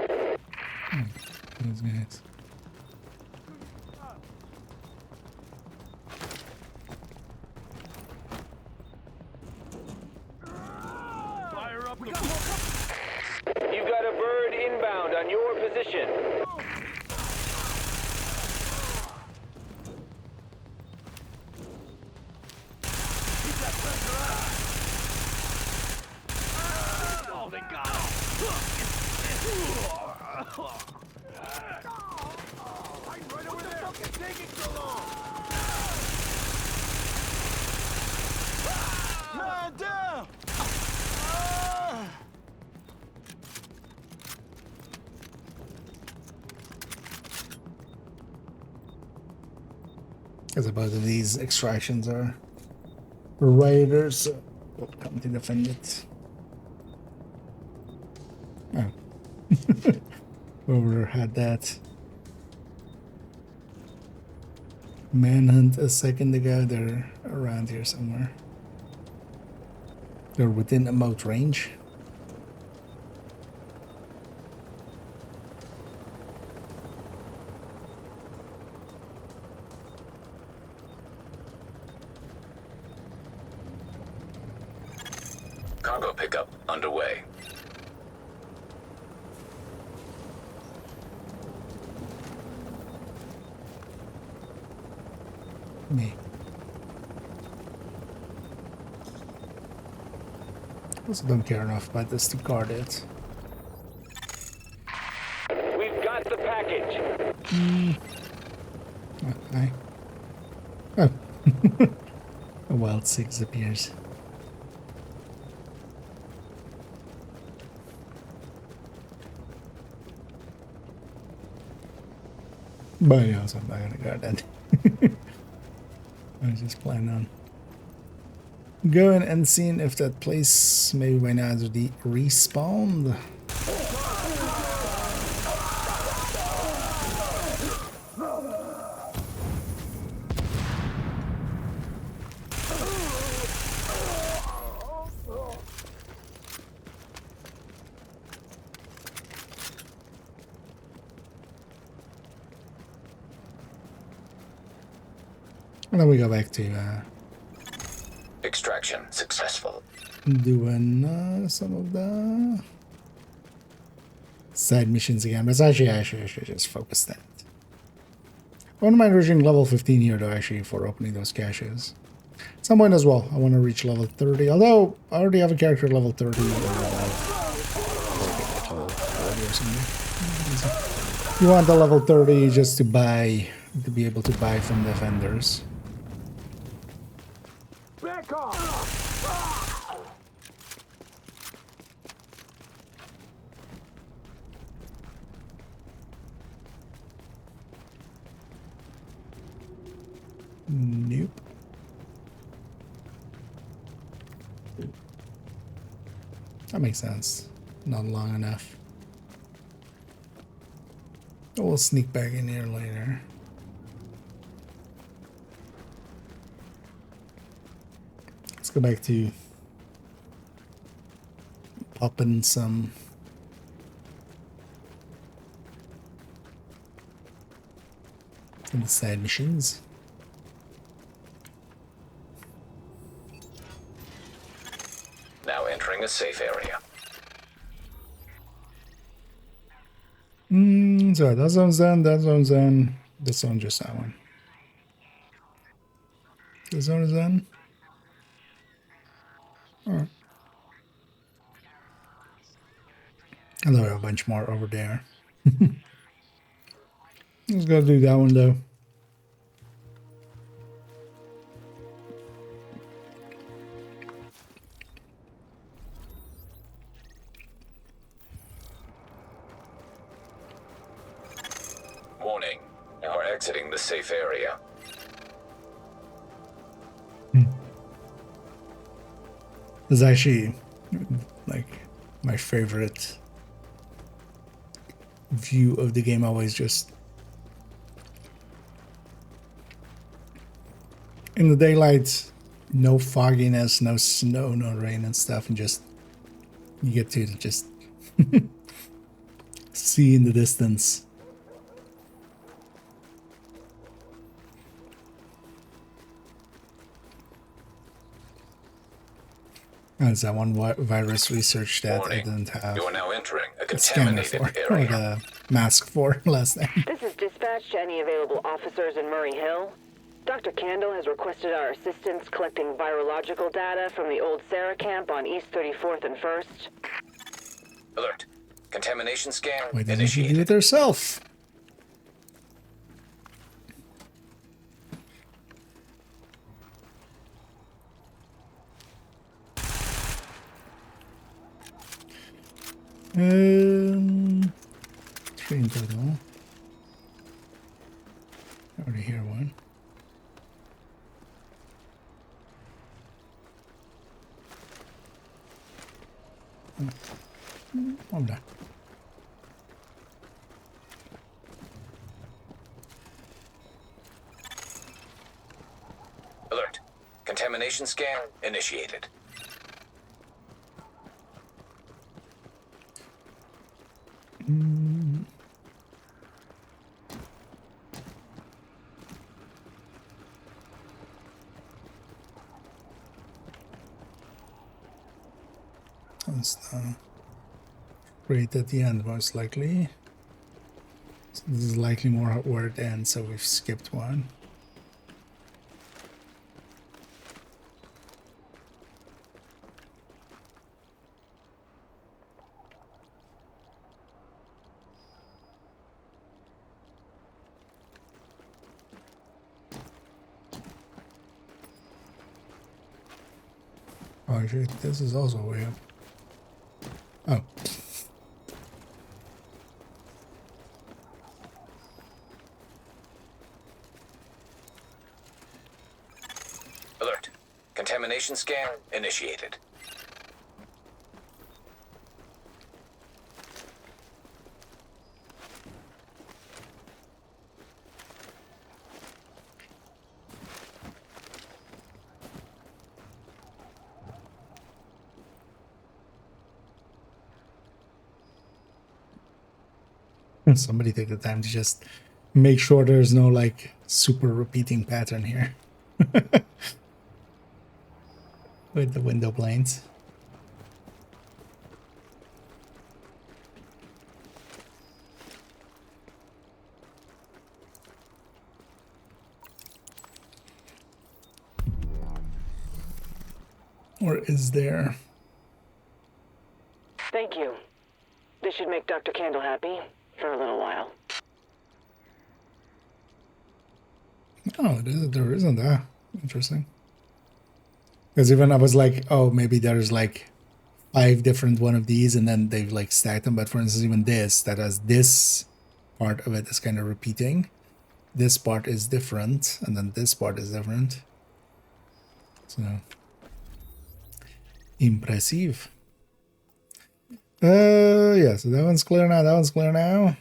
Those guys.
Fire up the
You've got a bird inbound on your position.
Oh, they got him. Right over there. What's taking so long? Man down.
Because both of these extractions are raiders, so we'll come to defend it. Oh. Whoever had that manhunt a second ago, they're around here somewhere. They're within emote range.
Cargo pickup underway.
Me. Also don't care enough about this to guard it.
We've got the package.
Okay. Oh. A wild six appears. But yeah, so I'm not gonna guard that. I was just planning on going and seeing if that place maybe by now is respawned. And then we go back to
Extraction successful.
doing some of the side missions again. But actually, I should just focus that. I wouldn't mind reaching level 15 here, though, actually, for opening those caches. At some point as well, I want to reach level 30. Although, I already have a character at level 30. Or something. You want the level 30 just to buy, to be able to buy from the vendors.
Back off!
Nope. That makes sense. Not long enough. We'll sneak back in here later. Let's go back to popping some side missions.
Now entering a safe area.
So that zone's done, that zone's done. This zone, just that one. The zone is done. Alright. And there are a bunch more over there. Let's go do that one though.
Warning, you are exiting the safe area.
This is actually like my favorite view of the game. Always just in the daylight, no fogginess, no snow, no rain and stuff, and just you get to just see in the distance. That's that one virus research that I didn't have
You are now entering a
a scanner
contaminated
for, or
area.
the mask for last time.
This is dispatch to any available officers in Murray Hill. Dr. Candle has requested our assistance collecting virological data from the old Sarah camp on East 34th and 1st.
Alert. Contamination scan
Why didn't she
initiated.
do it herself? Three in total. I already hear one. I'm done.
Alert. Contamination scan initiated.
That's right at the end, most likely. So this is likely more where it ends, so we've skipped one. Oh shit, this is also way up. Oh.
Alert. Contamination scan initiated.
Somebody take the time to just make sure there's no like super repeating pattern here. With the window planes. Or is there?
Thank you. This should make Dr. Candle happy for a little while.
Oh, there isn't that. Interesting. Because even I was like, oh, maybe there's like 5 different one of these and then they've like stacked them. But for instance, even this, that has this part of it is kind of repeating. This part is different and then this part is different. So, impressive. Yeah, so that one's clear now, that one's clear now.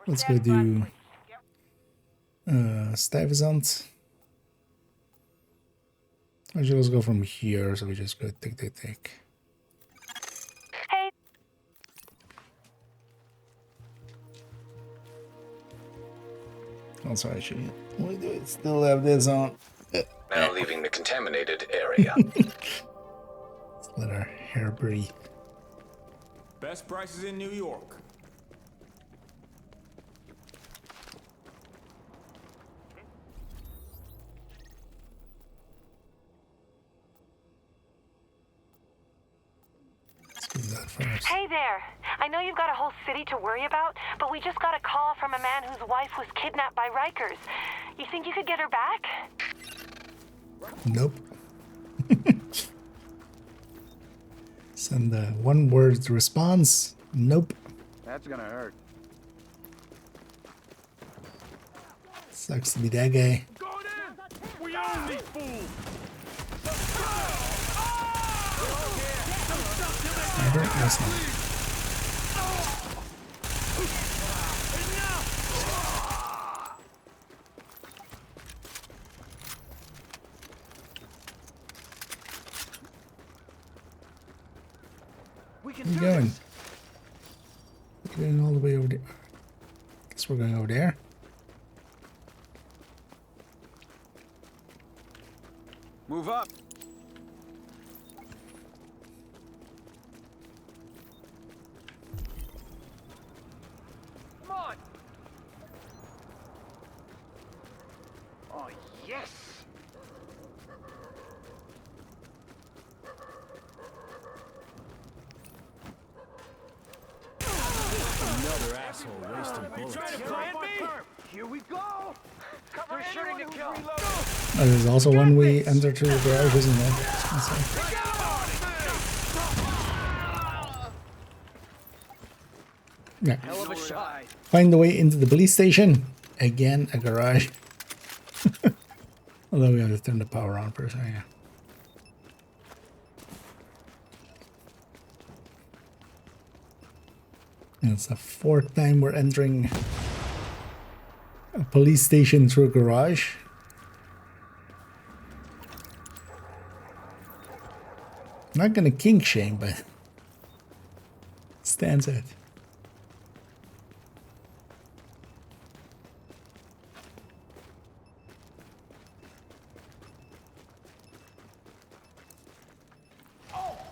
Let's go do Stuyvesant. Actually, let's go from here, so we just go tick.
Hey.
Also, actually, we do still have this on.
Now leaving the contaminated area.
Let's let our hair breathe.
Best prices in New York.
Hey there. I know you've got a whole city to worry about, but we just got a call from a man whose wife was kidnapped by Rikers. You think you could get her back?
Nope. Send a one-word response. Nope.
That's gonna hurt.
Sucks to be that guy.
We own these fools.
Never listen.
We can
Where you
do
going?
this.
We're going all the way over there. Guess we're going over there.
Move up.
Come on. Oh, yes.
Another asshole wasting bullets.
Trying to plan B. Here we go. They're shooting to kill.
Oh, there's also one we enter through the garage, isn't there? Yeah.
Hell of a shot.
Find the way into the police station. Again, a garage. Although we have to turn the power on first. Oh, yeah. And it's the 4th time we're entering a police station through a garage. Not gonna kink shame, but stands out.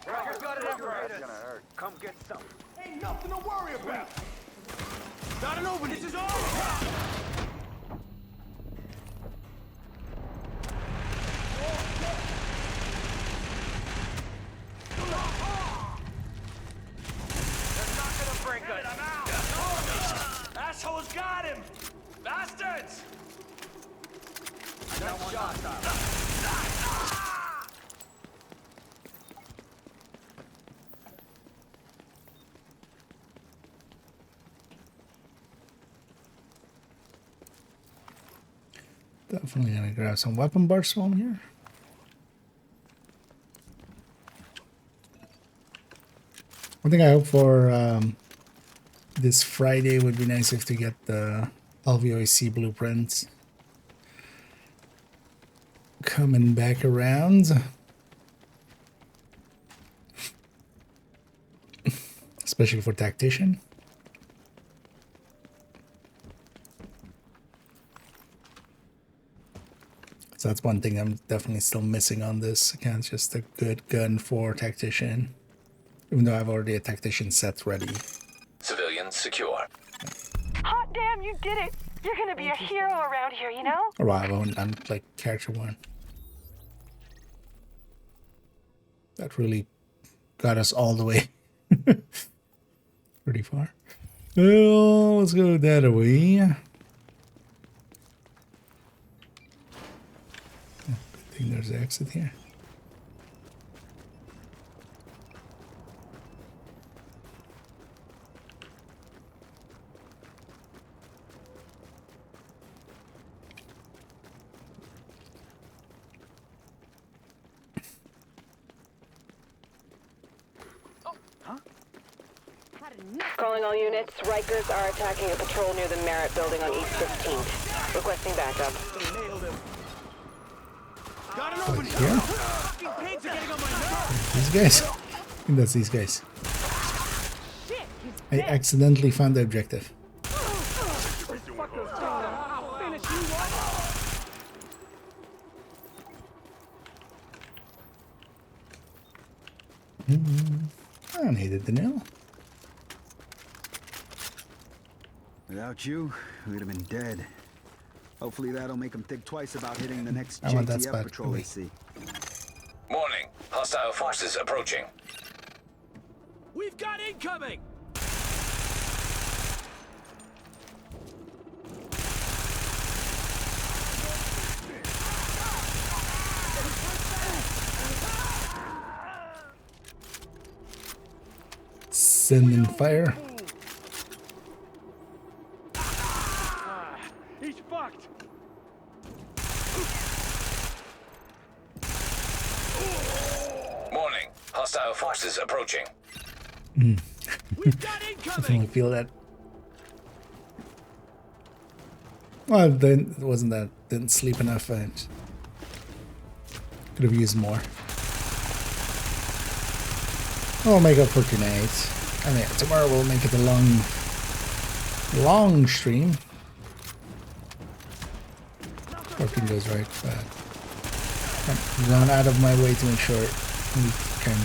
Rikers got it everywhere. That's gonna hurt. Come get some. Ain't nothing to worry about. Got it open. This is all. Assholes got him! Bastards! I got one shot.
Definitely gonna grab some weapon bars from here. One thing I hope for this Friday would be nice if to get the LVOC blueprints coming back around. Especially for tactician. So that's one thing I'm definitely still missing on this. Again, it's just a good gun for tactician. Even though I've already a tactician set ready.
Civilians secure.
Hot damn, you did it! You're gonna be a hero around here, you know?
Arrival on like character 1. That really got us all the way pretty far. Well, let's go that way. I think there's an exit here.
Calling all units. Rikers are attacking a patrol near the Merritt building on East 15th. Requesting backup.
Got an
Like
opening.
here?
Fucking pigs are getting on my nerves.
These guys? I think that's these guys. I accidentally found the objective. I needed to know.
Without you, we'd have been dead. Hopefully that'll make them think twice about hitting the next
I want that
JTF
spot
patrol
for
they
me.
see.
Warning. Hostile forces approaching.
We've got incoming.
Sending fire.
He's fucked.
Warning. Hostile forces approaching.
We've got incoming.
Definitely feel that. Well, then it wasn't that didn't sleep enough. I could have used more. I'll make up for tonight. And yeah, tomorrow we'll make it a long stream. 14 goes right, but I've gone out of my way to make sure we can.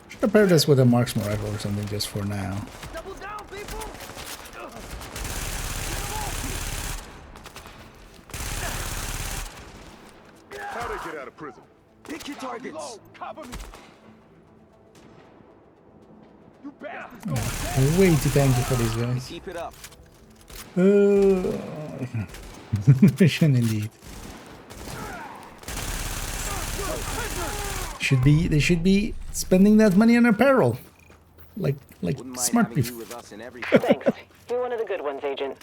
Should have paired this with a marksman rifle or something just for now.
Double down, people.
How'd they get out of prison?
Pick your targets. Cover me. You bastards.
I'm way too tanky for these guys.
Keep it up.
Mission indeed. They should be spending that money on apparel, like smart people.
Thanks. You're one of the good ones, Agent.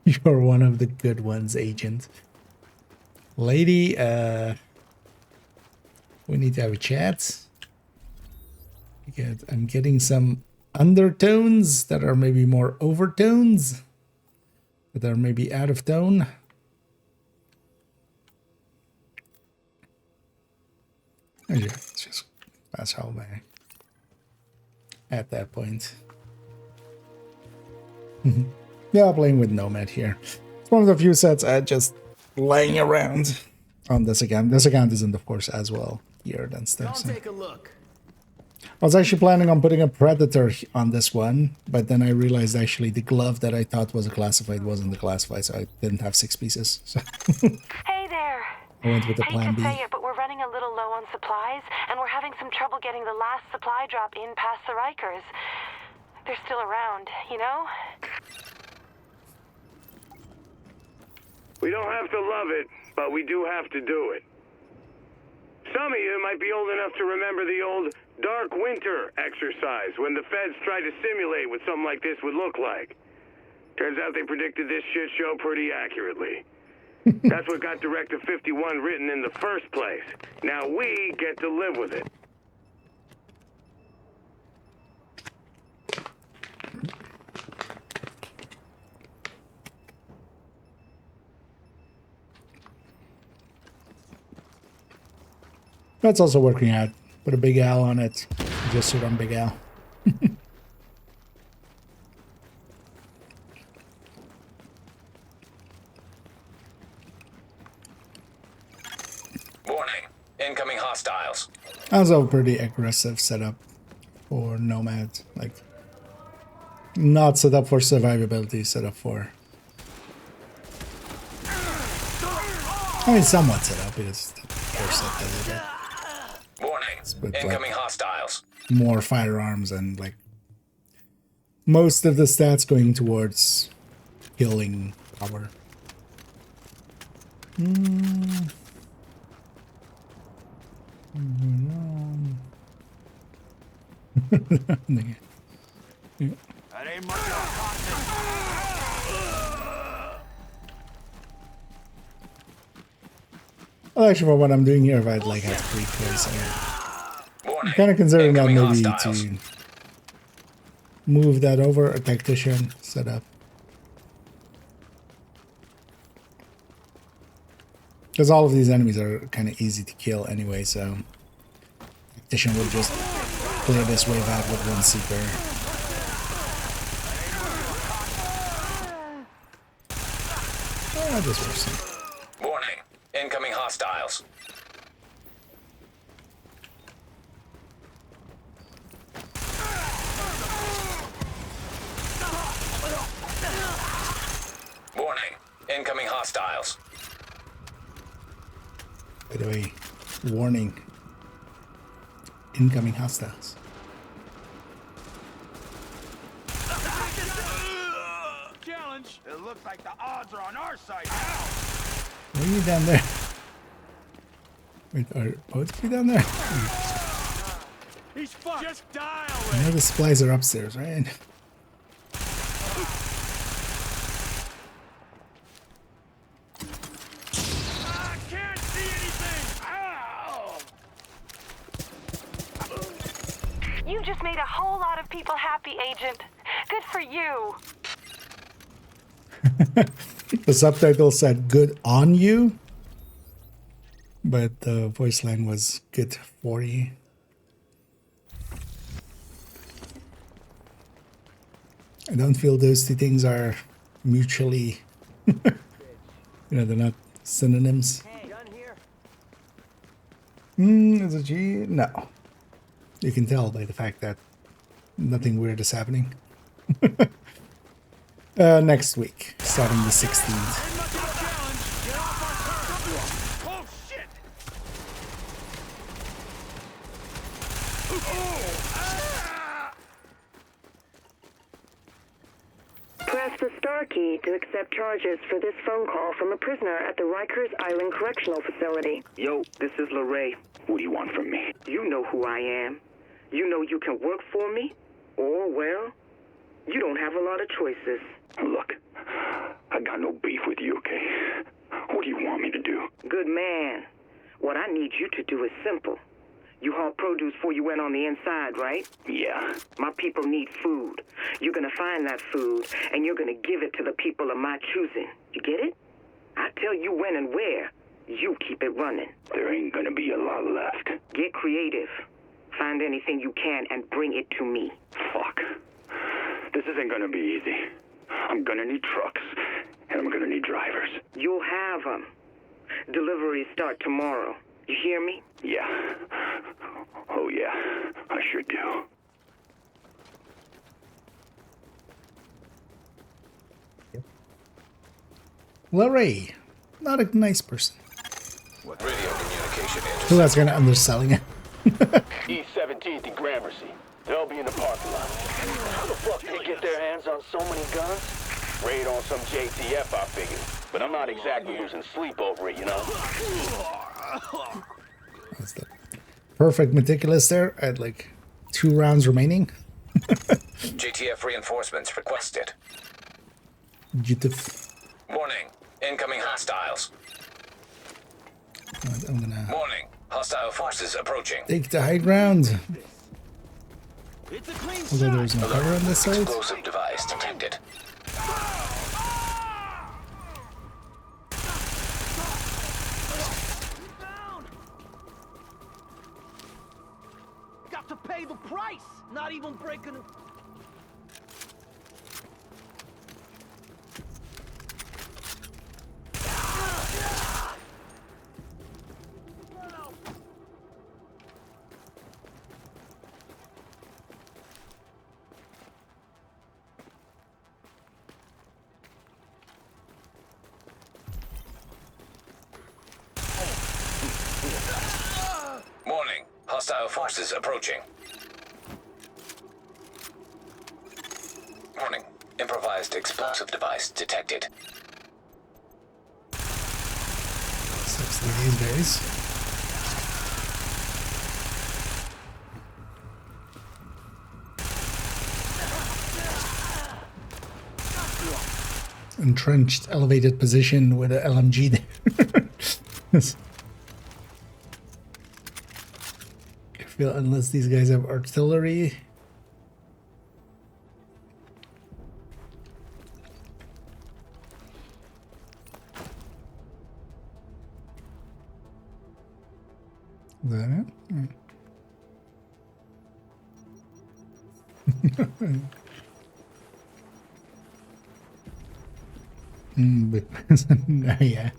You're one of the good ones, Agent. Lady, we need to have a chat. I'm getting some undertones that are maybe more overtones, that are maybe out of tone. Oh, yeah, it's just that's how I at that point. Yeah, playing with Nomad here. It's one of the few sets I just laying around on this account. This account isn't, of course, as well geared and stuff. So.
Take a look.
I was actually planning on putting a Predator on this one, but then I realized actually the glove that I thought was a classified wasn't a classified, so I didn't have 6 pieces. So
Hey there.
I went with the
Hate
plan
to
B.
say it, but we're running a little low on supplies, and we're having some trouble getting the last supply drop in past the Rikers. They're still around, you know?
We don't have to love it, but we do have to do it. Some of you might be old enough to remember the old Dark Winter exercise when the feds tried to simulate what something like this would look like. Turns out they predicted this shit show pretty accurately. That's what got Directive 51 written in the first place. Now we get to live with it.
That's also working out. Put a big L on it. just shoot on Big Al.
Warning. Incoming hostiles.
Also a pretty aggressive setup for nomads. Like, not set up for survivability, set up for... I mean, somewhat set up because they're set a little bit.
Warning.
With,
Incoming
like,
hostiles.
more firearms and like most of the stats going towards killing power.
That ain't much of
Well, actually, for what I'm doing here, if I'd like have 3 plays, I'm kind of considering that maybe to move that over a tactician setup. Because all of these enemies are kind of easy to kill anyway, so tactician will just clear this wave out with 1 seeker. This works.
Warning. Incoming hostiles. Warning. Incoming hostiles.
By the way, warning. Incoming hostiles.
challenge. It looks like the odds are on our side now.
Why are you down there? Wait, are both of you down there?
He's fucked. Just die
I
already.
know the supplies are upstairs, right?
I can't see anything. Ow!
You just made a whole lot of people happy, Agent. Good for you.
The subtitle said "good on you," but the voice line was "good for you." I don't feel those two things are mutually, they're not synonyms.
Hey, done here.
Is it G? No. You can tell by the fact that nothing weird is happening. Next week, starting the 16th.
Oh shit!
Press the star key to accept charges for this phone call from a prisoner at the Rikers Island Correctional Facility.
Yo, this is LeRae.
What do you want from me?
You know who I am. You know you can work for me, or, well, you don't have a lot of choices.
Look, I got no beef with you, okay? What do you want me to do?
Good man. What I need you to do is simple. You haul produce for you went on the inside, right?
Yeah.
My people need food. You're gonna find that food, and you're gonna give it to the people of my choosing. You get it? I tell you when and where. You keep it running.
There ain't gonna be a lot left.
Get creative. Find anything you can and bring it to me.
Fuck. This isn't gonna be easy. I'm gonna need trucks, and I'm gonna need drivers.
You'll have them. Deliveries start tomorrow. You hear me?
Yeah. Oh, yeah. I sure do.
LeRae, not a nice person.
Radio communication
Who that's gonna underselling it?
East 17th and Gramercy. They'll be in the parking lot. How the fuck they get their hands on so many guns? Raid on some JTF, I figured. But I'm not exactly losing sleep over it, you know?
That's the perfect meticulous there. I had like 2 rounds remaining.
JTF reinforcements requested.
GTF.
Warning. Incoming hostiles.
Right, I'm gonna
Warning. Hostile forces approaching.
take the high ground.
It's a clean
Although there's no cover on this side.
Explosive device detected.
Got to
pay the price. Not even breaking.
Warning. Hostile forces approaching. Warning. Improvised explosive device detected.
Sucks these days. Entrenched elevated position with an LMG there. I feel unless these guys have artillery. Is that it? But no, yeah.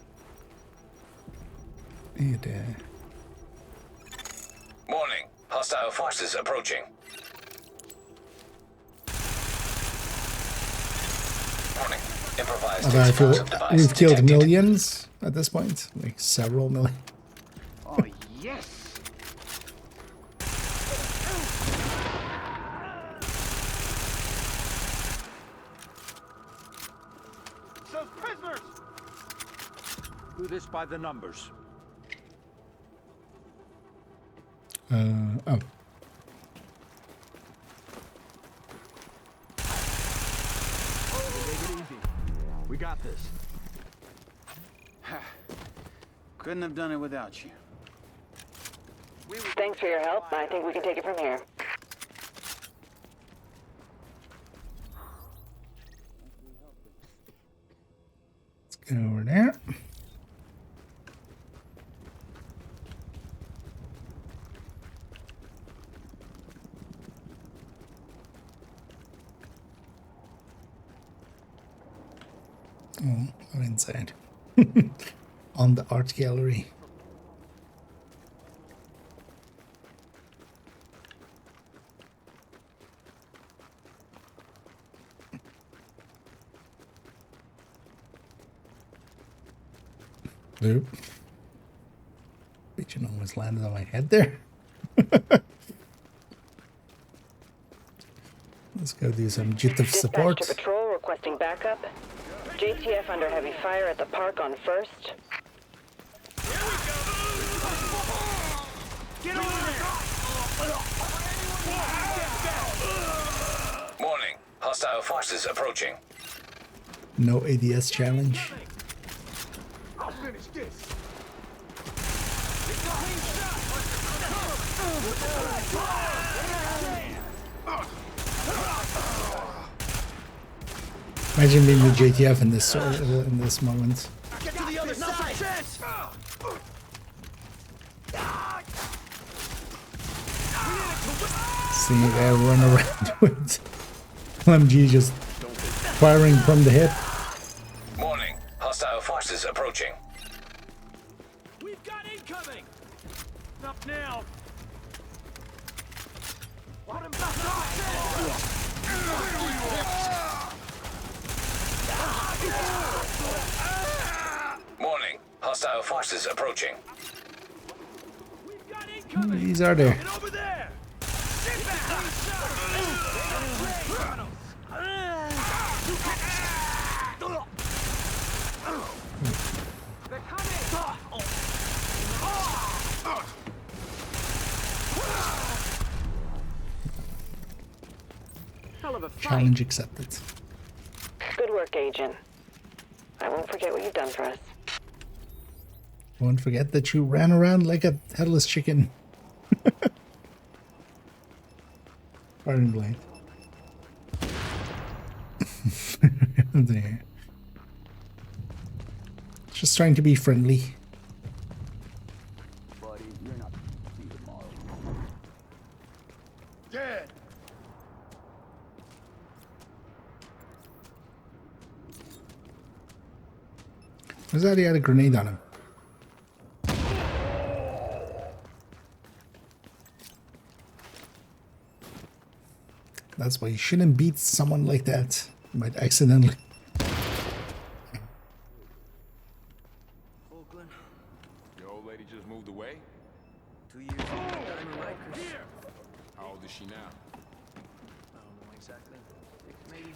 Warning. Hostile forces approaching. Warning. Improvised
I feel
explosive device
we've killed
detected.
millions at this point, like several million.
Oh, yes. Those prisoners.
Do this by the numbers.
Oh.
Take it easy. We got this.
Couldn't have done it without you.
Thanks for your help. I think we can take it from here.
Let's get over there. Oh, I'm inside. On the art gallery. Oop. Pigeon almost landed on my head there. Let's go do some JITF support.
Dispatch to patrol requesting backup. JTF under heavy fire at the park on 1st.
Get over there.
Warning. Hostile forces approaching.
No ADS challenge.
I'll finish this.
Imagine being the JTF in this moment.
Get to the other side.
Seeing a guy run around with LMG just firing from the hip.
Warning. Hostile forces approaching.
We've got incoming. Up now. Let him
Warning. Hostile forces approaching.
These are there.
Get over there. Sit back. They're coming. Hell of a fight.
Challenge accepted.
Good work, Agent. I won't forget what you've done for us.
Won't forget that you ran around like a headless chicken. Pardon Blade. There. Just trying to be friendly.
Buddy, you're not see tomorrow.
dead.
Was that he had a grenade on him? That's why you shouldn't beat someone like that. You might accidentally.
Your old lady just moved away?
2 years ago, Diamond Rikers.
How old is she now?
I don't know exactly. Maybe.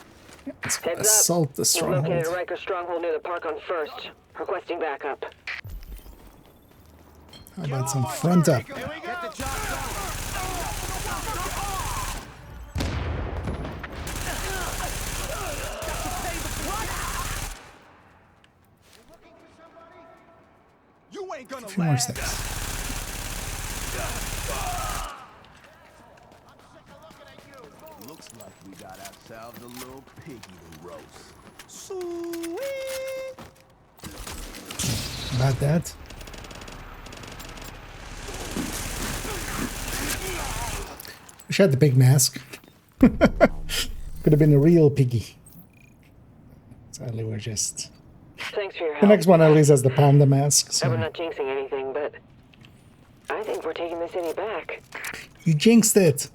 Heads
Assault the
We've
stronghold.
located a Riker stronghold near the park on First. Requesting backup.
How about some front up?
Get the job done. You ain't gonna
A few more steps.
Looks like we got ourselves a little piggy to roast.
Sweet.
About that. Wish I had the big mask. Could have been a real piggy. Sadly, we're just.
Thanks for your help.
The next one at least has the panda mask. So.
I'm not jinxing anything, but I think we're taking the city back.
You jinxed it.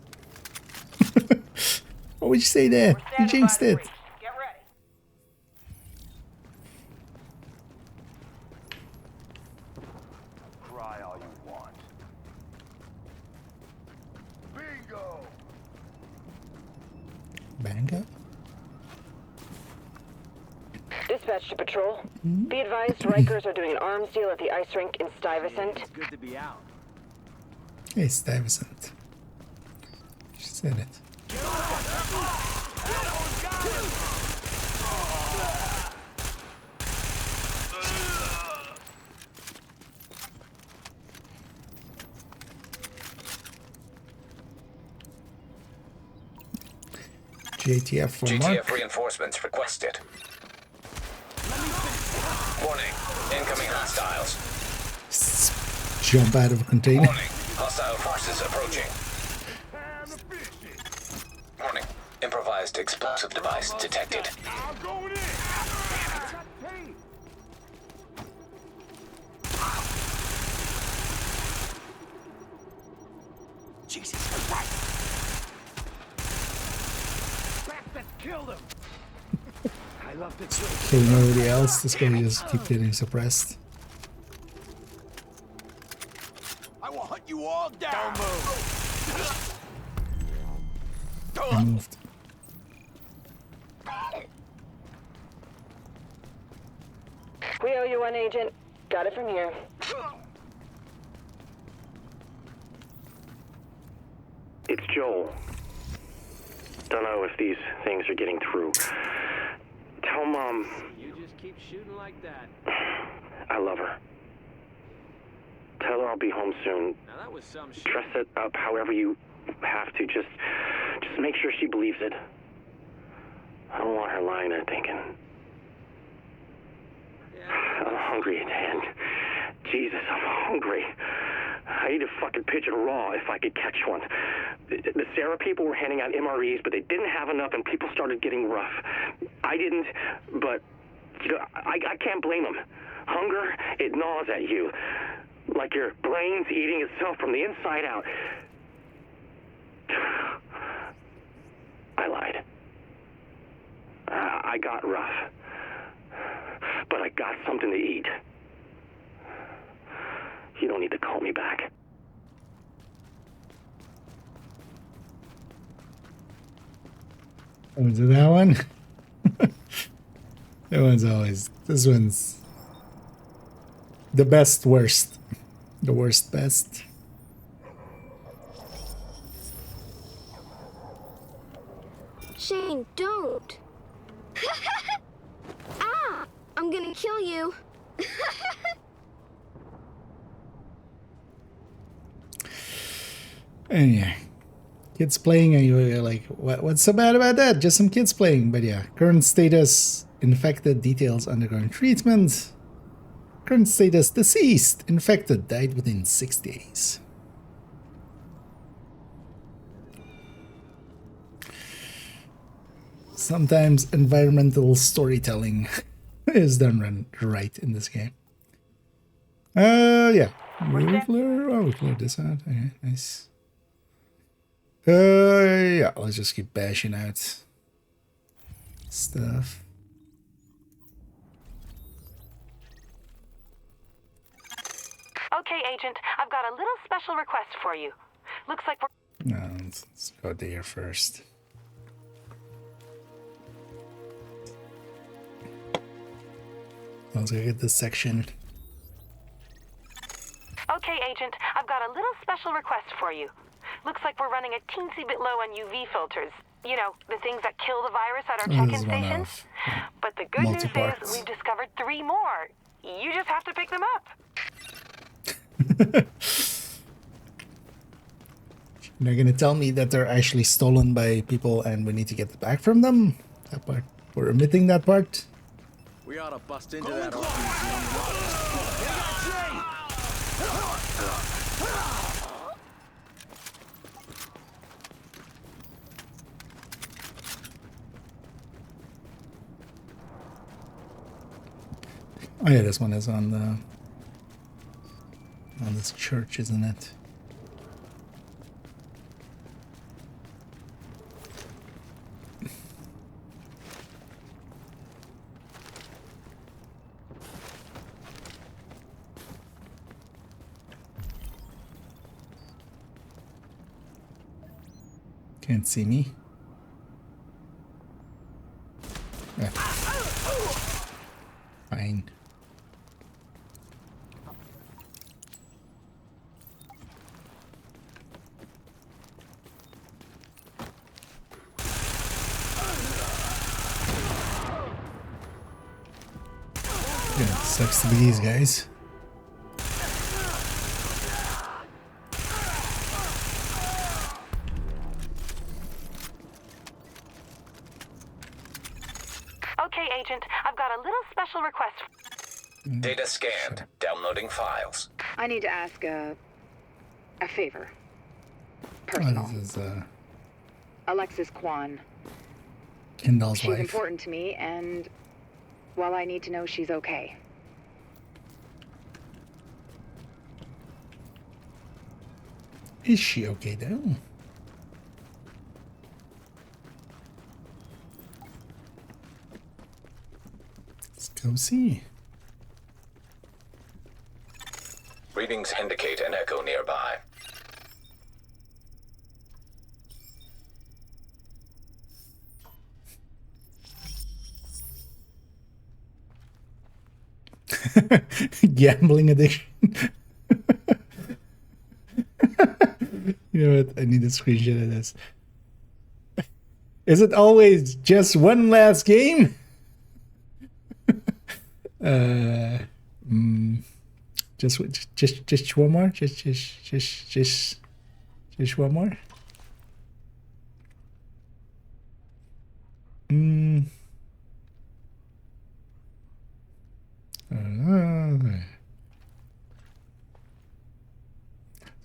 What would you say there? You jinxed it.
Get ready.
Cry all you want. Bingo!
Banga?
Dispatch to patrol. Be advised, Rikers are doing an arms deal at the ice rink in Stuyvesant.
It's good to be out.
Hey, Stuyvesant. She said it. JTF for
GTF
Mark.
reinforcements requested. Warning. Incoming hostiles.
Jump out of a container.
Warning. Hostile forces approaching. Warning. Improvised explosive device detected.
I'm going in!
Jesus Christ!
Bastard killed him!
I love the trick.
Killing everybody else. This guy just keep getting suppressed.
I will hunt you all down.
I moved.
We owe you one, Agent. Got it from here.
It's Joel. Don't know if these things are getting through. Tell Mom
You just keep shooting like that.
I love her. Tell her I'll be home soon.
Now that was some shit.
Dress it up however you have to. Just make sure she believes it. I don't want her lying there thinking. I'm hungry, and Jesus, I'm hungry. I eat a fucking pigeon raw if I could catch one. The Sarah people were handing out MREs, but they didn't have enough, and people started getting rough. I didn't, but you know, I can't blame them. Hunger, it gnaws at you, like your brain's eating itself from the inside out. I lied. I got rough, but I got something to eat. You don't need to call me back.
Oh, is it that one? That one's always. This one's the best worst. The worst best.
Shane, don't. Ah! I'm gonna kill you.
And yeah, kids playing, and you're like, what's so bad about that? Just some kids playing. But yeah, current status infected, details undergoing treatment. Current status deceased, infected, died within 6 days. Sometimes environmental storytelling is done right in this game. Yeah. We cleared this out. Okay, nice. Yeah, let's just keep bashing out stuff.
Okay, Agent, I've got a little special request for you. Looks like we're...
No, let's go there first. Let's go get this section.
Okay, Agent, I've got a little special request for you. Looks like we're running a teensy bit low on UV filters. You know, the things that kill the virus at our check-in stations. But the good news is we've discovered 3 more. You just have to pick them up.
They're gonna tell me that they're actually stolen by people and we need to get it back from them? That part. We're omitting that part.
We ought to bust into that
Oh yeah, this one is on this church, isn't it? Can't see me. Yeah. Fine. Yeah, sucks to be these guys.
Okay, Agent, I've got a little special request.
Data scanned. Downloading files.
I need to ask a favor.
Personal. Oh, this is
Alexis Kwan.
Kendall's
She's
wife.
important to me, and well, I need to know she's okay.
Is she okay though? Let's go see.
Readings indicate an echo nearby.
Gambling addiction. You know what? I need a screenshot of this. Is it always just one last game? Just one more. Just one more.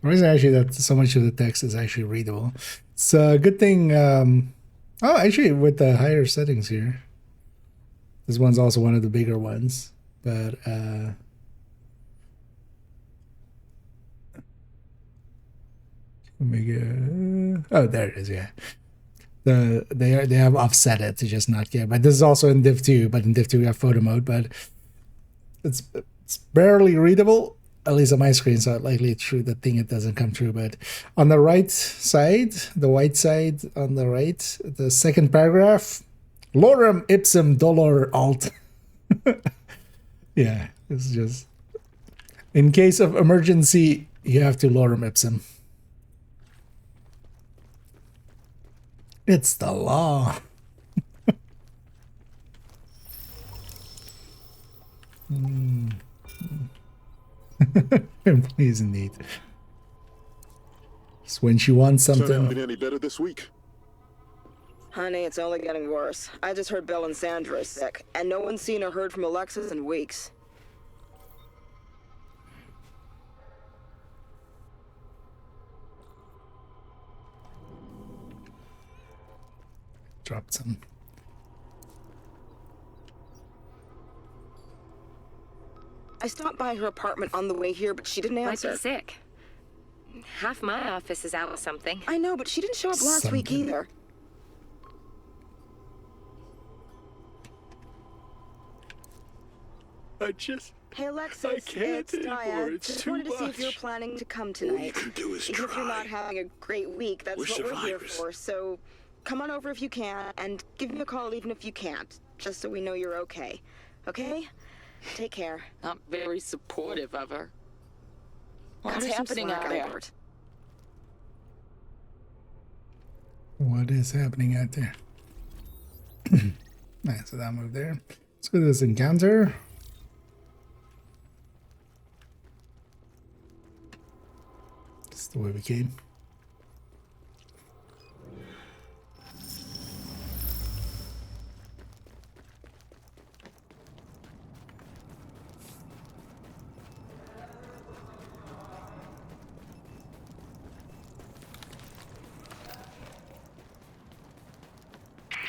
The reason actually that so much of the text is actually readable. It's a good thing. Oh, actually, with the higher settings here, this one's also one of the bigger ones. But oh, there it is. Yeah, they have offset it to just not get. But this is also in Div 2. But in Div 2 we have photo mode. But it's barely readable. At least on my screen, so likely through the thing it doesn't come through. But on the right side, the white side on the right, the second paragraph, lorem ipsum dolor alt. Yeah, it's just in case of emergency, you have to lorem ipsum. It's the law. Please, indeed. Just when she wants something.
So haven't been any better this week?
Honey, it's only getting worse. I just heard Bill and Sandra are sick, and no one's seen or heard from Alexis in weeks.
Dropped some
stopped by her apartment on the way here, but she didn't answer.
Might be sick. Half my office is out with something.
I know, but she didn't show up last week either. Hey Alexis,
I can't
it's
anymore.
Naya.
It's
Just
too
wanted to see if
much.
you're planning to come tonight.
All you can do is
Even if you're
try.
not having a great week, that's
We're
what we're here
survivors.
for. So come on over if you can, and give me a call even if you can't, just so we know you're okay. Okay? Take care.
Not very supportive of her.
Cut
What's
her some
happening
slack,
out there?
Albert.
What is happening out there? Nice, so that move there. Let's go to this encounter. This is the way we came.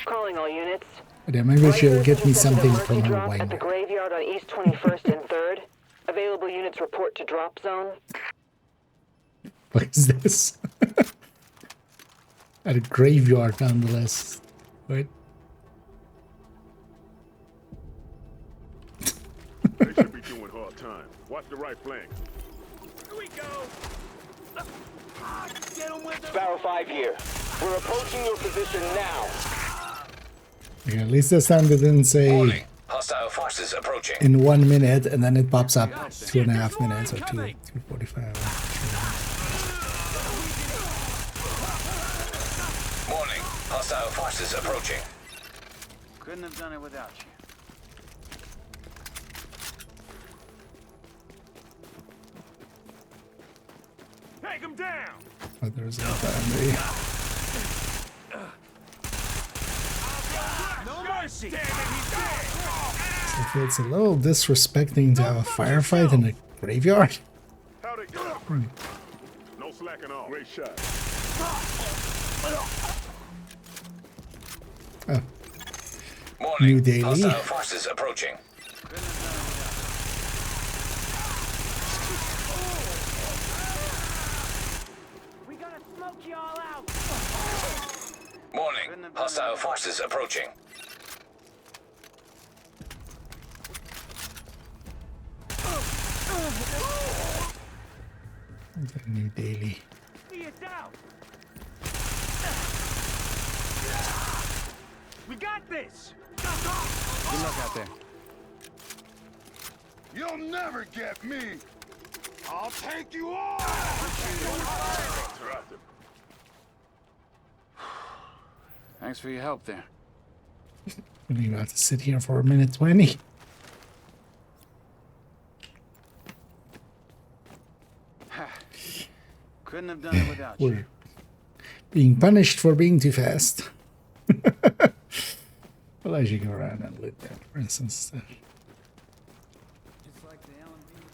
Calling all units.
But yeah, maybe she'll get me something
Mercy
from her
drop
wing.
at the graveyard on East 21st and 3rd. Available units report to drop zone.
What is this? At a graveyard, nonetheless. Wait.
They should be doing hard time. Watch the right flank.
Here we go. Sparrow 5 here. We're approaching your position now.
Okay, at least this time they didn't say
Warning. Hostile forces approaching.
in 1 minute and then it pops up 2.5 minutes or 2:45.
Warning. Hostile forces approaching.
Couldn't have done it without you.
Take him down.
Oh, there's a boundary.
No mercy. Damn it, he's dead.
So it feels a little disrespecting to have a firefight in a graveyard.
How'd it go? No slacking off. Great shot.
Oh.
Warning.
New daily.
Hostile forces approaching.
We gotta smoke you all out.
Warning. Hostile forces approaching.
New daily.
See us out.
We got this.
Good luck out there.
You'll never get me. I'll take you all.
Thanks for your help there.
Only about to sit here for a minute 20.
Couldn't have done it without you.
We're being punished for being too fast. Well, I should go around and loot that, for instance.
Just like the LMP was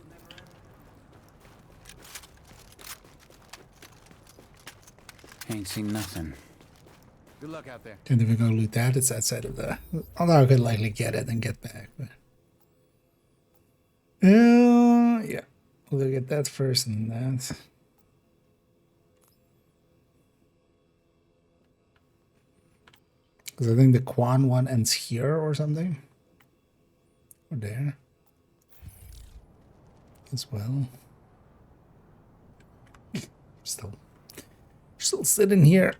never Ain't seen nothing. Good luck out there.
Can't even go loot that. It's outside of the. Although I could likely get it and get back. But yeah, we'll get that first and that. Because I think the Quan one ends here or something. Or there. As well. Still sitting here.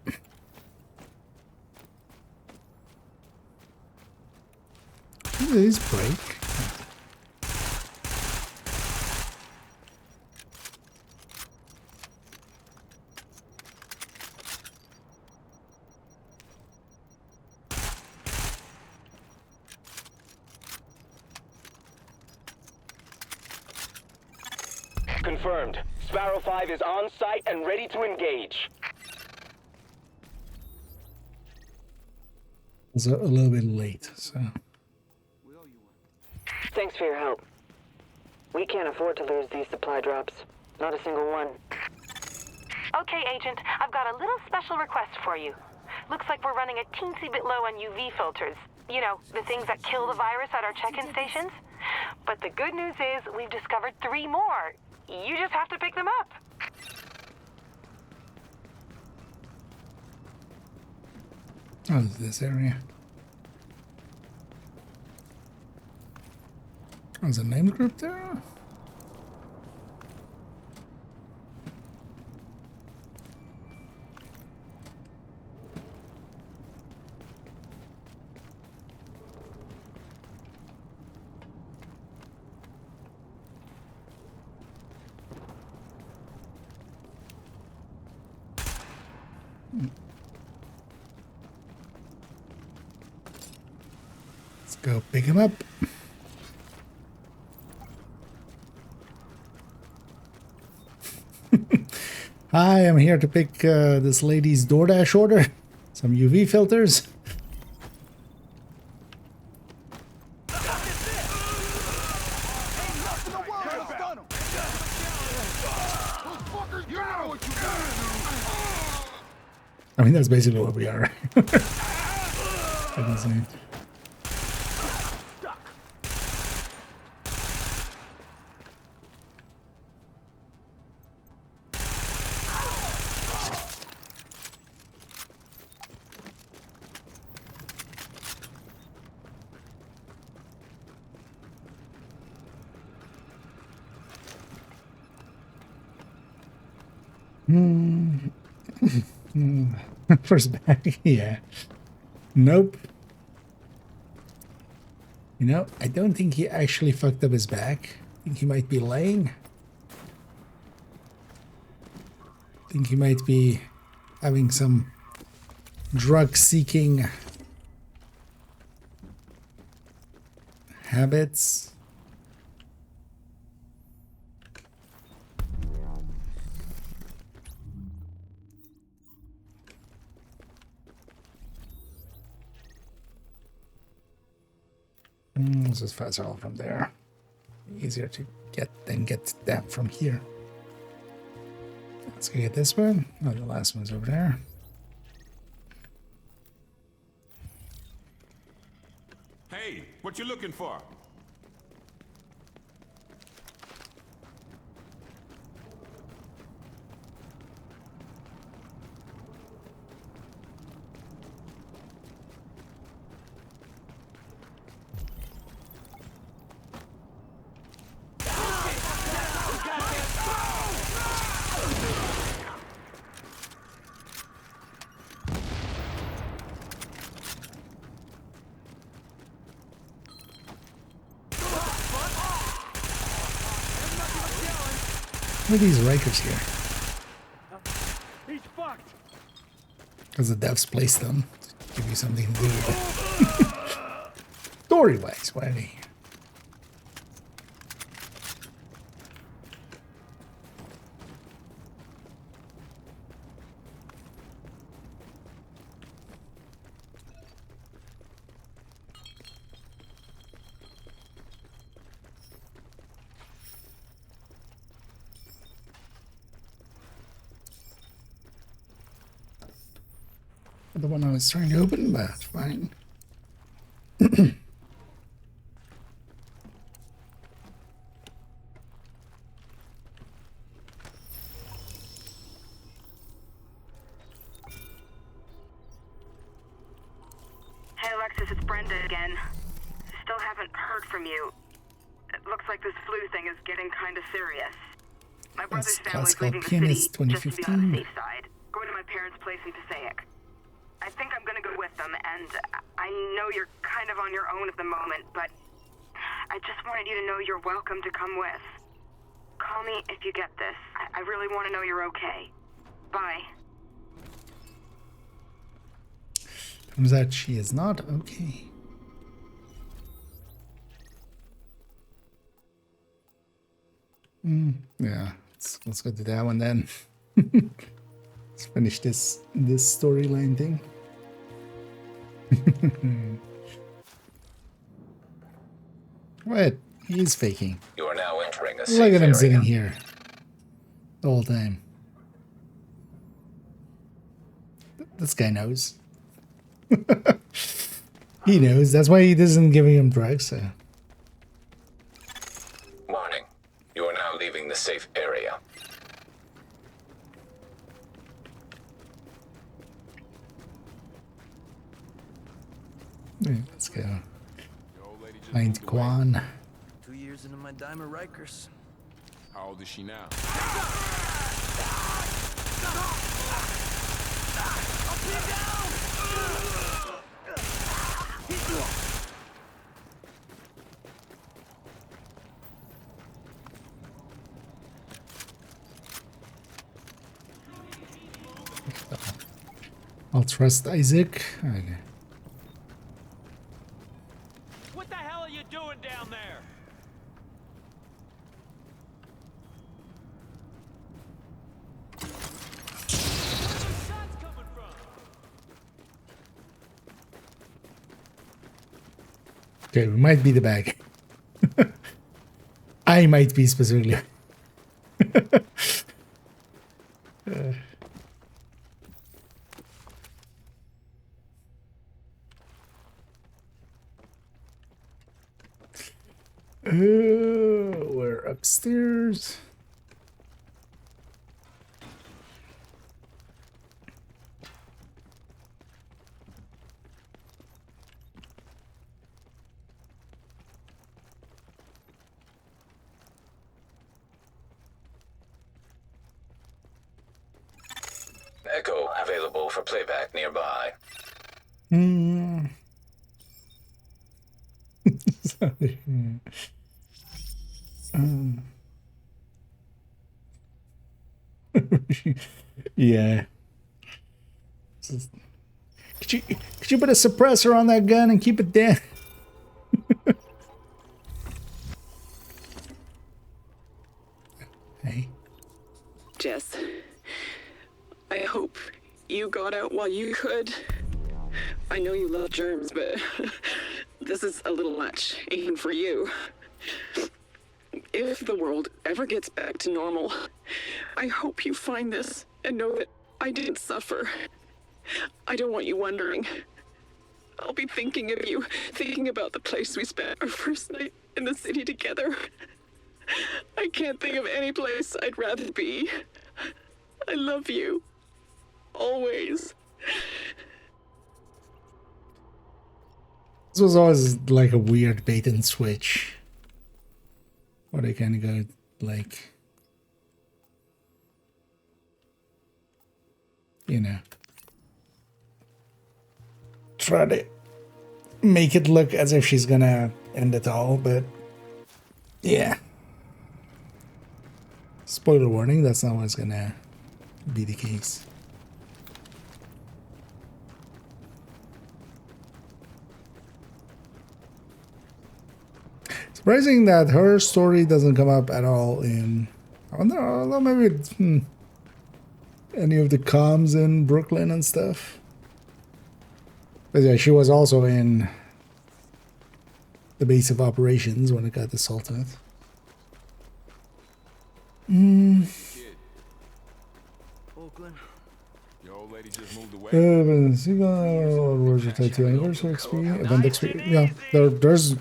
Do these break?
Confirmed. Sparrow 5 is on site and ready to engage.
It's a little bit late, so.
Thanks for your help. We can't afford to lose these supply drops. Not a single one.
Okay, Agent, I've got a little special request for you. Looks like we're running a teensy bit low on UV filters. You know, the things that kill the virus at our check-in stations. But the good news is we've discovered 3 more. You just have to pick them up.
Oh, this area. Oh, there's a name group there? Let's go pick him up. Hi, I'm here to pick this lady's DoorDash order. Some UV filters. I mean, that's basically what we are. I can say. First bag, yeah. Nope. You know, I don't think he actually fucked up his back. I think he might be laying. I think he might be having some drug-seeking habits. This is faster all from there. Easier to get than get that from here. Let's go get this one. Oh, the last one's over there.
Hey, what you looking for?
What are these Rikers here?
He's fucked.
Because the devs placed them to give you something to do with it. Story-wise, why are they here? The one I was trying to open, but it's fine.
Hey, Alexis, it's Brenda again. Still haven't heard from you. It looks like this flu thing is getting kind of serious. My brother's family's leaving the city just to be on the safe side. Going to my parents' place in Passaic. I think I'm gonna go with them, and I know you're kind of on your own at the moment, but I just wanted you to know you're welcome to come with. Call me if you get this. I really want to know you're okay. Bye.
Turns out she is not okay. Yeah, let's go to that one then. Let's finish this storyline thing. What? He's faking.
You are now entering a safe
Look at him
area.
sitting here the whole time. This guy knows. He knows. That's why he isn't giving him drugs. So.
Warning. You are now leaving the safe area.
Yeah, let's go. Find Quan.
2 years into my diamond Rikers.
How old is she now?
I'll trust Isaac. Okay.
What the hell are you doing down there?
Okay, we might be the bag. I might be specifically. We're upstairs.
Echo available for playback nearby.
Sorry. Yeah. Could you put a suppressor on that gun and keep it down? Hey.
Jess, I hope you got out while you could. I know you love germs, but this is a little much, even for you. If the world ever gets back to normal, I hope you find this and know that I didn't suffer. I don't want you wondering. I'll be thinking of you, thinking about the place we spent our first night in the city together. I can't think of any place I'd rather be. I love you. Always.
This was always like a weird bait and switch. Or they kind of go like, you know, try to make it look as if she's gonna end it all, but yeah. Spoiler warning, that's not what's gonna be the case. Surprising that her story doesn't come up at all in, I wonder, although maybe it's, any of the comms in Brooklyn and stuff. But yeah, she was also in the base of operations when it got assaulted.
Oakland.
Your old lady just moved away.
Tattoo anniversary XP, event XP. Yeah, there's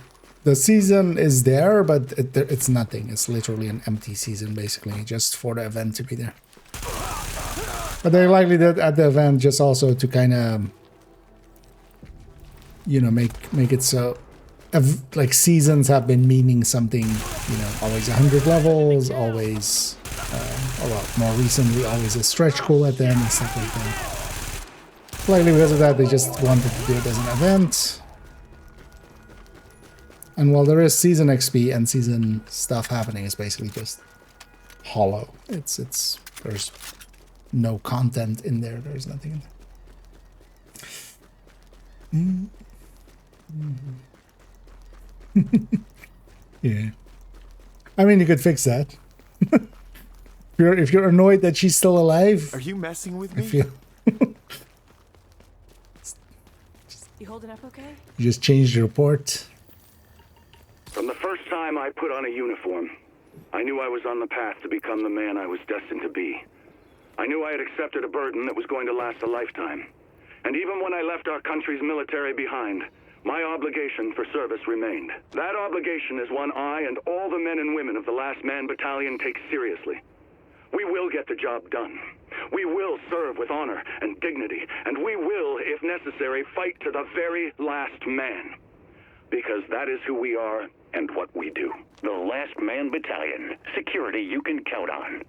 the season is there, but it's nothing. It's literally an empty season, basically, just for the event to be there. But they likely did at the event just also to kind of, you know, make it so, like, seasons have been meaning something, you know, always 100 levels, always, or well, more recently, always a stretch goal at the end and stuff like that. Likely because of that, they just wanted to do it as an event. And while there is season XP and season stuff happening, it's basically just hollow. There's no content in there. There's nothing in there. Yeah. I mean, you could fix that. If you're annoyed that she's still alive.
Are you messing with me?
You holding up okay?
You just changed the report.
From the first time I put on a uniform, I knew I was on the path to become the man I was destined to be. I knew I had accepted a burden that was going to last a lifetime. And even when I left our country's military behind, my obligation for service remained. That obligation is one I and all the men and women of the Last Man Battalion take seriously. We will get the job done. We will serve with honor and dignity, and we will, if necessary, fight to the very last man. Because that is who we are and what we do.
The Last Man Battalion. Security you can count on.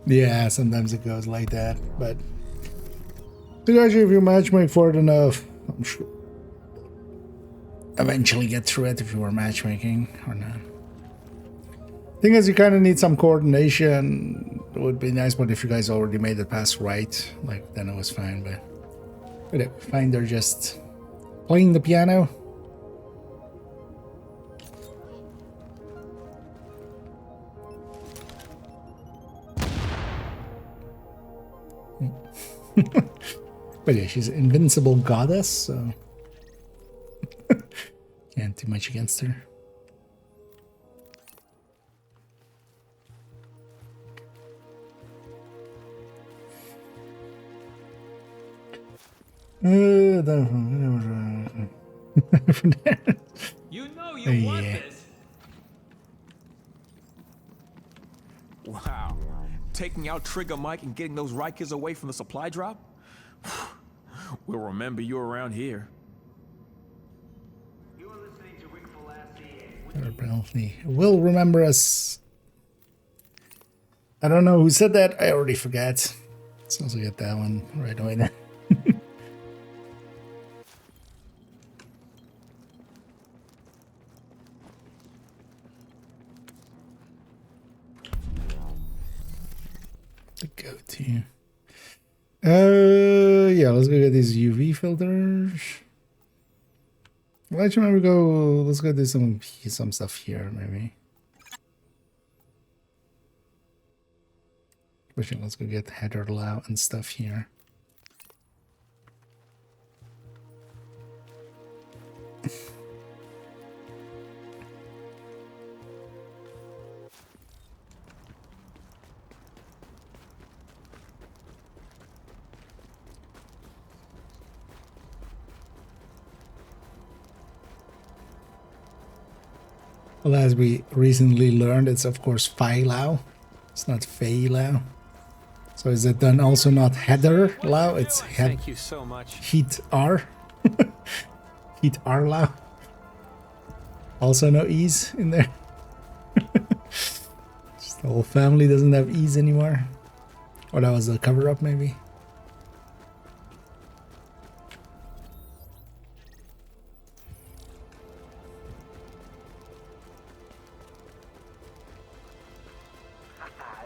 Yeah, sometimes it goes like that, but especially if you matchmake for it enough, I'm sure eventually get through it if you were matchmaking or not. Thing is, you kind of need some coordination. It would be nice, but if you guys already made it past right, like, then it was fine, but I find they're just playing the piano. But yeah, she's an invincible goddess, so can't do much against her.
You know you want this. Wow. Taking out Trigger Mike and getting those Rikers away from the supply drop? We'll remember you around here.
Apparently will remember us. I don't know who said that. I already forgot. Let's also get that one right away then. The go-to. Yeah, let's go get these UV filters. Well, actually, let's go do some stuff here, maybe. Actually, let's go get header allow and stuff here. Well, as we recently learned, it's of course Phi-Lao. It's not Fei-Lao. So is it then also not header Lao? It's
Thank you so much.
Heat R. Heat R Lao. Also no E's in there. Just the whole family doesn't have E's anymore. Or that was a cover up maybe.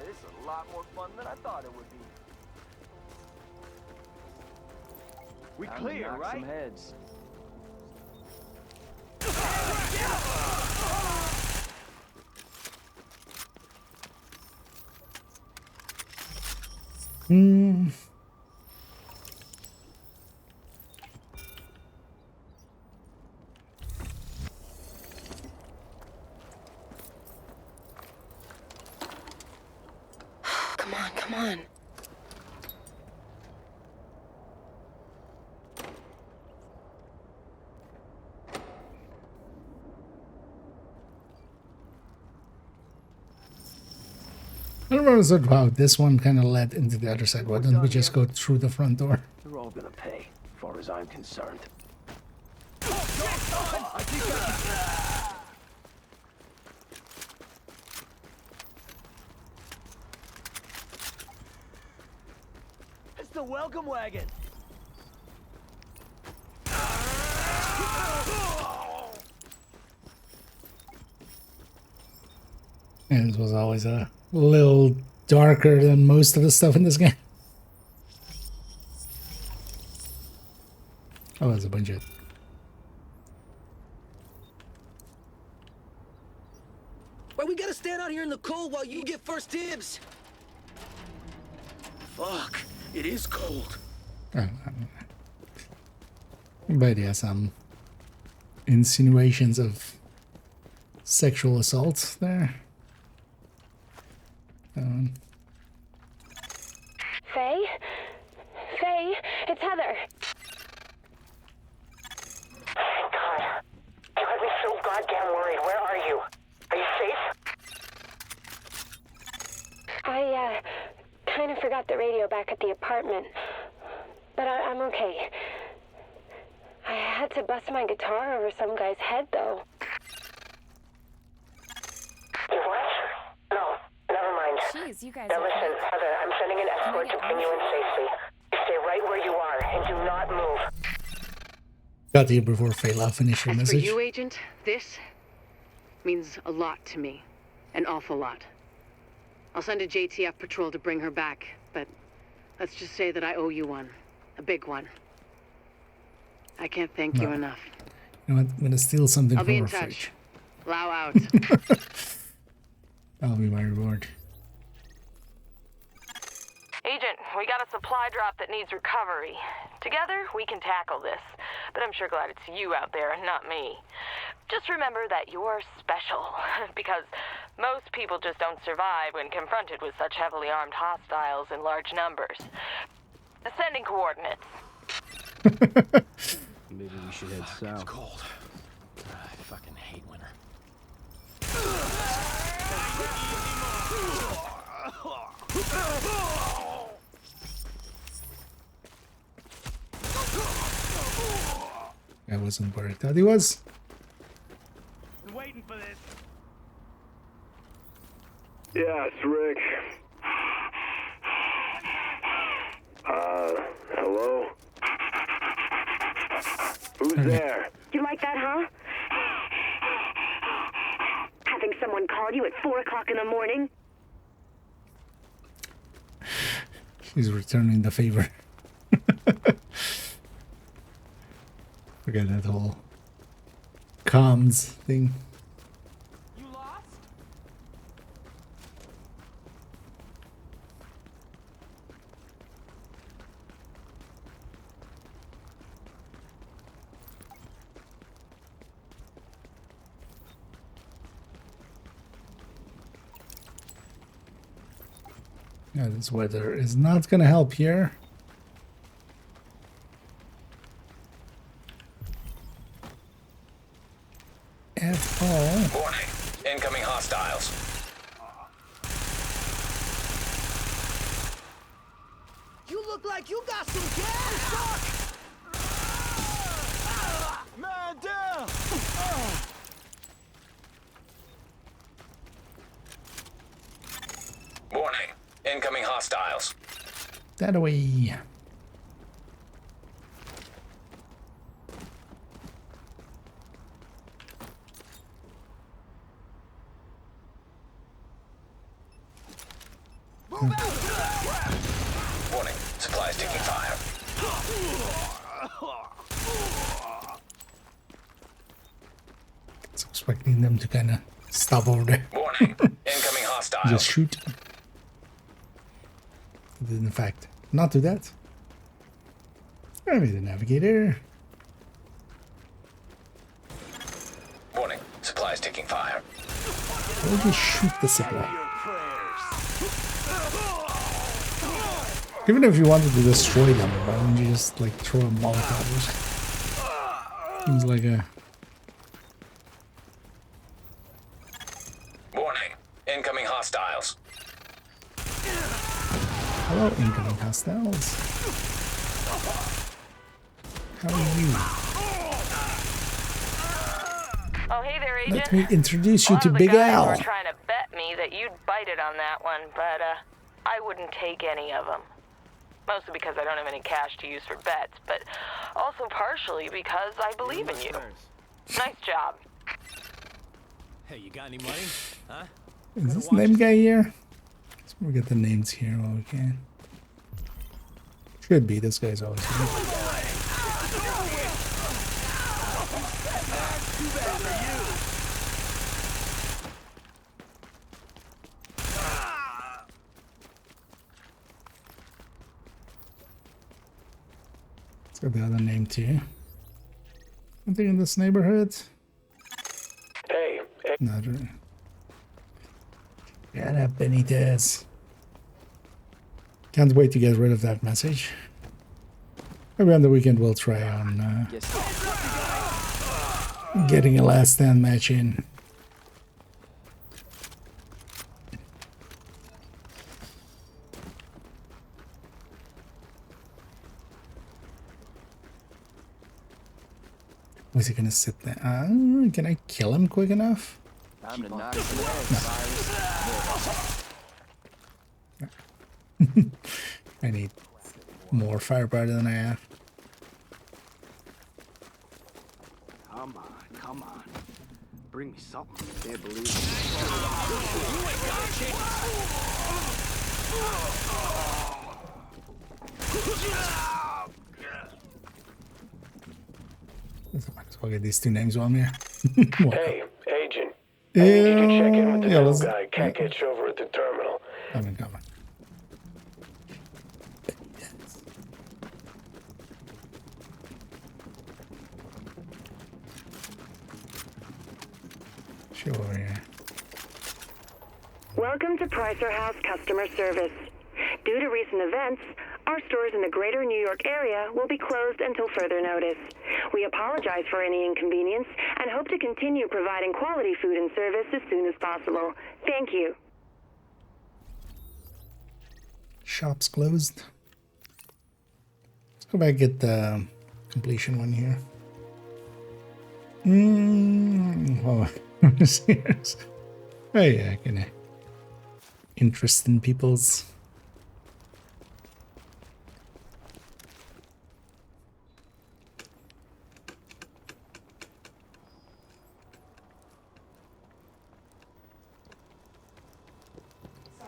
This is a lot more fun than I thought it would be. We clear, right? Some heads.
Come on, come on.
I don't remember how this one kind of led into the other side. Why don't we just go through the front door?
You're all gonna pay, as far as I'm concerned. It's the welcome wagon.
And this was always a little darker than most of the stuff in this game. Oh, there's a bunch of...
Why we gotta stand out here in the cold while you get first dibs? Fuck, it is cold.
But yeah, some insinuations of sexual assault there.
Faye? Faye? It's Heather.
Thank God. You had me so goddamn worried. Where are you? Are you safe?
I, kind of forgot the radio back at the apartment. But I'm okay. I had to bust my guitar over some guy's head, though.
You what? No, never mind.
Jeez, you guys
Now
are
listen, Heather, I'm sending an escort to bring you in safely. Stay right where you are and do not move.
Got to you before Fayla finished your
As for
message.
you, Agent, this means a lot to me. An awful lot. I'll send a JTF patrol to bring her back, but let's just say that I owe you one. A big one. I can't thank you enough.
You know what? I'm gonna steal something
I'll
from
be in
her
touch.
fridge.
Low out.
That'll be my reward.
Agent, we got a supply drop that needs recovery. Together, we can tackle this. But I'm sure glad it's you out there and not me. Just remember that you're special, because most people just don't survive when confronted with such heavily armed hostiles in large numbers. Sending coordinates.
Maybe we should head south.
It's cold. I fucking hate winter.
That wasn't where I thought he was.
Been waiting for this.
Yeah, it's Rick. Hello? Who's there?
You like that, huh? Having someone call you at 4 o'clock in the morning?
She's returning the favor. Forget that whole comms thing.
You lost?
Yeah, this weather is not gonna help here. At all.
Warning. Incoming hostiles.
You look like you got some gas!
Man down!
Warning. Incoming hostiles.
That away.
Warning. Supplies taking fire.
I was expecting them to kind of stop over there.
Warning. Incoming hostiles.
Just shoot. They did in fact not do that. I made the navigator.
Warning. Supplies taking fire.
We'll just shoot the supply. Even if you wanted to destroy them, why wouldn't you just like throw a Molotov? Seems like a...
Warning. Incoming hostiles.
Hello, incoming hostiles. How are you?
Oh, hey there, Agent.
Let me introduce you
A lot
to
of the
Big
guys
Al.
were trying to bet me that you'd bite it on that one, but I wouldn't take any of them. Mostly because I don't have any cash to use for bets, but also partially because I believe in you. Nice job.
Hey, you got any money? Huh?
Is this name guy here? Let's get the names here while we can. Should be. This guy's always here. Let's get the other name too. Something in this neighborhood.
Hey,
Not really. Yeah, that Benitez. Can't wait to get rid of that message. Maybe on the weekend we'll try on getting a last stand match in. Was he gonna sit there? Can I kill him quick enough?
Time to knock his Virus.
I need more firepower than I have.
Come on, come on. Bring me something. Can't believe it.
You ain't got a
Might as well get these two names on here.
Hey, Agent. I need you to check in with the new guy, Kakich, over at the terminal.
Coming. Show over here.
Welcome to Pricer House Customer Service. Due to recent events, our stores in the greater New York area will be closed until further notice. We apologize for any inconvenience and hope to continue providing quality food and service as soon as possible. Thank you.
Shop's closed. Let's go back and get the completion one here. Oh, serious. Oh yeah, kind of interest in people's.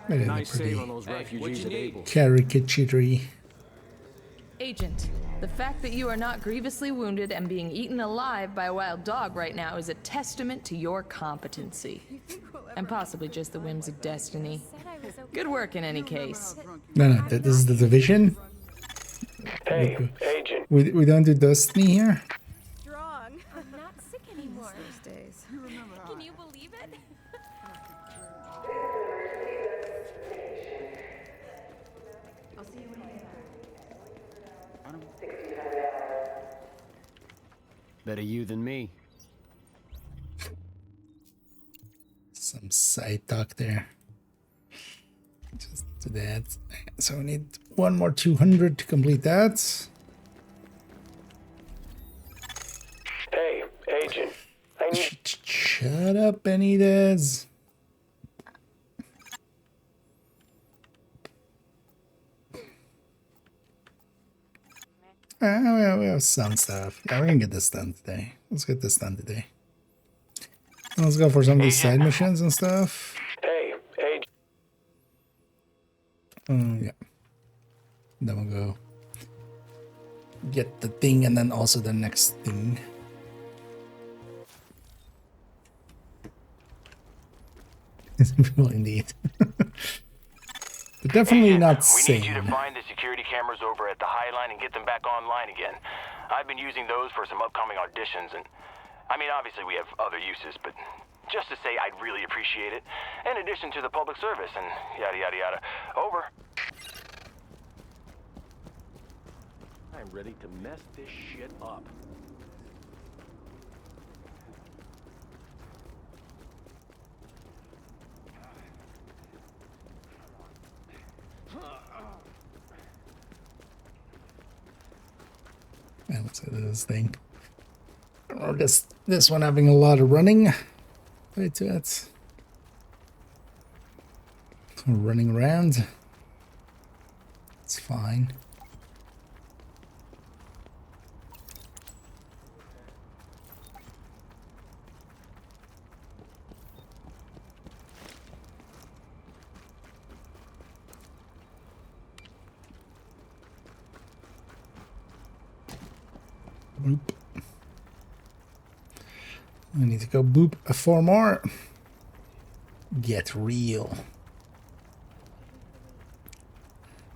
Nice save on those refugees at Able.
Caricature.
Agent, the fact that you are not grievously wounded and being eaten alive by a wild dog right now is a testament to your competency. And possibly just the whims of destiny. Good work in any case.
No, this is the Division.
Hey, Agent.
We don't do Destiny here.
Strong. I'm not sick anymore. Those days. Can you believe it?
I'll see you when you
Better you than me.
Some side talk there. Just do that. So we need one more 200 to complete that.
Hey, Agent. I need...
Shut up, Benitez. We have some stuff. Yeah, we can get this done today. Let's get this done today. Let's go for some of these side missions and stuff.
Hey, Agent.
Yeah. Then we'll go get the thing and then also the next thing. People indeed. But definitely not sane.
We need you to find the security cameras over at the High Line and get them back online again. I've been using those for some upcoming auditions, and I mean, obviously we have other uses, but just to say I'd really appreciate it. In addition to the public service and yada yada yada. Over.
I'm ready to mess this shit up.
Yeah, let's do this thing. Or this one having a lot of running. Wait to it. Running around. It's fine. Boop. I need to go boop 4 more. Get real.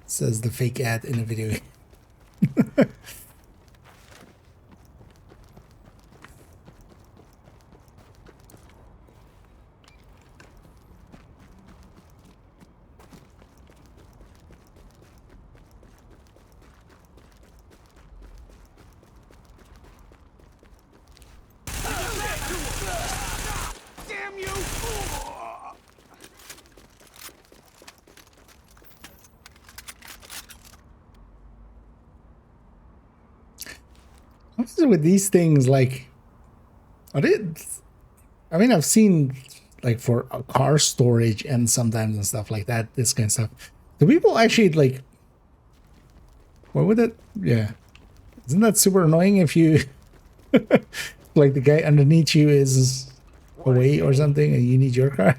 Says the fake ad in a video. is with these things, like, I mean, I've seen like for a car storage and sometimes and stuff like that, this kind of stuff. Do people actually like, what would it? Yeah. Isn't that super annoying if you, like the guy underneath you is away or something and you need your car?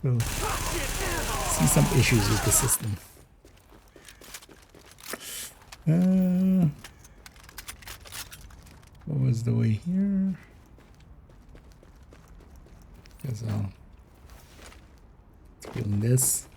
So, see some issues with the system. What was the way here? Guess I'll doing this.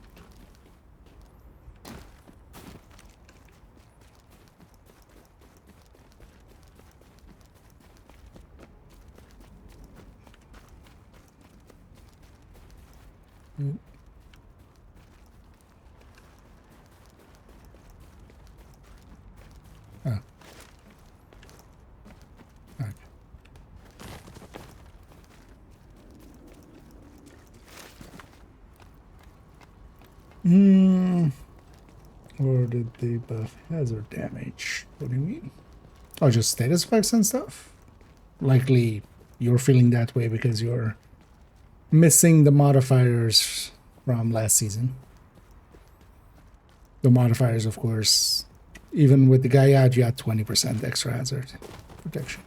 Oh. Okay. Or did they buff hazard damage? What do you mean? Oh, just status effects and stuff? Likely you're feeling that way because you're missing the modifiers from last season. The modifiers, of course, even with the guy out, you had 20% extra hazard protection.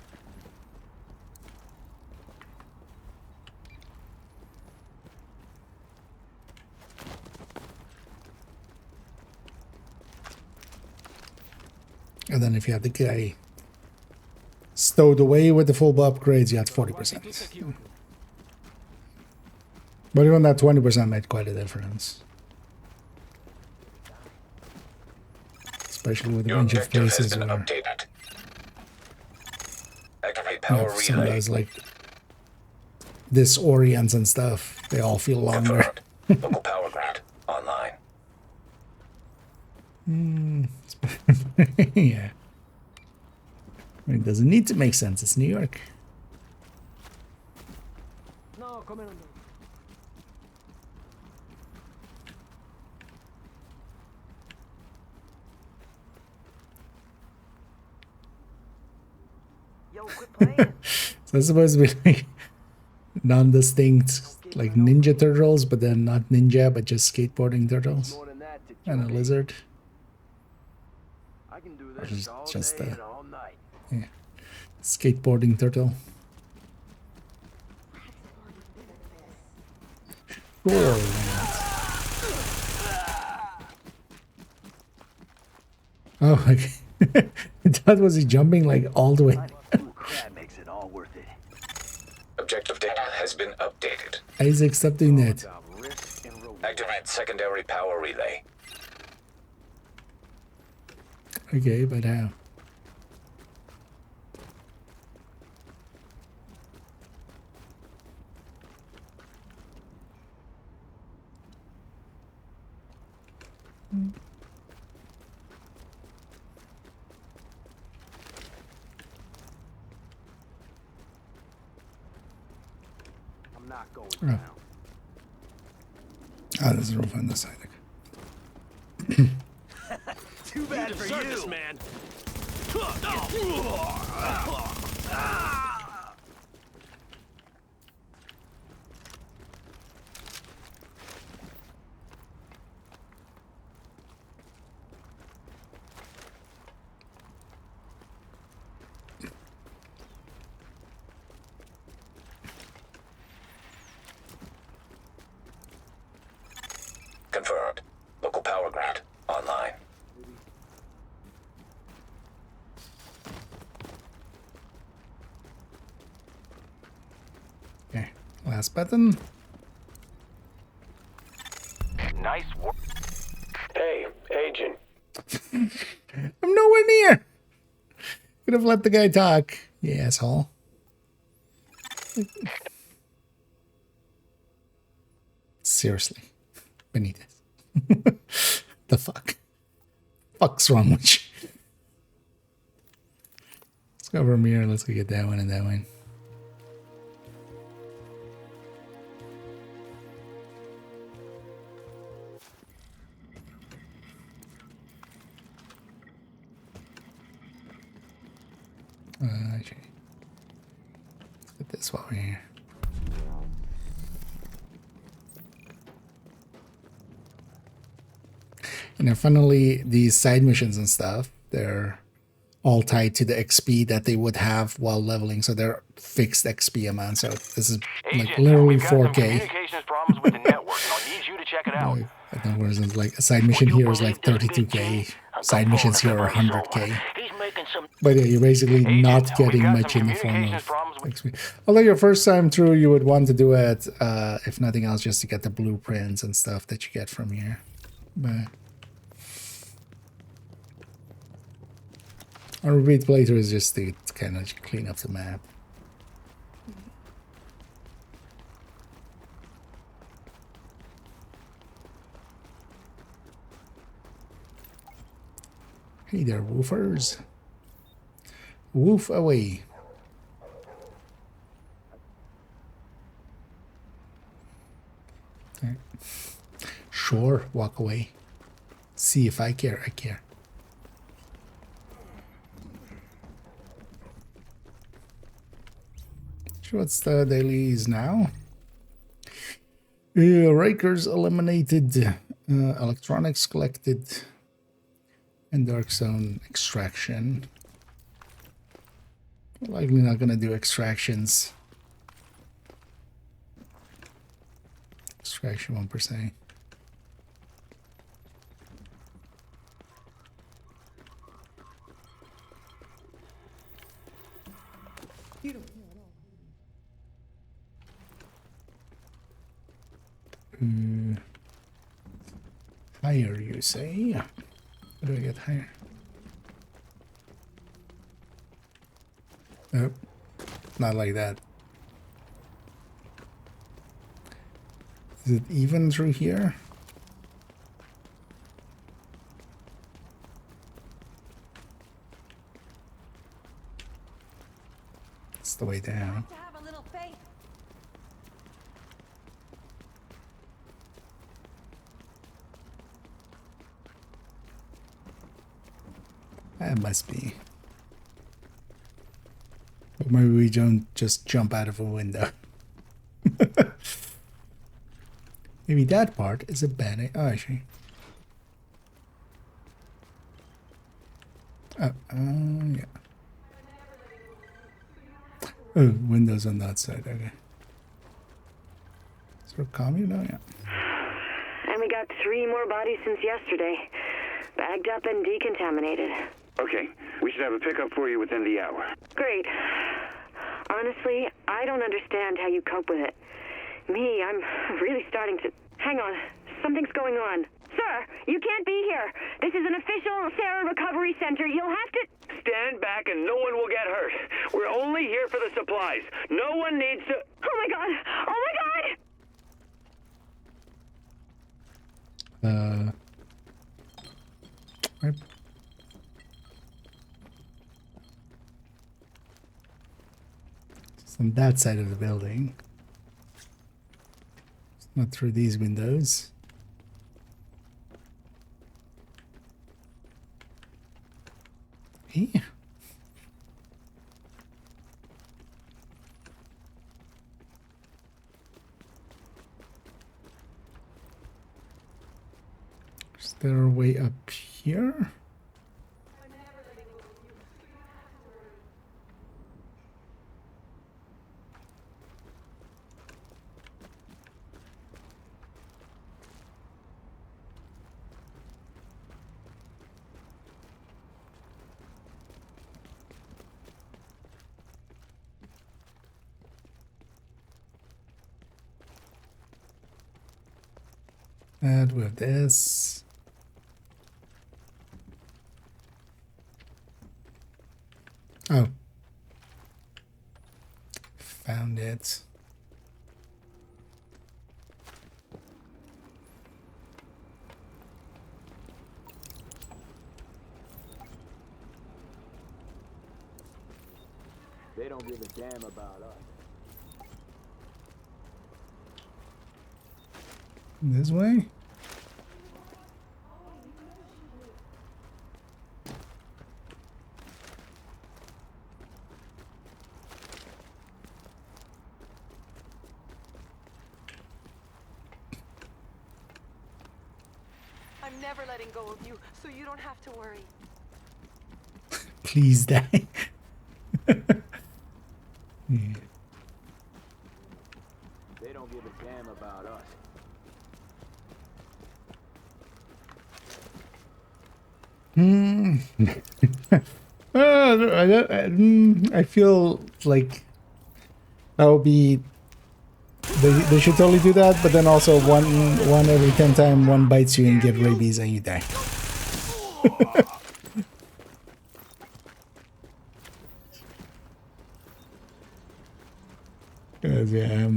And then if you had the guy stowed away with the full upgrades, you had 40%. But even that 20% made quite a difference. Especially with a bunch of places where some of those like disorients and stuff, they all feel longer.
Local power grid online.
Yeah. I mean, it doesn't need to make sense. It's New York.
No, come in. Yo, quit playing.
So it's supposed to be like non-distinct, like Ninja Turtles, but then not ninja, but just skateboarding turtles. And a lizard.
I can do
Or
this all
just
day and all night.
yeah, skateboarding turtle. Sure. Oh, okay. That was he jumping like all the way.
Crab makes it all worth it.
Objective data has been updated.
Isaac's doing that.
Activate secondary power relay.
Okay, but how?
I'm not going
Oh.
down.
Ah, there's a roof on this side.
Too bad for
deserve
you,
this, man.
Confirmed. Local power grid online.
Okay, last button.
Nice work.
Hey, agent.
I'm nowhere near. Could have let the guy talk, you asshole. Seriously, Benitez. The fuck? Fuck's wrong with you? Let's go over here. Let's go get that one and that one. this while we're here. And then finally, these side missions and stuff, they're all tied to the XP that they would have while leveling. So they're fixed XP amounts. So this is like literally 4K.
Communications problems with the network. I'll need you to check it out.
Like, I don't know, whereas it's like a side mission here is like 32K. Side missions here are 100K. But yeah, you're basically not getting much in the form of XP. Although your first time through, you would want to do it, if nothing else, just to get the blueprints and stuff that you get from here. But a repeat playthrough is just to kind of clean up the map. Hey there, woofers. Woof away. Okay. Sure, walk away. See if I care, I care. What's the dailies now? Rikers eliminated, electronics collected, and dark zone extraction. Likely not gonna do extractions. Extraction 1%. Higher, you say? How do I get higher? Nope, not like that. Is it even through here? It's the way down. That must be. But maybe we don't just jump out of a window. Maybe that part is a bad idea. Oh, actually. Yeah. Oh, windows on that side. Okay. Is there a commune? Oh, yeah.
And we got 3 more bodies since yesterday. Bagged up and decontaminated.
Okay, we should have a pickup for you within the hour.
Great. Honestly, I don't understand how you cope with it. Me, I'm really starting to... Hang on, something's going on. Sir, you can't be here. This is an official Sarah Recovery Center. You'll have to...
Stand back and no one will get hurt. We're only here for the supplies. No one needs to...
Oh my god! Oh my god!
Right. It's on that side of the building. It's not through these windows. Here. Is there a way up here? And with this. Oh. Found it.
They don't give a damn about us.
This way?
I'm never letting go of you, so you don't have to worry.
Please die.
They don't give a damn about us.
I feel like that would be. They should totally do that, but then also one every 10 times one bites you and get rabies and you die. Yeah,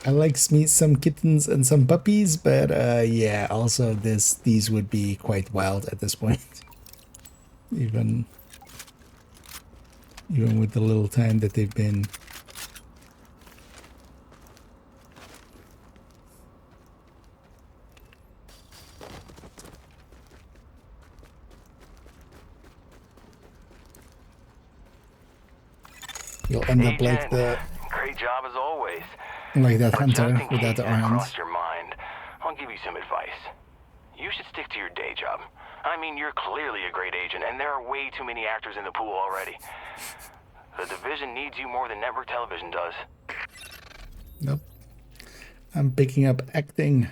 I like some kittens and some puppies, but yeah, also these would be quite wild at this point. even with the little time that they've been. You'll end up like the
Great job as always.
like that
But
hunter
just in
without
case
the
it
arms.
crossed your mind, I'll give you some advice. You should stick to your day job. I mean, you're clearly a great agent, and there are way too many actors in the pool already. The division needs you more than network television does.
Nope. I'm picking up acting.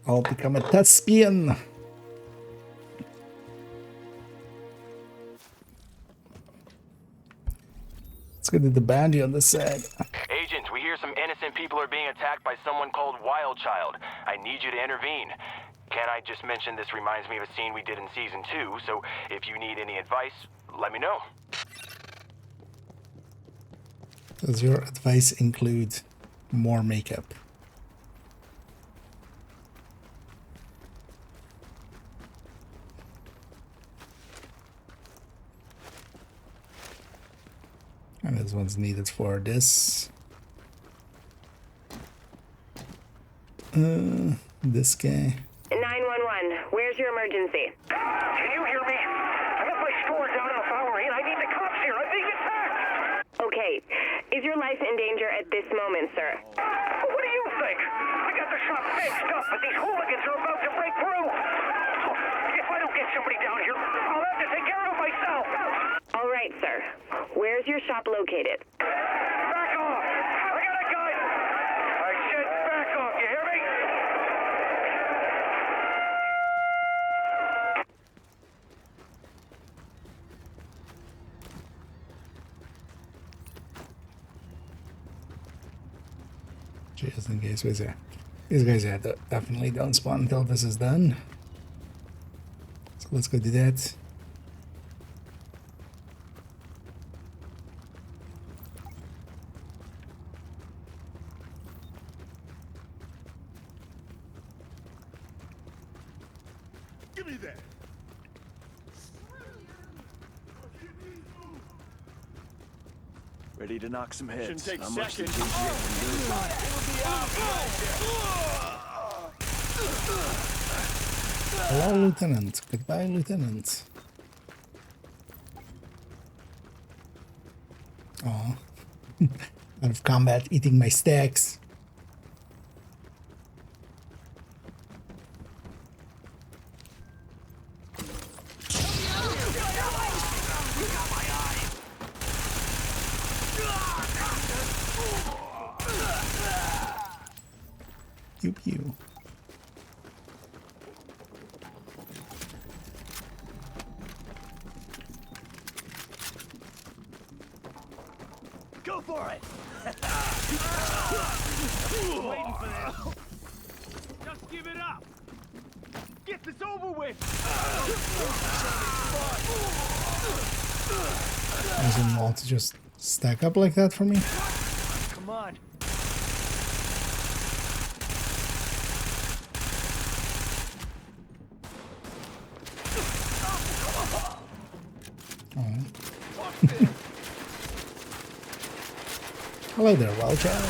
I'll become a thespian. Let's go to the bounty on this side.
Agent, we hear some innocent people are being attacked by someone called Wild Child. I need you to intervene. Can I just mention this reminds me of a scene we did in Season 2, so if you need any advice, let me know.
Does your advice include more makeup? And this one's needed for this. This guy.
911, where's your emergency?
Can you hear me? I'm at my store down on Bowery, and I need the cops here. I'm being attacked.
Okay, is your life in danger at this moment, sir?
What do you think? I got the shop fixed up, but these hooligans are about to break through. If I don't get somebody down here, I'll have to take care of it myself.
All right, sir. Where's your shop located?
Back off! I got a gun! I said back off, you hear me?
Just in case we say. These guys definitely don't spawn until this is done. So let's go do that.
Give me that.
Ready to knock some heads.
Shouldn't take
Not much
seconds.
negotiating
Hello, Lieutenant. Goodbye, Lieutenant. Oh, out of combat, eating my stacks. Pew pew.
Go for it!
Waiting for this. Just give it up. Get this over with.
Doesn't want to just stack up like that for me.
Come on.
Hello there, wild child.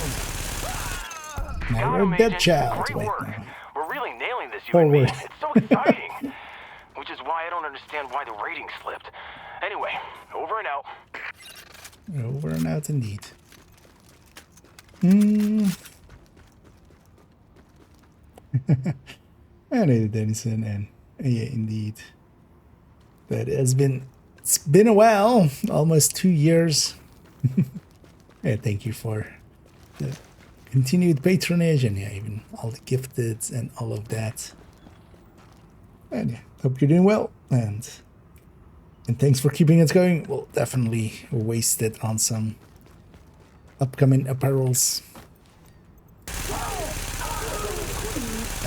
Now
Got
we're
him,
a dead
Agent.
child.
Great
Wait,
work.
no.
We're really nailing this, you
Forward.
and me. It's so exciting. Which is why I don't understand why the rating slipped. Anyway, over and out.
Over and out indeed. Andy Dennison, and yeah, indeed. It's been a while, almost 2 years. Yeah, thank you for the continued patronage and yeah, even all the gifteds and all of that. And yeah, hope you're doing well, and thanks for keeping it going. We'll definitely waste it on some upcoming apparels.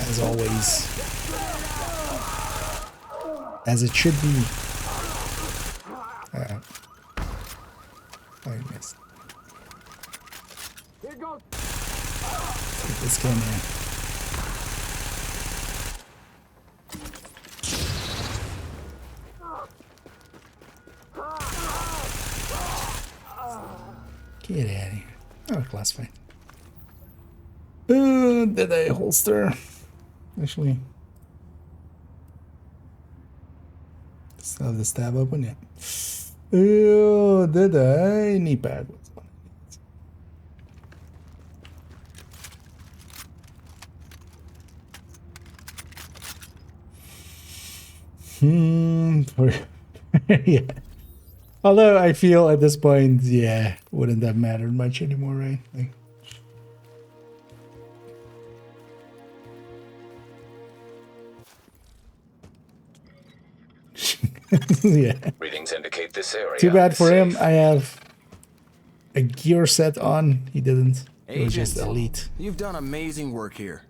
As always. As it should be. I missed. Take this gun here. Get out of here. Oh, classified. Did I holster? Actually. Still have the stab open? Yeah. Oh, did I? Knee pad. Yeah. Although I feel at this point, yeah, wouldn't have mattered much anymore, right? Like, yeah.
Readings indicate this area.
Too bad
is
for him.
safe.
I have a gear set on. He didn't. It was just
Agent,
elite.
You've done amazing work here.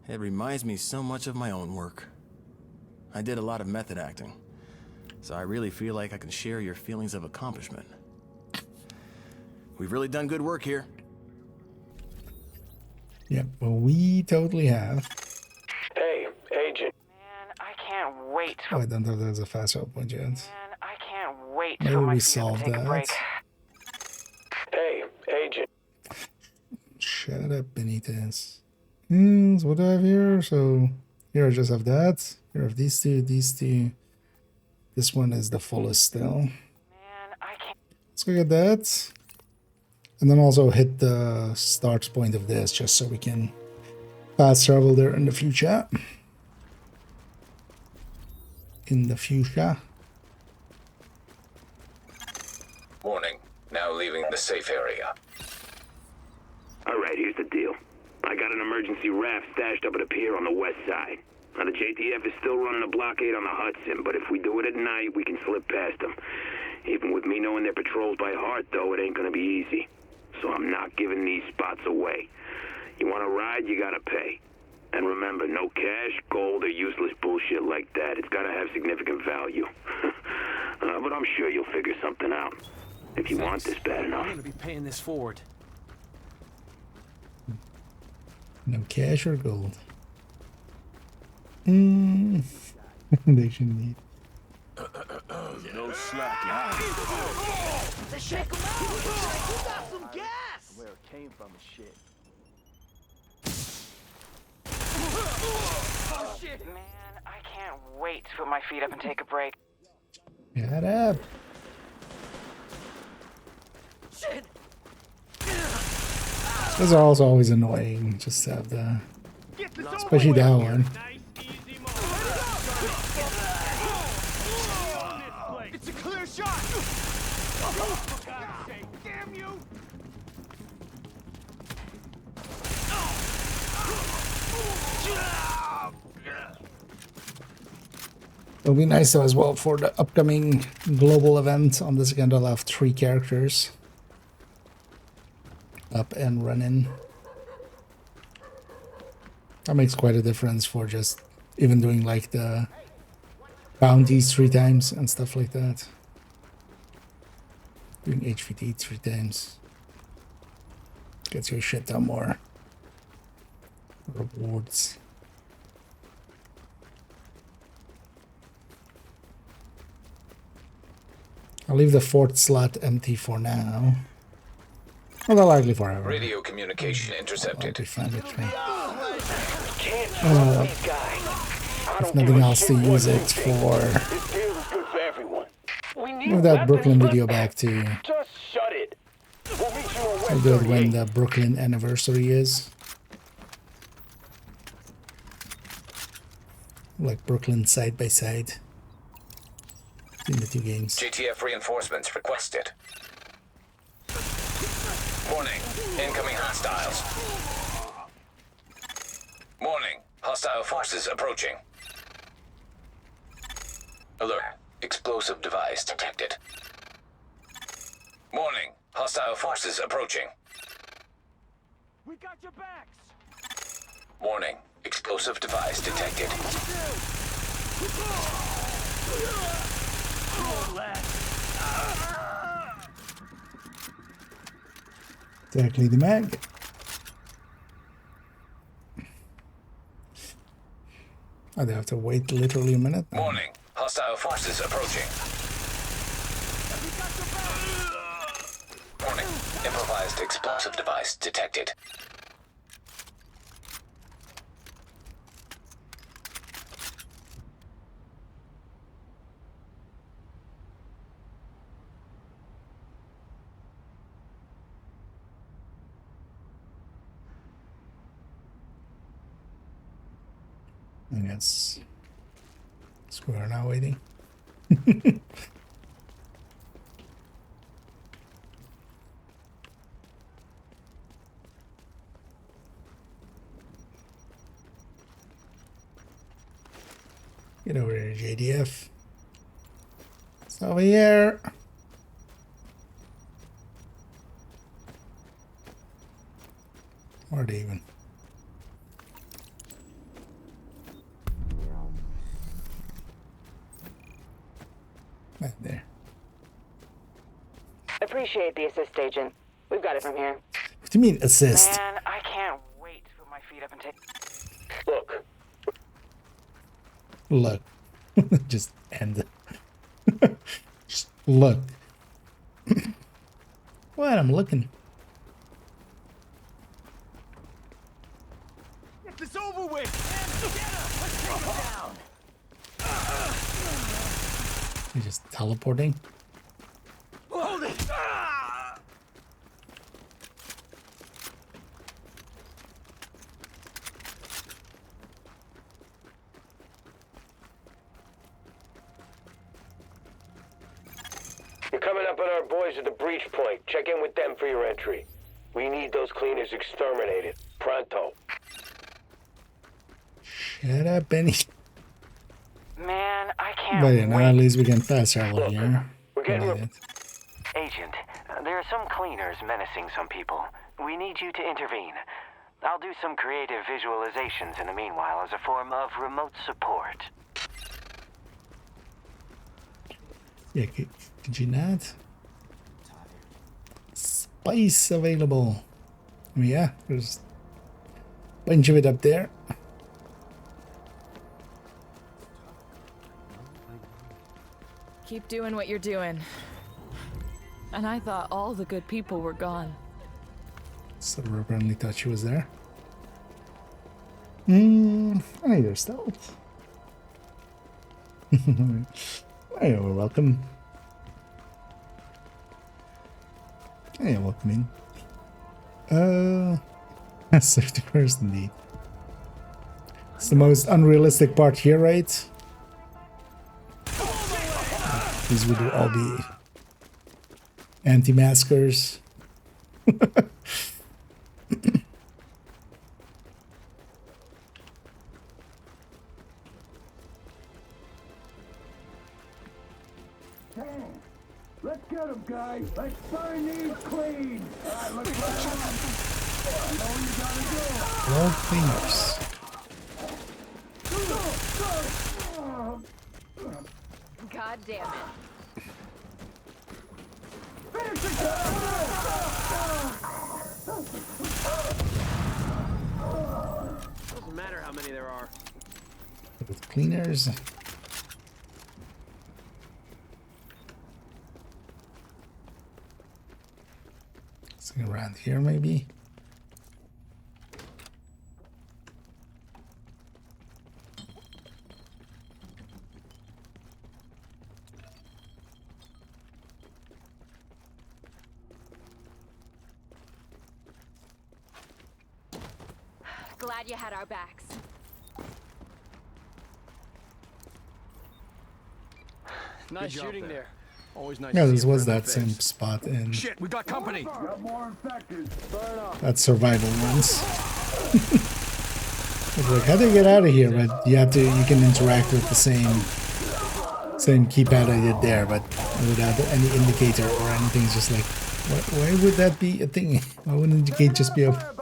It reminds me so much of my own work. I did a lot of method acting, so I really feel like I can share your feelings of accomplishment. We've really done good work here.
Yep, well, we totally have.
Hey, Agent.
I can't wait.
Oh, I don't know if there's a fast open yet.
I can't wait
Maybe
for my
we
feet to
solved
take a break.
that.
Hey, Agent.
Shut up, Benitez. So what do I have here? So here I just have that. Here I have these two, these two. This one is the fullest still. Let's go get that. And then also hit the start point of this just so we can fast travel there in the future.
Warning. Now leaving the safe area.
Alright, here's the deal. I got an emergency raft stashed up at a pier on the west side. Now, the JTF is still running a blockade on the Hudson, but if we do it at night, we can slip past them. Even with me knowing their patrols by heart, though, it ain't gonna be easy. So I'm not giving these spots away. You want to ride, you gotta pay. And remember, no cash, gold, or useless bullshit like that. It's gotta have significant value. But I'm sure you'll figure something out. If you want this bad enough.
I'm gonna be paying this forward.
No cash or gold. They should need.
No slack.
Check him out! You got some gas!
Where it came from is shit.
Oh, shit. Man, I can't wait to put my feet up and take a break.
Shut up.
Shit!
Those are also always annoying. Just to have the, especially that one.
It's a clear shot! For God's sake, damn you!
It'll be nice though as well for the upcoming global event. On this again, I'll have 3 characters up and running. That makes quite a difference for just even doing like the bounties 3 times and stuff like that. Doing HVT 3 times gets your shit done more rewards. I'll leave the 4th slot empty for now. Well, likely forever.
Radio communication intercepted.
Be fine with me. If nothing else, to use it for. Move that Brooklyn video back to.
Just shut it. We'll meet you in
I'll do it when the Brooklyn anniversary is. Like Brooklyn side by side in the two games.
JTF reinforcements requested. Warning, incoming hostiles. Warning, hostile forces approaching. Alert, explosive device detected. Warning, hostile forces approaching.
We got your backs.
Warning, explosive device detected.
Exactly the mag. I have to wait literally a minute.
Warning, hostile forces approaching. Warning, improvised explosive device detected.
I guess we're now waiting. Get over here, JDF. It's over here. Where are they even? Right there.
Appreciate the assist, Agent. We've got it from here.
What do you mean assist?
Man, I can't wait to put my feet up and take...
Look.
Look. Just end it. Just look. What? I'm looking.
Get this over with. And get her. Let's take her down.
You're just teleporting.
Hold it.
You're coming up on our boys at the breach point. Check in with them for your entry. We need those cleaners exterminated. Pronto.
Shut up, Benny.
Man, I can't
But yeah, now at
wait.
least we can fast travel here.
We're getting...
Agent, there are some cleaners menacing some people. We need you to intervene. I'll do some creative visualizations in the meanwhile as a form of remote support.
Yeah, could you not? Spice available. I mean, yeah, there's a bunch of it up there.
Keep doing what you're doing. And I thought all the good people were gone.
Server apparently thought she was there. I need her stealth. Hey, you're welcome. Hey, welcome in. Safety first indeed. It's the most unrealistic part here, right? These would all be anti-maskers.
Let's get him, guys. Let's burn these clean. All right, let's go. I know what you gotta do.
All cleaners.
God damn it.
Doesn't matter how many there are.
With cleaners. Something around here, maybe.
glad you had our backs.
Nice shooting there. Always nice.
Yeah,
to
this
see a
was
friendly
that same
face.
spot in
Shit, we got company.
Got more infected. Burn up.
that survival ones. It's like, how do you get out of here? But you can interact with the same keypad I did there, but without any indicator or anything. It's just like, why would that be a thing? Why wouldn't indicate just be a...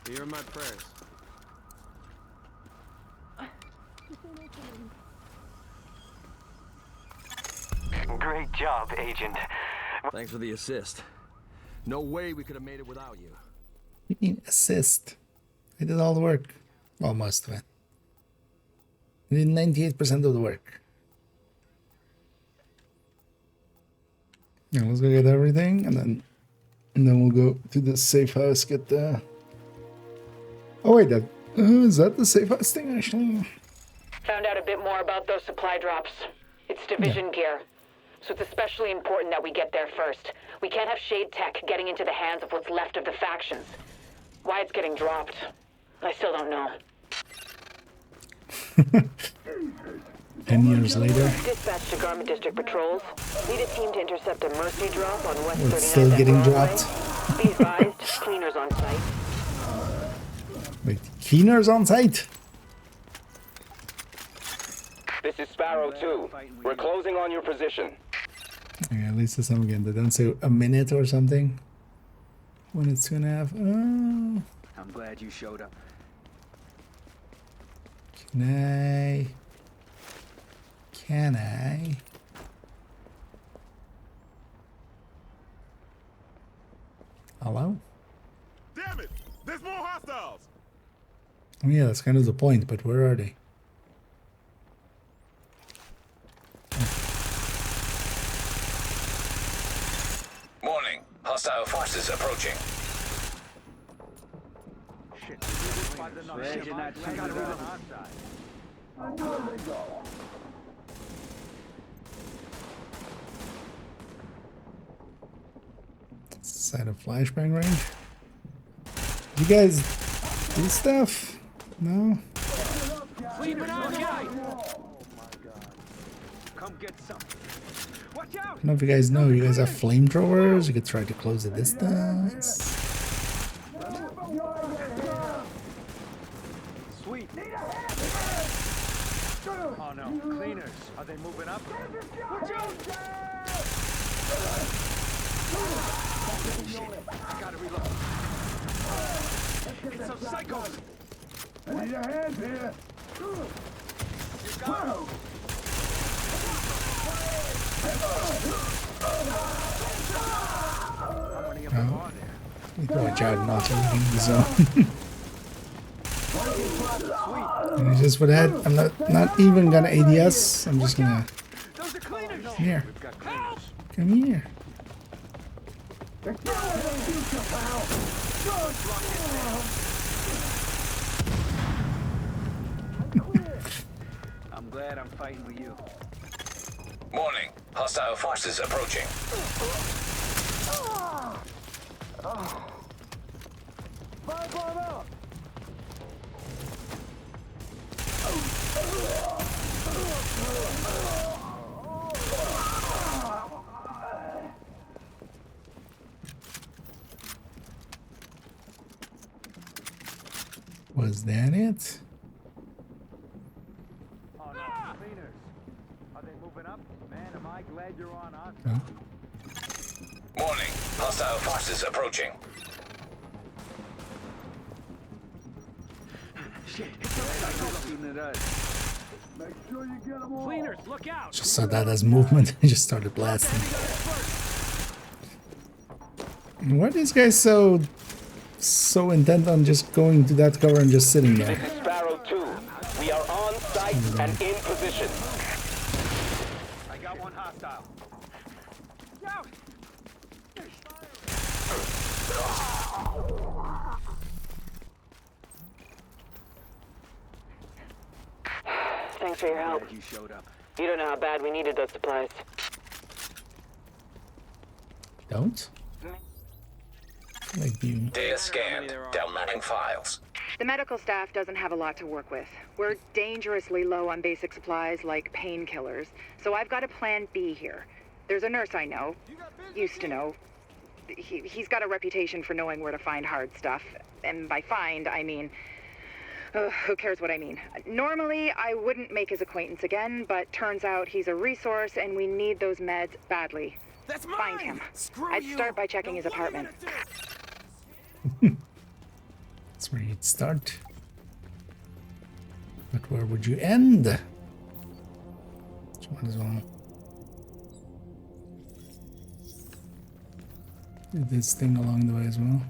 You're in my prayers.
Great job, Agent.
Thanks for the assist. No way we could have made it without you.
You mean assist? I did all the work. Well, most of it. I did 98% of the work. Now let's go get everything, and then we'll go to the safe house, get the... Oh wait, that is that the safe house thing actually?
Found out a bit more about those supply drops. It's division gear. So it's especially important that we get there first. We can't have Shade Tech getting into the hands of what's left of the factions. Why it's getting dropped, I still don't know.
10 years later.
Dispatch to Garment District patrols. Need a team to intercept a Mercy drop on West 39th.
It's still getting dropped.
Be advised, cleaners on site.
Wait, cleaners on site?
This is Sparrow 2. We're closing on your position.
Okay, at least this time again. They don't say a minute or something. When it's 2.5. Oh.
I'm glad you showed up.
Can I? Hello?
Damn it! There's more hostiles!
Oh yeah, that's kind of the point, but where are they?
Warning. Hostile forces approaching.
Side of flashbang range. You guys do stuff? No?
Sleep it out, guy! Come get some. Watch out!
I don't know if you guys know, you guys have flamethrowers. You could try to close the distance.
Sweet. Oh no, cleaners. Are they moving up? Watch out! Shit. I gotta reload. It's some psychos.
I need a hand here.
You got it.
Oh. You throw a giant not everything in the zone. And it's just for that, I'm not even gonna ADS. I'm just gonna... Come here. Come here.
I'm glad I'm fighting with you.
Warning. Hostile forces approaching.
Five on up.
Was that it?
Oh no, cleaners. Are they moving up? Man, am I glad you're on our
No.
Warning. Hostile forces approaching.
Shit, it's some psychos shooting at us.
Make sure you get them all.
cleaners. Look out!
Just saw that as movement. I just started blasting. Why are these guys so intent on just going to that cover and just sitting there?
This is Sparrow 2. We are on site and in position.
I got one hostile. Out!
Thanks for your help.
Glad you showed up.
You don't know how bad we needed those supplies.
Don't? Like you.
Data scanned. Downloading files.
The medical staff doesn't have a lot to work with. We're dangerously low on basic supplies like painkillers, so I've got a plan B here. There's a nurse I know, used to know. He's got a reputation for knowing where to find hard stuff. And by find, I mean... who cares what I mean? Normally, I wouldn't make his acquaintance again, but turns out he's a resource and we need those meds badly.
That's mine.
Find him.
Screw
I'd
you.
start by checking his apartment.
That's where you'd start. But where would you end? So might as well do this thing along the way as well.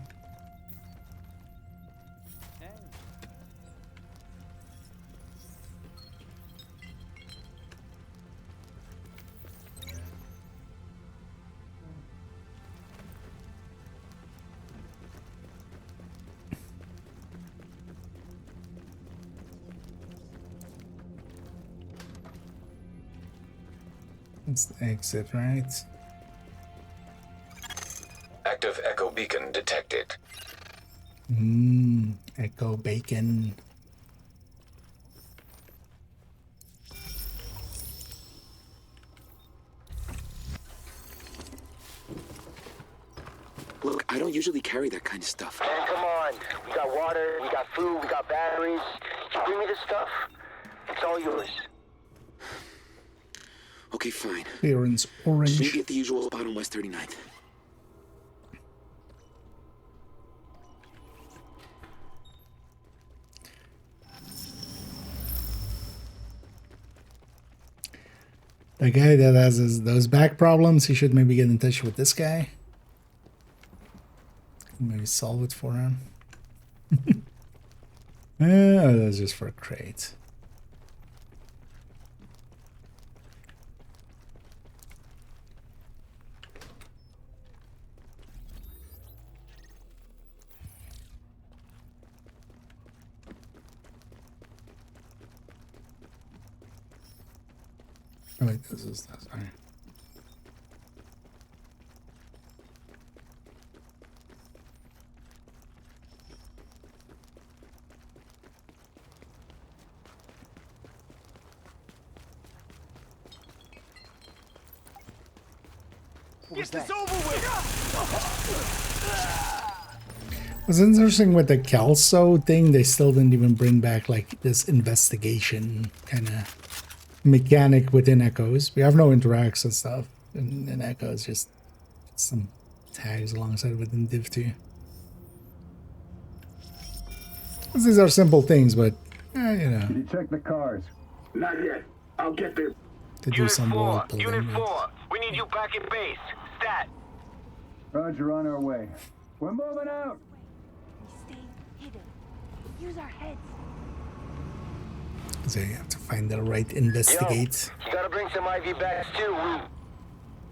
It's the exit, right?
Active echo beacon detected.
Echo bacon.
Look, I don't usually carry that kind of stuff.
Man, come on. We got water, we got food, we got batteries. You bring me this stuff, it's all yours.
Okay, fine.
Clearance orange.
Meet me at the usual spot on West 39th.
The guy that has those back problems, he should maybe get in touch with this guy. Maybe solve it for him. Oh, that's just for a crate. Oh wait, this is that. Sorry.
Get this over with!
What's interesting with the Kelso thing, they still didn't even bring back like this investigation kind of mechanic within Echoes. We have no interacts and stuff in Echoes, just some tags alongside within Div 2. These are simple things, but you know.
Did you check the cars? Not yet. I'll get there.
To do some world building.
Unit 4, we need you back at base. Stat.
Roger, on our way. We're moving out.
Stay hidden. Use our heads.
So you have to find the right investigate.
Yo, you gotta bring some IV bags too.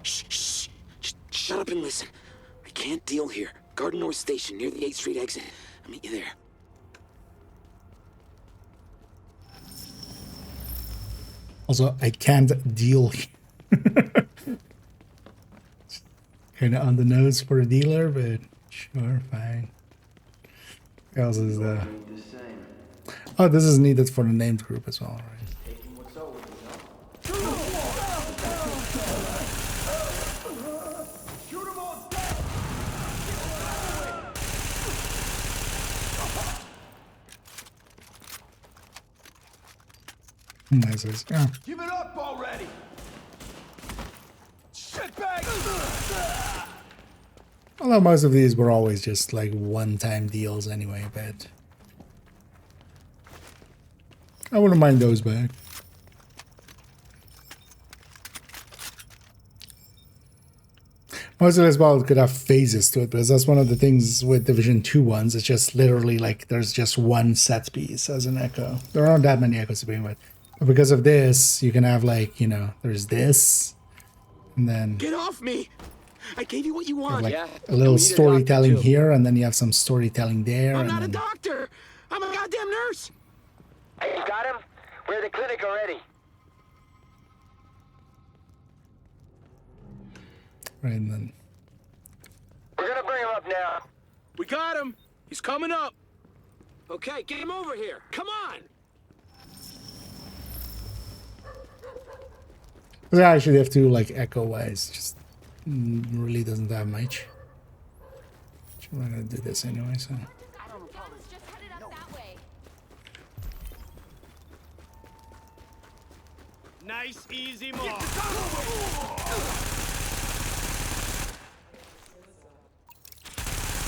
Shh. Shut up and listen. I can't deal here. Garden North Station, near the 8th Street exit. I'll meet you there.
Also, I can't deal. Kind of on the nose for a dealer, but sure, fine. What else is there? Oh, this is needed for the named group as well, right? Nice. Yeah.
Give it up already! Shitbag!
Although most of these were always just like one-time deals anyway, but I wouldn't mind those back. Most of this ball could have phases to it, because that's one of the things with Division 2 ones. It's just literally like there's just one set piece as an echo. There aren't that many echoes to begin with. But because of this, you can have like, you know, there's this, and then
Get off me! I gave you what you want.
like a little storytelling here, and then you have some storytelling there.
I'm
and
not a
then,
doctor! I'm a goddamn nurse!
Hey, you got him? We're at the clinic already.
Right then.
We're gonna bring him up now.
We got him. He's coming up.
Okay, get him over here. Come on.
Because I actually have to like echo wise, just really doesn't have much. I'm not gonna do this anyway, so.
Nice, easy mark.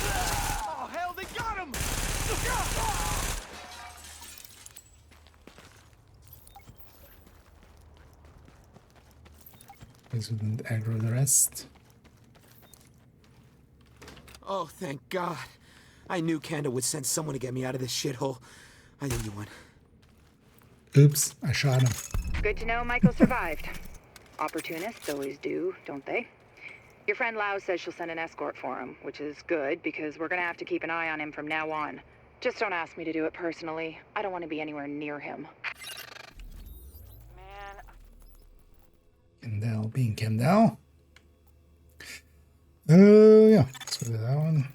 Oh, hell, they got him!
This wouldn't aggro the rest.
Oh, thank God. I knew Kanda would send someone to get me out of this shithole. I knew you would.
Oops, I shot him.
Good to know Michael survived. Opportunists always do, don't they? Your friend Lau says she'll send an escort for him, which is good because we're gonna have to keep an eye on him from now on. Just don't ask me to do it personally. I don't want to be anywhere near him.
Kendall being Kendall. Yeah, let's go to that one.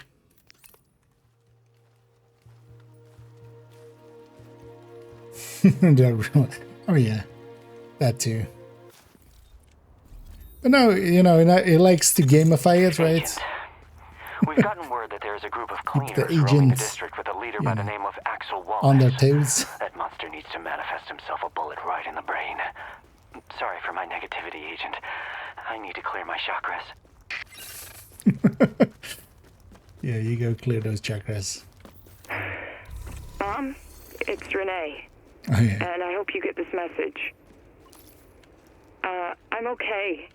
Oh yeah, that too. But no, you know, it likes to gamify it, right?
We've gotten word that there is a group of cleaners
the
roaming the
agents,
district with a leader by the name of Axel Wallace.
on their toes.
That monster needs to manifest himself a bullet right in the brain. Sorry for my negativity, Agent. I need to clear my chakras.
Yeah, you go clear those chakras.
Mom, it's Renee.
Oh, yeah.
And I hope you get this message. I'm okay.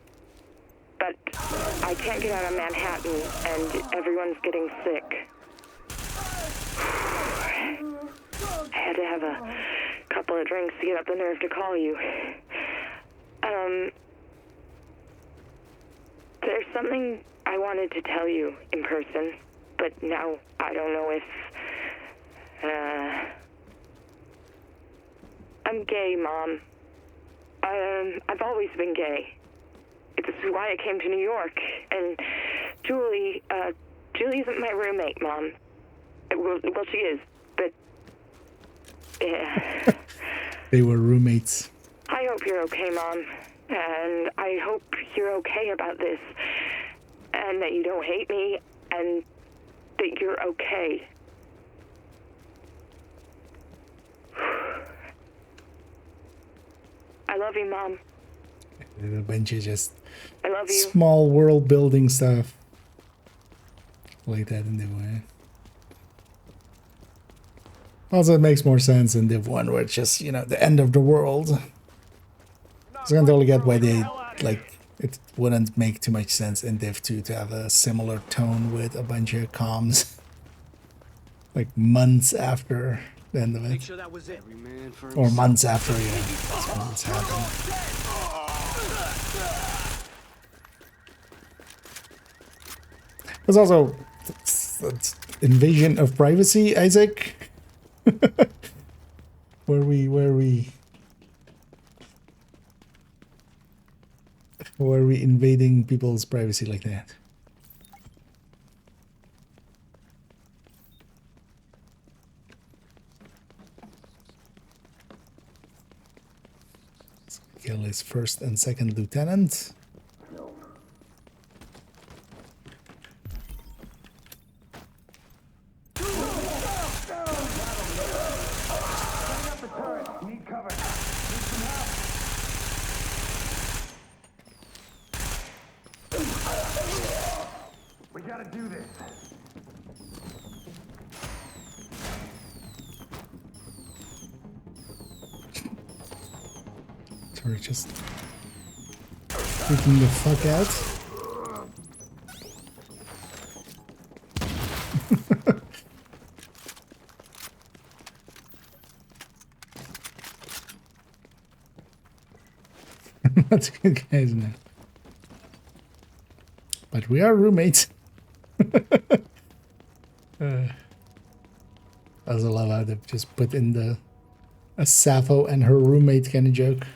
But I can't get out of Manhattan, and everyone's getting sick. I had to have a couple of drinks to get up the nerve to call you. There's something I wanted to tell you in person, but now I don't know if... I'm gay, Mom. I've always been gay. This is why I came to New York. And Julie isn't my roommate, Mom. Well, she is, but... Yeah.
They were roommates.
I hope you're okay, Mom. And I hope you're okay about this. And that you don't hate me. And that you're okay. I love you, Mom.
There's a bunch of just
I love you.
small world building stuff like that in Div 1. Also, it makes more sense in Div 1 where it's just, you know, the end of the world. So I can totally get why they, like, it wouldn't make too much sense in Div 2 to have a similar tone with a bunch of comms. Like months after the end of it.
Make sure that was it.
Or months after, yeah. That's when it's happened. There's also that's invasion of privacy, Isaac. where we invading people's privacy like that? Let's kill his first and second lieutenant.
We gotta do this.
Sorry, just freaking the fuck out. That's good, guys, man. But we are roommates. I also love how they just put in a Sappho and her roommate kind of joke.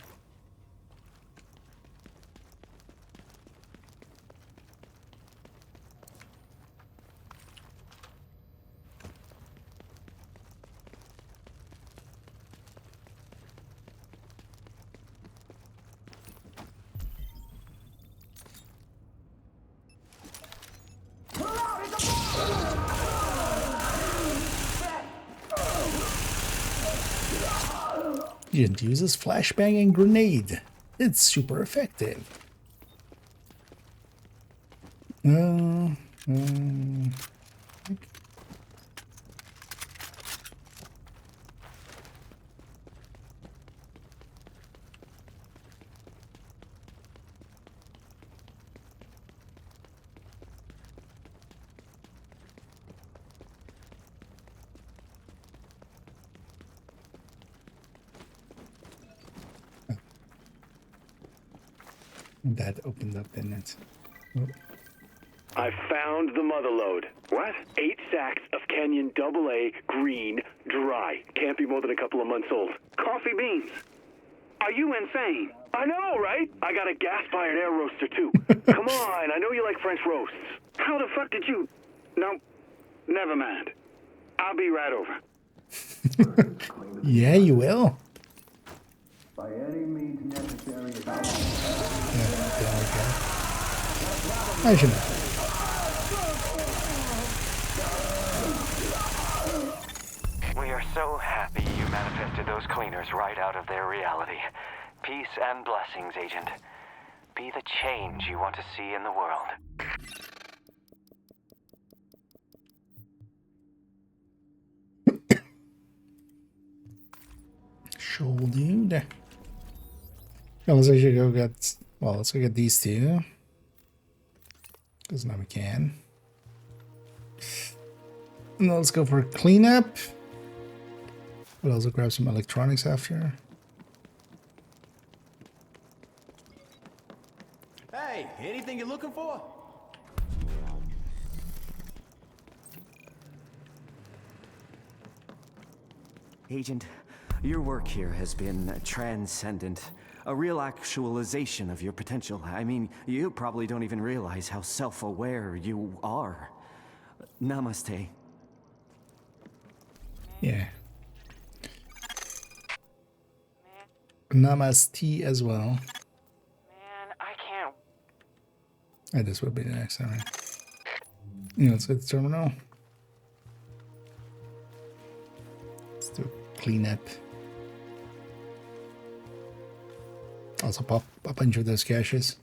Agent uses flashbang and grenade. It's super effective. That opened up, didn't it? Oh.
I found the mother load. What? 8 sacks of Kenyan AA green dry. Can't be more than a couple of months old. Coffee beans. Are you insane? I know, right? I got a gas-fired air roaster too. Come on, I know you like French roasts. How the fuck did you? No, never mind. I'll be right over.
Yeah, you will.
By any means necessary.
I should know.
We are so happy you manifested those cleaners right out of their reality. Peace and blessings, Agent. Be the change you want to see in the world.
Show dude. Yeah, let's actually go get. Well, let's go get these two. Because now we can. And then let's go for cleanup. But also grab some electronics after.
Hey, anything you're looking for?
Agent, your work here has been transcendent. A real actualization of your potential. I mean, you probably don't even realize how self-aware you are. Namaste.
Yeah. Namaste as well.
Man, I can't.
And this would be the next time, right? Yeah, let's get the terminal. Let's do cleanup. Also pop a bunch of those caches.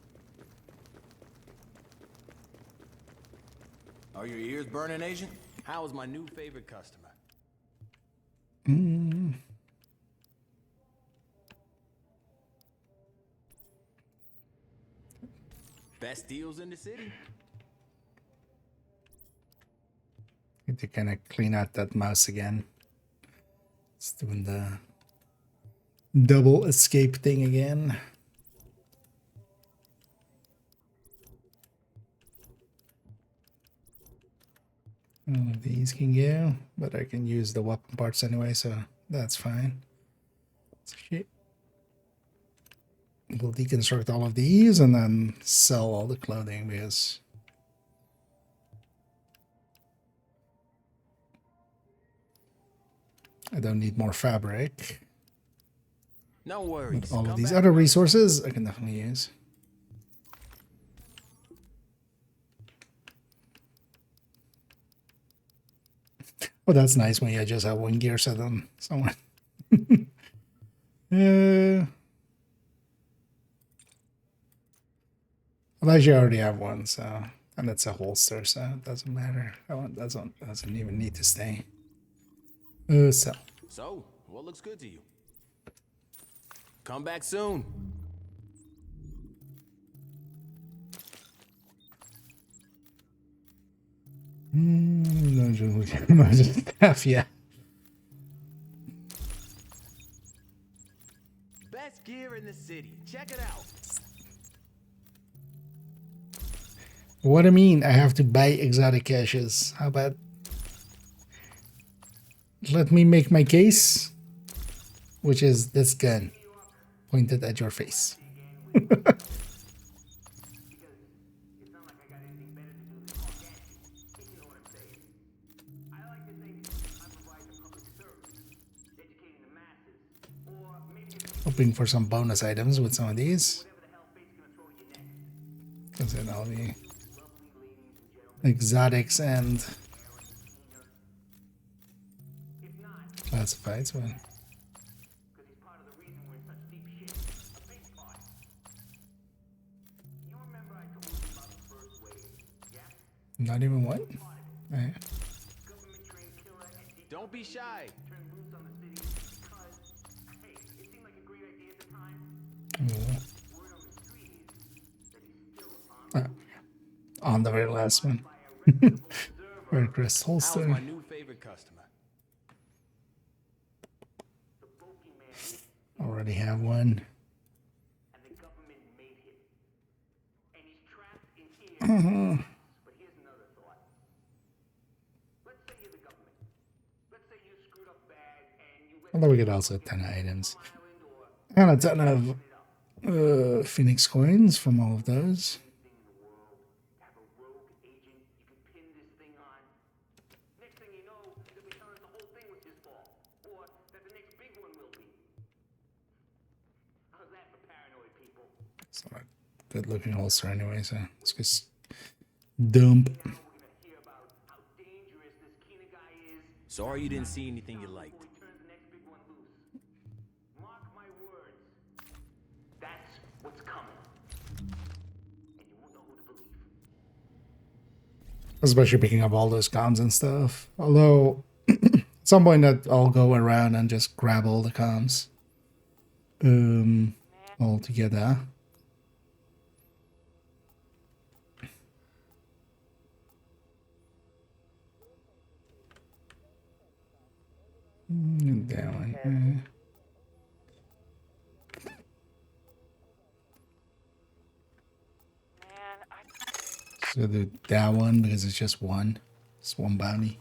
Are your ears burning, Agent? How is my new favorite customer? Best deals in the city.
Need to kind of clean out that mouse again. It's doing the double escape thing again. All of these can go, but I can use the weapon parts anyway, so that's fine. We'll deconstruct all of these and then sell all the clothing because I don't need more fabric.
No worries.
But all of these other resources I can definitely use. Well, that's nice when you just have one gear set on someone. Unless you already have one, so, and it's a holster, so it doesn't matter. That one doesn't even need to stay. So
what looks good to you? Come back soon.
No, just stuff, yeah.
Best gear in the city. Check it out.
What I mean, I have to buy exotic caches. How about let me make my case, which is this gun pointed at your face. Hoping for some bonus items with some of these. Because then all the exotics and classifieds. Well, Not even one? Right.
Don't be shy.
On the very last one. Very Chris Holster.
How's my new favorite customer?
Already have one. Although we could also have 10 items. And a ton of Phoenix coins from all of those. It's not a good looking holster anyway, so let's just dump.
Sorry you didn't see anything you liked.
Especially picking up all those comms and stuff. Although, at some point I'll go around and just grab all the comms. All together. That one. So do that one because it's just one. It's one bounty.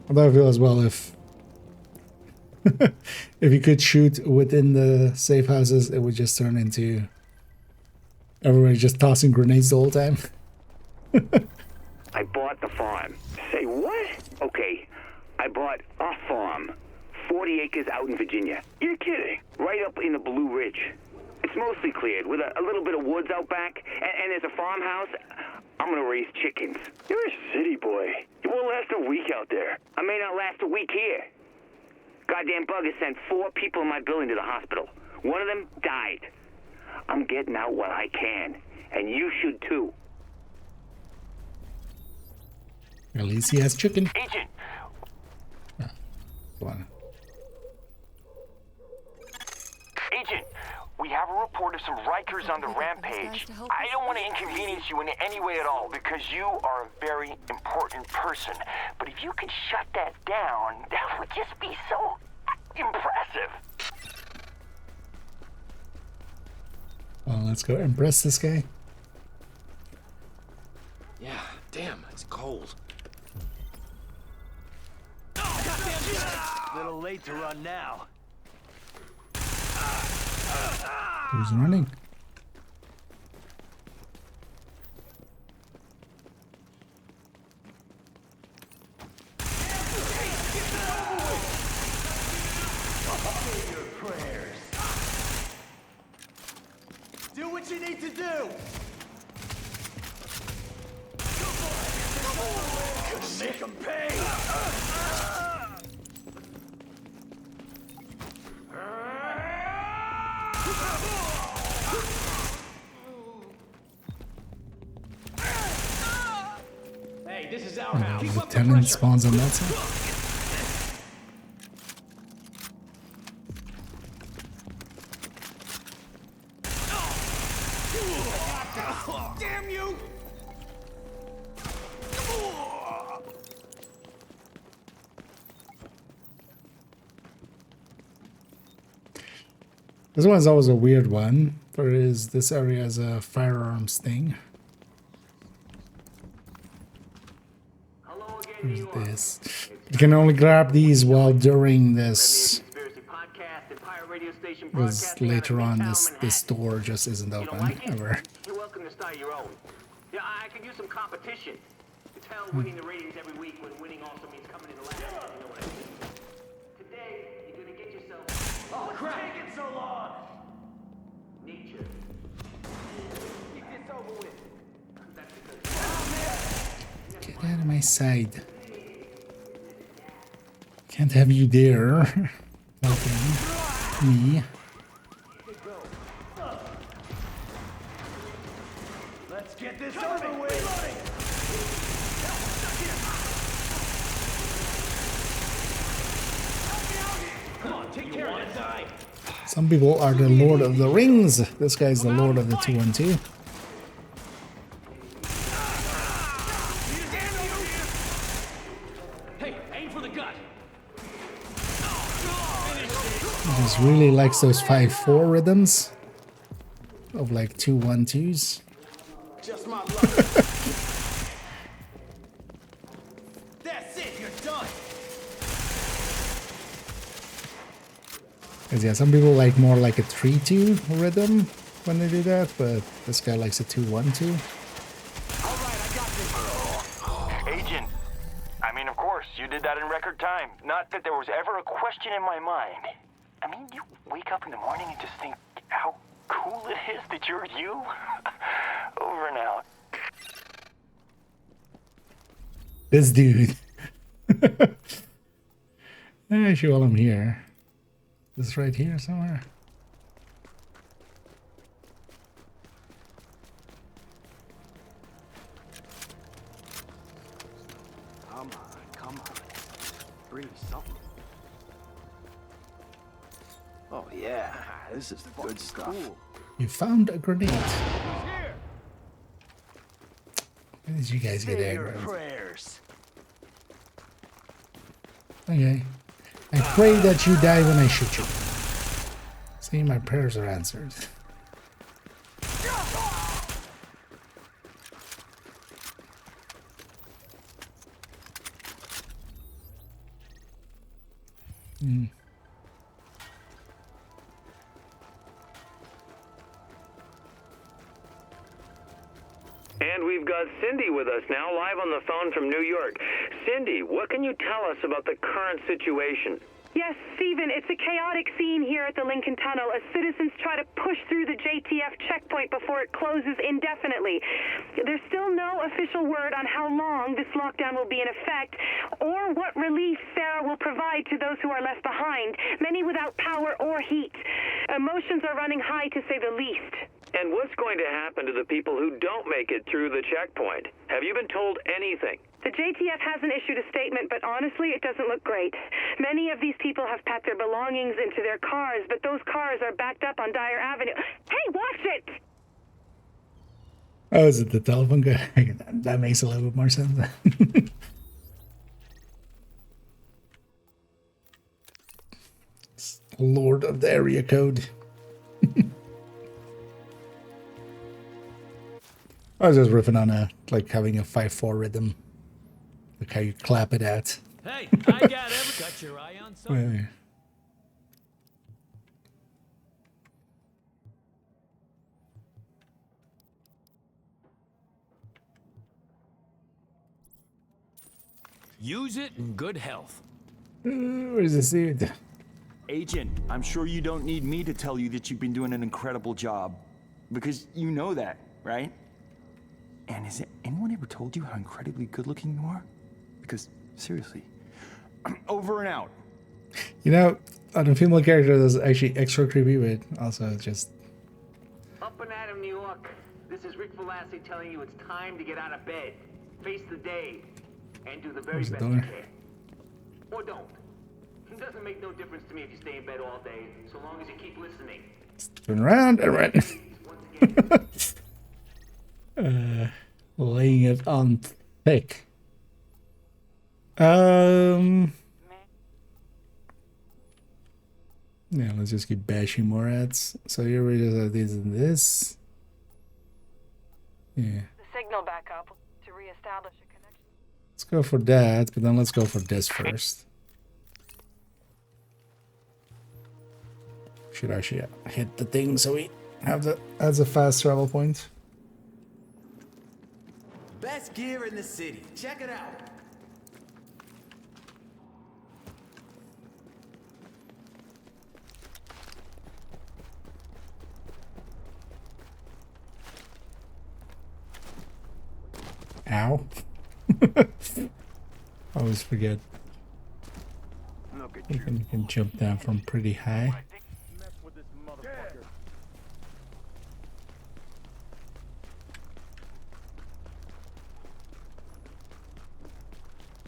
Although I feel as well if if you could shoot within the safe houses, it would just turn into everybody just tossing grenades the whole time.
I bought the farm. Say what? Okay, I bought a farm. 40 acres out in Virginia. You're kidding. Right up in the Blue Ridge. It's mostly cleared with a little bit of woods out back, and there's a farmhouse. I'm gonna raise chickens. You're a city boy. You won't last a week out there. I may not last a week here. Goddamn bug has sent 4 people in my building to the hospital. One of them died. I'm getting out while I can, and you should too.
At least he has chicken.
Agent! Agent, we have a report of some Rikers on the rampage. I don't want to inconvenience you in any way at all because you are a very important person. But if you could shut that down, that would just be so impressive.
Well, let's go impress this guy.
Yeah, damn, it's cold.
Little late to run now.
Who's running?
Do what you need to do. Gonna make them pay. Hey, this is our house.
The tenant spawns on that side.
Damn you!
This one's always a weird one. There is this area as a firearms thing. Where's this? You can only grab these while during this. Because later on, this door just isn't open ever.
You're welcome to start your own. Yeah, I could use some competition. It's hell winning the ratings every week when winning also means coming in the last. You know what I mean? Today, you're gonna get yourself. Oh crap! What's taking so long? Nature. Keep this over with.
Get out of my side. Can't have you there. helping me.
Let's get this over with. Come on, take care of that guy.
Some people are the Lord of the Rings. This guy's the Lord of the 212.
Hey, aim for the gut.
He just really likes those 5/4 rhythms of like 2-1-2s.
Just my luck. That's it, you're done.
Cause yeah, some people like more like a 3-2 rhythm when they do that, but this guy likes a 2-1-2.
Agent, I mean, of course, you did that in record time. Not that there was ever a question in my mind. I mean, you wake up in the morning and just think how cool it is that you're you. Over and out.
This dude. Actually, while I'm here, this right here somewhere.
Come on. Breathe something. Oh yeah, this is good stuff.
You found a grenade. Where did you guys get aggro?
Prayers.
Okay. I pray that you die when I shoot you. See, my prayers are answered. Hmm.
And we've got Cindy with us now, live on the phone from New York. Cindy, what can you tell us about the current situation?
Yes, Stephen, it's a chaotic scene here at the Lincoln Tunnel as citizens try to push through the JTF checkpoint before it closes indefinitely. There's still no official word on how long this lockdown will be in effect or what relief Sarah will provide to those who are left behind, many without power or heat. Emotions are running high, to say the least.
And what's going to happen to the people who don't make it through the checkpoint? Have you been told anything?
The JTF hasn't issued a statement, but honestly, it doesn't look great. Many of these people have packed their belongings into their cars, but those cars are backed up on Dyer Avenue. Hey, watch it!
Oh, is it the telephone guy? That makes a little bit more sense. Lord of the area code. I was just riffing on like having a 5/4 rhythm. Like how you clap it at.
Hey, I got him. Got your eye on something?
Wait.
Use it in good health.
Where's this dude?
Agent, I'm sure you don't need me to tell you that you've been doing an incredible job. Because you know that, right? And has anyone ever told you how incredibly good looking you are? Because, seriously, over and out.
You know, on a female character that's actually extra creepy, but also just...
Up and at 'em, New York. This is Rick Velasquez telling you it's time to get out of bed, face the day, and do the very
Where's the
best you
door?
can. Or don't. It doesn't make no difference to me if you stay in bed all day, so long as you keep listening.
Turn around and run. Laying it on thick. Yeah, let's just keep bashing more ads. So here we just have this and this. Yeah.
The signal back up to reestablish a connection.
Let's go for that, but then let's go for this first. Should actually hit the thing so we have the as a fast travel point.
Best gear in the city. Check it out.
Ow. Always forget.
Look at
You
you.
can can jump down from pretty high.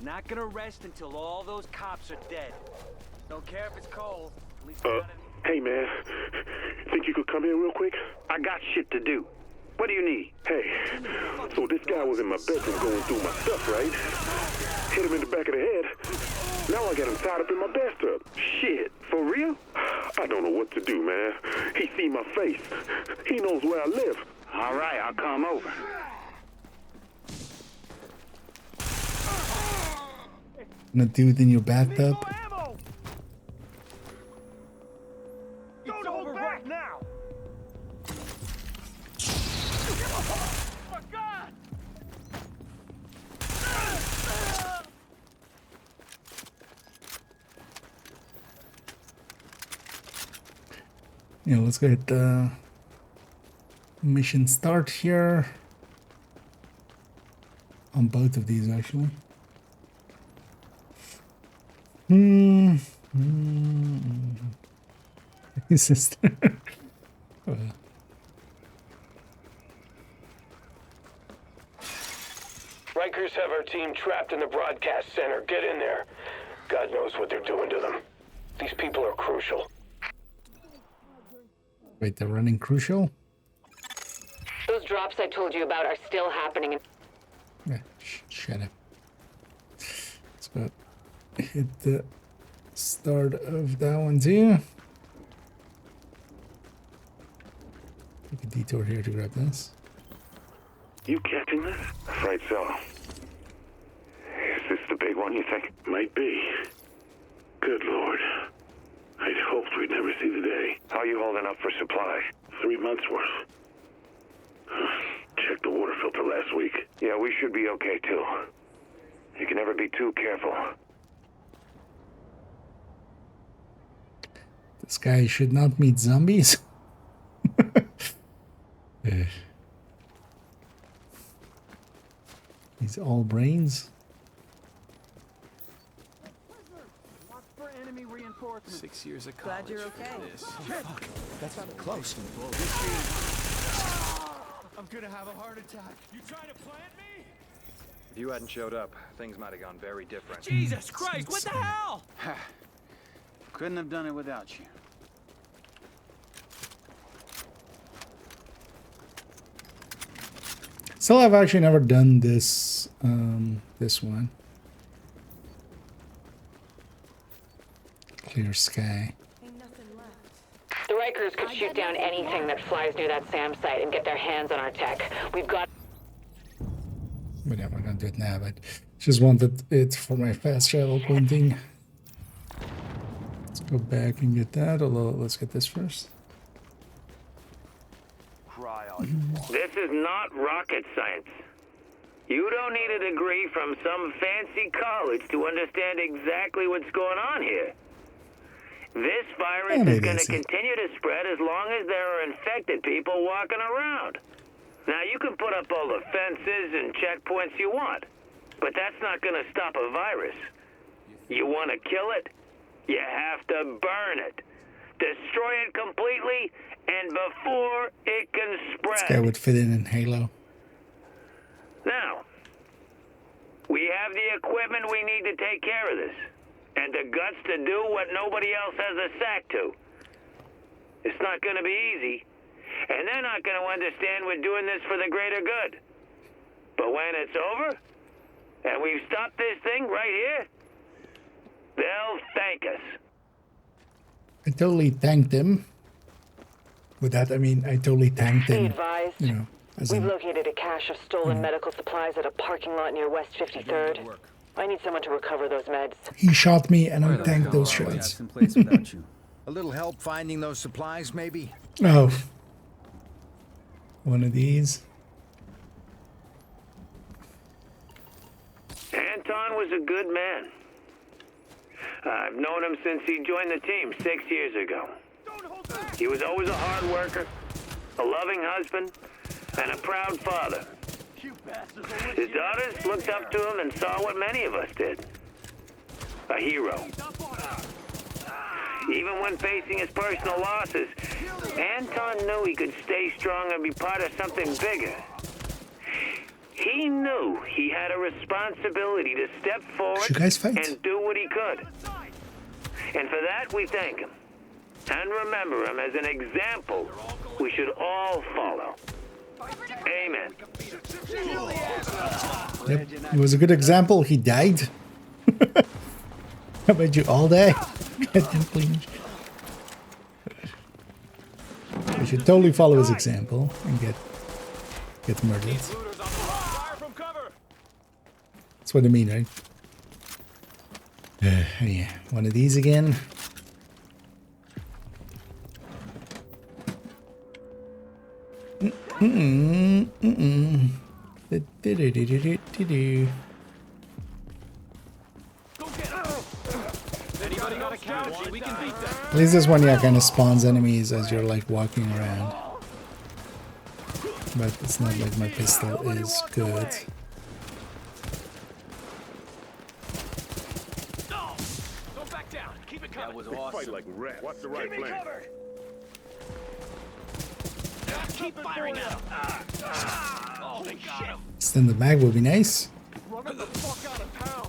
Not gonna rest until all those cops are dead. Don't care if it's cold. At least
Hey man, think you could come here real quick?
I got shit to do. What do you need?
Hey, so this guy was in my bedroom going through my stuff, right? Hit him in the back of the head. Now I got him tied up in my bathtub.
Shit, for real?
I don't know what to do, man. He seen my face. He knows where I live.
All right, I'll come over.
And a dude in your bathtub.
Don't hold back now.
Yeah, let's go hit the mission start here. On both of these, actually. His sister.
Rikers have our team trapped in the broadcast center. Get in there. God knows what they're doing to them. These people are crucial.
Wait, they're running crucial?
Those drops I told you about are still happening.
Yeah, shut up. Let's go hit the start of that one too. Take a detour here to grab this.
You catching this?
Afraid so. Is this the big one, you think?
Might be. Good Lord. I'd hoped we'd never see the day.
How are you holding up for supply?
3 months worth. Checked the water filter last week.
Yeah, we should be okay too. You can never be too careful.
This guy should not meet zombies. He's all brains.
6 years of
Glad
college.
you're okay.
This. Oh, fuck. That's not close.
I'm gonna have a heart attack. You trying to plant me?
If you hadn't showed up, things might have gone very different.
Jesus Christ, what the hell?
Couldn't have done it without you.
Still, I've actually never done this. This one. Clear sky.
The Rikers could shoot down anything that flies near that SAM site and get their hands on our tech. We've got...
But yeah, we're gonna do it now, but just wanted it for my fast travel pointing. Let's go back and get that, although let's get this first.
This is not rocket science. You don't need a degree from some fancy college to understand exactly what's going on here. This virus is going to continue to spread as long as there are infected people walking around. Now, you can put up all the fences and checkpoints you want, but that's not going to stop a virus. You want to kill it? You have to burn it. Destroy it completely and before it can spread.
This guy would fit in Halo.
Now, we have the equipment we need to take care of this, and the guts to do what nobody else has a sack to. It's not going to be easy, and they're not going to understand we're doing this for the greater good. But when it's over, and we've stopped this thing right here, they'll thank us.
I totally thanked him. With that, I mean, I totally thanked him.
Be advised.
You know, as
We've
in,
located a cache of stolen medical supplies at a parking lot near West 53rd. I need someone to recover those meds.
he shot me, and I thanked those
We had
shots.
some place without you. A little help finding those supplies, maybe?
Oh, one of these.
Anton was a good man. I've known him since he joined the team 6 years ago. He was always a hard worker, a loving husband, and a proud father. His daughters looked up to him and saw what many of us did. A hero. Even when facing his personal losses, Anton knew he could stay strong and be part of something bigger. He knew he had a responsibility to step forward
You guys fight?
and do what he could. And for that, we thank him. And remember him as an example we should all follow. Amen.
Yep, it was a good example. He died. How about you all die? We should totally follow his example and get murdered. That's what I mean, right? Yeah, one of these again. At least this one, yeah, kind of spawns enemies as you're like walking around. But it's not like my pistol is good.
That was awesome. Fight like rats. What's the right plan?
Keep firing up. Oh, they got him.
Extend the mag would be nice.
Running the fuck out of town.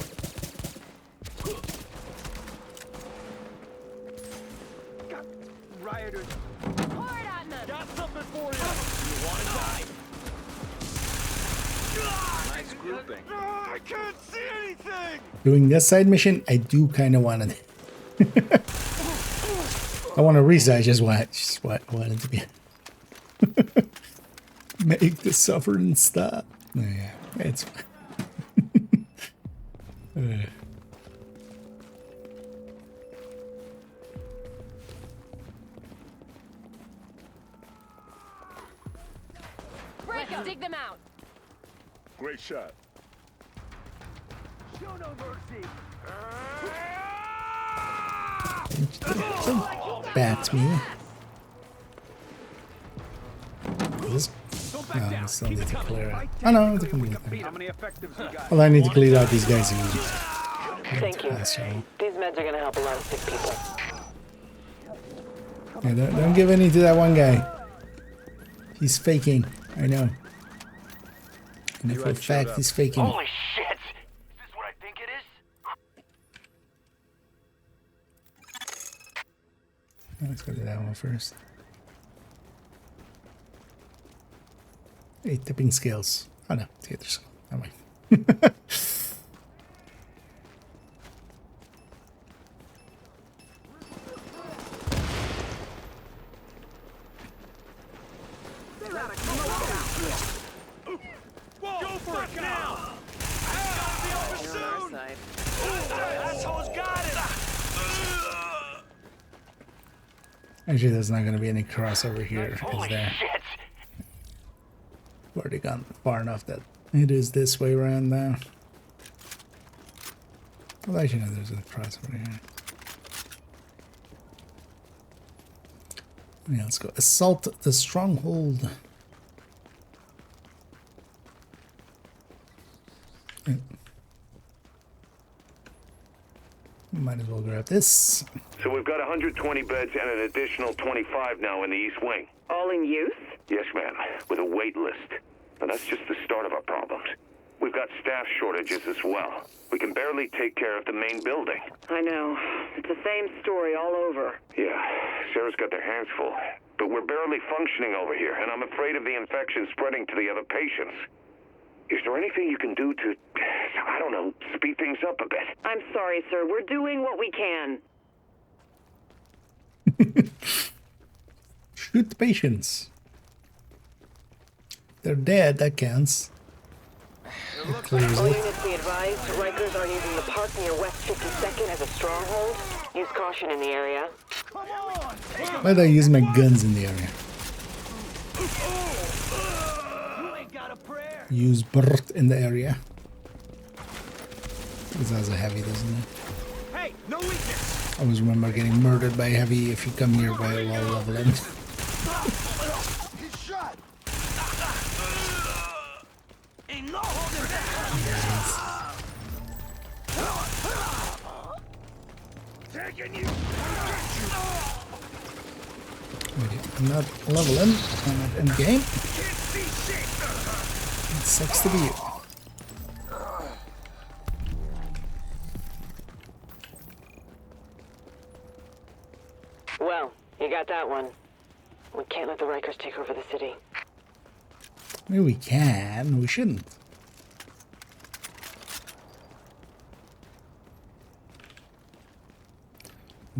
Got rioters. Got something for you. You want to die?
Nice grouping.
I can't see anything.
Doing this side mission, I do kind of want to. I want to resize. Just want it to be. Make the suffering stop. Oh, yeah, it's fine.
Break them. Dig them out.
Great shot.
Show no mercy.
Don't bat me. This, no, I still need to clear out. Oh no, it's a complete thing. Well, I need to clear out these guys again.
Thank you. These meds are gonna help a lot of sick people.
Yeah, don't give any to that one guy. He's faking. I know. And for a fact, he's faking.
Holy shit! Is this what I think it is?
Let's go to that one first. Hey, tipping scales. Oh no, theater scale. Oh my.
Go for it now! Asshole's got it!
Actually, there's not going to be any crossover here, is
Holy
there?
shit!
I've already gone far enough that it is this way around now. Well, actually, no, there's a crossover here. Yeah, let's go. Assault the stronghold. Might as well grab this.
So we've got 120 beds and an additional 25 now in the East Wing.
All in use?
Yes, ma'am, with a wait list. But that's just the start of our problems. We've got staff shortages as well. We can barely take care of the main building.
I know. It's the same story all over.
Yeah, Sarah's got their hands full. But we're barely functioning over here, and I'm afraid of the infection spreading to the other patients. Is there anything you can do to, I don't know, speed things up a bit?
I'm sorry, sir. We're doing what we can.
Shoot the patients. They're dead, that counts. That clears
All
it.
units be advised, Rikers are using the park near West 52nd as a stronghold. Use caution in the area.
Why do I use my guns in the area? Use BRT in the area. This has a heavy, doesn't it?
Hey, no weakness.
I always remember getting murdered by heavy if you come here by a low level end.
He's shot. Ain't no holding back.
Wait, I'm not leveling. I'm not in game. It sucks to be you.
Well, you got that one. We can't let the Rikers take over the city.
Maybe we can. We shouldn't.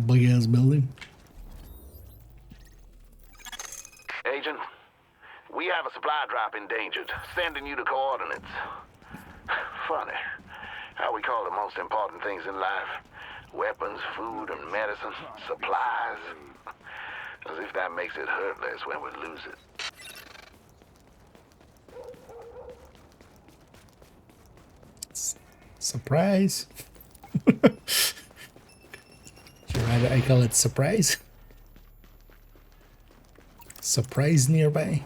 Big ass building.
Agent, we have a supply drop endangered. Sending you the coordinates. Funny how we call the most important things in life weapons, food, and medicine supplies. As if that makes it hurt less when we lose it.
Surprise. I call it surprise. Surprise nearby.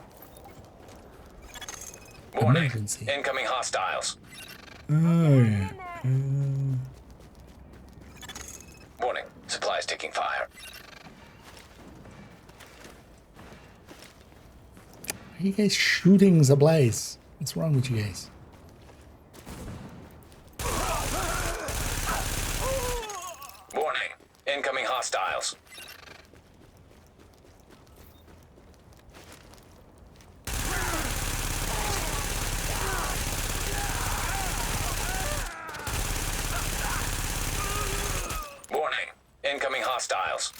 Warning.
Emergency.
Incoming hostiles.
Oh yeah.
Warning. Supplies taking fire.
Why are you guys shooting supplies? What's wrong with you guys?
Warning. Incoming hostiles. Warning. Incoming hostiles.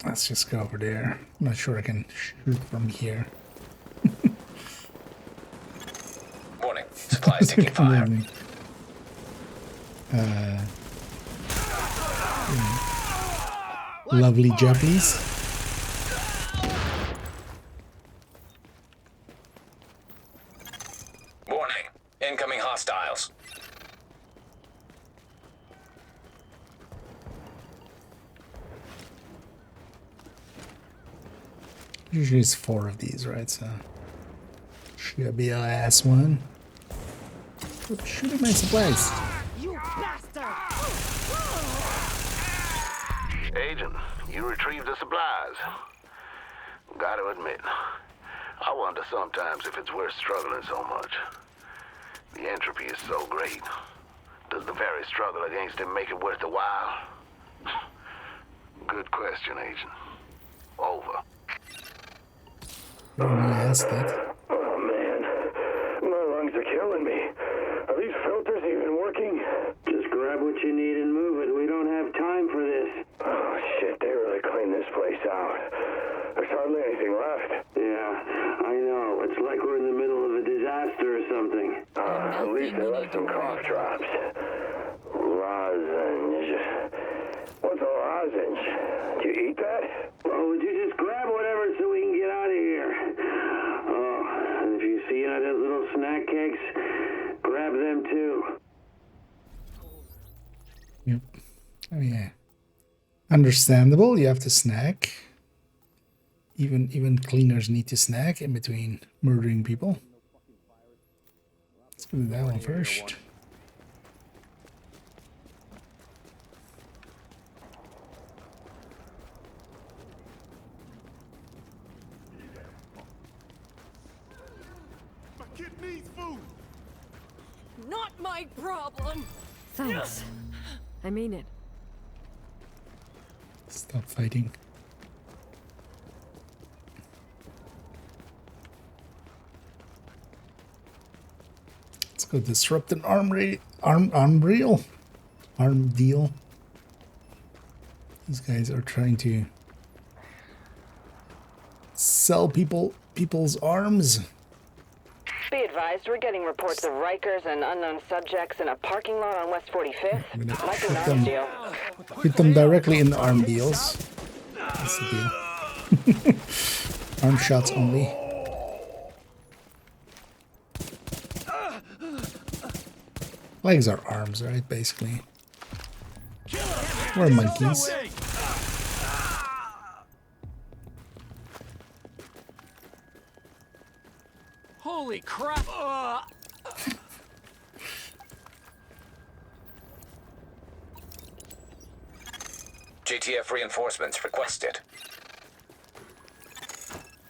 Let's just go over there. I'm not sure I can shoot from here.
Warning. Supplies taking fire.
Lovely Jappies.
Warning. Incoming hostiles.
Usually it's 4 of these, right? So should be a last one. Stop shooting my supplies.
You bastard!
Agent, you retrieved the supplies. Gotta admit, I wonder sometimes if it's worth struggling so much. The entropy is so great. Does the very struggle against it make it worth the while? Good question, Agent. Over.
Ask that.
Oh, man. My lungs are killing me. Are these filters even working?
Just grab what you need and move it. We don't have time for this.
Oh, shit. They really cleaned this place out. There's hardly anything left.
Yeah, I know. It's like we're in the middle of a disaster or something.
At least they left some cough drops. Lozenge. What's a lozenge? Do you eat that?
Oh, would you just grab whatever so we can get out of here? Oh, and if you see any of those little snack cakes, grab them too.
Yep. Oh yeah. Understandable. You have to snack. Even cleaners need to snack in between murdering people. Let's do that one first.
My kid needs food.
Not my problem.
Thanks. I mean it.
Stop fighting. Let's go disrupt an arm deal. These guys are trying to sell people's arms.
Be advised, we're getting reports of Rikers and unknown subjects in a parking lot on West 45th. Might be an arms deal.
Hit them directly in the arm deals. That's the deal. Arm shots only. Legs are arms, right? Basically. We're monkeys.
Holy crap!
JTF reinforcements requested.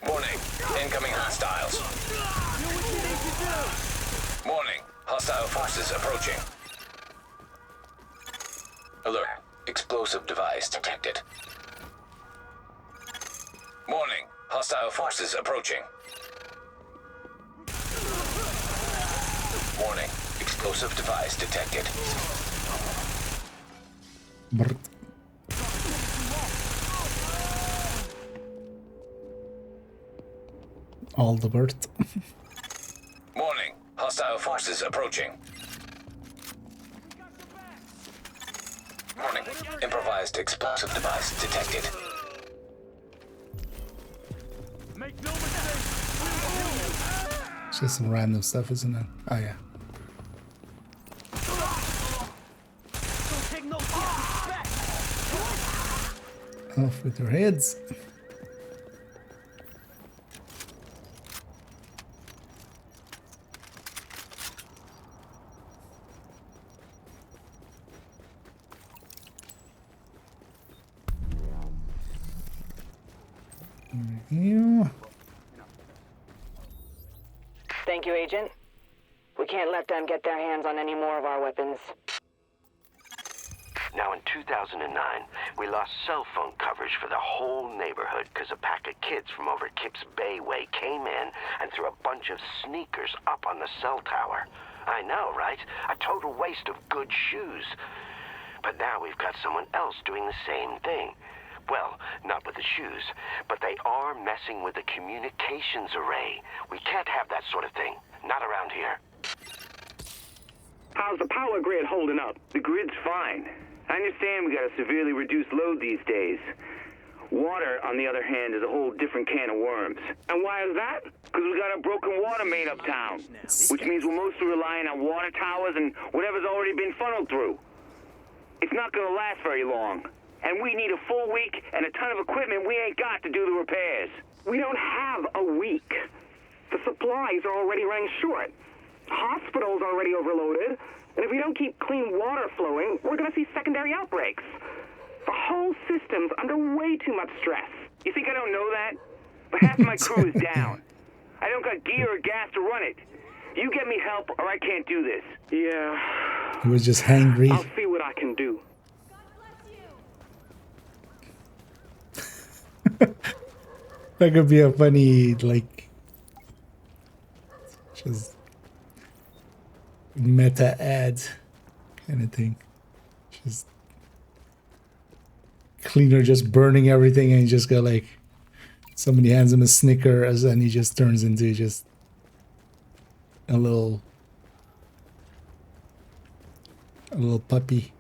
Warning, incoming hostiles. Warning, hostile forces approaching. Alert, explosive device detected. Warning, hostile forces approaching. Warning, explosive device detected.
Brr. All the bird.
Warning, hostile forces approaching. Warning, improvised explosive device detected.
Make no mistake.
It's just some random stuff, isn't it? Oh yeah.
Don't take no disrespect.
Off with your heads. You.
Thank you, Agent. We can't let them get their hands on any more of our weapons.
Now, in 2009, we lost cell phone coverage for the whole neighborhood because a pack of kids from over Kips Bay Way came in and threw a bunch of sneakers up on the cell tower. I know, right? A total waste of good shoes. But now we've got someone else doing the same thing. Well, not with the shoes, but they are messing with the communications array. We can't have that sort of thing. Not around here.
How's the power grid holding up? The grid's fine. I understand we got a severely reduced load these days. Water, on the other hand, is a whole different can of worms. And why is that? Because we got a broken water main uptown, which means we're mostly relying on water towers and whatever's already been funneled through. It's not gonna last very long. And we need a full week and a ton of equipment we ain't got to do the repairs.
We don't have a week. The supplies are already running short. Hospitals already overloaded. And if we don't keep clean water flowing, we're gonna see secondary outbreaks. The whole system's under way too much stress.
You think I don't know that? But half my crew is down. I don't got gear or gas to run it. You get me help or I can't do this.
Yeah.
He was just hangry.
I'll see what I can do.
That could be a funny, like, just meta ad kind of thing. Just cleaner just burning everything, and you just got like somebody hands him a Snickers and he just turns into just a little puppy.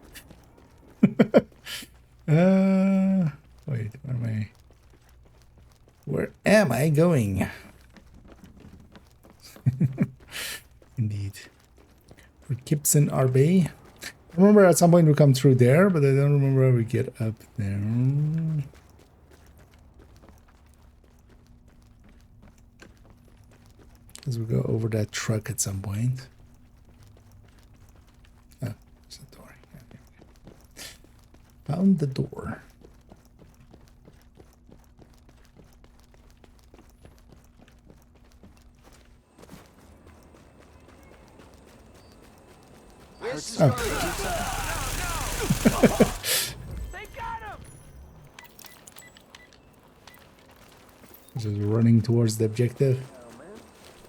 Wait, where am I going? Indeed. For Gibson RB. I remember at some point we come through there, but I don't remember how we get up there. Because we go over that truck at some point. Oh, there's a door. Yeah. Found the door.
Oh. They got him.
Just running towards the objective.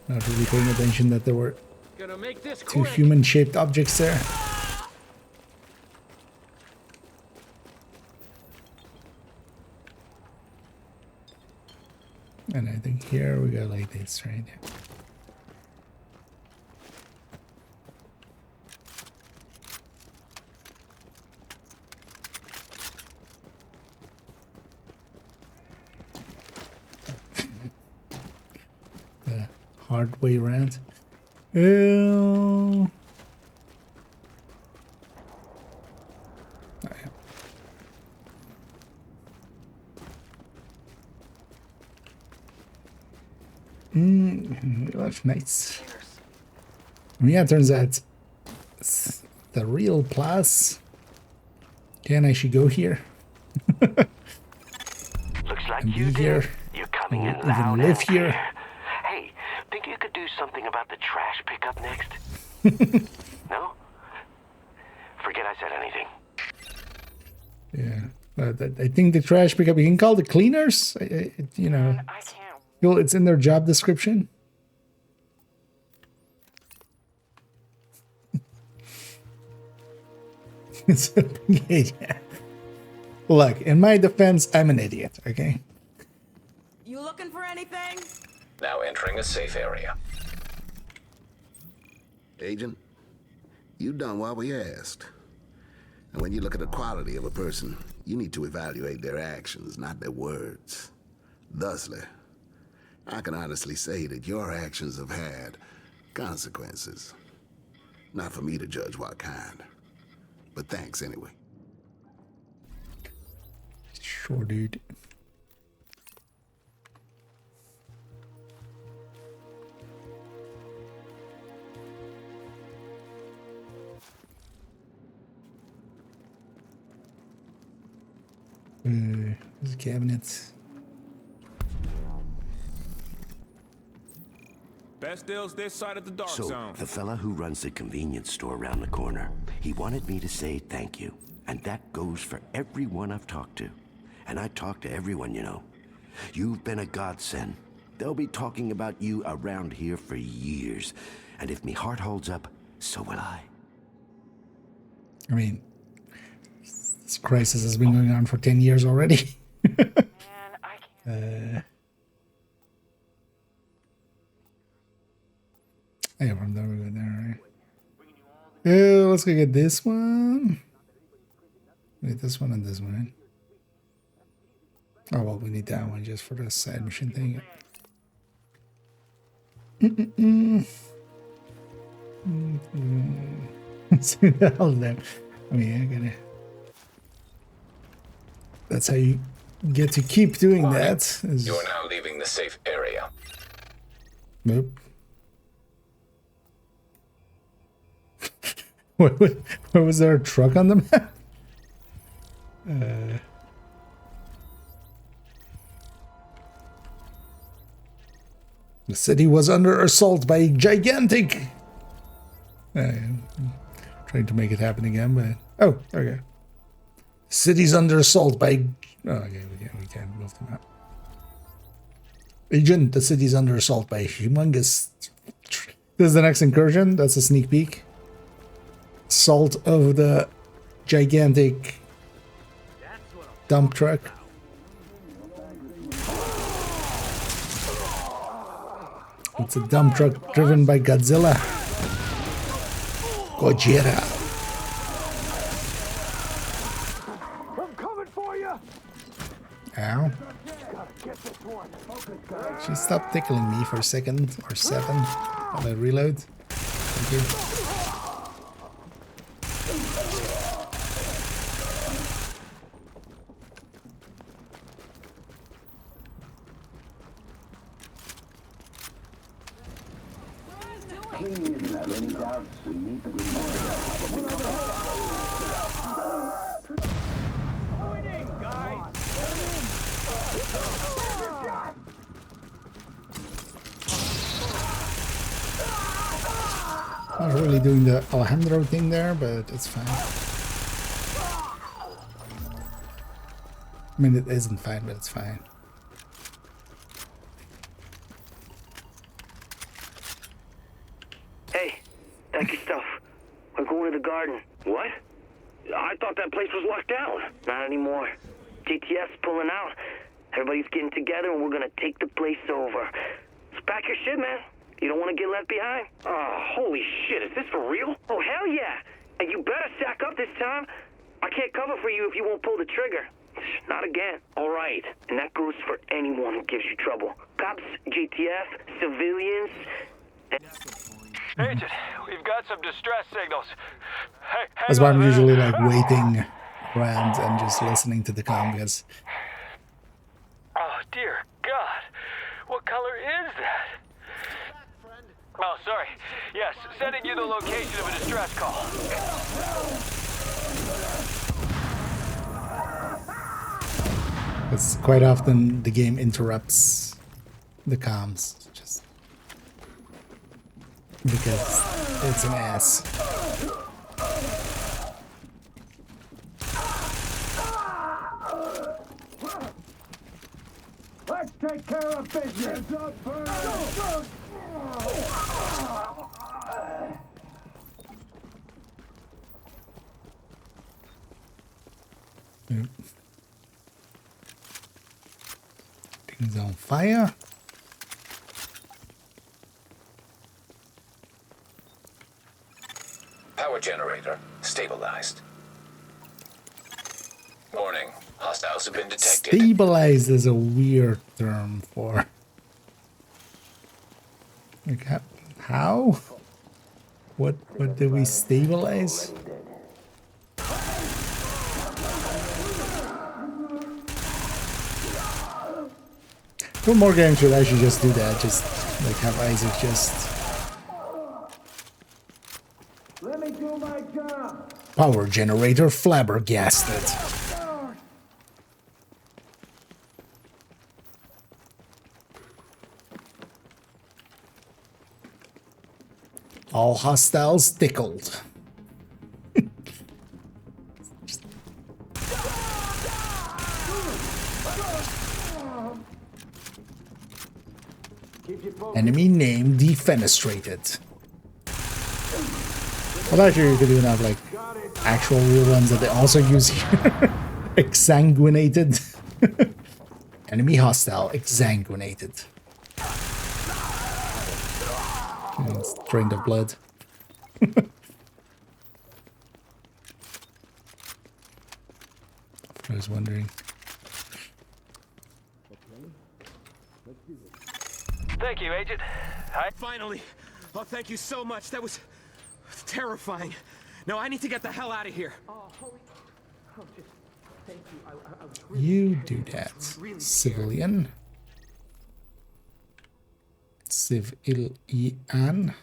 Not really paying attention that there were
Gonna make this
two
quick.
human-shaped objects there. And I think here we go like this, right? The hard way around. Oh, yeah. nice. Yeah, it turns out it's the real plus. Can I should go here?
Looks like
and
you
be
did.
here.
You're coming in
Even
loud
live
and
here.
clear. Hey, think you could do something about the trash pickup next? No? Forget I said anything.
Yeah, I think the trash pickup. You can call the cleaners. You know, well, it's in their job description. Yeah. Look, in my defense, I'm an idiot. Okay.
You looking for anything?
Now entering a safe area.
Agent, you done what we asked. And when you look at the quality of a person, you need to evaluate their actions, not their words. Thusly, I can honestly say that your actions have had consequences. Not for me to judge what kind. But thanks anyway.
Sure, dude. There's a cabinet.
Best deals this side of the dark zone.
The fella who runs the convenience store around the corner, he wanted me to say thank you. And that goes for everyone I've talked to. And I talk to everyone, you know. You've been a godsend. They'll be talking about you around here for years. And if me heart holds up, so will I.
I mean, this crisis has been going on for 10 years already. Yeah, from there we go there, right? Let's go get this one. Wait, this one and this one. Oh well, we need that one just for the side mission thing. Hell them. I mean, I gotta. That's how you get to keep doing that.
You are now leaving the safe area.
Nope. Where was there a truck on the map? The city was under assault by a gigantic. Trying to make it happen again, but oh, okay. City's under assault by. Oh, okay, we can't move the map. Agent, the city's under assault by a humongous. This is the next incursion. That's a sneak peek. Assault of the gigantic dump truck. It's a dump truck driven by Godzilla. Gojira.
I'm coming for you.
Ow. She stopped tickling me for a second or seven while I reload. Thank you. Not really doing the Alejandro thing there, but it's fine. I mean, it isn't fine, but it's fine.
Hey, pack your stuff. We're going to the garden. What? I thought that place was locked down. Not anymore. JTF's pulling out. Everybody's getting together and we're gonna take the place over. Just pack your shit, man. You don't want to get left behind?
Oh, holy shit, is this for real?
Oh, hell yeah. And you better sack up this time. I can't cover for you if you won't pull the trigger. Not again. All right. And that goes for anyone who gives you trouble. Cops, JTF, civilians.
Agent, we've got some distress signals. Hey,
That's why I'm usually like waiting around and just listening to the comm because.
Oh dear God, what color is that? Oh, sorry. Yes, sending you the location of a distress call.
It's quite often the game interrupts the comms, just because it's an ass.
Let's take care of business.
Yep. Things on fire.
Power generator stabilized. Warning, hostiles have been detected.
Stabilized is a weird term for. Like how? What did we stabilize? Well, more games should actually just do that. Just like have Isaac just
Let me do my job.
power generator flabbergasted. All hostiles tickled. Enemy name defenestrated. Well, actually, you could even have like actual real ones that they also use here. Exsanguinated. Enemy hostile exsanguinated. It's drained of blood. I was wondering.
Thank you, Agent.
Finally! Oh, thank you so much. That was terrifying. No, I need to get the hell out of here.
You do that, civilian. Civilian.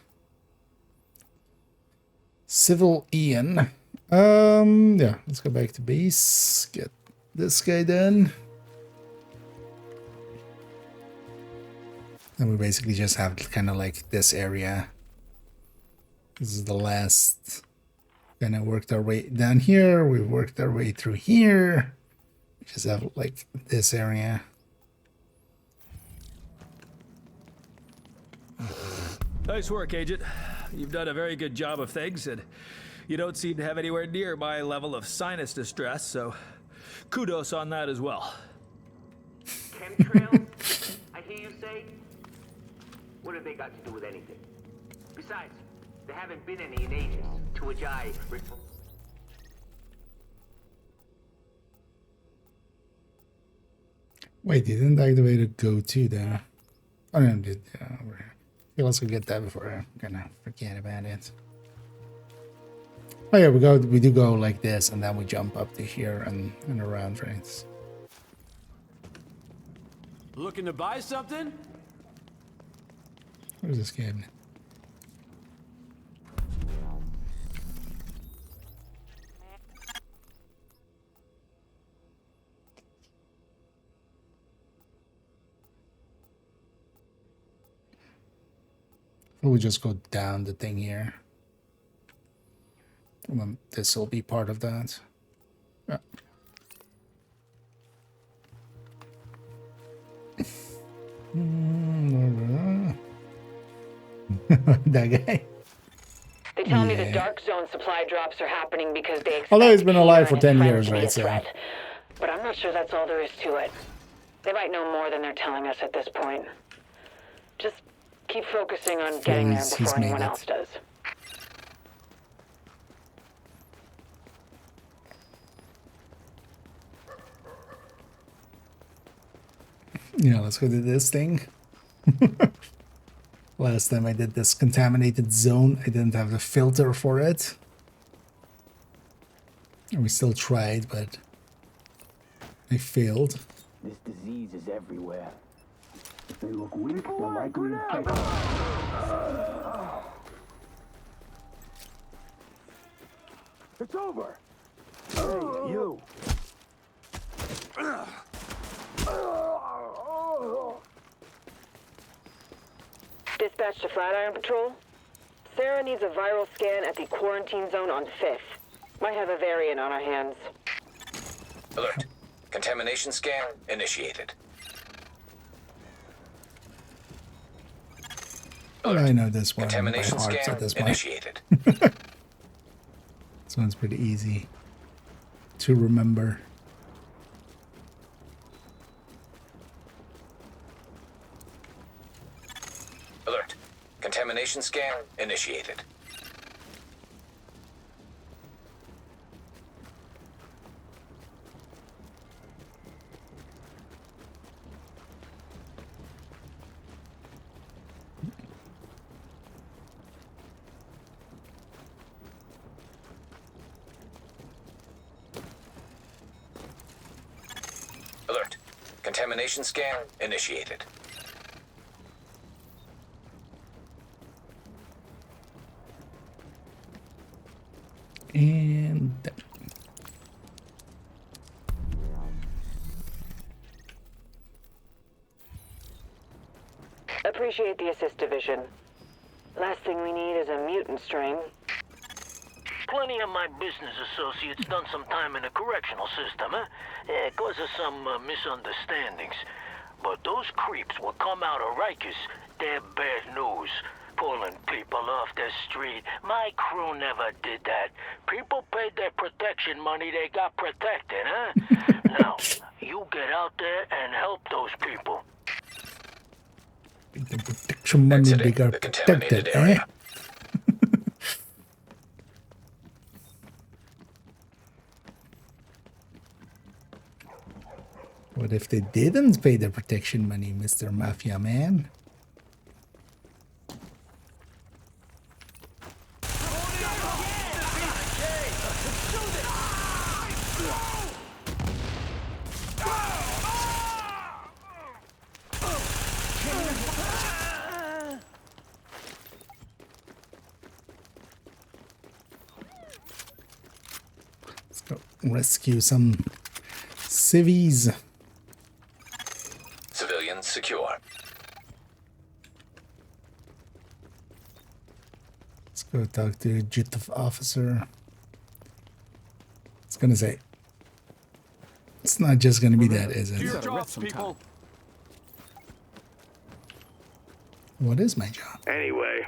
Civil Ian. Yeah, let's go back to base. Get this guy done. And we basically just have kind of like this area. This is the last. Kind of worked our way down here. We've worked our way through here. We just have like this area.
Nice work, Agent. You've done a very good job of things, and you don't seem to have anywhere near my level of sinus distress, so kudos on that as well.
Chemtrails? I hear you say? What have they got to do with anything? Besides, there haven't been any in ages, to which I...
Wait, you didn't activate a go-to there. Oh no, did over here. You'll also get that before I'm gonna forget about it. Oh yeah, we do go like this, and then we jump up to here and around, right?
Looking to buy something?
Where's this cabinet? We'll just go down the thing here. And then this will be part of that. Yeah. That guy.
They tell me the Dark Zone supply drops are happening because they expect
Although he's been alive for
Kieran
10
and
years,
friends to be a
right? So.
threat. But I'm not sure that's all there is to it. They might know more than they're telling us at this point. Just keep focusing on getting there before anyone else does.
Yeah, let's go do this thing. Last time I did this contaminated zone, I didn't have the filter for it. And we still tried, but I failed.
This disease is everywhere. If they look weak, they're likely infected. It's over. Hey, you.
Dispatch to Flatiron Patrol. Sarah needs a viral scan at the quarantine zone on 5th. Might have a variant on our hands.
Alert. Contamination scan initiated.
Well, I know this one by
Contamination
heart
scan
at this point.
initiated.
This one's pretty easy to remember.
Alert. Contamination scan initiated. Alert. Contamination scan initiated.
And
Appreciate the assist division. Last thing we need is a mutant strain.
Plenty of my business associates done some time in the correctional system, huh? Yeah, causes some misunderstandings. But those creeps will come out of Rikers, they're bad news. Pulling people off the street. My crew never did that. People paid their protection money, they got protected, huh? Now, you get out there and help those people.
the protection money they got protected, eh? What if they didn't pay the protection money, Mr. Mafia Man? Let's go rescue some civvies.
Civilians secure.
Let's go talk to JITF officer. It's gonna say, it's not just gonna be that, is it?
Your jobs, people.
What is my job?
Anyway,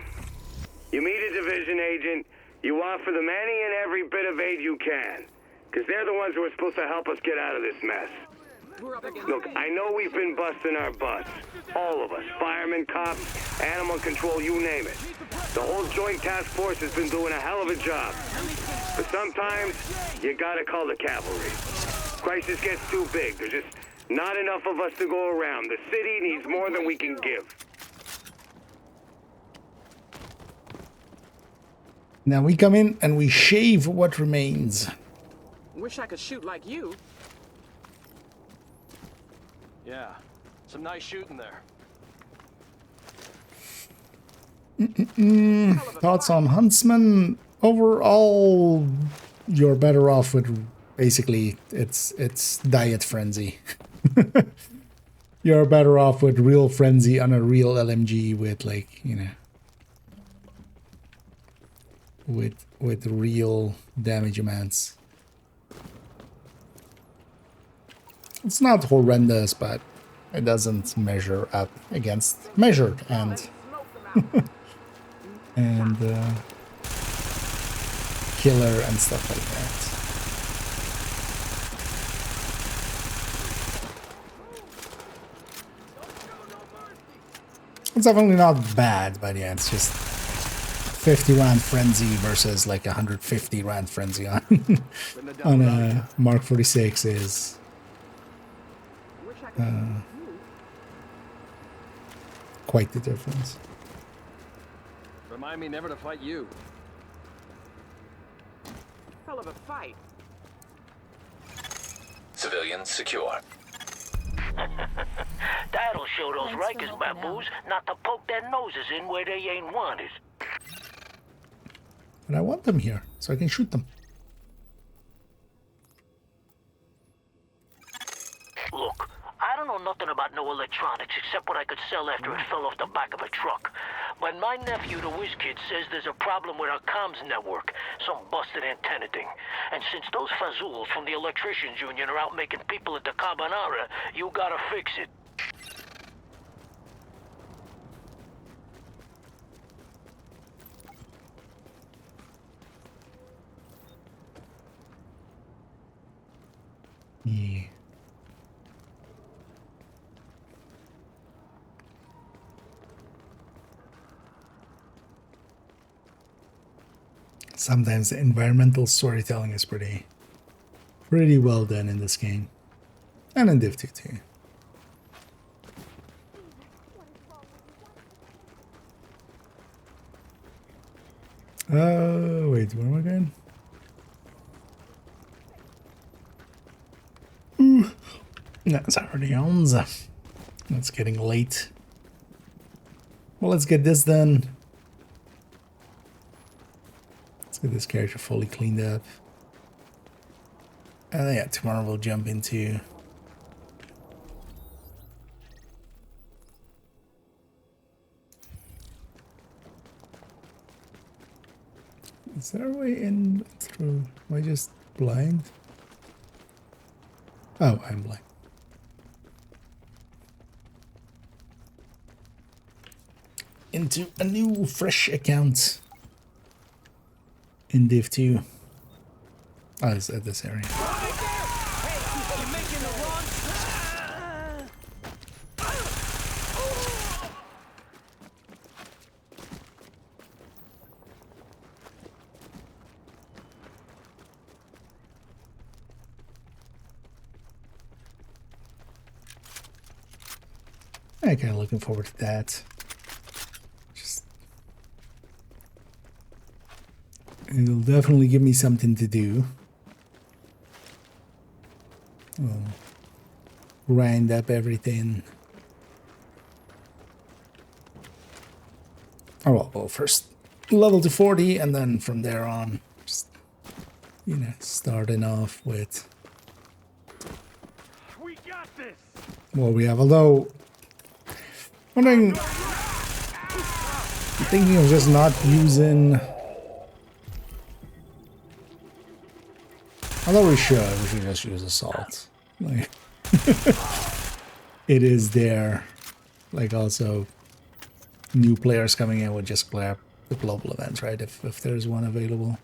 you meet a division agent, you offer them any and every bit of aid you can. Because they're the ones who are supposed to help us get out of this mess. Look, I know we've been busting our butts. All of us. Firemen, cops, animal control, you name it. The whole joint task force has been doing a hell of a job. But sometimes, you gotta call the cavalry. Crisis gets too big. There's just not enough of us to go around. The city needs more than we can give.
Now we come in and we shave what remains.
Wish I could shoot like you.
Yeah, some nice shooting there.
Thoughts on Huntsman? Overall, you're better off with basically it's diet frenzy. You're better off with real frenzy on a real LMG with, like, you know, with real damage amounts. It's not horrendous, but it doesn't measure up against measured and and killer and stuff like that. It's definitely not bad, but yeah, it's just 50 round frenzy versus like 150 round frenzy on on a Mark 46 is quite the difference.
Remind me never to fight you.
Hell of a fight.
Civilians secure.
That'll show those Rikers baboos not to poke their noses in where they ain't wanted.
But I want them here so I can shoot them.
electronics except what I could sell after it fell off the back of a truck. But my nephew, the whiz kid, says there's a problem with our comms network. Some busted antenna thing. And since those fazools from the electricians union are out making people at the Carbonara, you gotta fix it.
Yeah. Sometimes the environmental storytelling is pretty well done in this game. And in Div 2 too. Wait, where am I going? That's already on. It's getting late. Well, let's get this done. Let's get this character fully cleaned up. And yeah, tomorrow we'll jump into... Is there a way in through? Am I just blind? Oh, I'm blind. Into a new fresh account in Div 2. Oh, it's at this area. I'm kind of looking forward to that. It'll definitely give me something to do. Grind up everything. Oh well, first level to 40, and then from there on, just, you know, starting off with what we have. Although, I'm thinking of just not using. Although we should just use assault. Like, it is there. Like, also, new players coming in would just grab the global events, right? If there's one available.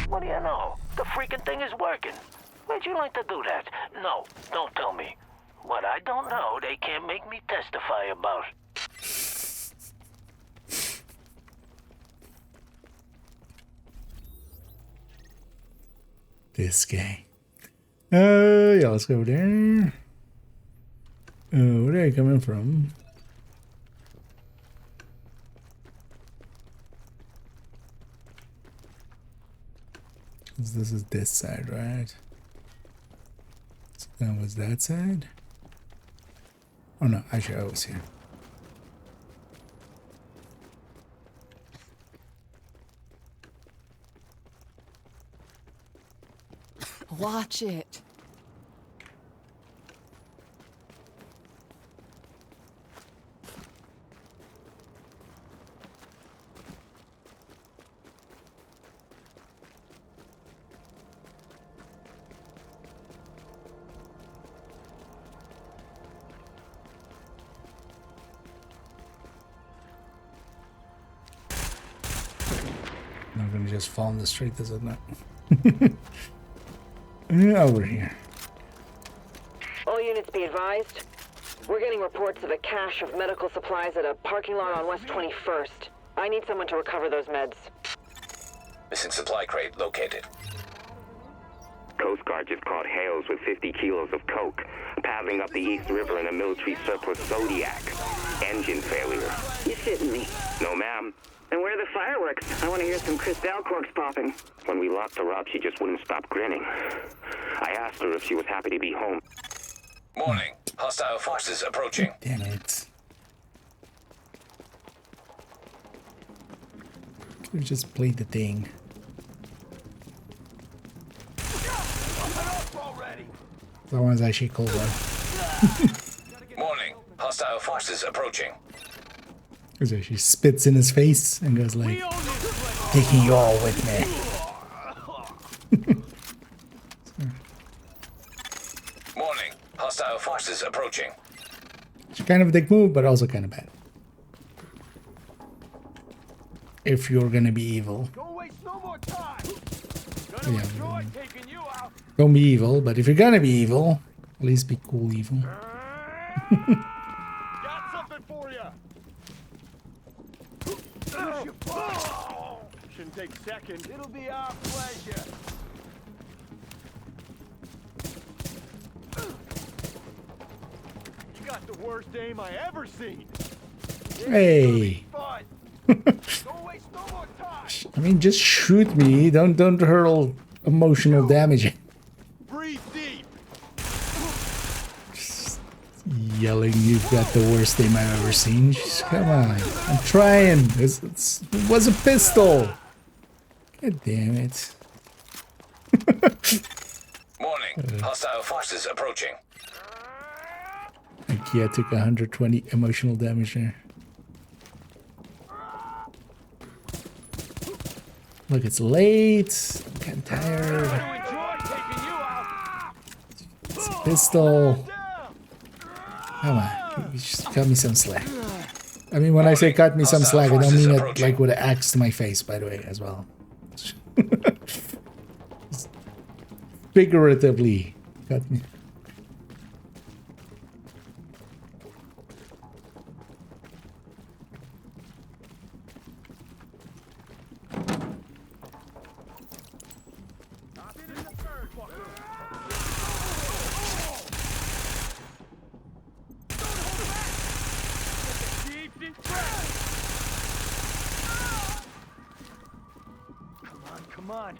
What do you know? The freaking thing is working. Why'd you like to do that? No, don't tell me. What I don't know, they can't make me testify about.
This guy. Yeah, let's go there. Where are you coming from? This is this side, right? So that was that side? Oh no, actually I was here.
Watch it.
I'm gonna just fall in the street, is it not? Over here.
All units be advised. We're getting reports of a cache of medical supplies at a parking lot on West 21st. I need someone to recover those meds.
Missing supply crate located.
Coast Guard just caught Hales with 50 kilos of coke, paddling up the East River in a military surplus Zodiac. Engine failure.
You shitting me?
No, ma'am.
And where are the fireworks? I want to hear some Cristal corks popping.
When we locked her up, she just wouldn't stop grinning. I asked her if she was happy to be home.
Morning. Hostile forces approaching.
Damn it. Could have just played the thing. That one's actually cool one.
Warning. Hostile forces approaching.
Because she spits in his face and goes like, taking you all with me.
Warning. Hostile forces approaching.
It's kind of a dick move, but also kind of bad. If you're gonna be evil.
Don't waste no more time.
Yeah,
Enjoy taking you out.
don't be evil, but if you're gonna be evil, at least be cool evil.
Got something for you. Shouldn't take seconds. It'll be our pleasure. You got the worst aim I ever seen.
Hey.
Don't waste no more time.
I mean, just shoot me. Don't hurl emotional damage.
Breathe deep.
Yelling, you've got the worst aim I've ever seen. Just, come on. I'm trying. It was a pistol. God damn it.
Warning. Hostile forces approaching.
IKEA took 120 emotional damage there. Look, it's late. I'm kind of tired. It's a pistol. Come on, you just cut me some slack. I mean, when I say cut me some slack, I don't mean it like with an axe to my face, by the way, as well. Figuratively, cut me.
Come on.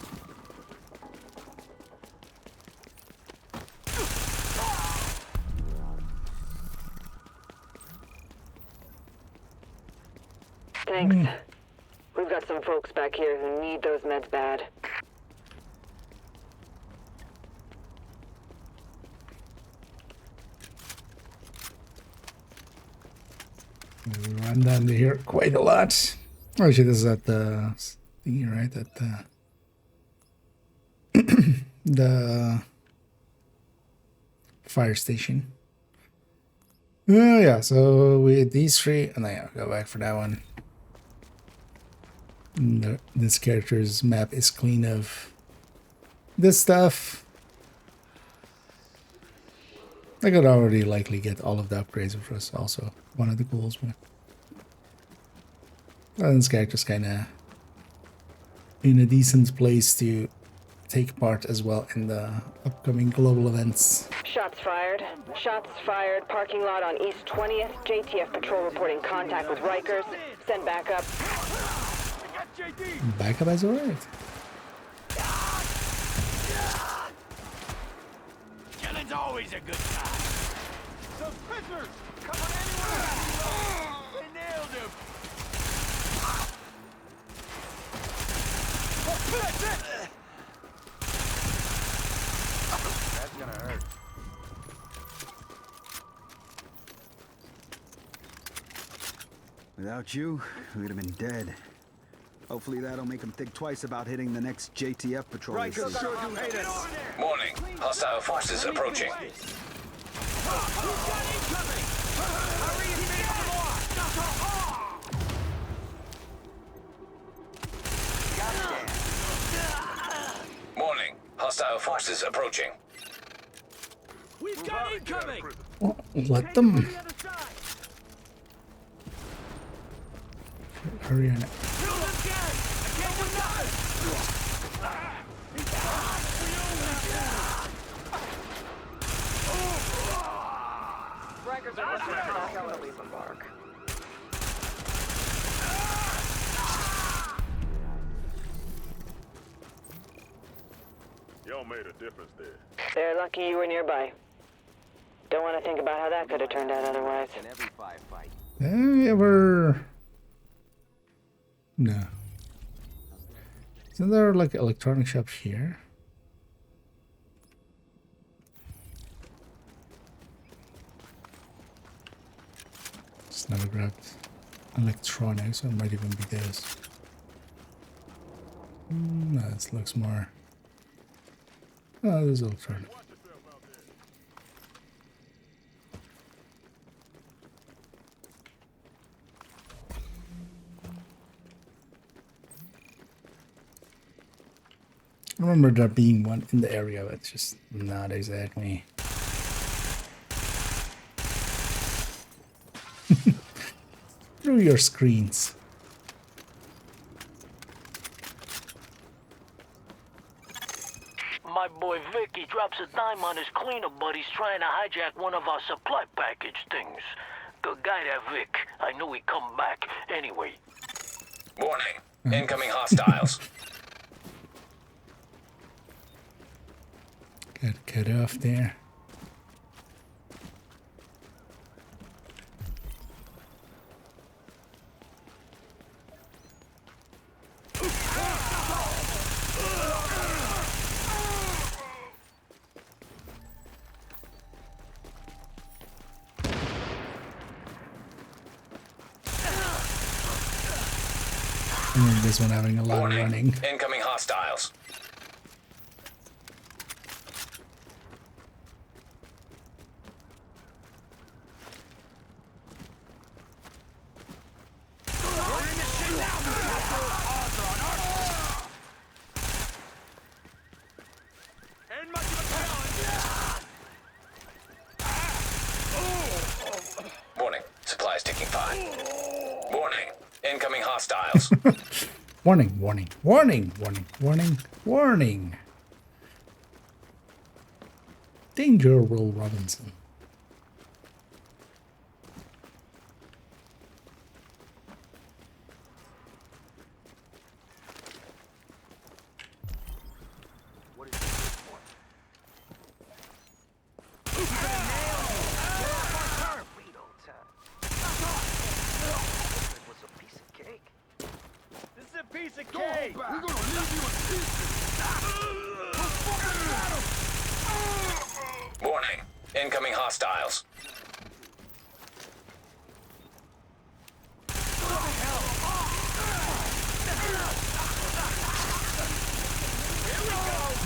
Thanks. We've got some folks back here who need those meds bad.
We run down to here quite a lot. Actually, this is at the thingy, right? At the fire station. Oh yeah, so we had these three, and then I'll go back for that one. This character's map is clean of this stuff. I could already likely get all of the upgrades, which was also one of the goals. But this character's kind of in a decent place to take part as well in the upcoming global events.
Shots fired. Shots fired. Parking lot on East 20th. JTF patrol reporting contact with Rikers. Send backup.
Backup has arrived.
Killing's always a good time. Some prisoners coming anywhere. They nailed him.
That's gonna hurt.
Without you, we'd have been dead. Hopefully that'll make them think twice about hitting the next JTF patrol.
Right, sure do hate us.
Warning. Hostile forces approaching. Warning. Hostile forces approaching.
We've got incoming.
Well, let them. Hurry on it.
Rikers are listening to that. Don't leave them bark.
Y'all made a difference there.
They're lucky you were nearby. Don't want to think about how that could have turned out otherwise.
In every firefight.
Ever? No. Isn't there like electronic shops here? Never grabbed electronics, so it might even be this. No, this looks more. Oh, this is electronic. I remember there being one in the area, but it's just not exactly. Through your screens.
My boy Vicky drops a dime on his cleaner buddies trying to hijack one of our supply package things. Good guy, that Vic. I knew he'd come back. Anyway.
Warning. Incoming hostiles.
Got cut off there. I remember this one having a lot of running.
Incoming hostiles. Warning. Supplies taking 5. Warning. Incoming hostiles.
Warning, warning, warning, warning, warning, warning. Danger, Will Robinson.
Piece of cake! We're gonna leave you in pieces!
Warning. Incoming hostiles.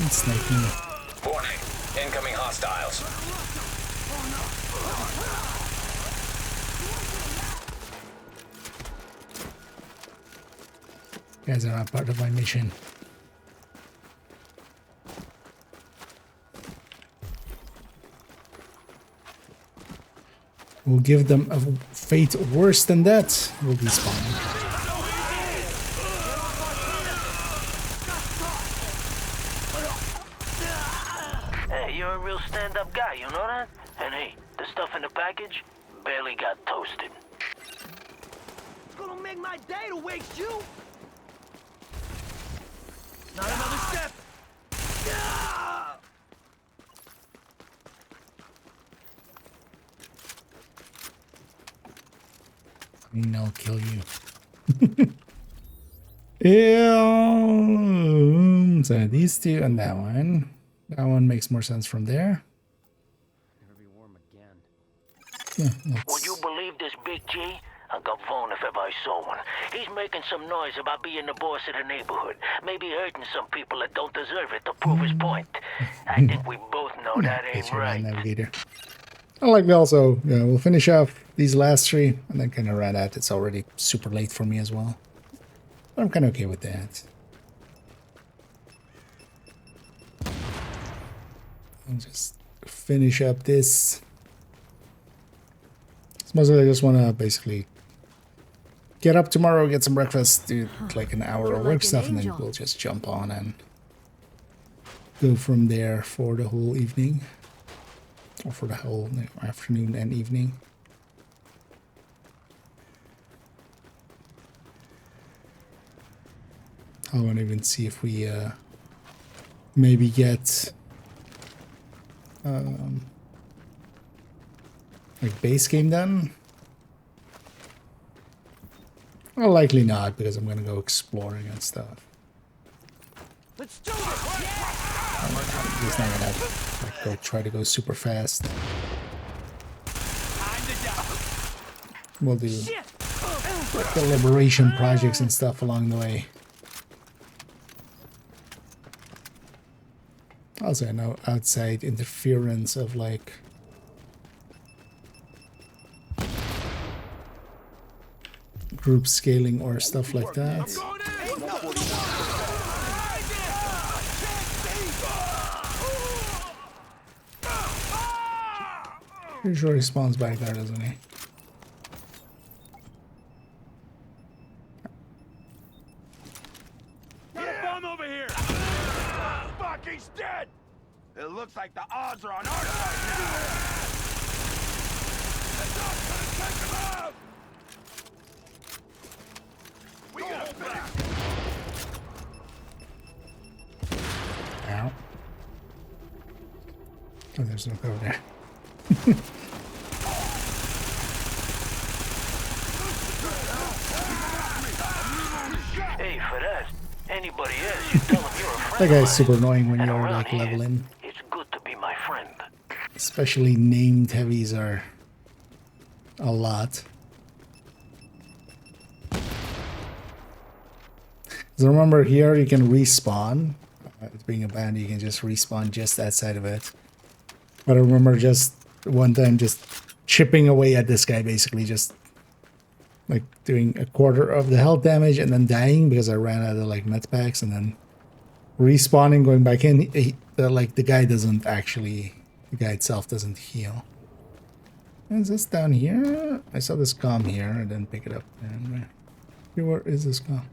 It's sniping.
Warning. Incoming hostiles.
You guys are not part of my mission. We'll give them a fate worse than that. We'll be spawning.
Hey, you're a real stand-up guy, you know that? And hey, the stuff in the package barely got toasted.
It's gonna make my day to waste you! Not another step! Yeah!
I mean, I'll kill you. Yeah. So these two and that one. That one makes more sense from there. Yeah,
Would you believe this Big G? A gavone if ever I saw one. He's making some noise about being the boss of the neighborhood. Maybe hurting some people that don't deserve it to prove his point. I think we both know that ain't right.
Navigator. I like me also. Yeah, we'll finish off these last 3 and then kind of run out. It's already super late for me as well. But I'm kind of okay with that. I'll just finish up this. Mostly I just want to basically get up tomorrow, get some breakfast, do like an hour of work stuff, and then we'll just jump on and go from there for the whole evening. Or for the whole afternoon and evening. I want to even see if we maybe get like base game done. Well, likely not, because I'm gonna go exploring and stuff.
Let's do it!
It's not gonna like go try to go super fast. we'll do like the liberation projects and stuff along the way. Also, no outside interference of like group scaling or stuff like that. Pretty sure he spawns back there, doesn't he?
Get a bomb over here! Fuck, he's dead! It looks like the odds are on our side now. The dog's gonna take him out! We got him back!
Ow. Oh, there's no cover there.
Hey, for that, anybody else, you tell them you're a friend.
That guy's super annoying when you're like leveling.
It's good to be my friend.
Especially named heavies are a lot. So remember here you can respawn. It's being a band, you can just respawn just that side of it. But I remember just one time just chipping away at this guy, basically just like doing a quarter of the health damage and then dying because I ran out of like med packs, and then respawning, going back in. Like the guy doesn't actually, the guy itself doesn't heal. Is this down here? I saw this comm here. I didn't pick it up. Where is this comm?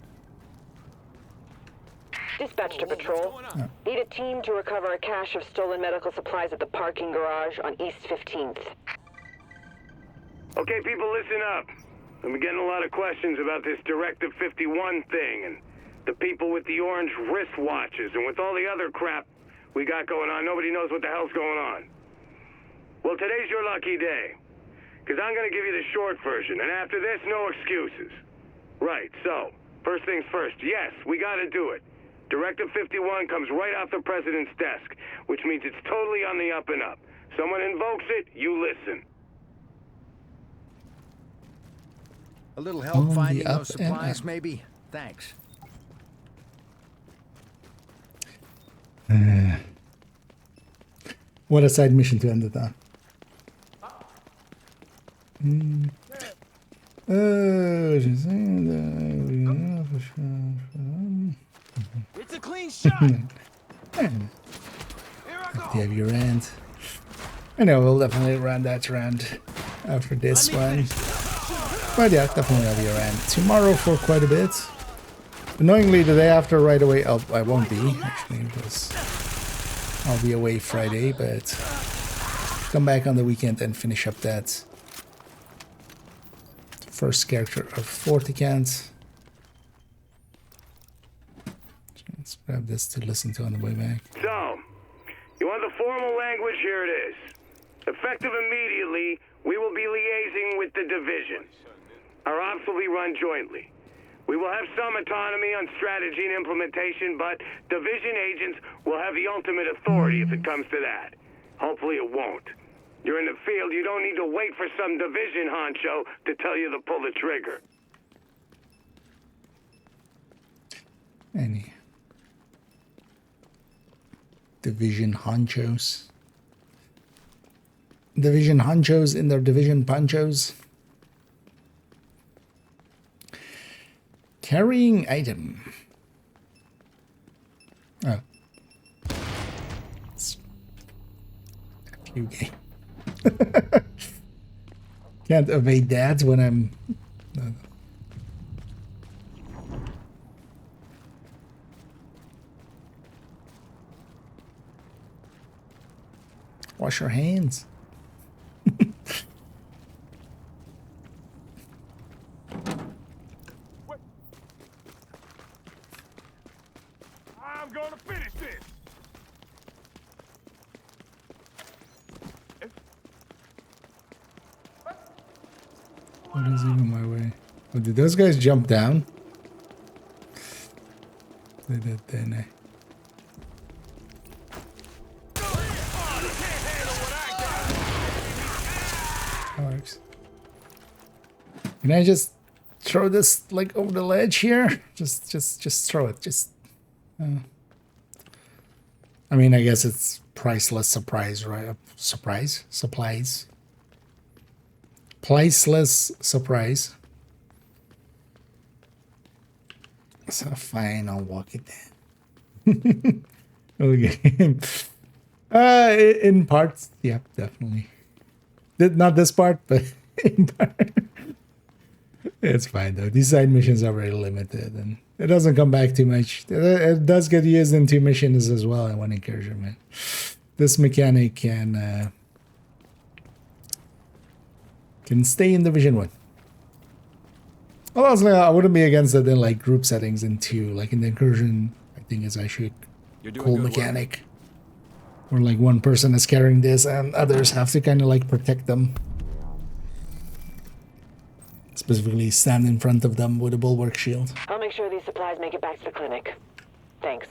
Dispatch to patrol.
Oh.
Need a team to recover a cache of stolen medical supplies at the parking garage on East 15th.
Okay, people, listen up. I've been getting a lot of questions about this Directive 51 thing and the people with the orange wristwatches, and with all the other crap we got going on, nobody knows what the hell's going on. Well, today's your lucky day, because I'm going to give you the short version, and after this, no excuses. Right, so, first things first, yes, we got to do it. Directive 51 comes right off the president's desk, which means it's totally on the up and up. Someone invokes it, you listen.
A little help finding those supplies, maybe? Thanks.
What a side mission to end it on.
It's a clean shot!
You have your end. I know we'll definitely run that round after this one. But yeah, definitely have your end tomorrow for quite a bit. Annoyingly, the day after, right away, I won't be actually, because I'll be away Friday. But come back on the weekend and finish up that first character of Forticant. Let's grab this to listen to on the way back.
So, you want the formal language? Here it is. Effective immediately, we will be liaising with the division. Our ops will be run jointly. We will have some autonomy on strategy and implementation, but division agents will have the ultimate authority if it comes to that. Hopefully it won't. You're in the field, you don't need to wait for some division honcho to tell you to pull the trigger.
Any division honchos? Division honchos in their division ponchos? Carrying item. Oh. It's a game. Can't evade that when I'm... Wash your hands.
I'm gonna finish this!
What is even my way? Oh, did those guys jump down? They did, didn't they? That works. Can I just throw this like over the ledge here? Just throw it. I mean, I guess it's priceless surprise, right? Supplies. Priceless surprise. So fine, I'll walk it down. Okay. In parts, yeah, definitely. Not this part, but in part. It's fine though. These side missions are very limited, and it doesn't come back too much. It does get used in 2 missions as well. I want to encourage you, man. This mechanic can stay in Division 1. Well, honestly, I wouldn't be against it in like group settings in 2. Like in the incursion, I think it's actually a cool mechanic. Where like one person is carrying this and others have to kind of like protect them. Specifically stand in front of them with a bulwark shield.
I'll make sure these supplies make it back to the clinic. Thanks.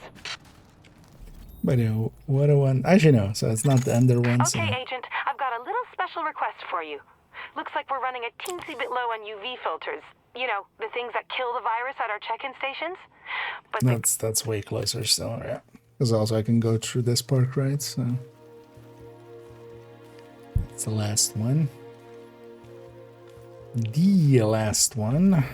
But what a one. Actually, no, so it's not the Ender one.
Okay, Agent, I've got a little special request for you. Looks like we're running a teensy bit low on UV filters. You know, the things that kill the virus at our check-in stations. But
that's way closer, so yeah. Because also I can go through this park, right? So that's the last one. The last one.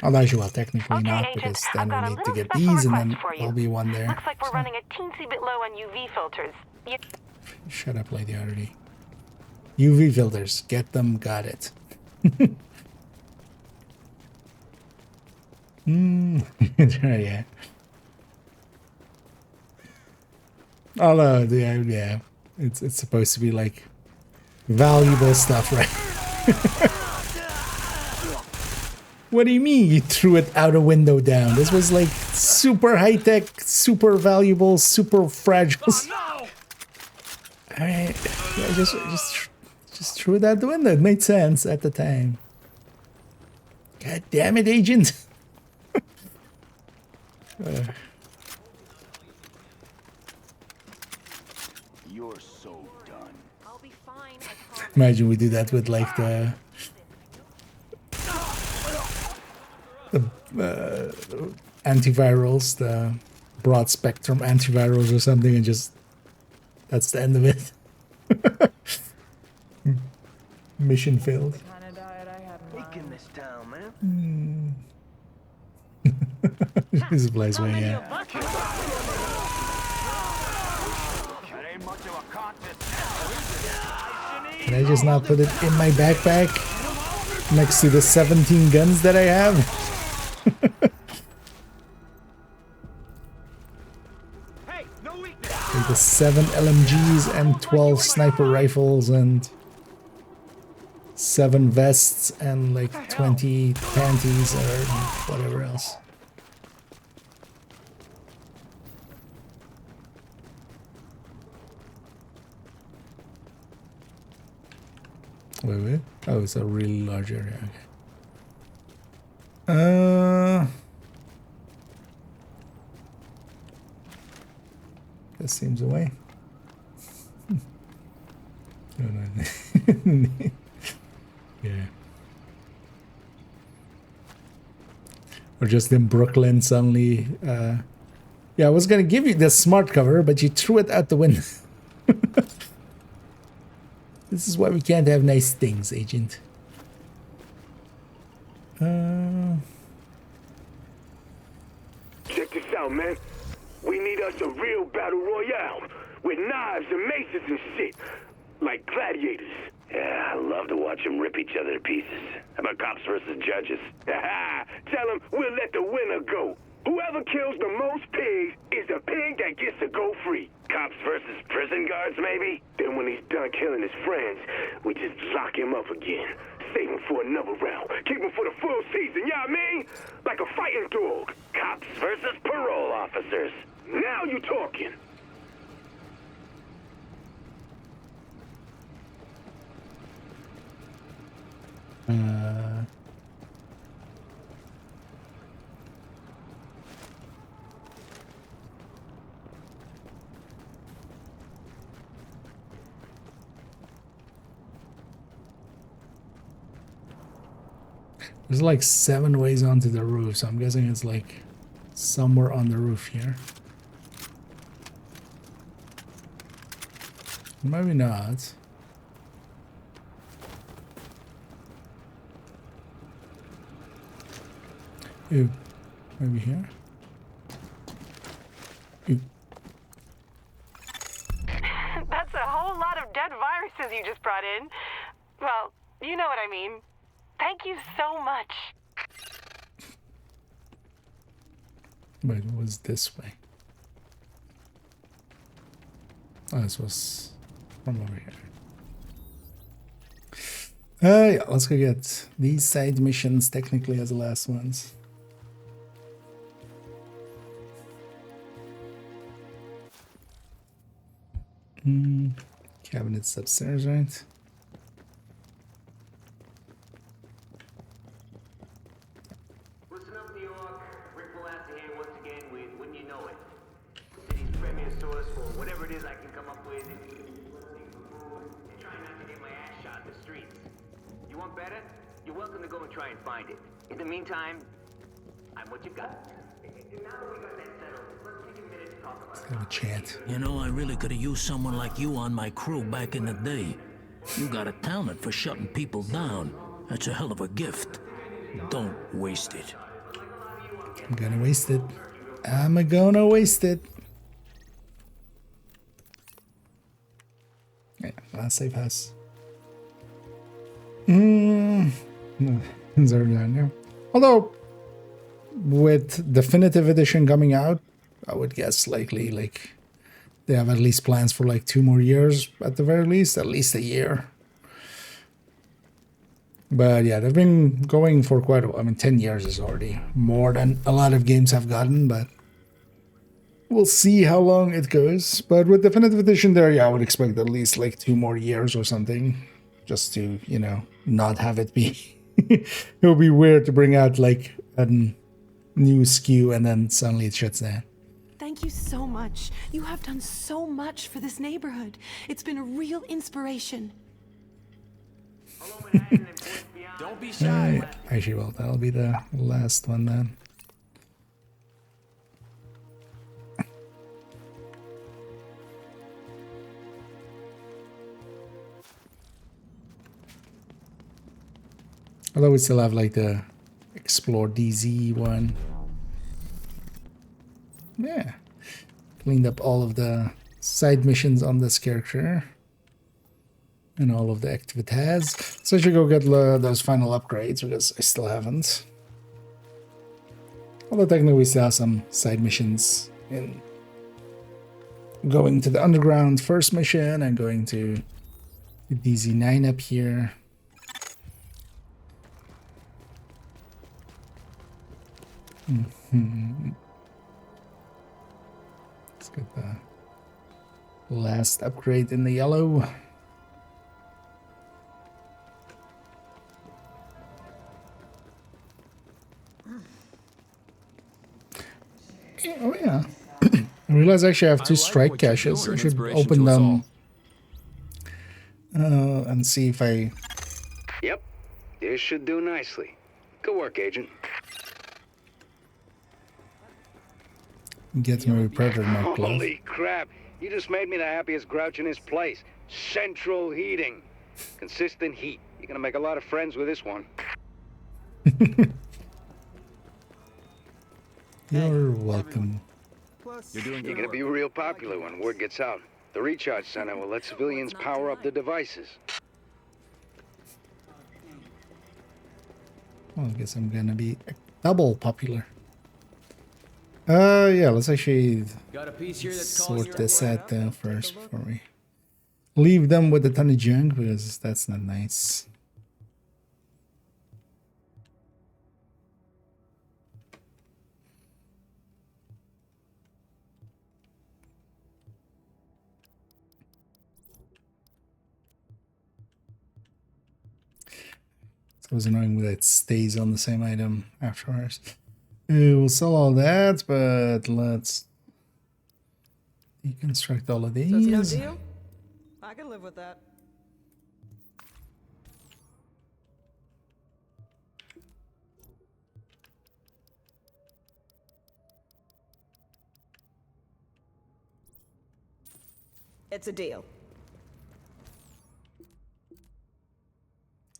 Oh, actually, well, technically not,
Agent,
because then we need to get
special
these, and then
request for you.
there'll be one there.
Looks like we're running a teensy bit low on UV filters.
Shut up, lady, already. UV filters, get them, got it. Yeah. Although, yeah, it's supposed to be like valuable stuff, right? What do you mean you threw it out a window down? This was like super high tech, super valuable, super fragile. Alright, yeah, just threw it out the window. It made sense at the time. God damn it, Agent.
You're so done.
I'll be fine.
Imagine we do that with like the antivirals, the broad spectrum antivirals or something, and just that's the end of it. Mission failed.
Taking this town, man.
This place way, yeah. Can I just not put it in my backpack next to the 17 guns that I have? Like the 7 LMGs and 12 sniper rifles and 7 vests and like 20 panties or whatever else. Wait. Oh, it's a really large area. Okay. That seems a way. Yeah. Or just in Brooklyn suddenly. Yeah, I was gonna give you the smart cover, but you threw it out the window. This is why we can't have nice things, Agent.
Check this out, man. We need us a real battle royale with knives and maces and shit, like gladiators.
Yeah, I love to watch them rip each other to pieces. How about cops versus judges?
Tell them we'll let the winner go. Whoever kills the most pigs is the pig that gets to go free.
Cops versus prison guards, maybe?
Then when he's done killing his friends, we just lock him up again. Save him for another round. Keep him for the full season, you know what I mean? Like a fighting dog.
Cops versus parole officers.
Now you talking.
There's like 7 ways onto the roof, so I'm guessing it's like somewhere on the roof here. Maybe not. Ooh, maybe here. Ooh.
That's a whole lot of dead viruses you just brought in. Well, you know what I mean. Thank you so much.
Wait, it was this way. Oh, this was from over here. Yeah, let's go get these side missions technically as the last ones. Cabinets upstairs, right?
Listen up, New York. Rick Malassi here once again with Wouldn't You Know It? The city's premier source for whatever it is I can come up with and trying not to get my ass shot in the streets. You want better? You're welcome to go and try and find it. In the meantime, I'm what you've got. Now that we got that settled, let's take a minute to talk about it.
Have a chant.
You know, I really could have used someone like you on my crew back in the day. You got a talent for shutting people down. That's a hell of a gift. Don't waste it.
I'm gonna waste it. I'm gonna waste it. Yeah, last safe house. No, it's already down there. Although, with definitive edition coming out, I would guess likely like they have at least plans for like 2 more years at the very least, at least a year. But yeah, they've been going for quite a while. I mean, 10 years is already more than a lot of games have gotten, but we'll see how long it goes. But with definitive edition there, yeah, I would expect at least like 2 more years or something, just to, you know, not have it be. It would be weird to bring out like a new SKU and then suddenly it shuts down.
Thank you so much. You have done so much for this neighborhood. It's been a real inspiration.
Don't be shy.
Actually, well, that'll be the last one then. Although we still have like the Explore DZ one. Yeah. Cleaned up all of the side missions on this character. And all of the activities. So I should go get those final upgrades because I still haven't. Although technically we still have some side missions in going to the underground first mission and going to the DZ9 up here. Let's get the last upgrade in the yellow. Oh yeah. I realize actually I have 2 strike caches. I should open them and see if I...
Yep. This should do nicely. Good work, Agent.
Get my predator mark glove.
Holy crap. You just made me the happiest grouch in this place. Central heating. Consistent heat. You're gonna make a lot of friends with this one.
You're welcome.
You're gonna be real popular when word gets out. The recharge center will let civilians power up the devices.
Well, I guess I'm gonna be double popular. Yeah, let's actually sort this out first before we leave them with a ton of junk, because that's not nice. It's always annoying that it stays on the same item afterwards. We'll sell all that, but let's deconstruct all of these.
So it's no deal? I can live with that. It's a deal.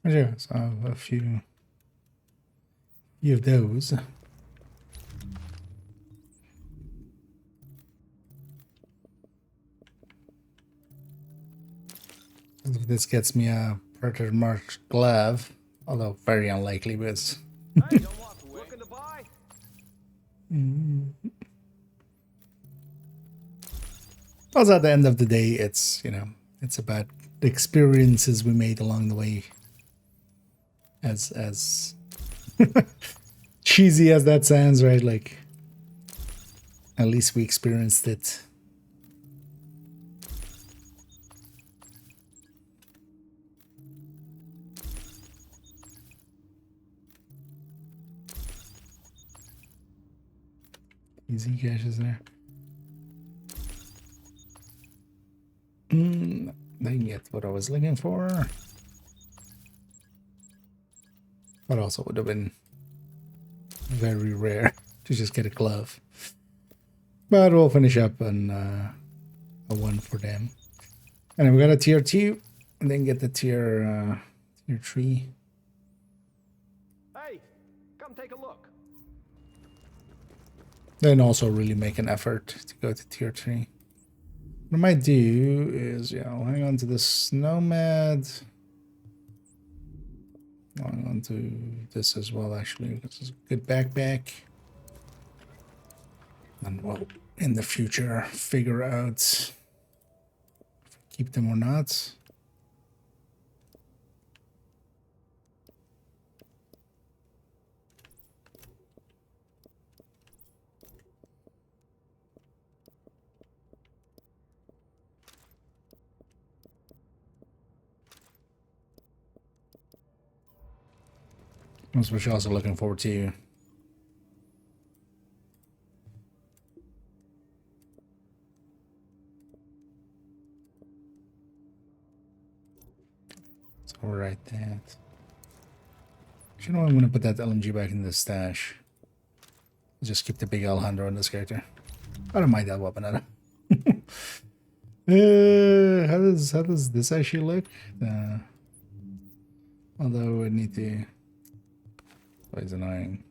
Yeah, so I have a few of those. If this gets me a Predator Mark glove, although very unlikely, but
Hey, don't walk away. Looking to buy?
Also, at the end of the day, it's, you know, it's about the experiences we made along the way. As cheesy as that sounds, right? Like, at least we experienced it. Easy caches there. Didn't get what I was looking for. But also would have been very rare to just get a glove. But we'll finish up on a 1 for them. And then we got a tier 2. And then get the tier 3.
Hey, come take a look.
Then also really make an effort to go to tier 3. What I might do is, yeah, I'll hang on to this Nomad. I'll hang on to this as well, actually. This is a good backpack. And we'll, in the future, figure out if we keep them or not. I'm especially also looking forward to so we'll write that. You know what? I'm gonna put that LMG back in the stash. Just keep the big Alejandro on this character. I don't mind that weapon at all. How does this actually look? Although I need to. It's annoying.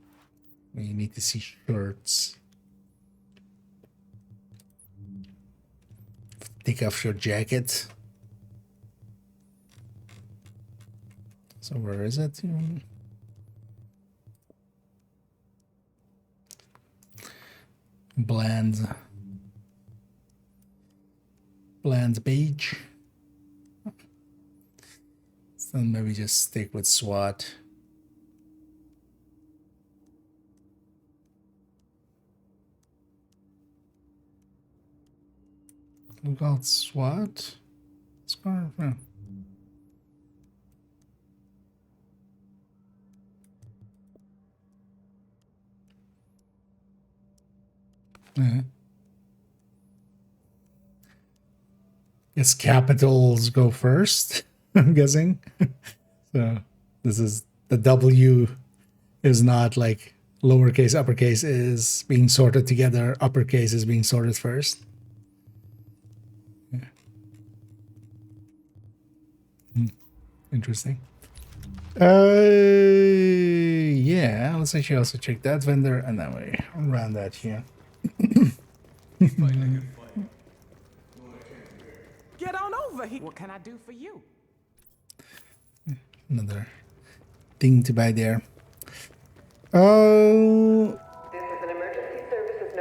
We need to see shirts. Take off your jacket. So where is it? Bland beige. So maybe just stick with SWAT. We got SWAT scarf. Yeah. Guess capitals go first, I'm guessing. So this is the W is not like lowercase, uppercase is being sorted together, uppercase is being sorted first. Yeah. Interesting. Yeah, let's actually also check that vendor and then we run that here.
Get on over here. What can I do for you?
Another thing to buy there. Oh,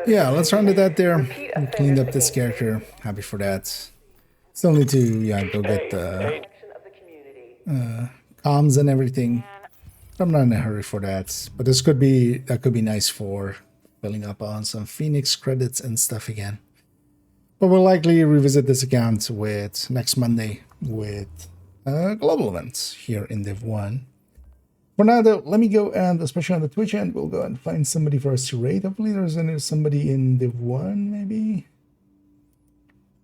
yeah, let's run to that there. We cleaned up this character. Happy for that. Still need to go get the comms and everything. I'm not in a hurry for that. But that could be nice for filling up on some Phoenix credits and stuff again. But we'll likely revisit this account with next Monday with global events here in Div 1. For now, though, let me go and, especially on the Twitch end, we'll go and find somebody for us to raid. Hopefully there's somebody in Div 1, maybe.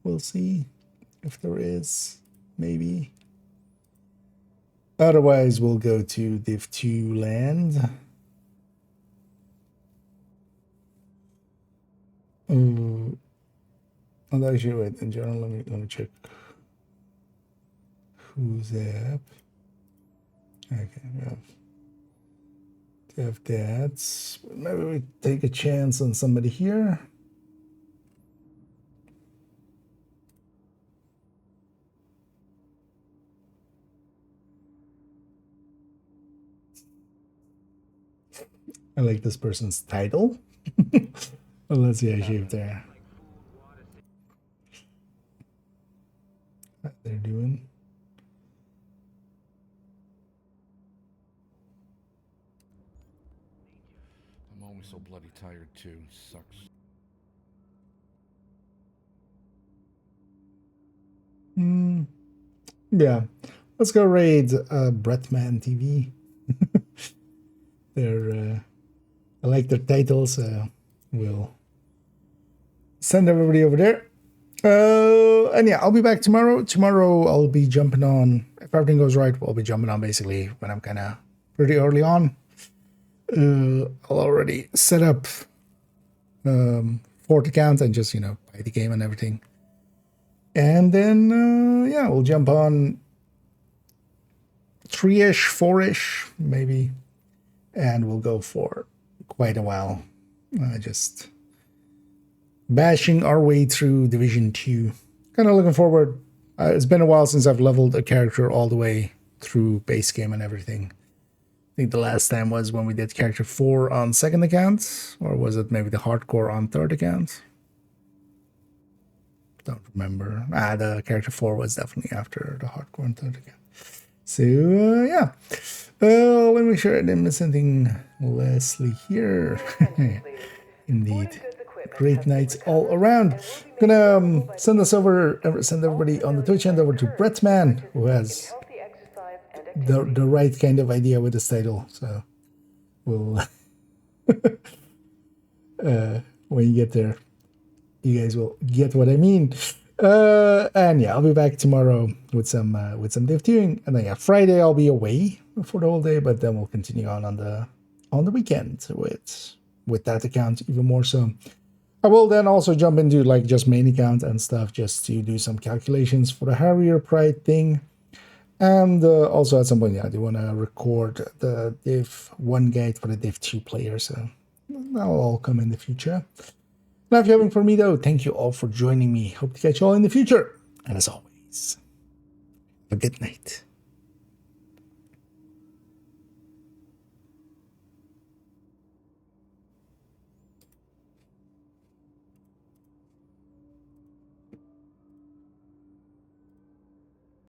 We'll see if there is, maybe. Otherwise, we'll go to Div 2 land. And actually, wait, in general, let me check who's up. Okay, we have that. Maybe we take a chance on somebody here. I like this person's title. Well, let's see, I shaved there. What they're doing.
I'm always so bloody tired too. Sucks.
Yeah. Let's go raid Bretman TV. They're I like their titles, so we'll send everybody over there. And yeah, I'll be back tomorrow. Tomorrow I'll be jumping on, if everything goes right, I'll be jumping on basically when I'm kind of pretty early on. I'll already set up Fort account and just, buy the game and everything. And then, yeah, we'll jump on 3-ish, 4-ish, maybe. And we'll go for quite a while. Just bashing our way through Division 2. Kind of looking forward. It's been a while since I've leveled a character all the way through base game and everything. I think the last time was when we did character 4 on second account, or was it maybe the hardcore on third account? Don't remember. The character 4 was definitely after the hardcore on third account. So, yeah. Let me make sure I didn't miss anything. Leslie here. Indeed. Great nights all around. Gonna send everybody on the Twitch end over to Bretman, who has the right kind of idea with this title. So we'll when you get there, you guys will get what I mean. And yeah, I'll be back tomorrow with some Div 2ing, and then yeah, Friday I'll be away for the whole day, but then we'll continue on the weekend with that account even more so. I will then also jump into like just main account and stuff just to do some calculations for the Harrier Pride thing. And also at some point, yeah, I do want to record the Div 1 guide for the Div 2 player, so that'll all come in the future. Now, if you're having for me though, thank you all for joining me. Hope to catch you all in the future. And as always, have a good night.